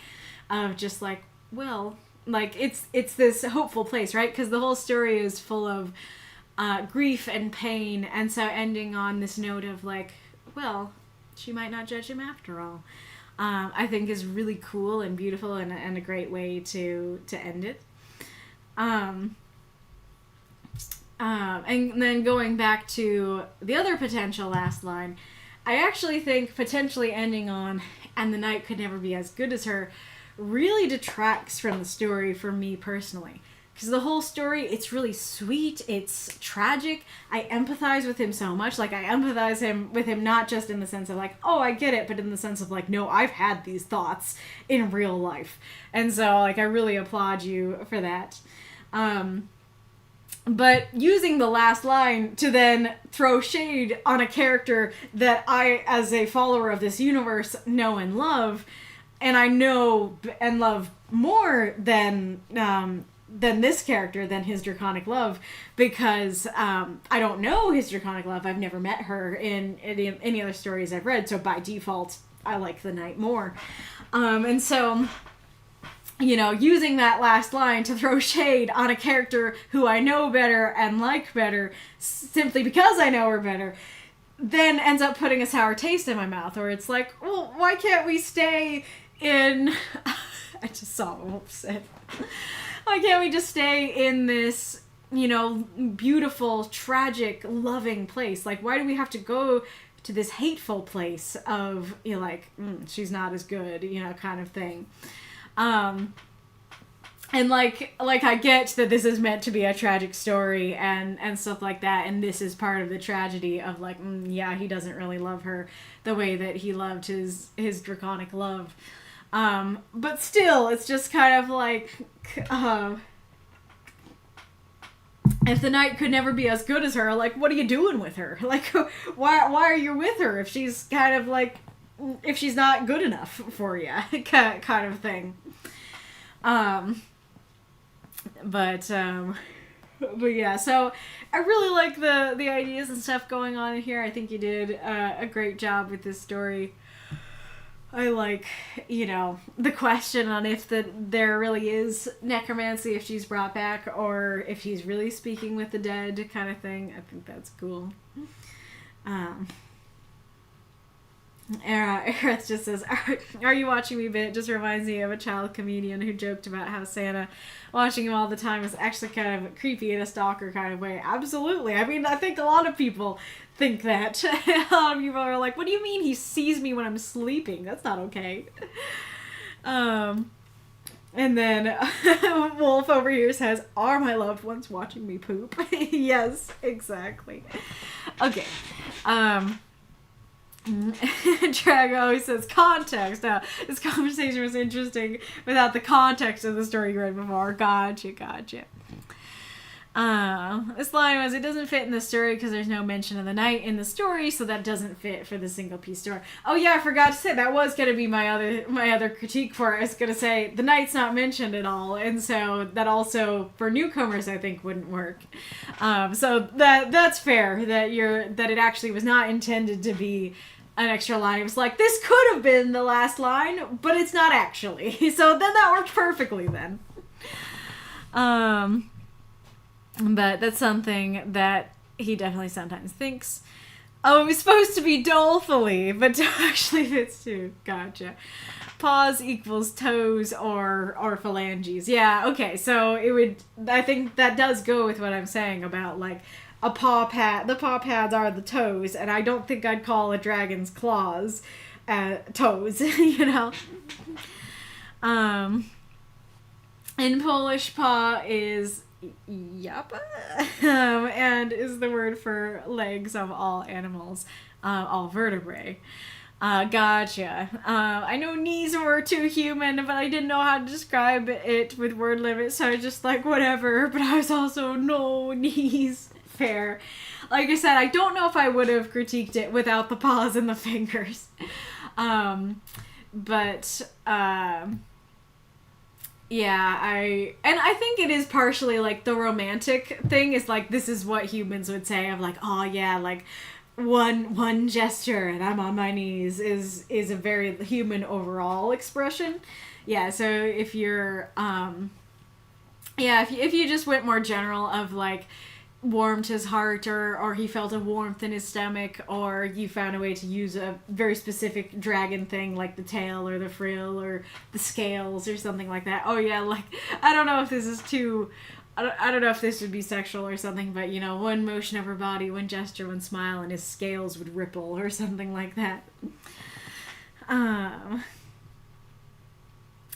Of just like, well, like it's this hopeful place, right? Because the whole story is full of grief and pain. And so ending on this note of like, well, she might not judge him after all. I think is really cool and beautiful and a great way to end it. And then going back to the other potential last line, I actually think potentially ending on, and the night could never be as good as her, really detracts from the story for me personally. because the whole story, it's really sweet, it's tragic. I empathize with him so much. Like, I empathize with him not just in the sense of like, oh, I get it, but in the sense of like, no, I've had these thoughts in real life. And so, like, I really applaud you for that. But using the last line to then throw shade on a character that I, as a follower of this universe, know and love, and I know and love more than this character, than his draconic love, because I don't know his draconic love. I've never met her in any other stories I've read, so by default, I like the knight more. And so, you know, using that last line to throw shade on a character who I know better and like better, simply because I know her better, then ends up putting a sour taste in my mouth, or it's like, well, why can't we stay in... I just saw what said. Why can't we just stay in this, you know, beautiful, tragic, loving place? Like, why do we have to go to this hateful place of, you know, like, she's not as good, you know, kind of thing? And like I get that this is meant to be a tragic story and stuff like that, and this is part of the tragedy of like, yeah, he doesn't really love her the way that he loved his draconic love. But still, it's just kind of like, if the knight could never be as good as her, like, what are you doing with her? Like, why are you with her if she's kind of like, if she's not good enough for you, kind of thing. But yeah, so I really like the ideas and stuff going on in here. I think you did a great job with this story. I like, you know, the question on if there really is necromancy, if she's brought back, or if he's really speaking with the dead kind of thing. I think that's cool. Aerith just says, are you watching me, Bit? Just reminds me of a child comedian who joked about how Santa watching him all the time is actually kind of creepy in a stalker kind of way. Absolutely. I mean, I think a lot of people think that. A lot of people are like, what do you mean he sees me when I'm sleeping? That's not okay. And then Wolf over here says, are my loved ones watching me poop? Yes, exactly. Okay. Drago says context. This conversation was interesting without the context of the story you read before. Gotcha. This line was, it doesn't fit in the story because there's no mention of the knight in the story, so that doesn't fit for the single piece story. Oh yeah, I forgot to say, that was going to be my other critique for it. I was going to say, the knight's not mentioned at all, and so that also, for newcomers, I think wouldn't work. So that's fair, that it actually was not intended to be an extra line. It was like, this could have been the last line, but it's not actually. So then that worked perfectly then. But that's something that he definitely sometimes thinks. Oh, it was supposed to be dolefully, but actually fits too. Gotcha. Paws equals toes or phalanges. Yeah, okay, so it would, I think that does go with what I'm saying about, like, a paw pad. The paw pads are the toes, and I don't think I'd call a dragon's claws toes, you know? In Polish, paw is yapa, and is the word for legs of all animals, all vertebrae. Gotcha. I know knees were too human, but I didn't know how to describe it with word limit, so I was just like, whatever, but I was also, no, knees. Fair. Like I said, I don't know if I would have critiqued it without the paws and the fingers. Yeah, I think it is partially, like, the romantic thing is, like, this is what humans would say of, like, oh, yeah, like, one gesture and I'm on my knees is a very human overall expression. Yeah, so if you're, if you just went more general of, like, warmed his heart or he felt a warmth in his stomach, or you found a way to use a very specific dragon thing like the tail or the frill or the scales or something like that. Oh yeah, like, I don't know if this is too, I don't know if this would be sexual or something, but, you know, one motion of her body, one gesture, one smile, and his scales would ripple or something like that.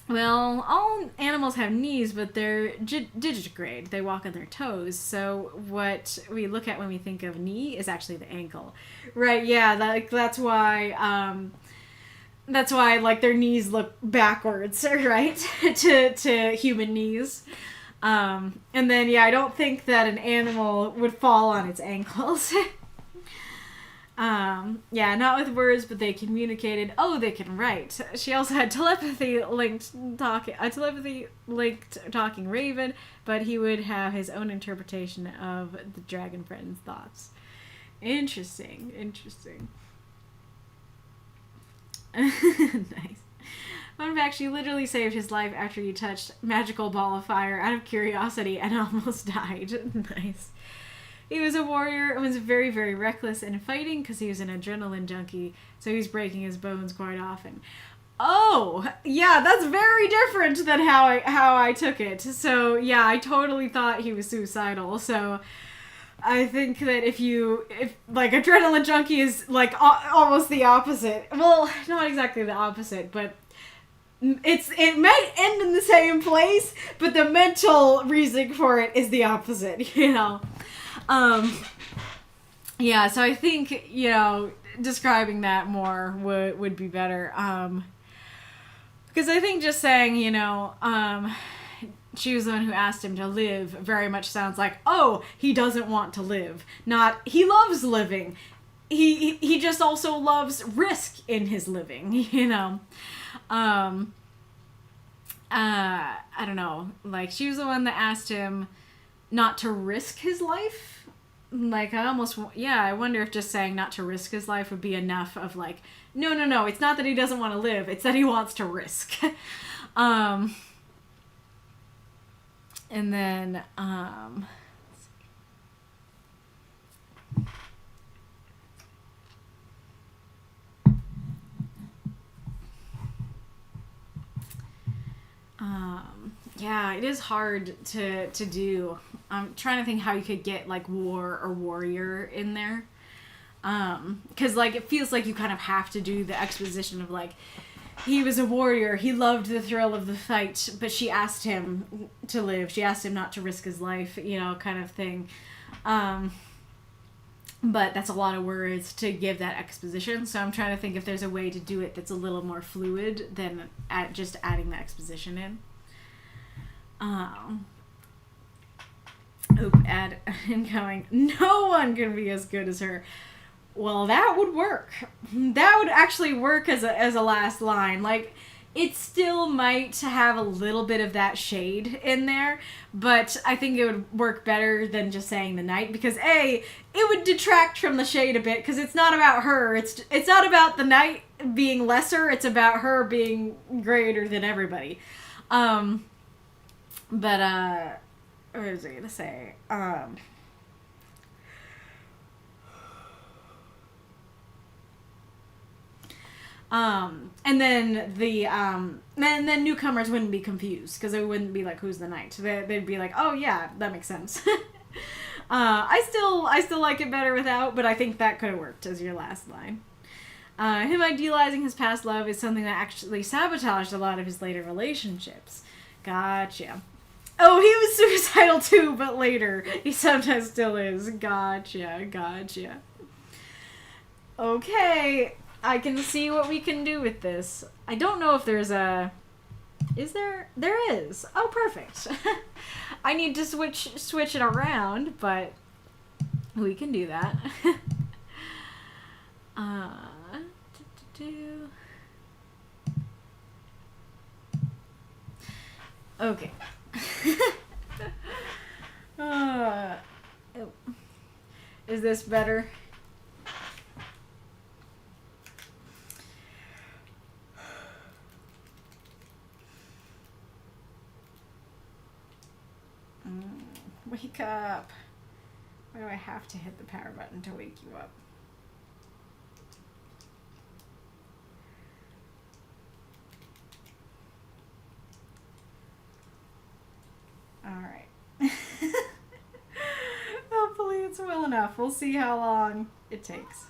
Well, all animals have knees, but they're digitigrade. They walk on their toes. So what we look at when we think of knee is actually the ankle, right? Yeah, that's why. That's why, like, their knees look backwards, right? to human knees. And then, yeah, I don't think that an animal would fall on its ankles. Yeah, not with words, but they communicated. Oh, they can write. She also had telepathy linked talking raven, but he would have his own interpretation of the dragon friend's thoughts. Interesting. Nice. Fun fact, she literally saved his life after he touched magical ball of fire out of curiosity and almost died. Nice. He was a warrior and was very, very reckless in fighting because he was an adrenaline junkie, so he was breaking his bones quite often. Oh, yeah, that's very different than how I took it. So, yeah, I totally thought he was suicidal. So, I think that if like, adrenaline junkie is, like, almost the opposite. Well, not exactly the opposite, but it might end in the same place, but the mental reasoning for it is the opposite, you know? Yeah, so I think, you know, describing that more would be better. Because I think just saying, you know, she was the one who asked him to live very much sounds like, oh, he doesn't want to live. Not, he loves living. He just also loves risk in his living, you know? I don't know. Like, she was the one that asked him not to risk his life. Like, I wonder if just saying not to risk his life would be enough of, like, no, it's not that he doesn't want to live, it's that he wants to risk. And then, yeah, it is hard to do. I'm trying to think how you could get, like, war or warrior in there. Because, like, it feels like you kind of have to do the exposition of, like, he was a warrior, he loved the thrill of the fight, but she asked him to live. She asked him not to risk his life, you know, kind of thing. But that's a lot of words to give that exposition, so I'm trying to think if there's a way to do it that's a little more fluid than just adding the exposition in. Add incoming. No one can be as good as her. Well, that would work. That would actually work as a last line. Like, it still might have a little bit of that shade in there, but I think it would work better than just saying the knight, because it would detract from the shade a bit, because it's not about her. It's not about the knight being lesser. It's about her being greater than everybody. But what was I gonna say? And then then newcomers wouldn't be confused, because they wouldn't be like, who's the knight? They'd be like, oh yeah, that makes sense. I still like it better without, but I think that could have worked as your last line. Him idealizing his past love is something that actually sabotaged a lot of his later relationships. Gotcha. Oh, he was suicidal too, but later. He sometimes still is. Gotcha. Okay, I can see what we can do with this. I don't know if there's a... Is there? There is. Oh, perfect. I need to switch it around, but we can do that. Okay. Is this better? Wake up. Why do I have to hit the power button to wake you up? Alright. Hopefully it's well enough. We'll see how long it takes.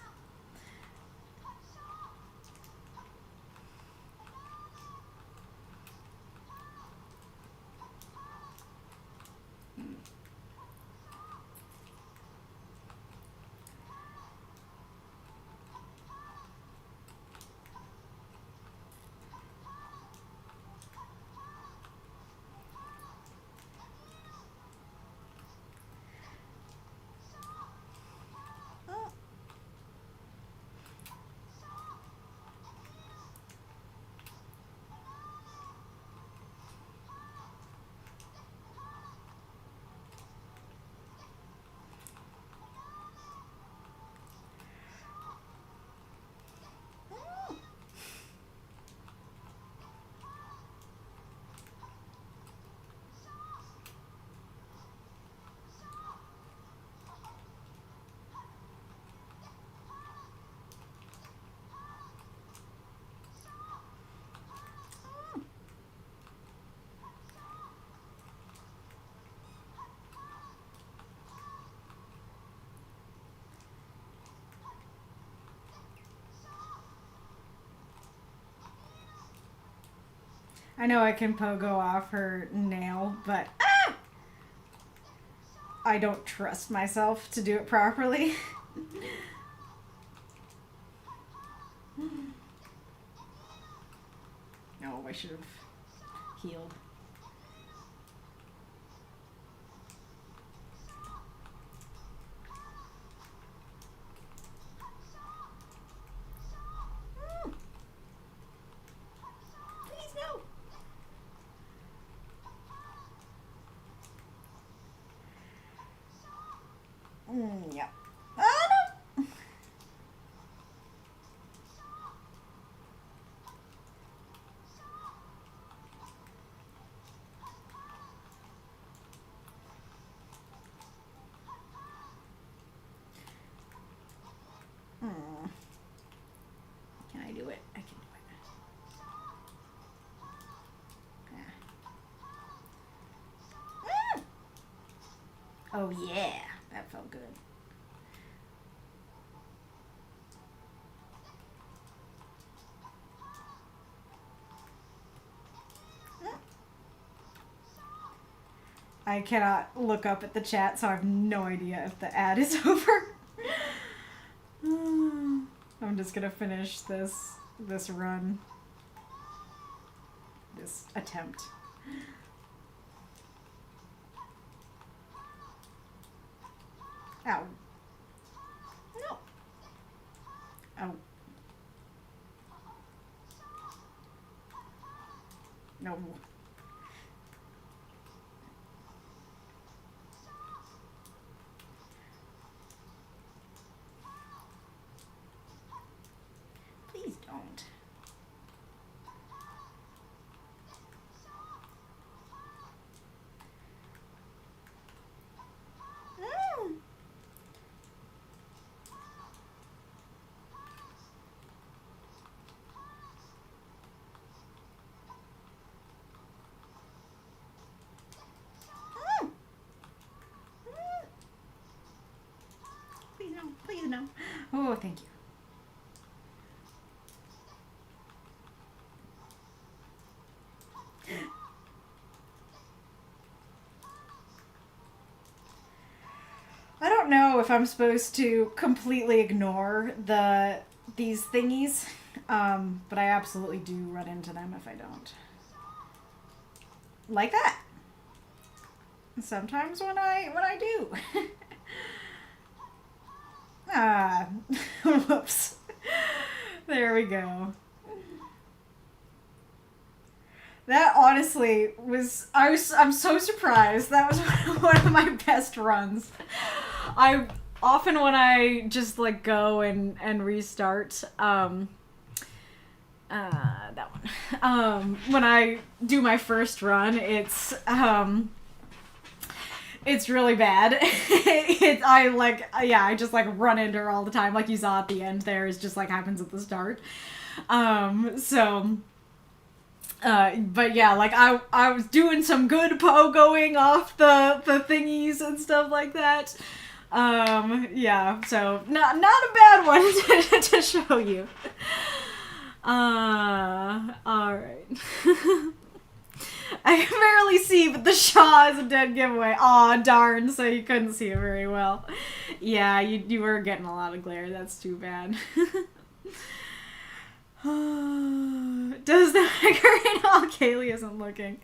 I know I can pogo off her nail, but I don't trust myself to do it properly. No, I should have healed. Please no. Yeah. Oh no. Can I do it? I can do it. Yeah. Oh yeah, that felt good. I cannot look up at the chat, so I have no idea if the ad is over. I'm just gonna finish this run. This attempt. Ow. No. Oh. No. Please don't. Please no. Please no. Oh, thank you. I don't know if I'm supposed to completely ignore these thingies, but I absolutely do run into them if I don't. Like that. Sometimes when I do. Ah, whoops. There we go. That honestly was, I'm so surprised. That was one of my best runs. I often, when I just like go and restart, that one. When I do my first run, it's really bad. I just like run into her all the time. Like you saw at the end there, is just like happens at the start. But yeah, like I was doing some good pogoing off the thingies and stuff like that. Yeah, so not a bad one to show you. Alright. I can barely see, but the Shaw is a dead giveaway. Aw, darn, so you couldn't see it very well. Yeah, you were getting a lot of glare. That's too bad. Does the current all Kaylee isn't looking.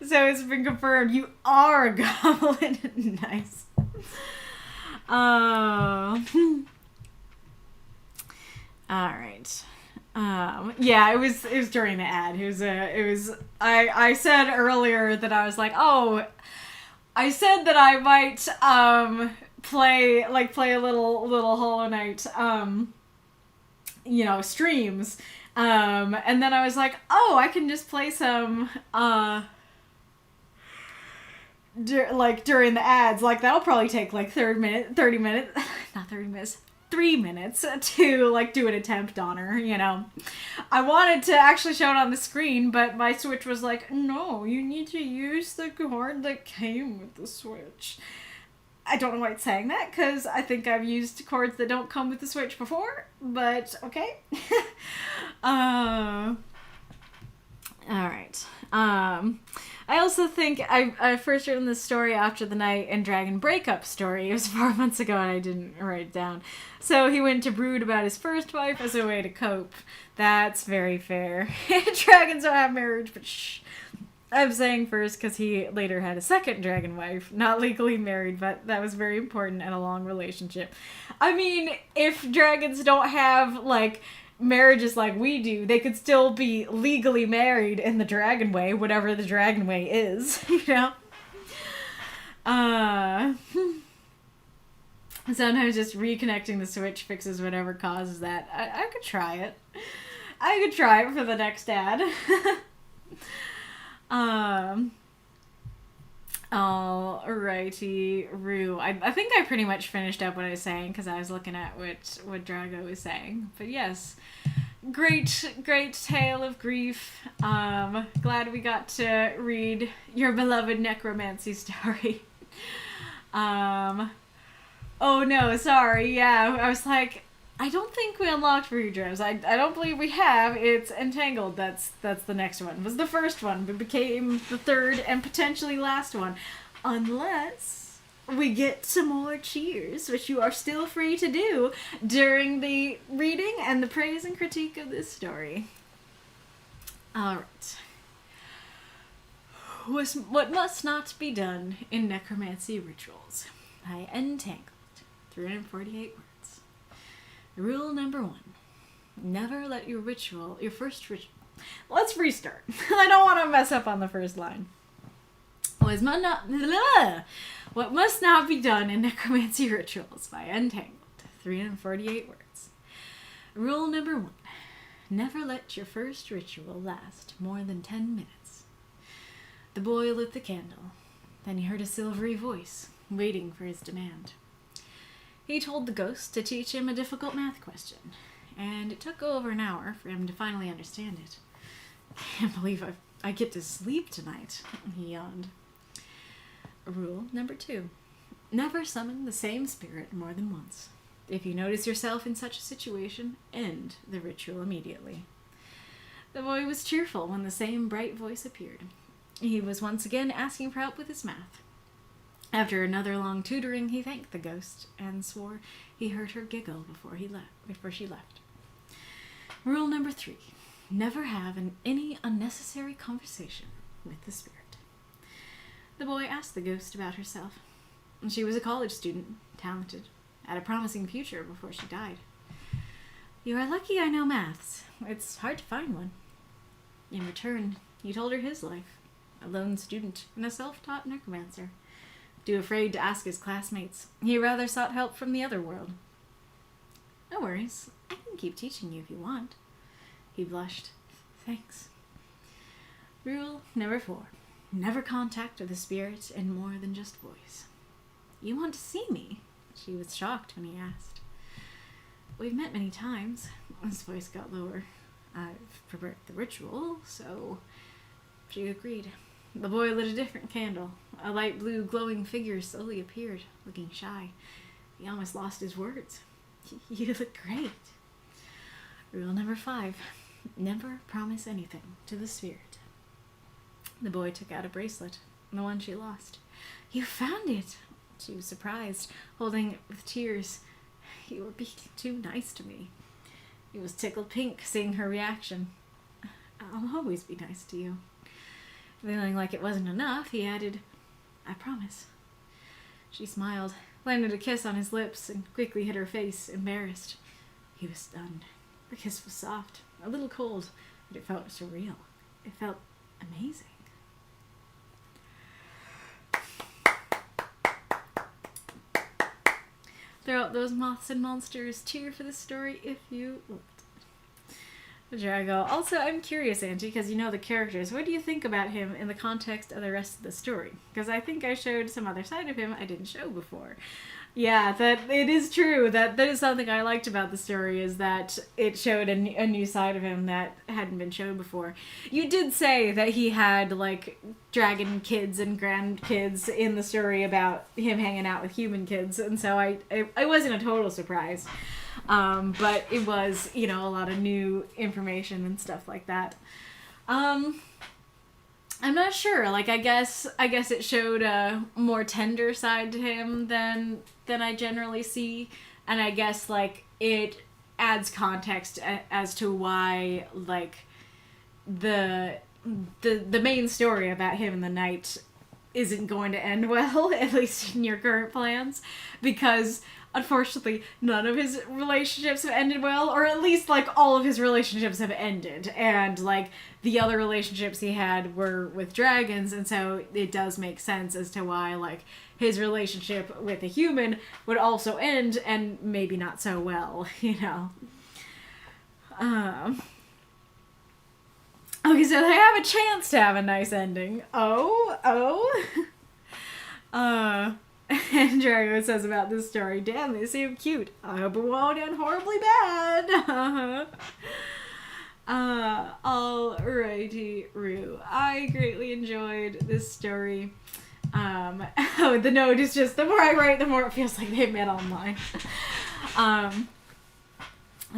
So it's been confirmed. You are a goblin. Nice. Alright. Yeah, it was during the ad. I said earlier that I was like, oh, I said that I might play a little Hollow Knight streams. And then I was like, oh, I can just play some during the ads. Like that'll probably take like 3 minutes to like do an attempt on her, you know. I wanted to actually show it on the screen, but my Switch was like, no, you need to use the cord that came with the Switch. I don't know why it's saying that, because I think I've used cords that don't come with the Switch before, but okay. All right. I also think I first written this story after the Knight and Dragon breakup story. It was 4 months ago and I didn't write it down. So he went to brood about his first wife as a way to cope. That's very fair. Dragons don't have marriage, but shh. I'm saying first because he later had a second dragon wife, not legally married, but that was very important and a long relationship. I mean, if dragons don't have, like, marriages like we do, they could still be legally married in the dragon way, whatever the dragon way is, you know? Sometimes just reconnecting the switch fixes whatever causes that. I could try it. I could try it for the next ad. Alrighty, Rue. I think I pretty much finished up what I was saying because I was looking at what Drago was saying. But yes, great tale of grief. Glad we got to read your beloved necromancy story. Oh no, sorry. Yeah, I was like, I don't think we unlocked Rudrose. I don't believe we have. It's EnTangled. That's the next one. It was the first one, but became the third and potentially last one. Unless we get some more cheers, which you are still free to do during the reading and the praise and critique of this story. Alright. What must not be done in necromancy rituals by EnTangled. 348 words. Rule number 1. Never let your first ritual... Let's restart. I don't want to mess up on the first line. What must not be done in necromancy rituals by EnTangled. 348 words. Rule number 1. Never let your first ritual last more than 10 minutes. The boy lit the candle. Then he heard a silvery voice, waiting for his demand. He told the ghost to teach him a difficult math question, and it took over an hour for him to finally understand it. I can't believe I get to sleep tonight, he yawned. Rule number 2. Never summon the same spirit more than once. If you notice yourself in such a situation, end the ritual immediately. The boy was cheerful when the same bright voice appeared. He was once again asking for help with his math. After another long tutoring, he thanked the ghost and swore he heard her giggle before she left. Rule number 3. Never have any unnecessary conversation with the spirit. The boy asked the ghost about herself. She was a college student, talented, had a promising future before she died. You are lucky I know maths. It's hard to find one. In return, he told her his life, a lone student and a self-taught necromancer. Too afraid to ask his classmates, he rather sought help from the other world. No worries, I can keep teaching you if you want. He blushed. Thanks. Rule number 4. Never contact with a spirit in more than just voice. You want to see me? She was shocked when he asked. We've met many times. His voice got lower. I've prepared the ritual, so... She agreed. The boy lit a different candle. A light blue glowing figure slowly appeared, looking shy. He almost lost his words. You look great. Rule number 5. Never promise anything to the spirit. The boy took out a bracelet, the one she lost. You found it! She was surprised, holding it with tears. You were being too nice to me. He was tickled pink, seeing her reaction. I'll always be nice to you. Feeling like it wasn't enough, he added, I promise. She smiled, landed a kiss on his lips, and quickly hid her face, embarrassed. He was stunned. The kiss was soft, a little cold, but it felt surreal. It felt amazing. Throughout those moths and monsters, cheer for the story if you loved it. Drago. Also, I'm curious, Auntie, because you know the characters. What do you think about him in the context of the rest of the story? Because I think I showed some other side of him I didn't show before. Yeah, that it is true. That is something I liked about the story, is that it showed a new side of him that hadn't been shown before. You did say that he had, like, dragon kids and grandkids in the story about him hanging out with human kids, and so I wasn't a total surprise. But it was, you know, a lot of new information and stuff like that. I'm not sure. Like, I guess it showed a more tender side to him than I generally see, and I guess like it adds context as to why like the main story about him and the knight isn't going to end well, at least in your current plans, because unfortunately none of his relationships have ended well, or at least like all of his relationships have ended, and like the other relationships he had were with dragons, and so it does make sense as to why like his relationship with a human would also end, and maybe not so well, you know. Okay, so they have a chance to have a nice ending. And Drago says about this story, damn, they seem cute. I hope it won't end horribly bad. Alrighty, Rue. I greatly enjoyed this story. The note is just, the more I write, the more it feels like they've met online.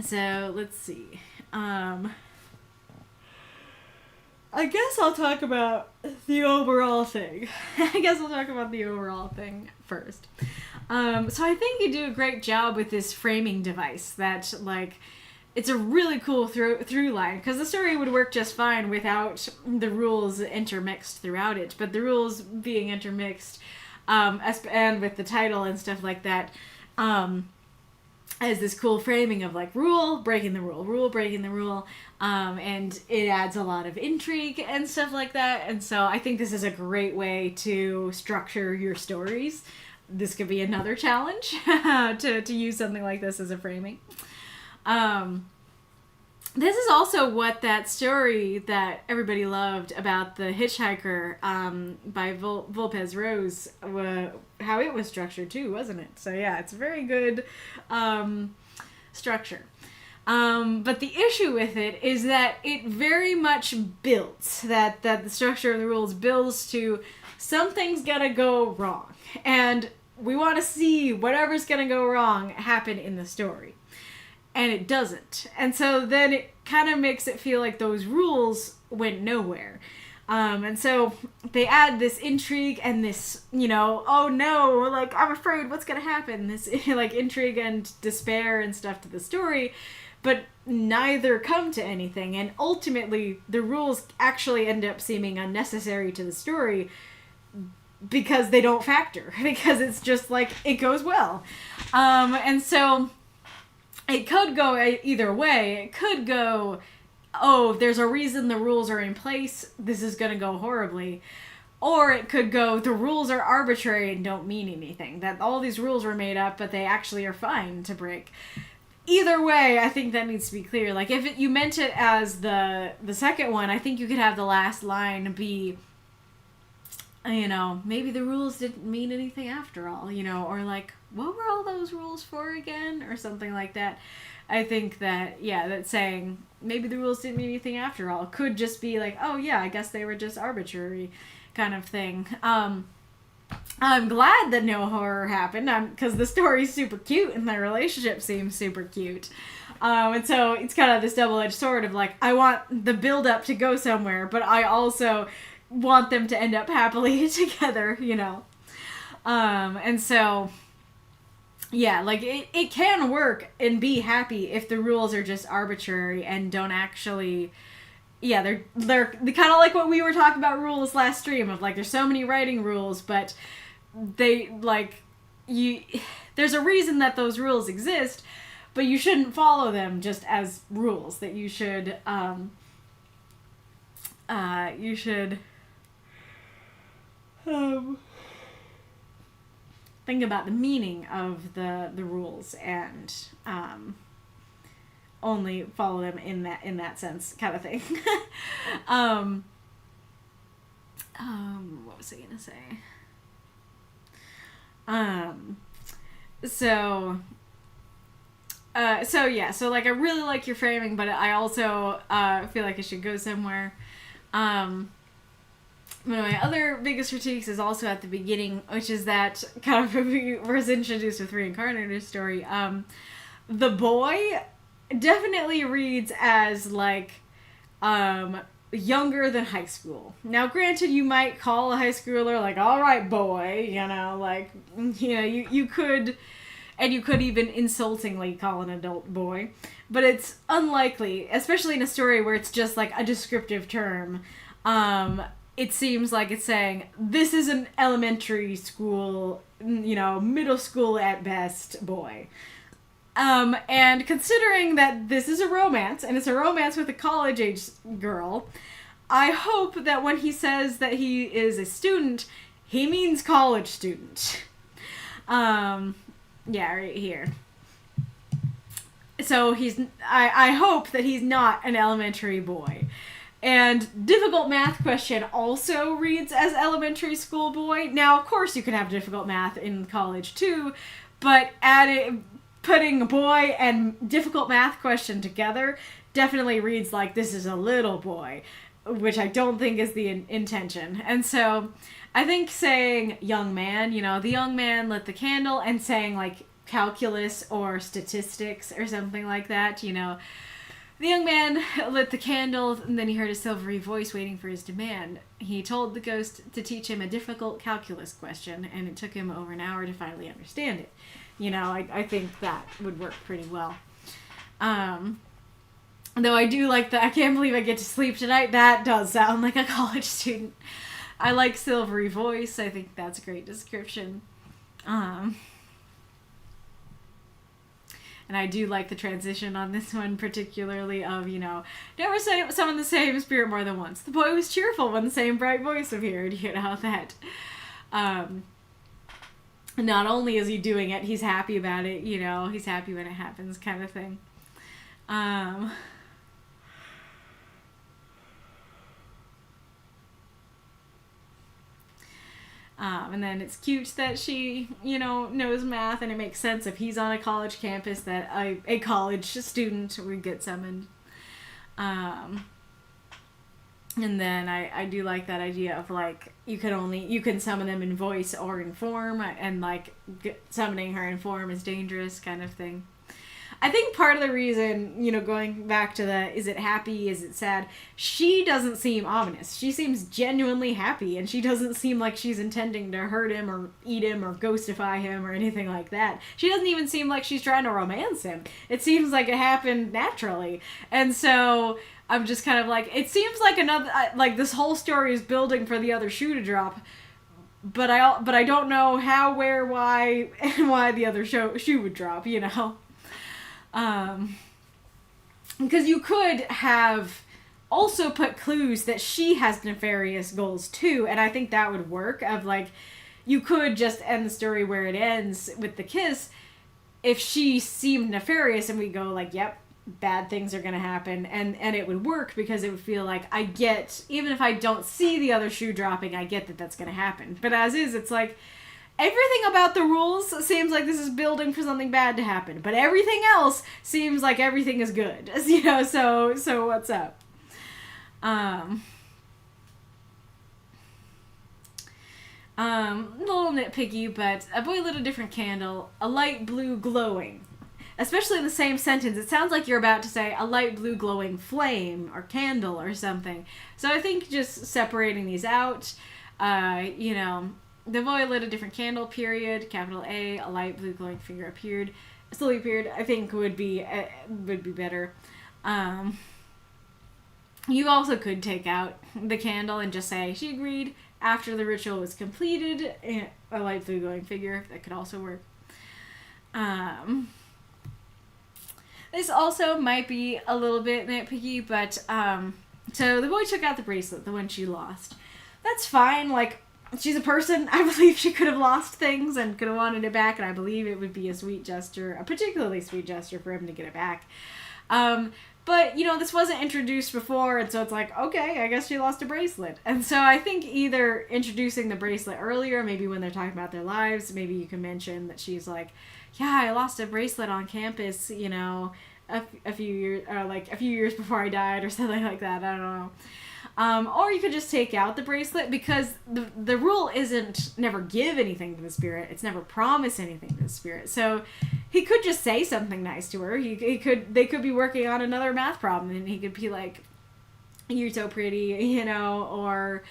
So, let's see. I guess I'll talk about the overall thing. First. So I think you do a great job with this framing device that, like, it's a really cool through line, because the story would work just fine without the rules intermixed throughout it, but the rules being intermixed, and with the title and stuff like that, as this cool framing of like rule breaking the rule, and it adds a lot of intrigue and stuff like that. And so I think this is a great way to structure your stories. This could be another challenge to use something like this as a framing. This is also what that story that everybody loved about the hitchhiker by Volpez Rose, how it was structured too, wasn't it? So yeah, it's a very good structure. But the issue with it is that it very much builds, that the structure of the rules builds to something's gonna go wrong. And we want to see whatever's gonna go wrong happen in the story. And it doesn't. And so then it kind of makes it feel like those rules went nowhere. And so they add this intrigue and this, you know, oh no, like, I'm afraid what's going to happen. This, like, intrigue and despair and stuff to the story. But neither come to anything. And ultimately, the rules actually end up seeming unnecessary to the story because they don't factor. Because it's just like, it goes well. And so it could go either way. It could go, oh, there's a reason the rules are in place, this is going to go horribly. Or it could go, the rules are arbitrary and don't mean anything. That all these rules were made up, but they actually are fine to break. Either way, I think that needs to be clear. Like, if you meant it as the second one, I think you could have the last line be, you know, maybe the rules didn't mean anything after all, you know, or like, what were all those rules for again? Or something like that. I think that, yeah, that saying, maybe the rules didn't mean anything after all, could just be like, oh yeah, I guess they were just arbitrary kind of thing. I'm glad that no horror happened, because the story's super cute and the relationship seems super cute. And so it's kind of this double-edged sword of like, I want the build-up to go somewhere, but I also want them to end up happily together, you know. And so, yeah, like, it can work and be happy if the rules are just arbitrary and don't actually, yeah, they're kind of like what we were talking about rules last stream of like, there's so many writing rules, but they, like, there's a reason that those rules exist, but you shouldn't follow them just as rules, that you should think about the meaning of the rules and only follow them in that sense, kind of thing. What was I gonna say? So like, I really like your framing, but I also feel like it should go somewhere. One of my other biggest critiques is also at the beginning, which is that kind of was introduced with Reinkarnitor's story. The boy definitely reads as like younger than high school. Now, granted, you might call a high schooler like, all right, boy, you could, and you could even insultingly call an adult boy, but it's unlikely, especially in a story where it's just like a descriptive term. It seems like it's saying, this is an elementary school, middle school at best boy. And considering that this is a romance, and it's a romance with a college-age girl, I hope that when he says that he is a student, he means college student. Yeah, right here. So I hope that he's not an elementary boy. And difficult math question also reads as elementary school boy. Now, of course, you can have difficult math in college too, but putting boy and difficult math question together definitely reads like this is a little boy, which I don't think is the intention. And so I think saying young man, the young man lit the candle, and saying like calculus or statistics or something like that, The young man lit the candle, and then he heard a silvery voice waiting for his demand. He told the ghost to teach him a difficult calculus question, and it took him over an hour to finally understand it. I think that would work pretty well. Though I do like I can't believe I get to sleep tonight. That does sound like a college student. I like silvery voice. I think that's a great description. And I do like the transition on this one, particularly of, never summon the same spirit more than once. The boy was cheerful when the same bright voice appeared, that. Not only is he doing it, he's happy about it, he's happy when it happens, kind of thing. And then it's cute that she, knows math, and it makes sense if he's on a college campus that a college student would get summoned. And then I do like that idea of like, you can summon them in voice or in form, and like summoning her in form is dangerous kind of thing. I think part of the reason, going back to is it happy, is it sad, she doesn't seem ominous. She seems genuinely happy, and she doesn't seem like she's intending to hurt him or eat him or ghostify him or anything like that. She doesn't even seem like she's trying to romance him. It seems like it happened naturally. And so I'm just kind of like, it seems like this whole story is building for the other shoe to drop. But I don't know how, where, why, and why the other shoe would drop, Because you could have also put clues that she has nefarious goals too, and I think that would work. Of like, you could just end the story where it ends with the kiss if she seemed nefarious, and we go like, yep, bad things are gonna happen, and it would work because it would feel like, I get, even if I don't see the other shoe dropping, I get that that's gonna happen. But as is, it's like, everything about the rules seems like this is building for something bad to happen, but everything else seems like everything is good. So what's up? A little nitpicky, but a boy lit a different candle, a light blue glowing. Especially in the same sentence, it sounds like you're about to say a light blue glowing flame or candle or something. So I think just separating these out, the boy lit a different candle, period, capital A, a light blue glowing figure slowly appeared, I think would be better. You also could take out the candle and just say, she agreed after the ritual was completed, a light blue glowing figure, that could also work. This also might be a little bit nitpicky, but, so the boy took out the bracelet, the one she lost. That's fine, like, she's a person. I believe she could have lost things and could have wanted it back, and I believe it would be a sweet gesture, a particularly sweet gesture for him to get it back. But, this wasn't introduced before, and so it's like, okay, I guess she lost a bracelet. And so I think either introducing the bracelet earlier, maybe when they're talking about their lives, maybe you can mention that she's like, yeah, I lost a bracelet on campus, a few years before I died or something like that. I don't know. Or you could just take out the bracelet, because the rule isn't never give anything to the spirit. It's never promise anything to the spirit. So he could just say something nice to her. They could be working on another math problem, and he could be like, you're so pretty, you know, or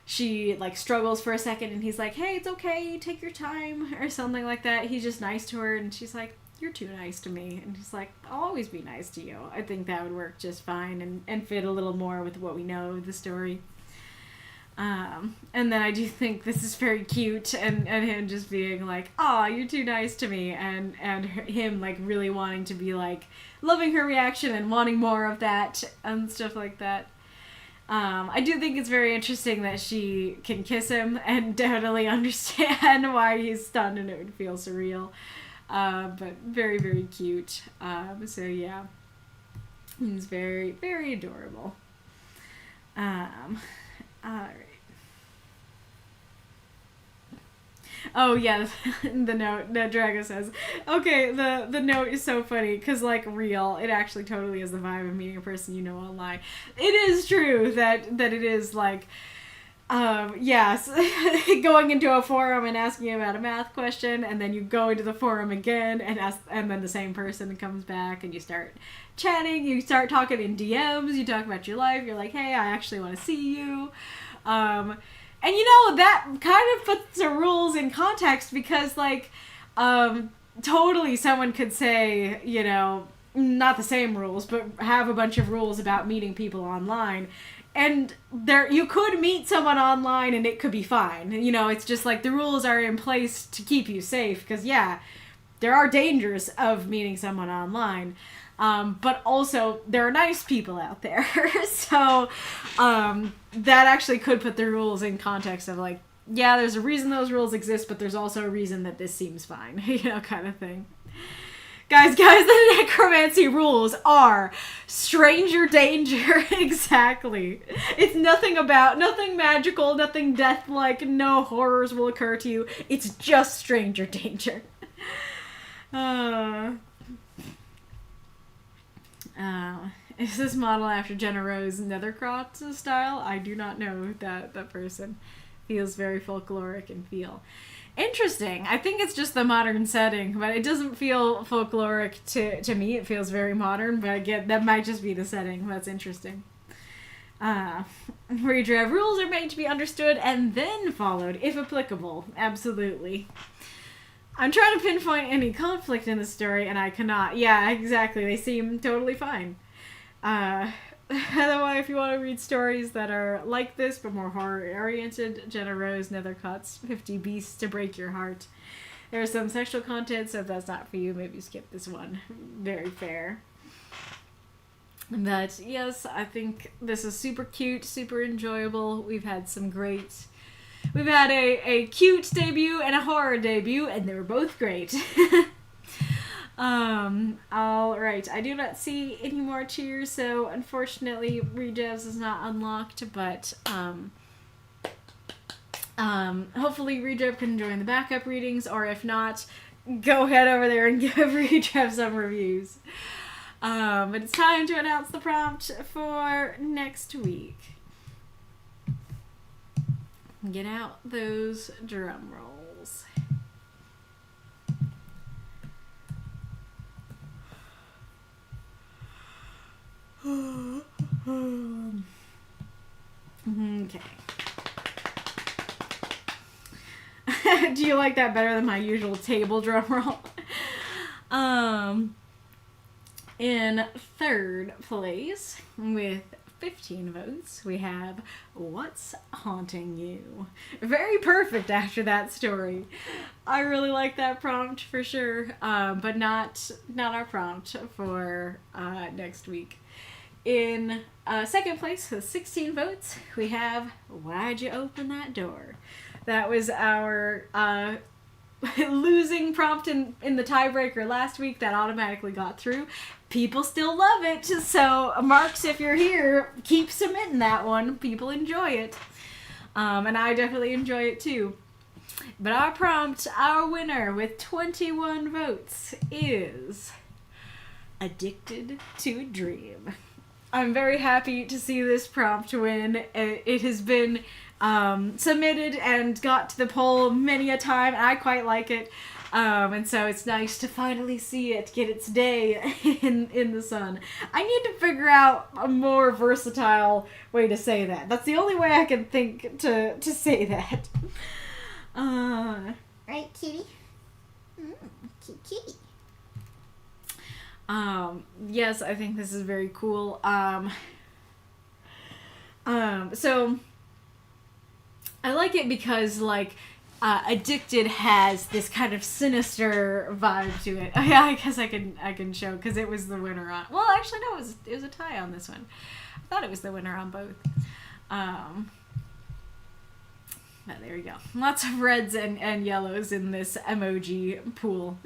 she like struggles for a second and he's like, hey, it's okay, take your time, or something like that. He's just nice to her and she's like, you're too nice to me. And he's like, I'll always be nice to you. I think that would work just fine and fit a little more with what we know of the story. And then I do think this is very cute, and him just being like, aw, you're too nice to me, and him like really wanting to be like loving her reaction and wanting more of that and stuff like that. I do think it's very interesting that she can kiss him and definitely understand why he's stunned and it would feel surreal. But very, very cute. So yeah, he's very, very adorable. Alright. Oh yeah, the note that Drago says. Okay, the note is so funny because like real, it actually totally is the vibe of meeting a person you know online. It is true that it is like, yes, going into a forum and asking about a math question, and then you go into the forum again and ask, and then the same person comes back and you start chatting, you start talking in DMs, you talk about your life, you're like, hey, I actually want to see you. And you know, that kind of puts the rules in context because, like, totally someone could say, you know, not the same rules, but have a bunch of rules about meeting people online. And there, you could meet someone online and it could be fine. You know, it's just like the rules are in place to keep you safe because, yeah, there are dangers of meeting someone online. But also, there are nice people out there. So, that actually could put the rules in context of like, yeah, there's a reason those rules exist, but there's also a reason that this seems fine, you know, kind of thing. Guys, the necromancy rules are stranger danger. Exactly. It's nothing magical, nothing death-like, no horrors will occur to you. It's just stranger danger. Is this model after Jenna Rose Nethercroft style? I do not know that person. Feels very folkloric and feel. Interesting. I think it's just the modern setting, but it doesn't feel folkloric to me. It feels very modern, but again, that might just be the setting. That's interesting. Redraft rules are made to be understood and then followed, if applicable. Absolutely. I'm trying to pinpoint any conflict in the story, and I cannot. Yeah, exactly. They seem totally fine. Otherwise, if you want to read stories that are like this, but more horror-oriented, Jenna Rose Nethercott's 50 Beasts to Break Your Heart. There's some sexual content, so if that's not for you, maybe skip this one. Very fair. But, yes, I think this is super cute, super enjoyable. We've had a cute debut and a horror debut, and they were both great. Alright, I do not see any more cheers, so unfortunately Redevs is not unlocked, but hopefully Redev can join the backup readings, or if not, go head over there and give Redev some reviews. But it's time to announce the prompt for next week. Get out those drum rolls. Okay. Do you like that better than my usual table drum roll? In third place, with 15 votes, we have What's Haunting You? Very perfect after that story. I really like that prompt for sure, but not our prompt for next week. In second place with 16 votes, we have Why'd You Open That Door? That was our losing prompt in the tiebreaker last week that automatically got through. People still love it, so Marx, if you're here, keep submitting that one. People enjoy it. And I definitely enjoy it too. But our prompt, our winner with 21 votes is Addicted to a Dream. I'm very happy to see this prompt win. It has been submitted and got to the poll many a time. I quite like it. And so it's nice to finally see it get its day in the sun. I need to figure out a more versatile way to say that. That's the only way I can think to say that. Right, kitty? Cute kitty. Yes, I think this is very cool. So I like it because, like, Addicted has this kind of sinister vibe to it. Yeah, I guess I can show, because it was the winner on. Well, actually, no, it was a tie on this one. I thought it was the winner on both. But there you go. Lots of reds and yellows in this emoji pool.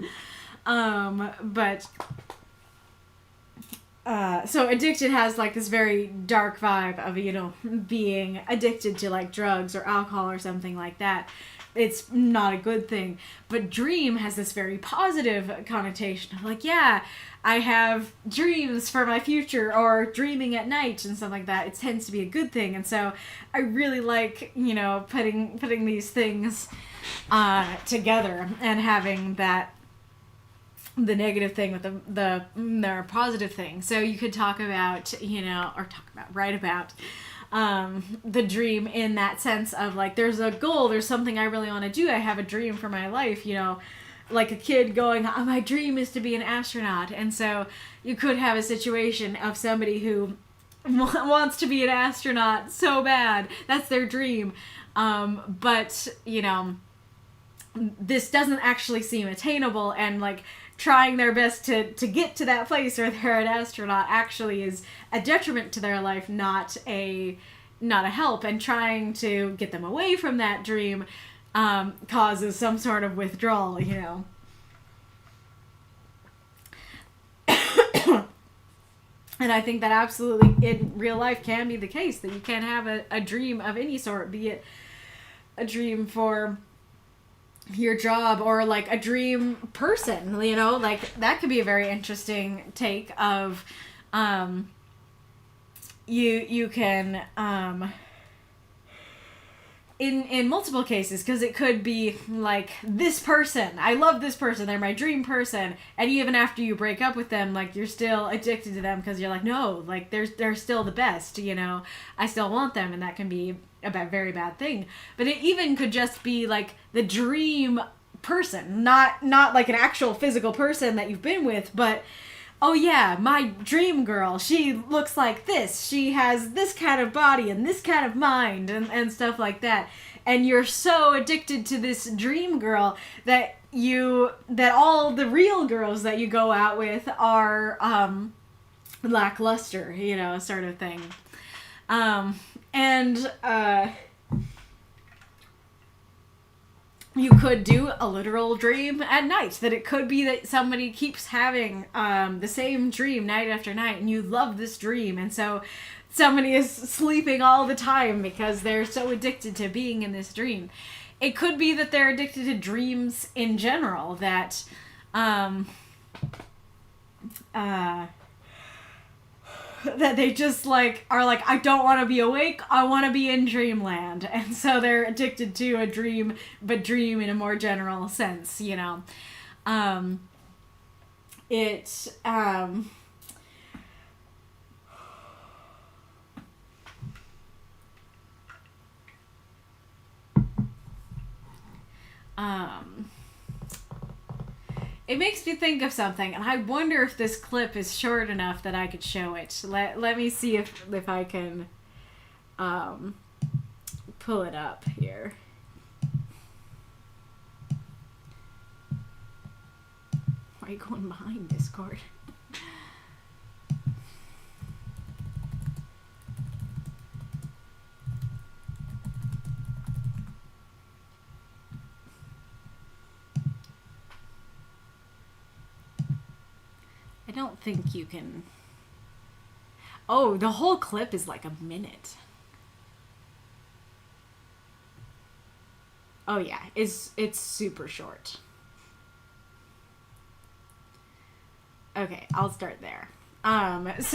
So Addicted has like this very dark vibe of, you know, being addicted to like drugs or alcohol or something like that. It's not a good thing. But Dream has this very positive connotation of like, yeah, I have dreams for my future, or dreaming at night and stuff like that. It tends to be a good thing. And so I really like, you know, putting these things together and having that, the negative thing with the positive thing. So you could talk about, you know, or write about the dream in that sense of like, there's a goal, there's something I really want to do, I have a dream for my life, you know, like a kid going, oh, my dream is to be an astronaut. And so you could have a situation of somebody who wants to be an astronaut so bad, that's their dream, but you know, this doesn't actually seem attainable, and like trying their best to get to that place where they're an astronaut actually is a detriment to their life, not a help. And trying to get them away from that dream causes some sort of withdrawal, you know. And I think that absolutely in real life can be the case, that you can have a dream of any sort, be it a dream for your job or like a dream person, you know, like that could be a very interesting take of you can in multiple cases, because it could be like, this person, I love this person, they're my dream person, and even after you break up with them, like you're still addicted to them because you're like, no, like they're still the best, you know, I still want them. And that can be a very bad thing. But it even could just be like the dream person, not like an actual physical person that you've been with, but oh yeah, my dream girl, she looks like this, she has this kind of body and this kind of mind and stuff like that. And you're so addicted to this dream girl that all the real girls that you go out with are lackluster, you know, sort of thing. You could do a literal dream at night, that it could be that somebody keeps having the same dream night after night, and you love this dream, and so somebody is sleeping all the time because they're so addicted to being in this dream. It could be that they're addicted to dreams in general, that that they just like are like, I don't want to be awake, I want to be in dreamland. And so they're addicted to a dream, but dream in a more general sense, you know. It makes me think of something, and I wonder if this clip is short enough that I could show it. Let me see if I can pull it up here. Why are you going behind Discord? I don't think you can... Oh, the whole clip is like a minute. Oh yeah, it's super short. Okay, I'll start there. Let's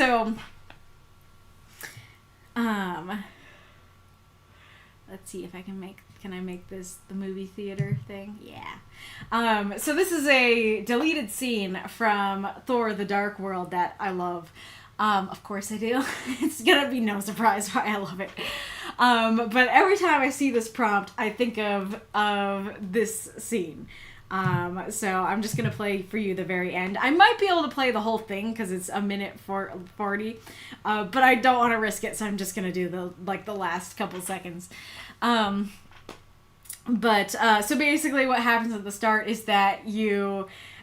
see if I can make Can I make this the movie theater thing? Yeah. So this is a deleted scene from Thor: The Dark World that I love. Of course I do. It's gonna be no surprise why I love it. But every time I see this prompt, I think of this scene. So I'm just gonna play for you the very end. I might be able to play the whole thing because it's a minute 40, but I don't want to risk it, so I'm just gonna do the last couple seconds. So basically what happens at the start is that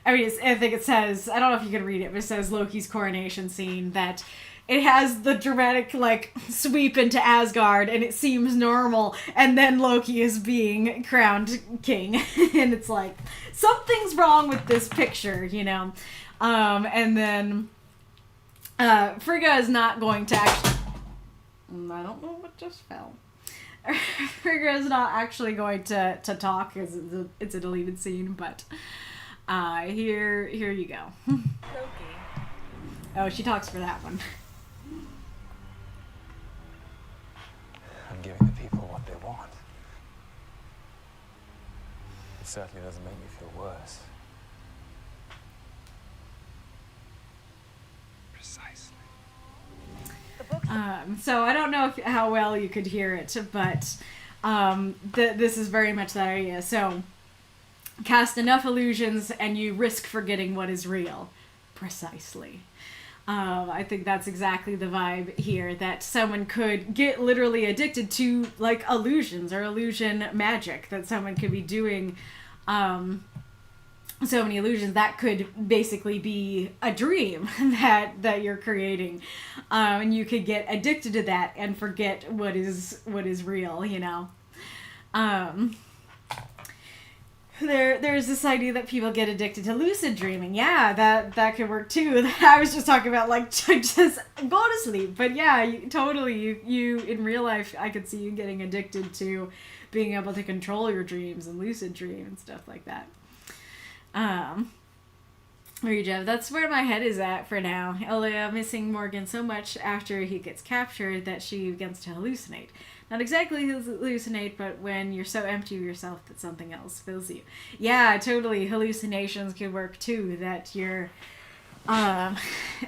I think it says, I don't know if you can read it, but it says Loki's coronation scene, that it has the dramatic, like, sweep into Asgard, and it seems normal, and then Loki is being crowned king. And it's like, something's wrong with this picture, you know? And then, Frigga is not going to actually... I don't know what just fell. Frigga is not actually going to talk, because it's a deleted scene, but... here you go. Loki. Oh, she talks for that one. I'm giving the people what they want. It certainly doesn't make me feel worse. Precisely. So I don't know how well you could hear it, but this is very much that idea. So cast enough illusions and you risk forgetting what is real. Precisely. I think that's exactly the vibe here, that someone could get literally addicted to, like, illusions or illusion magic, that someone could be doing so many illusions that could basically be a dream that you're creating, and you could get addicted to that and forget what is real, you know. There's this idea that people get addicted to lucid dreaming. Yeah, that could work too. I was just talking about, like, just go to sleep. But yeah, you in real life, I could see you getting addicted to being able to control your dreams and lucid dream and stuff like that. Jeff, that's where my head is at for now. Elia missing Morgan so much after he gets captured that she begins to hallucinate. Not exactly hallucinate, but when you're so empty of yourself that something else fills you. Yeah, totally. Hallucinations could work too, that you're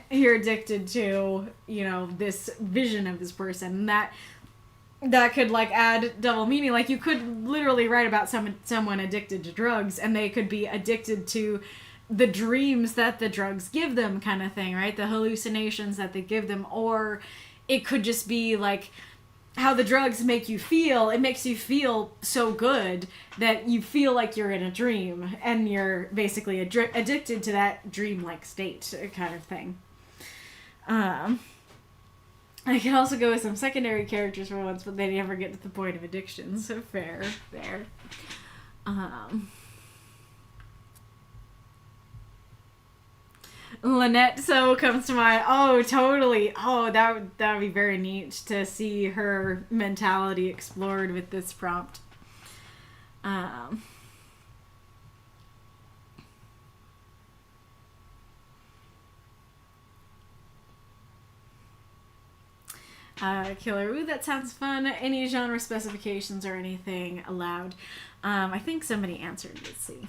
addicted to, you know, this vision of this person. That could, like, add double meaning. Like, you could literally write about someone addicted to drugs, and they could be addicted to the dreams that the drugs give them, kind of thing, right? The hallucinations that they give them. Or it could just be, like, how the drugs make you feel. It makes you feel so good that you feel like you're in a dream, and you're basically addicted to that dream-like state, kind of thing. I can also go with some secondary characters for once, but they never get to the point of addiction, so fair. Lynette so comes to mind. Oh, totally. Oh, that would be very neat to see her mentality explored with this prompt. Killer. Ooh, that sounds fun. Any genre specifications or anything allowed? I think somebody answered. Let's see.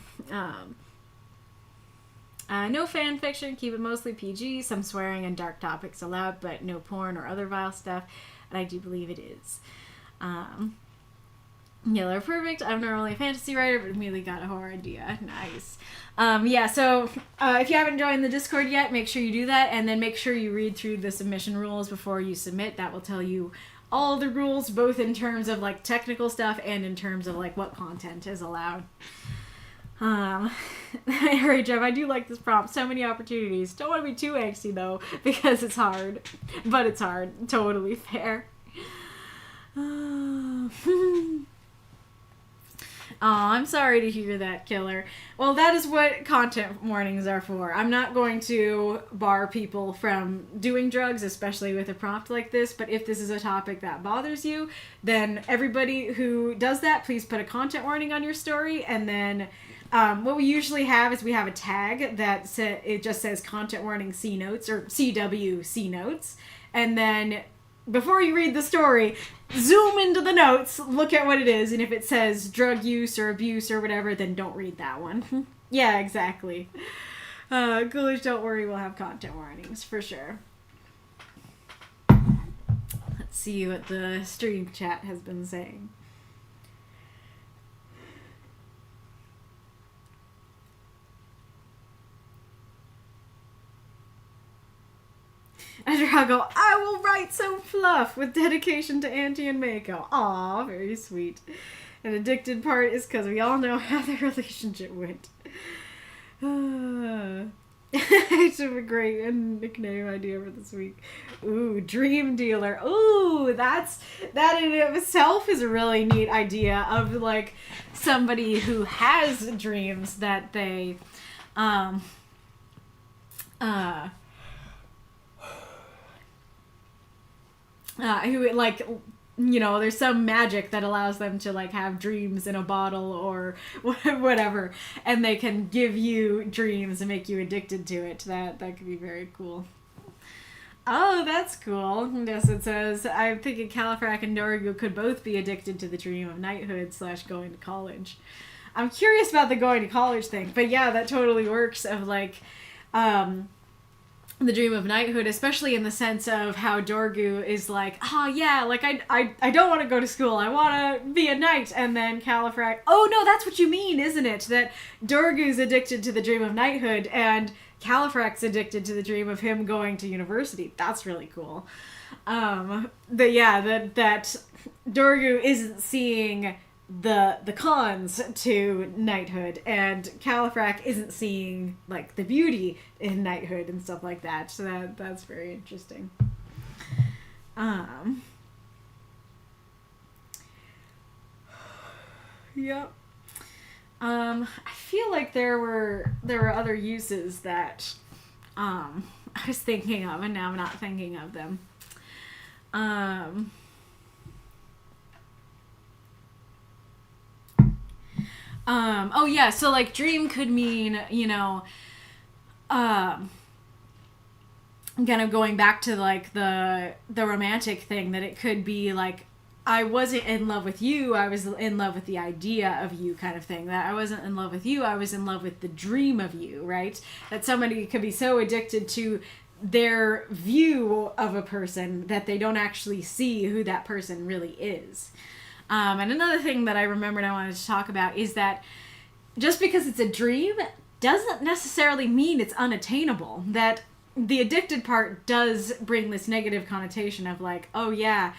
No fan fiction, keep it mostly PG, some swearing and dark topics allowed, but no porn or other vile stuff, and I do believe it is. Yellow perfect. I'm normally a fantasy writer, but immediately got a horror idea. Nice. Yeah, so if you haven't joined the Discord yet, make sure you do that, and then make sure you read through the submission rules before you submit. That will tell you all the rules, both in terms of, like, technical stuff and in terms of, like, what content is allowed. Alright, Jeff, I do like this prompt. So many opportunities. Don't want to be too angsty, though, because it's hard. But it's hard. Totally fair. I'm sorry to hear that, Killer. Well, that is what content warnings are for. I'm not going to bar people from doing drugs, especially with a prompt like this, but if this is a topic that bothers you, then everybody who does that, please put a content warning on your story, and then what we usually have is we have a tag that it just says content warning C notes, or CW C notes, and then before you read the story, zoom into the notes, look at what it is, and if it says drug use or abuse or whatever, then don't read that one. Yeah, exactly. Ghoulish, don't worry, we'll have content warnings, for sure. Let's see what the stream chat has been saying. And Drago, I will write some fluff with dedication to Auntie and Mako. Aw, very sweet. And addicted part is because we all know how their relationship went. It's a great nickname idea for this week. Ooh, Dream Dealer. Ooh, that in and of itself is a really neat idea of like somebody who has dreams that they who like, you know, there's some magic that allows them to like have dreams in a bottle or whatever, and they can give you dreams and make you addicted to it. That could be very cool. Oh, that's cool. Yes, it says, I'm thinking Califrac and Dorgu could both be addicted to the dream of knighthood / going to college. I'm curious about the going to college thing, but yeah, that totally works of like, the dream of knighthood, especially in the sense of how Dorgu is like, oh yeah, like I don't want to go to school, I want to be a knight, and then Califrac, oh no, that's what you mean, isn't it? That Dorgu's addicted to the dream of knighthood, and Califrac's addicted to the dream of him going to university. That's really cool. That Dorgu isn't seeing the cons to knighthood, and Califrac isn't seeing like the beauty in knighthood and stuff like that. So that's very interesting. Yep. I feel like there were other uses that I was thinking of, and now I'm not thinking of them. Oh yeah, so like dream could mean, you know, kind of going back to like the romantic thing, that it could be like, I wasn't in love with you, I was in love with the idea of you, kind of thing. That I wasn't in love with you, I was in love with the dream of you, right? That somebody could be so addicted to their view of a person that they don't actually see who that person really is. And another thing that I remembered I wanted to talk about is that just because it's a dream doesn't necessarily mean it's unattainable. That the addicted part does bring this negative connotation of like, oh yeah,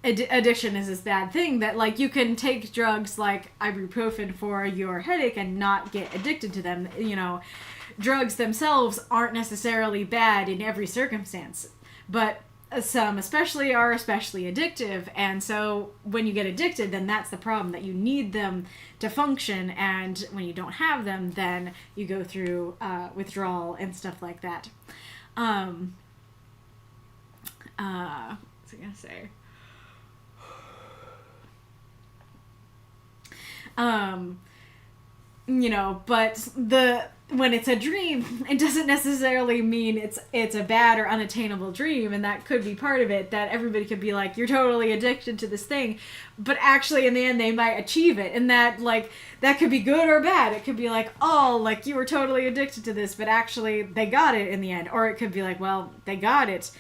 addiction is this bad thing, that like you can take drugs like ibuprofen for your headache and not get addicted to them. You know, drugs themselves aren't necessarily bad in every circumstance, but some especially are especially addictive, and so when you get addicted, then that's the problem, that you need them to function, and when you don't have them, then you go through withdrawal and stuff like that. What was I gonna say? You know, but when it's a dream, it doesn't necessarily mean it's a bad or unattainable dream, and that could be part of it, that everybody could be like, you're totally addicted to this thing, but actually in the end they might achieve it, and that like that could be good or bad. It could be like, oh, like you were totally addicted to this, but actually they got it in the end. Or it could be like, well, they got it,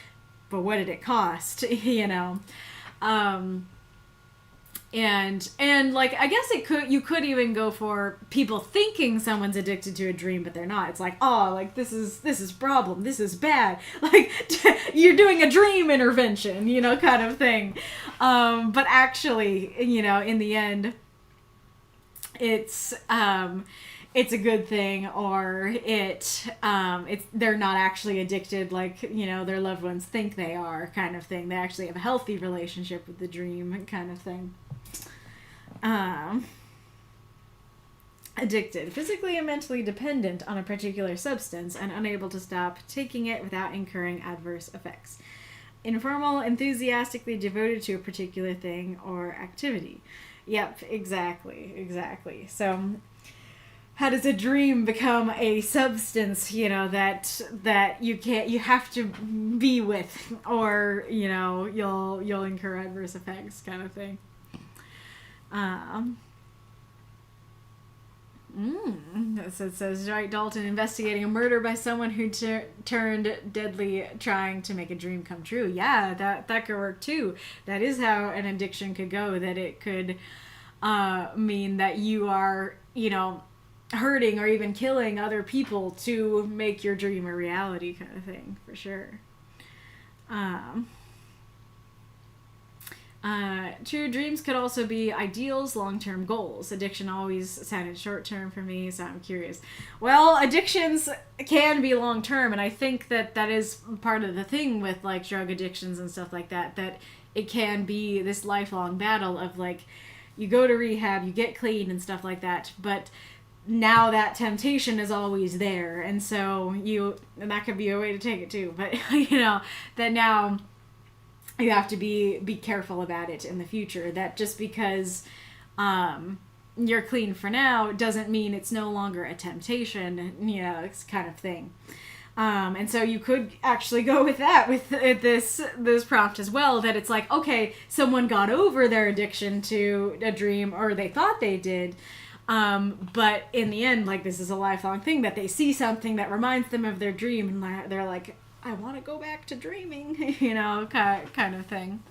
but what did it cost? You know. And like, I guess you could even go for people thinking someone's addicted to a dream, but they're not. It's like, oh, like this is problem, this is bad. Like you're doing a dream intervention, you know, kind of thing. But actually, you know, in the end, it's a good thing, or it's they're not actually addicted like, you know, their loved ones think they are, kind of thing. They actually have a healthy relationship with the dream, kind of thing. Addicted, physically and mentally dependent on a particular substance and unable to stop taking it without incurring adverse effects. Informal, enthusiastically devoted to a particular thing or activity. Yep, exactly. So how does a dream become a substance, you know, that you have to be with, or, you know, you'll incur adverse effects kind of thing. It says, Dwight Dalton investigating a murder by someone who turned deadly trying to make a dream come true. Yeah, that could work too. That is how an addiction could go, that it could mean that you are, you know, hurting or even killing other people to make your dream a reality kind of thing, for sure. True, dreams could also be ideals, long-term goals. Addiction always sounded short-term for me, so I'm curious. Well, addictions can be long-term, and I think that is part of the thing with, like, drug addictions and stuff like that, that it can be this lifelong battle of, like, you go to rehab, you get clean and stuff like that, but now that temptation is always there, and so and that could be a way to take it too, but, you know, that now you have to be careful about it in the future, that just because you're clean for now doesn't mean it's no longer a temptation, you know, it's kind of thing. And so you could actually go with that, with this prompt as well, that it's like, okay, someone got over their addiction to a dream, or they thought they did, but in the end, like, this is a lifelong thing, that they see something that reminds them of their dream, and they're like, I want to go back to dreaming, you know, kind of thing.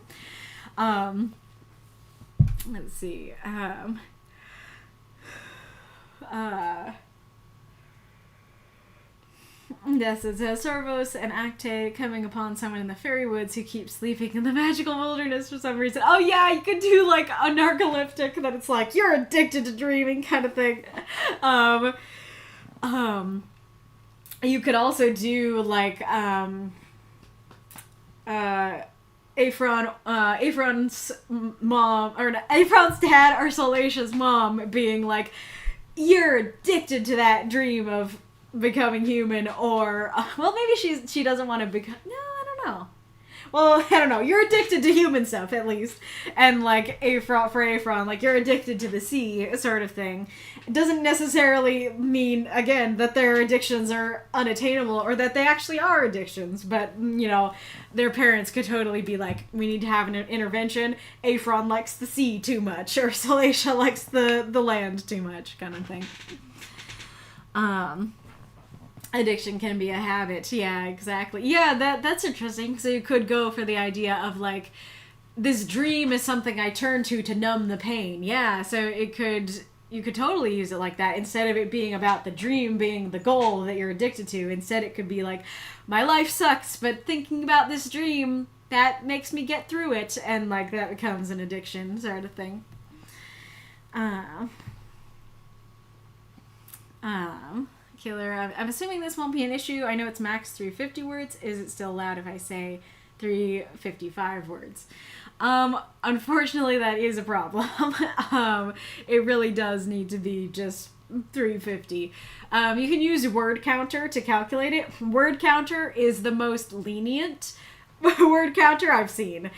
Let's see. Yes, it says Servos and Acte coming upon someone in the fairy woods who keeps sleeping in the magical wilderness for some reason. Oh yeah, you could do like a narcoleptic that it's like you're addicted to dreaming kind of thing. You could also do like Ephron's mom, or Ephron's dad, or Solatia's mom being like, you're addicted to that dream of becoming human, or well, maybe she doesn't want to become, no, I don't know. Well, I don't know. You're addicted to human stuff, at least. And, like, Ephron, like, you're addicted to the sea, sort of thing. It doesn't necessarily mean, again, that their addictions are unattainable, or that they actually are addictions. But, you know, their parents could totally be like, we need to have an intervention. Ephron likes the sea too much, or Salacia likes the land too much, kind of thing. Addiction can be a habit. Yeah, exactly. Yeah, that's interesting. So you could go for the idea of, like, this dream is something I turn to numb the pain. Yeah, so you could totally use it like that. Instead of it being about the dream being the goal that you're addicted to, instead it could be like, my life sucks, but thinking about this dream, that makes me get through it. And, like, that becomes an addiction sort of thing. Killer. I'm assuming this won't be an issue. I know it's max 350 words. Is it still allowed if I say 355 words? Unfortunately, that is a problem. It really does need to be just 350. You can use word counter to calculate it. Word counter is the most lenient word counter I've seen.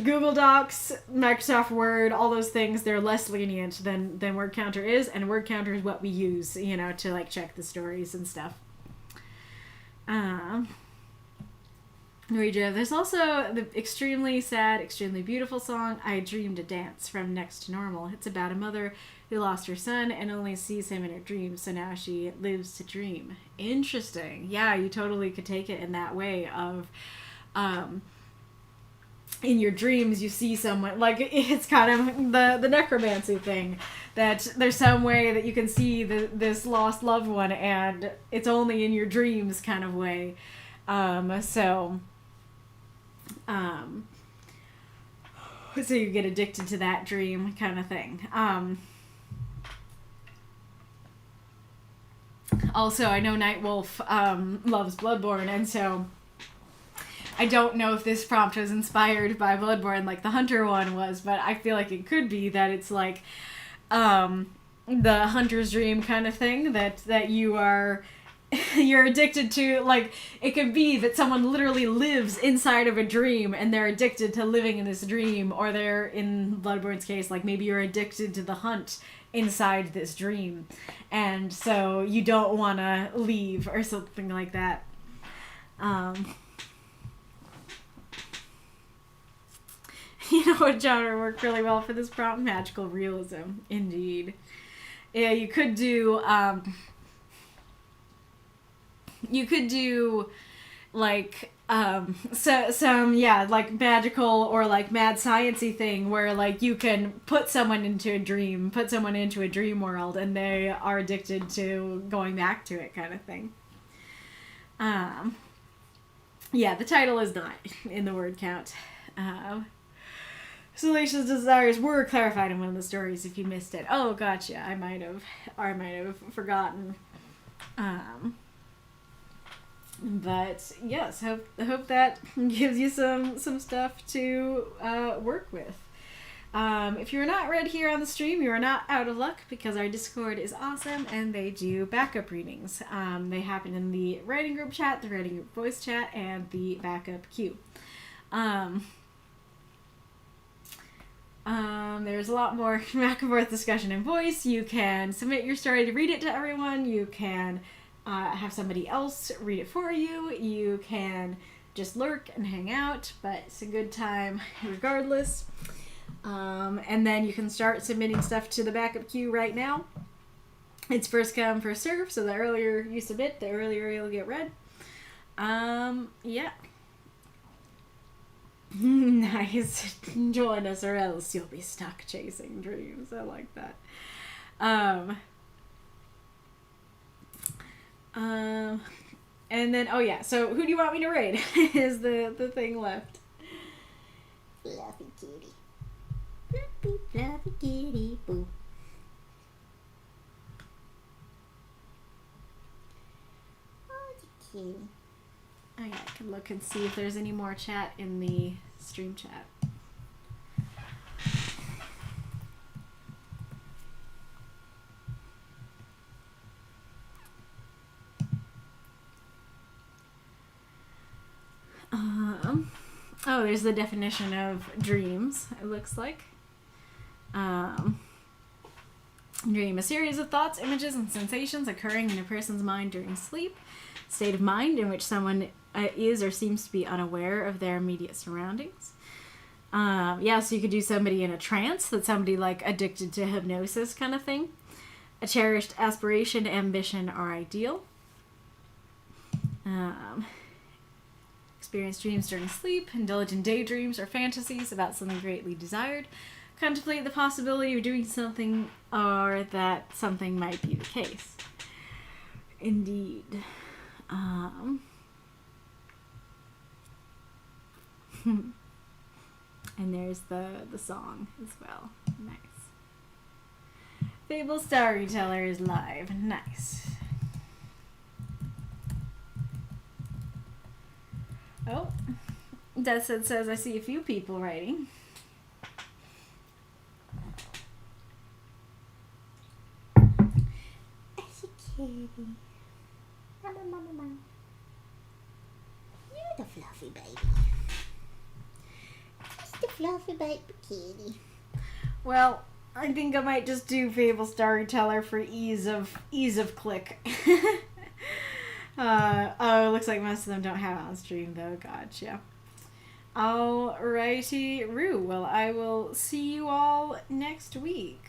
Google Docs, Microsoft Word, all those things, they're less lenient than word counter is, and word counter is what we use, you know, to, like, check the stories and stuff. There's also the extremely sad, extremely beautiful song, I Dreamed a Dance, from Next to Normal. It's about a mother who lost her son and only sees him in her dreams, so now she lives to dream. Interesting. Yeah, you totally could take it in that way of, in your dreams you see someone, like, it's kind of the necromancy thing, that there's some way that you can see this lost loved one, and it's only in your dreams kind of way. So you get addicted to that dream kind of thing. Also, I know Nightwolf loves Bloodborne, and so I don't know if this prompt was inspired by Bloodborne like the Hunter one was, but I feel like it could be, that it's like the Hunter's dream kind of thing, that you're addicted to, like, it could be that someone literally lives inside of a dream and they're addicted to living in this dream, or they're, in Bloodborne's case, like, maybe you're addicted to the hunt inside this dream, and so you don't want to leave or something like that. You know what genre worked really well for this prompt? Magical realism, indeed. Yeah, you could do like like magical or like mad sciencey thing where like you can put someone into a dream world and they are addicted to going back to it, kind of thing. Yeah, the title is not in the word count. Salacious desires were clarified in one of the stories if you missed it. Oh, gotcha. I might have forgotten. But yes, hope that gives you some stuff to work with. If you're not read here on the stream, you are not out of luck because our Discord is awesome and they do backup readings. They happen in the writing group chat, the writing group voice chat, and the backup queue. There's a lot more Makoverse discussion in voice. You can submit your story to read it to everyone. You can have somebody else read it for you. You can just lurk and hang out, but it's a good time regardless. And then you can start submitting stuff to the backup queue right now. It's first come, first serve, so the earlier you submit, the earlier you'll get read. Yeah. Nice. Join us or else you'll be stuck chasing dreams. I like that. And then, oh yeah, so who do you want me to raid? Is the thing left. Fluffy kitty. Boop, fluffy kitty, boo. Oh, the kitty. Oh yeah, I can look and see if there's any more chat in the stream chat. Oh, there's the definition of dreams, it looks like. Dream, a series of thoughts, images, and sensations occurring in a person's mind during sleep. State of mind in which someone is or seems to be unaware of their immediate surroundings. Yeah, so you could do somebody in a trance, that's somebody like addicted to hypnosis kind of thing. A cherished aspiration, ambition, or ideal. Experience dreams during sleep, indulge in daydreams or fantasies about something greatly desired. Contemplate the possibility of doing something or that something might be the case. Indeed. And there's the song as well. Nice. Fable Storyteller is live. Nice. Oh, Desset says I see a few people writing. That's a kitty. Mama, mama, mama. You're the fluffy baby. Just the fluffy baby kitty. Well, I think I might just do Fable Storyteller for ease of click. Oh, it looks like most of them don't have it on stream though. Gotcha. Alrighty, Rue. Well, I will see you all next week.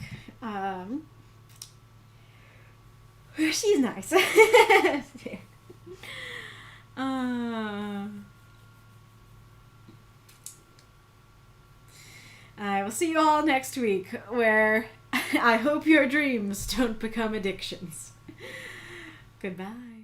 She's nice. I will see you all next week, where I hope your dreams don't become addictions. Goodbye.